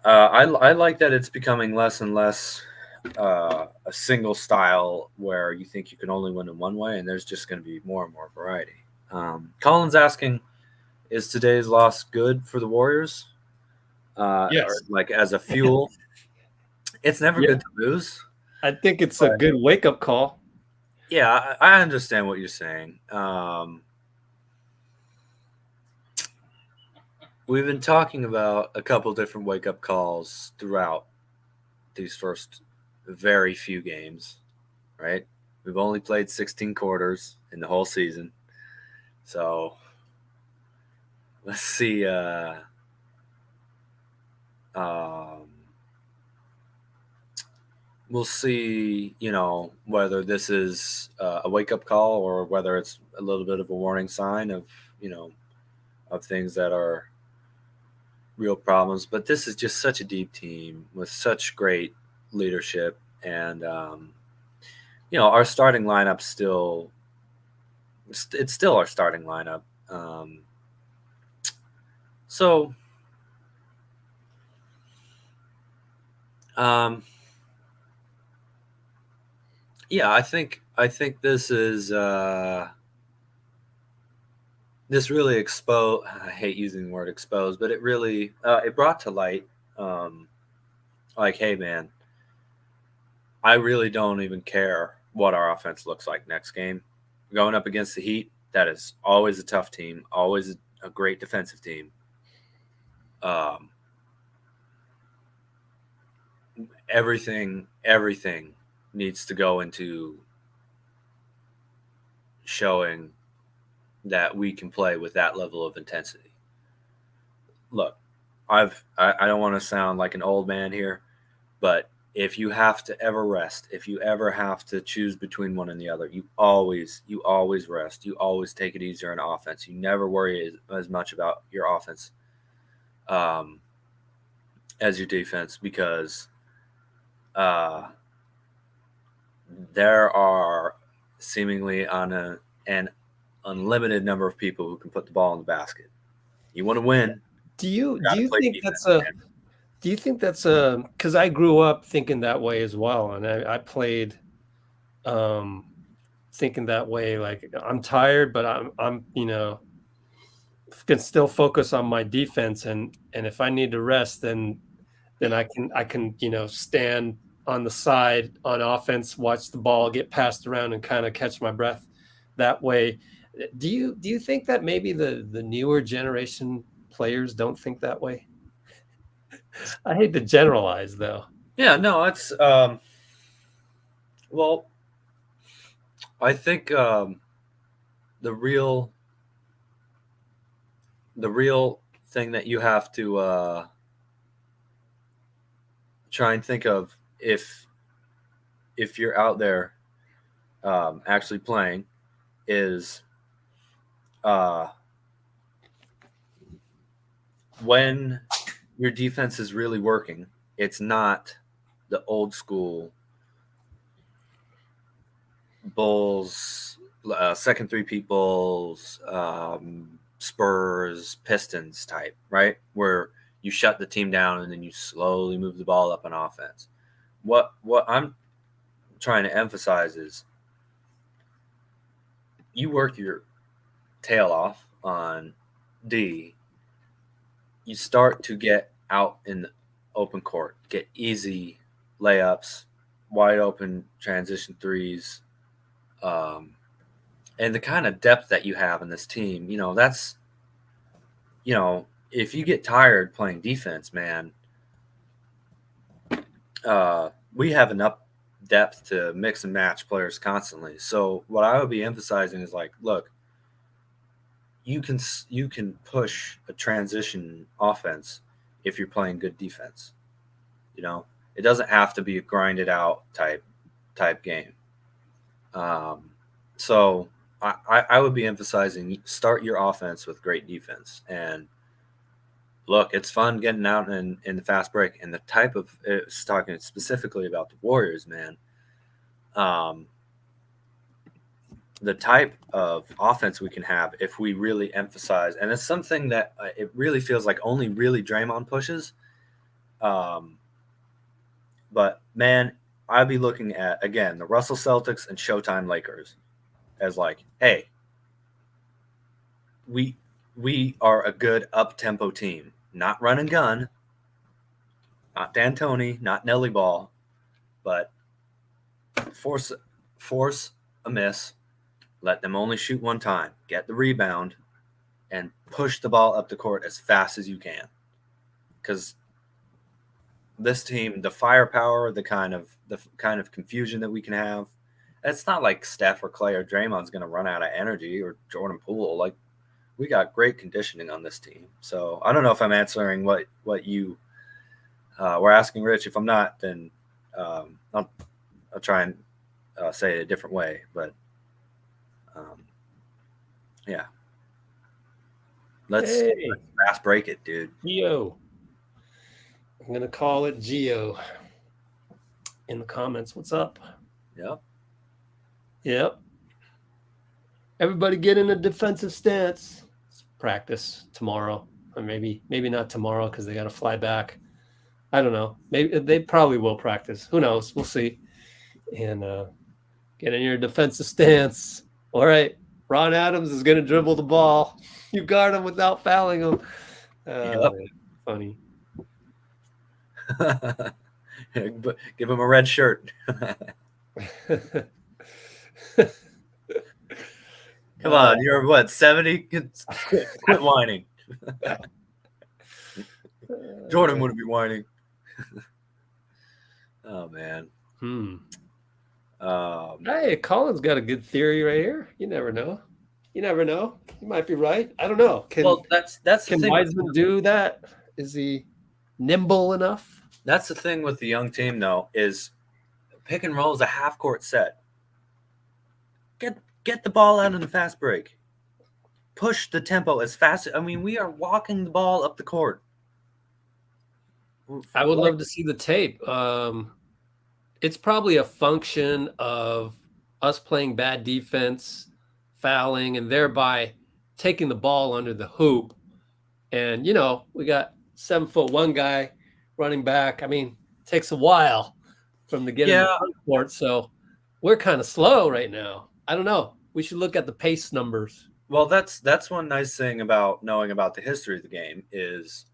I like that it's becoming less and less a single style where you think you can only win in one way, and there's just going to be more and more variety. Colin's asking, is today's loss good for the Warriors? Yes. Or like as a fuel? It's never good to lose. I think it's a good wake-up call. Yeah, I understand what you're saying. We've been talking about a couple different wake-up calls throughout these first very few games, right? We've only played 16 quarters in the whole season. So let's see. We'll see, you know, whether this is a wake-up call or whether it's a little bit of a warning sign of, you know, of things that are real problems. But this is just such a deep team with such great leadership, and you know, our starting lineup it's still our starting lineup. Yeah, I think this is this really exposed. I hate using the word exposed, but it really it brought to light, like, hey man, I really don't even care what our offense looks like next game. Going up against the Heat, that is always a tough team, always a great defensive team. Everything needs to go into showing that we can play with that level of intensity. Look, I don't want to sound like an old man here, but if you have to ever rest, if you ever have to choose between one and the other, you always rest. You always take it easier in offense. You never worry as much about your offense as your defense, because there are seemingly an unlimited number of people who can put the ball in the basket. You want to win. Do you think that's because I grew up thinking that way as well, and I played thinking that way, like I'm tired, but I'm you know, can still focus on my defense, and if I need to rest, then I can you know, stand on the side on offense, watch the ball get passed around, and kind of catch my breath that way. Do you think that maybe the newer generation players don't think that way? I hate to generalize, though. Yeah, no, it's well, I think the real thing that you have to try and think of if you're out there actually playing is when your defense is really working, it's not the old school Bulls, second three peoples, Spurs, Pistons type, right? Where you shut the team down and then you slowly move the ball up on offense. What I'm trying to emphasize is you work your tail off on D. You start to get out in the open court, get easy layups, wide open transition threes, and the kind of depth that you have in this team, that's, if you get tired playing defense, man, we have enough depth to mix and match players constantly. So what I would be emphasizing is like, look, you can push a transition offense if you're playing good defense. It doesn't have to be a grinded out type game. So I would be emphasizing start your offense with great defense. And look, it's fun getting out in the fast break. And the type of it's talking specifically about the Warriors, man. The type of offense we can have if we really emphasize, and it's something that it really feels like only really Draymond pushes. But man, I'd be looking at, again, the Russell Celtics and Showtime Lakers as like, hey, we are a good up-tempo team, not run and gun, not D'Antoni, not Nelly ball, but force a miss, let them only shoot one time, get the rebound, and push the ball up the court as fast as you can. Because this team, the firepower, the kind of confusion that we can have, it's not like Steph or Klay or Draymond's going to run out of energy, or Jordan Poole. Like, we got great conditioning on this team. So I don't know if I'm answering what you were asking, Rich. If I'm not, then I'll try and say it a different way. But yeah, let's fast break it, dude. Geo. I'm gonna call it Geo. In the comments, what's up? Yep. Everybody get in a defensive stance. Let's practice tomorrow, or maybe not tomorrow because they got to fly back. I don't know. Maybe they probably will practice. Who knows? We'll see. And get in your defensive stance. All right. Ron Adams is going to dribble the ball. You guard him without fouling him. Funny. Give him a red shirt. Come on, you're what, 70? Quit whining. Jordan wouldn't be whining. Oh man. Hey, Colin's got a good theory right here. You never know. You might be right. I don't know. That's can the thing. Wiseman do that? Is he nimble enough? That's the thing with the young team, though, is pick and roll is a half court set. Get the ball out in the fast break. Push the tempo as fast. I mean, we are walking the ball up the court. I would love to see the tape. It's probably a function of us playing bad defense, fouling, and thereby taking the ball under the hoop. And, we got 7'1" guy running back. I mean, it takes a while from the get in the court. So we're kind of slow right now. I don't know. We should look at the pace numbers. Well, that's one nice thing about knowing about the history of the game is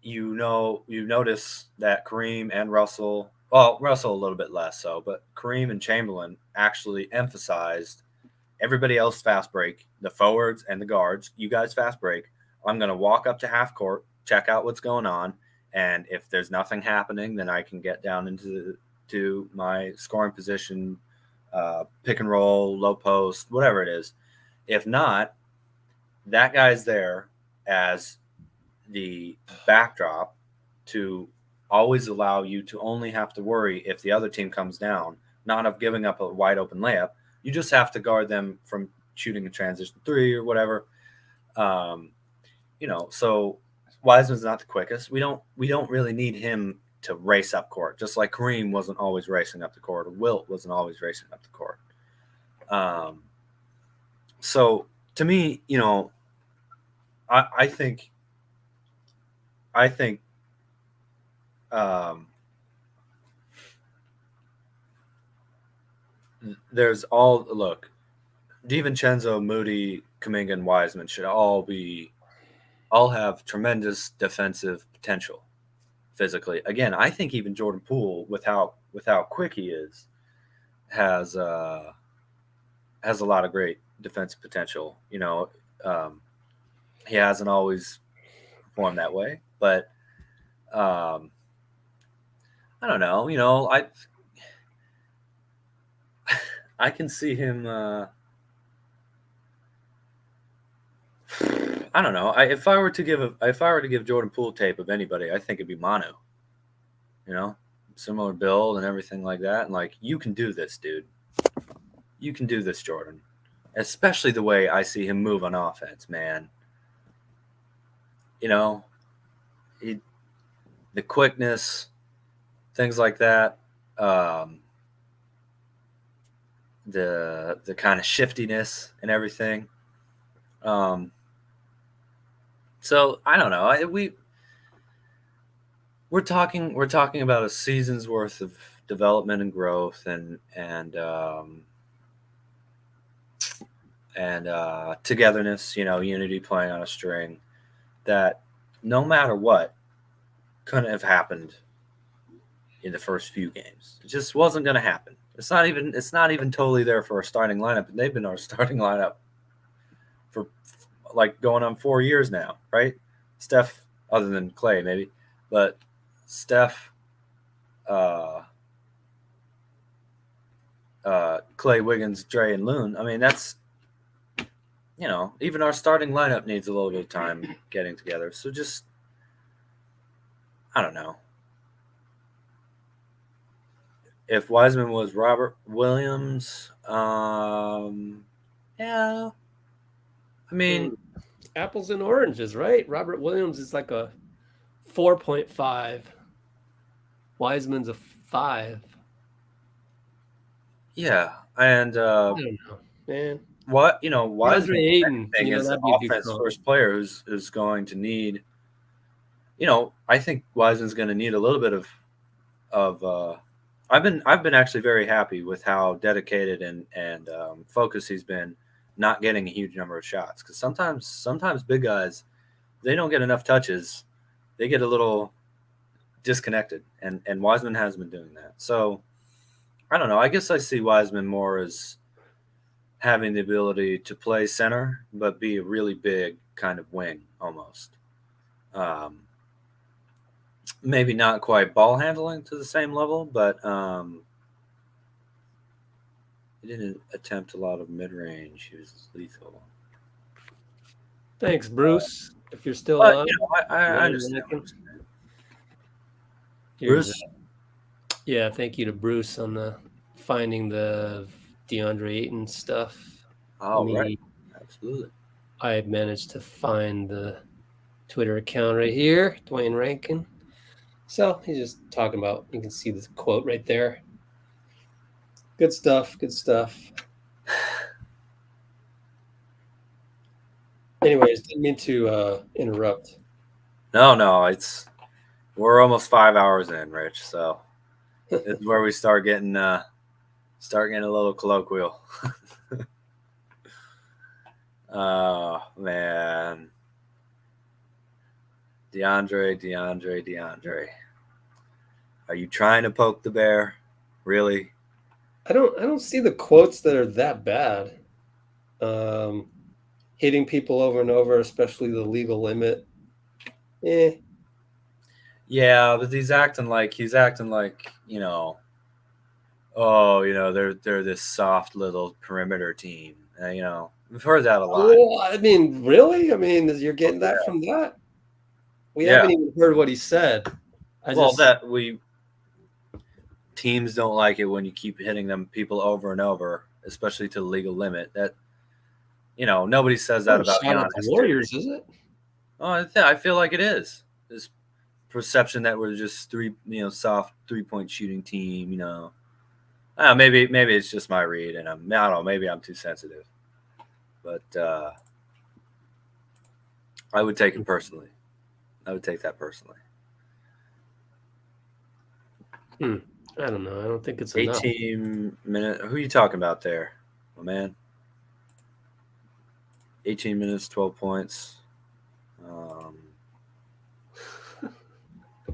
you notice that Kareem and Russell, well, Russell a little bit less so, but Kareem and Chamberlain actually emphasized everybody else fast break, the forwards and the guards. You guys fast break. I'm going to walk up to half court, check out what's going on, and if there's nothing happening, then I can get down into my scoring position pick and roll, low post, whatever it is. If not, that guy's there as the backdrop to always allow you to only have to worry if the other team comes down, not of giving up a wide open layup. You just have to guard them from shooting a transition three or whatever. So Wiseman's not the quickest. We don't really need him to race up court, just like Kareem wasn't always racing up the court, or Wilt wasn't always racing up the court. So to me, I think there's DiVincenzo, Moody, Kuminga, and Wiseman should all have tremendous defensive potential physically. Again, I think even Jordan Poole, with how quick he is, has a lot of great defensive potential. He hasn't always performed that way, but I don't know. I can see him. I don't know. If I were to give Jordan Poole tape of anybody, I think it'd be Manu. Similar build and everything like that. And like, you can do this, dude. You can do this, Jordan. Especially the way I see him move on offense, man. The quickness, things like that. The kind of shiftiness and everything. So I don't know. We're talking about a season's worth of development and growth and togetherness. Unity playing on a string that no matter what couldn't have happened in the first few games. It just wasn't going to happen. It's not even totally there for our starting lineup, and they've been our starting lineup for like going on 4 years now, right? Steph, other than Klay maybe, but Steph, Klay, Wiggins, Dre, and Loon. I mean, that's, even our starting lineup needs a little bit of time getting together. So just, I don't know. If Wiseman was Robert Williams, yeah. I mean, apples and oranges, right? Robert Williams is like a 4.5. Wiseman's a 5. Yeah, and I don't know, man. Wiseman Ayton, is an that'd be a good offense call. first player who's going to need. I think Wiseman's going to need a little bit of. I've been actually very happy with how dedicated and focused he's been, not getting a huge number of shots, because sometimes big guys, they don't get enough touches, they get a little disconnected, and Wiseman has been doing that. So I don't know. I guess I see Wiseman more as having the ability to play center, but be a really big kind of wing almost. Maybe not quite ball handling to the same level, but he didn't attempt a lot of mid-range. He was lethal. Thanks, Bruce. If you're still But, on, I understand. Bruce. Yeah, thank you to Bruce on the finding the DeAndre Ayton stuff. Oh, right. Absolutely. I managed to find the Twitter account right here, Dwayne Rankin. So he's just talking about, you can see this quote right there. Good stuff. Good stuff. Anyways, didn't mean to interrupt. No, we're almost 5 hours in, Rich. So this is where we start getting a little colloquial. Oh man, DeAndre. Are you trying to poke the bear? Really? I don't see the quotes that are that bad. Hitting people over and over, especially the legal limit. Yeah, but he's acting like oh, they're this soft little perimeter team. We've heard that a lot. Well, I mean, really? I mean, you're getting that from that? We haven't even heard what he said. Teams don't like it when you keep hitting them people over and over, especially to the legal limit. That nobody says that about Giannis. The Warriors, is it? Oh, I feel like it is. This perception that we're just soft 3-point shooting team. Maybe it's just my read, and I don't know. Maybe I'm too sensitive, but I would take it personally. I would take that personally. I don't know. I don't think it's 18 minutes. Who are you talking about there, my man? 18 minutes, 12 points. You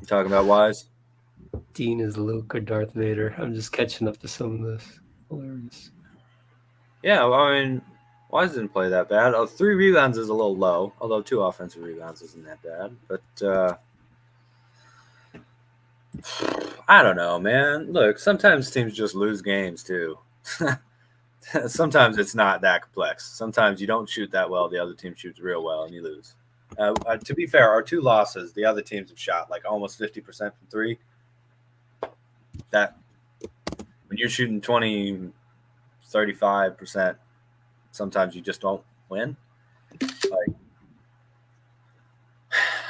talking about Wise? Dean is Luke or Darth Vader. I'm just catching up to some of this. Hilarious. Yeah, well, I mean, Wise didn't play that bad. 3 rebounds is a little low, although 2 offensive rebounds isn't that bad. But I don't know, man. Look, sometimes teams just lose games too. Sometimes it's not that complex. Sometimes you don't shoot that well, the other team shoots real well, and you lose. To be fair, our 2 losses, the other teams have shot like almost 50% from 3. That when you're shooting 20, 35%, sometimes you just don't win. Like,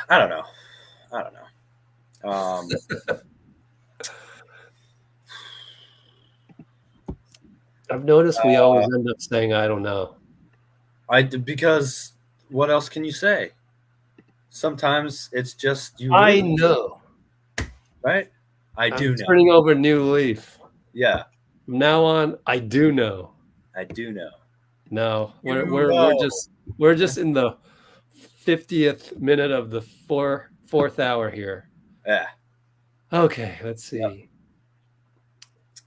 I don't know. I've noticed we always end up saying, I don't know. Because what else can you say? Sometimes it's just you. I know. Right? I do know. Turning over a new leaf. Yeah. From now on, I do know. I do know. No, we're just in the 50th minute of the fourth hour here. Yeah. Okay, let's see. Yep.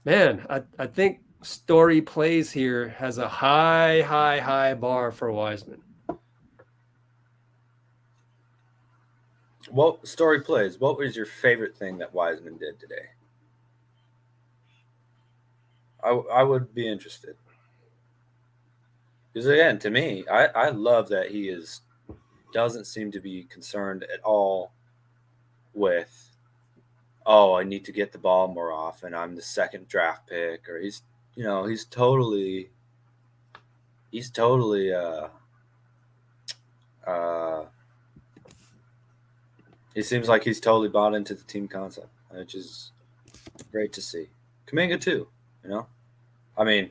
Man, I think Story Plays here has a high bar for Wiseman. Well, Story Plays, what was your favorite thing that Wiseman did today? I would be interested. Because again, to me, I love that he doesn't seem to be concerned at all with, I need to get the ball more often. I'm the 2nd draft pick, or he's totally he seems like he's totally bought into the team concept, which is great to see. Kuminga too, I mean,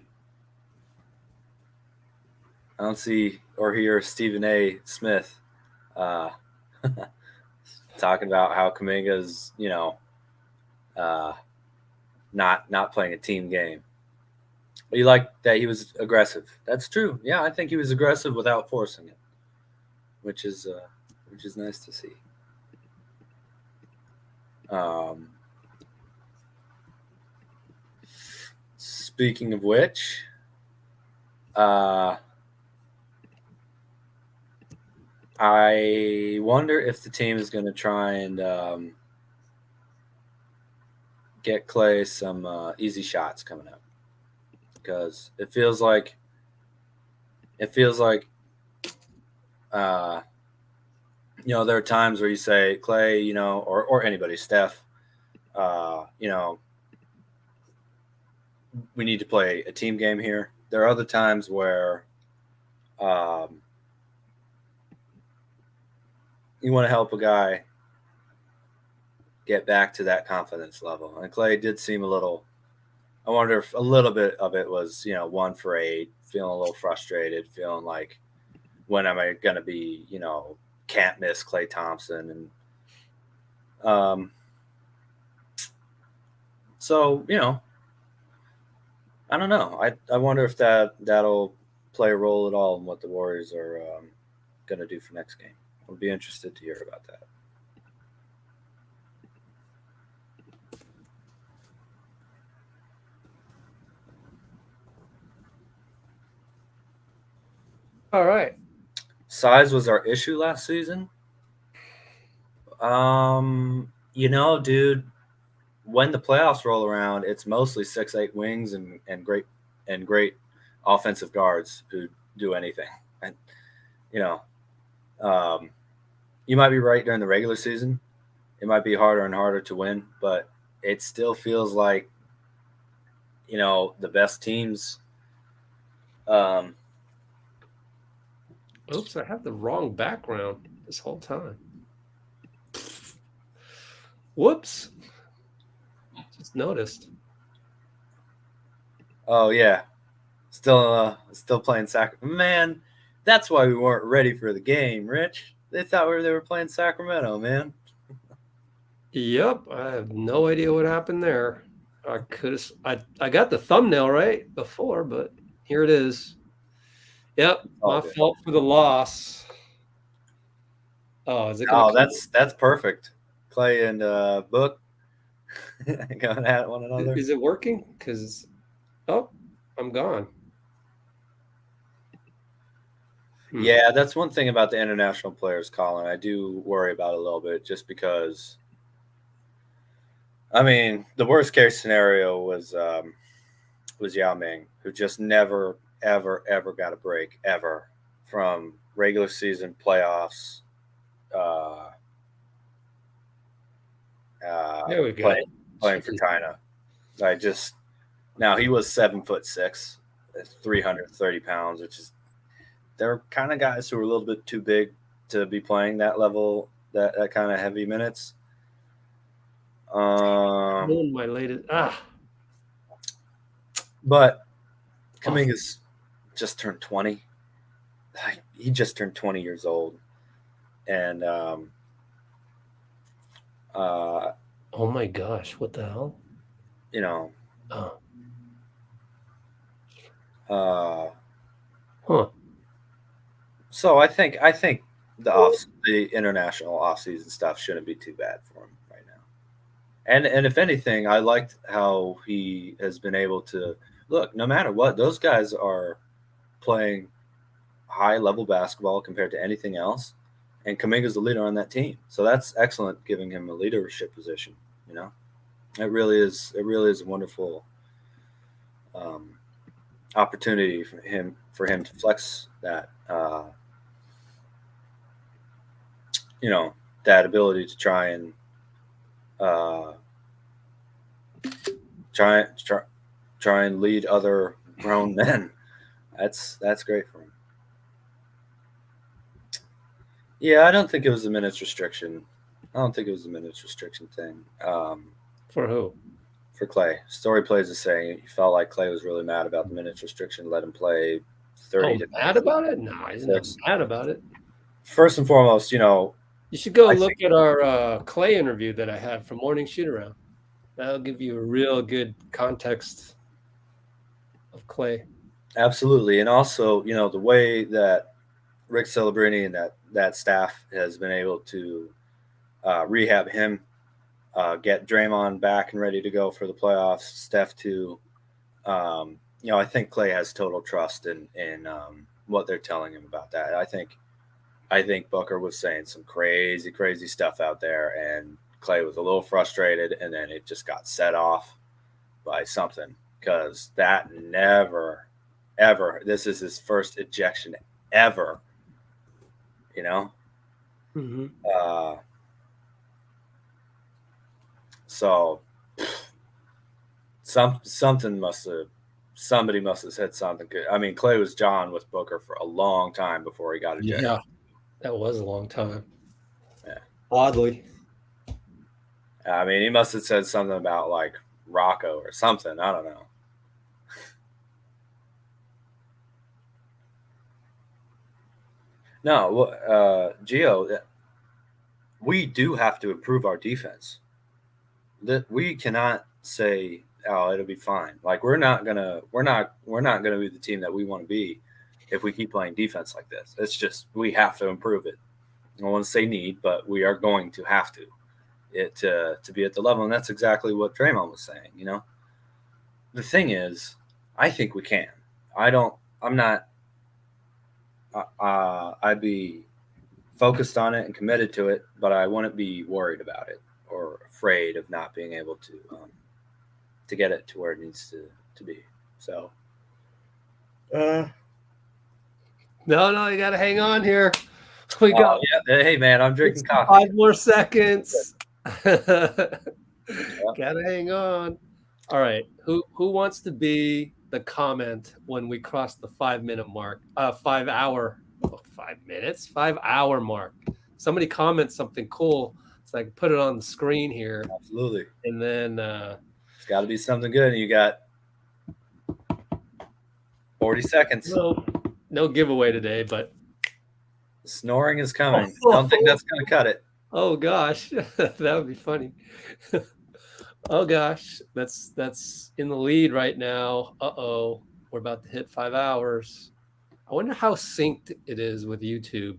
I don't see or hear Stephen A. Smith talking about how Kuminga's, not playing a team game. But you like that he was aggressive. That's true. Yeah, I think he was aggressive without forcing it, which is nice to see. Speaking of which, I wonder if the team is going to try and get Klay some easy shots coming up, because it feels like there are times where you say Klay, or anybody, Steph, we need to play a team game here. There are other times where you want to help a guy get back to that confidence level. And Klay did seem I wonder if a little bit of it was, 1 for 8, feeling a little frustrated, feeling like, when am I going to be, can't miss Klay Thompson. And so, I don't know. I wonder if that'll play a role at all in what the Warriors are going to do for next game. I'll be interested to hear about that. All right. Size was our issue last season. Dude, when the playoffs roll around, it's mostly 6'8" wings and great offensive guards who do anything. And you know, you might be right during the regular season. It might be harder and harder to win, but it still feels like, you know, the best teams. Oops, I have the wrong background this whole time. Whoops. Just noticed. Oh yeah, still playing Sacramento. Man, that's why we weren't ready for the game, Rich. They thought they were playing Sacramento, man. Yep, I have no idea what happened there. I got the thumbnail right before, but here it is. Yep, my fault for the loss. Oh, is it gonna that's perfect. Klay and Book going at one another. Is it working? Because I'm gone. Yeah, that's one thing about the international players, Colin. I do worry about a little bit, just because. I mean, the worst case scenario was Yao Ming, who just never, ever, ever got a break ever from regular season playoffs. There we go. Playing for China. Now he was 7'6", 330 pounds, which is, they're kind of guys who are a little bit too big to be playing that level, that kind of heavy minutes. My latest But Kuminga's just turned 20. He just turned 20 years old, and oh my gosh, what the hell? You know, So I think the international offseason stuff shouldn't be too bad for him right now. And if anything, I liked how he has been able to look, no matter what, those guys are playing high level basketball compared to anything else. And Kuminga's the leader on that team. So that's excellent, giving him a leadership position, you know. It really is a wonderful opportunity for him to flex that you know, that ability to try and try and lead other grown men. That's great for him. Yeah, I don't think it was a minutes restriction. I don't think it was a minutes restriction thing. For who? For Klay. Story Plays is saying he felt like Klay was really mad about the minutes restriction, let him play 30 mad about it? No, he's not mad about it. First and foremost, you know, you should go look at our Klay interview that I had from Morning Shoot Around. That'll give you a real good context of Klay. Absolutely. And also, you know, the way that Rick Celebrini and that staff has been able to rehab him, get Draymond back and ready to go for the playoffs, Steph too. You know, I think Klay has total trust in what they're telling him about that. I think Booker was saying some crazy stuff out there, and Klay was a little frustrated, and then it just got set off by something, because that never, ever, this is his first ejection ever, you know? Mm-hmm. So somebody must have said something good. I mean, Klay was John with Booker for a long time before he got ejected. Yeah, that was a long time. Yeah. Oddly. I mean, he must have said something about like Rocco or something. I don't know. No, Gio, we do have to improve our defense. That we cannot say, "Oh, it'll be fine." Like we're not gonna be the team that we want to be if we keep playing defense like this. It's just we have to improve it. I don't want to say need, but we are going to have to be at the level, and that's exactly what Draymond was saying. You know, the thing is, I think we can. I'm not. I'd be focused on it and committed to it, but I wouldn't be worried about it or afraid of not being able to get it to where it needs to be. So, No, you got to hang on here. We got Hey man, I'm drinking coffee. 5 more seconds. Gotta hang on. All right. Who wants to be the comment when we cross the 5-minute mark? 5 hour, 5 minutes, 5 hour mark. Somebody comment something cool so I can put it on the screen here. Absolutely. And then it's got to be something good. And you got 40 seconds. No giveaway today, but snoring is coming. Don't think that's going to cut it. Oh gosh, that would be funny. Oh gosh, that's in the lead right now. Uh-oh, we're about to hit 5 hours. I wonder how synced it is with YouTube.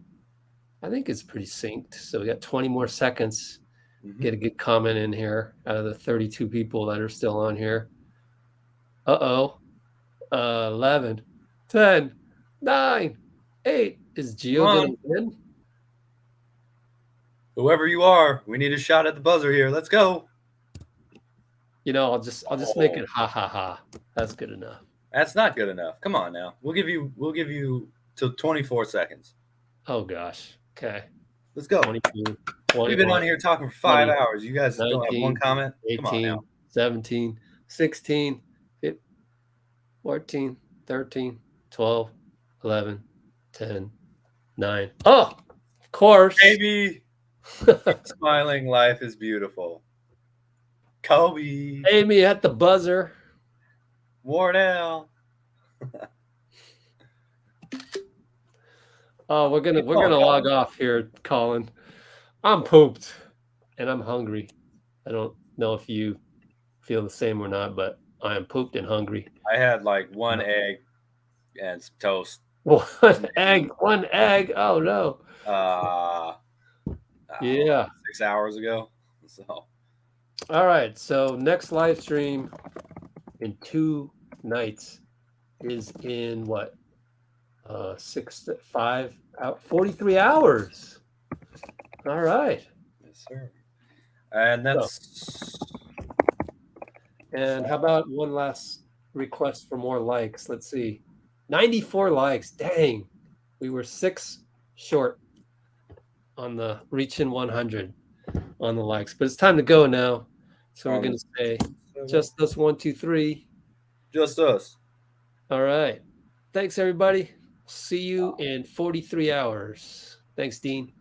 I think it's pretty synced. So we got 20 more seconds. Get a good comment in here out of the 32 people that are still on here. Uh-oh. 11, 10, 9, 8. Is Gio going to win? Whoever you are, we need a shot at the buzzer here. Let's go. I'll just make it ha ha ha. That's good enough. That's not good enough. Come on now. We'll give you till 24 seconds. Oh gosh. Okay. Let's go. 22, We've been on here talking for 5 hours. You guys 19, don't have one comment? 18, Come on now. 17, 16, 15, 14, 13, 12, 11, 10, 9. Oh, of course. Baby. Smiling life is beautiful. Kobe. Amy at the buzzer. Wardell. Oh, we're gonna log off here, Colin. I'm pooped and I'm hungry. I don't know if you feel the same or not, but I am pooped and hungry. I had like one egg and some toast. One egg. Oh no. Yeah. 6 hours ago. So all right. So next live stream in 2 nights is in what? 43 hours. All right. Yes, sir. And that's and how about one last request for more likes? Let's see. 94 likes. Dang. We were 6 short on the reaching 100 on the likes. But it's time to go now. So we're going to say just us 1, 2, 3. Just us. All right. Thanks, everybody. See you in 43 hours. Thanks, Dean.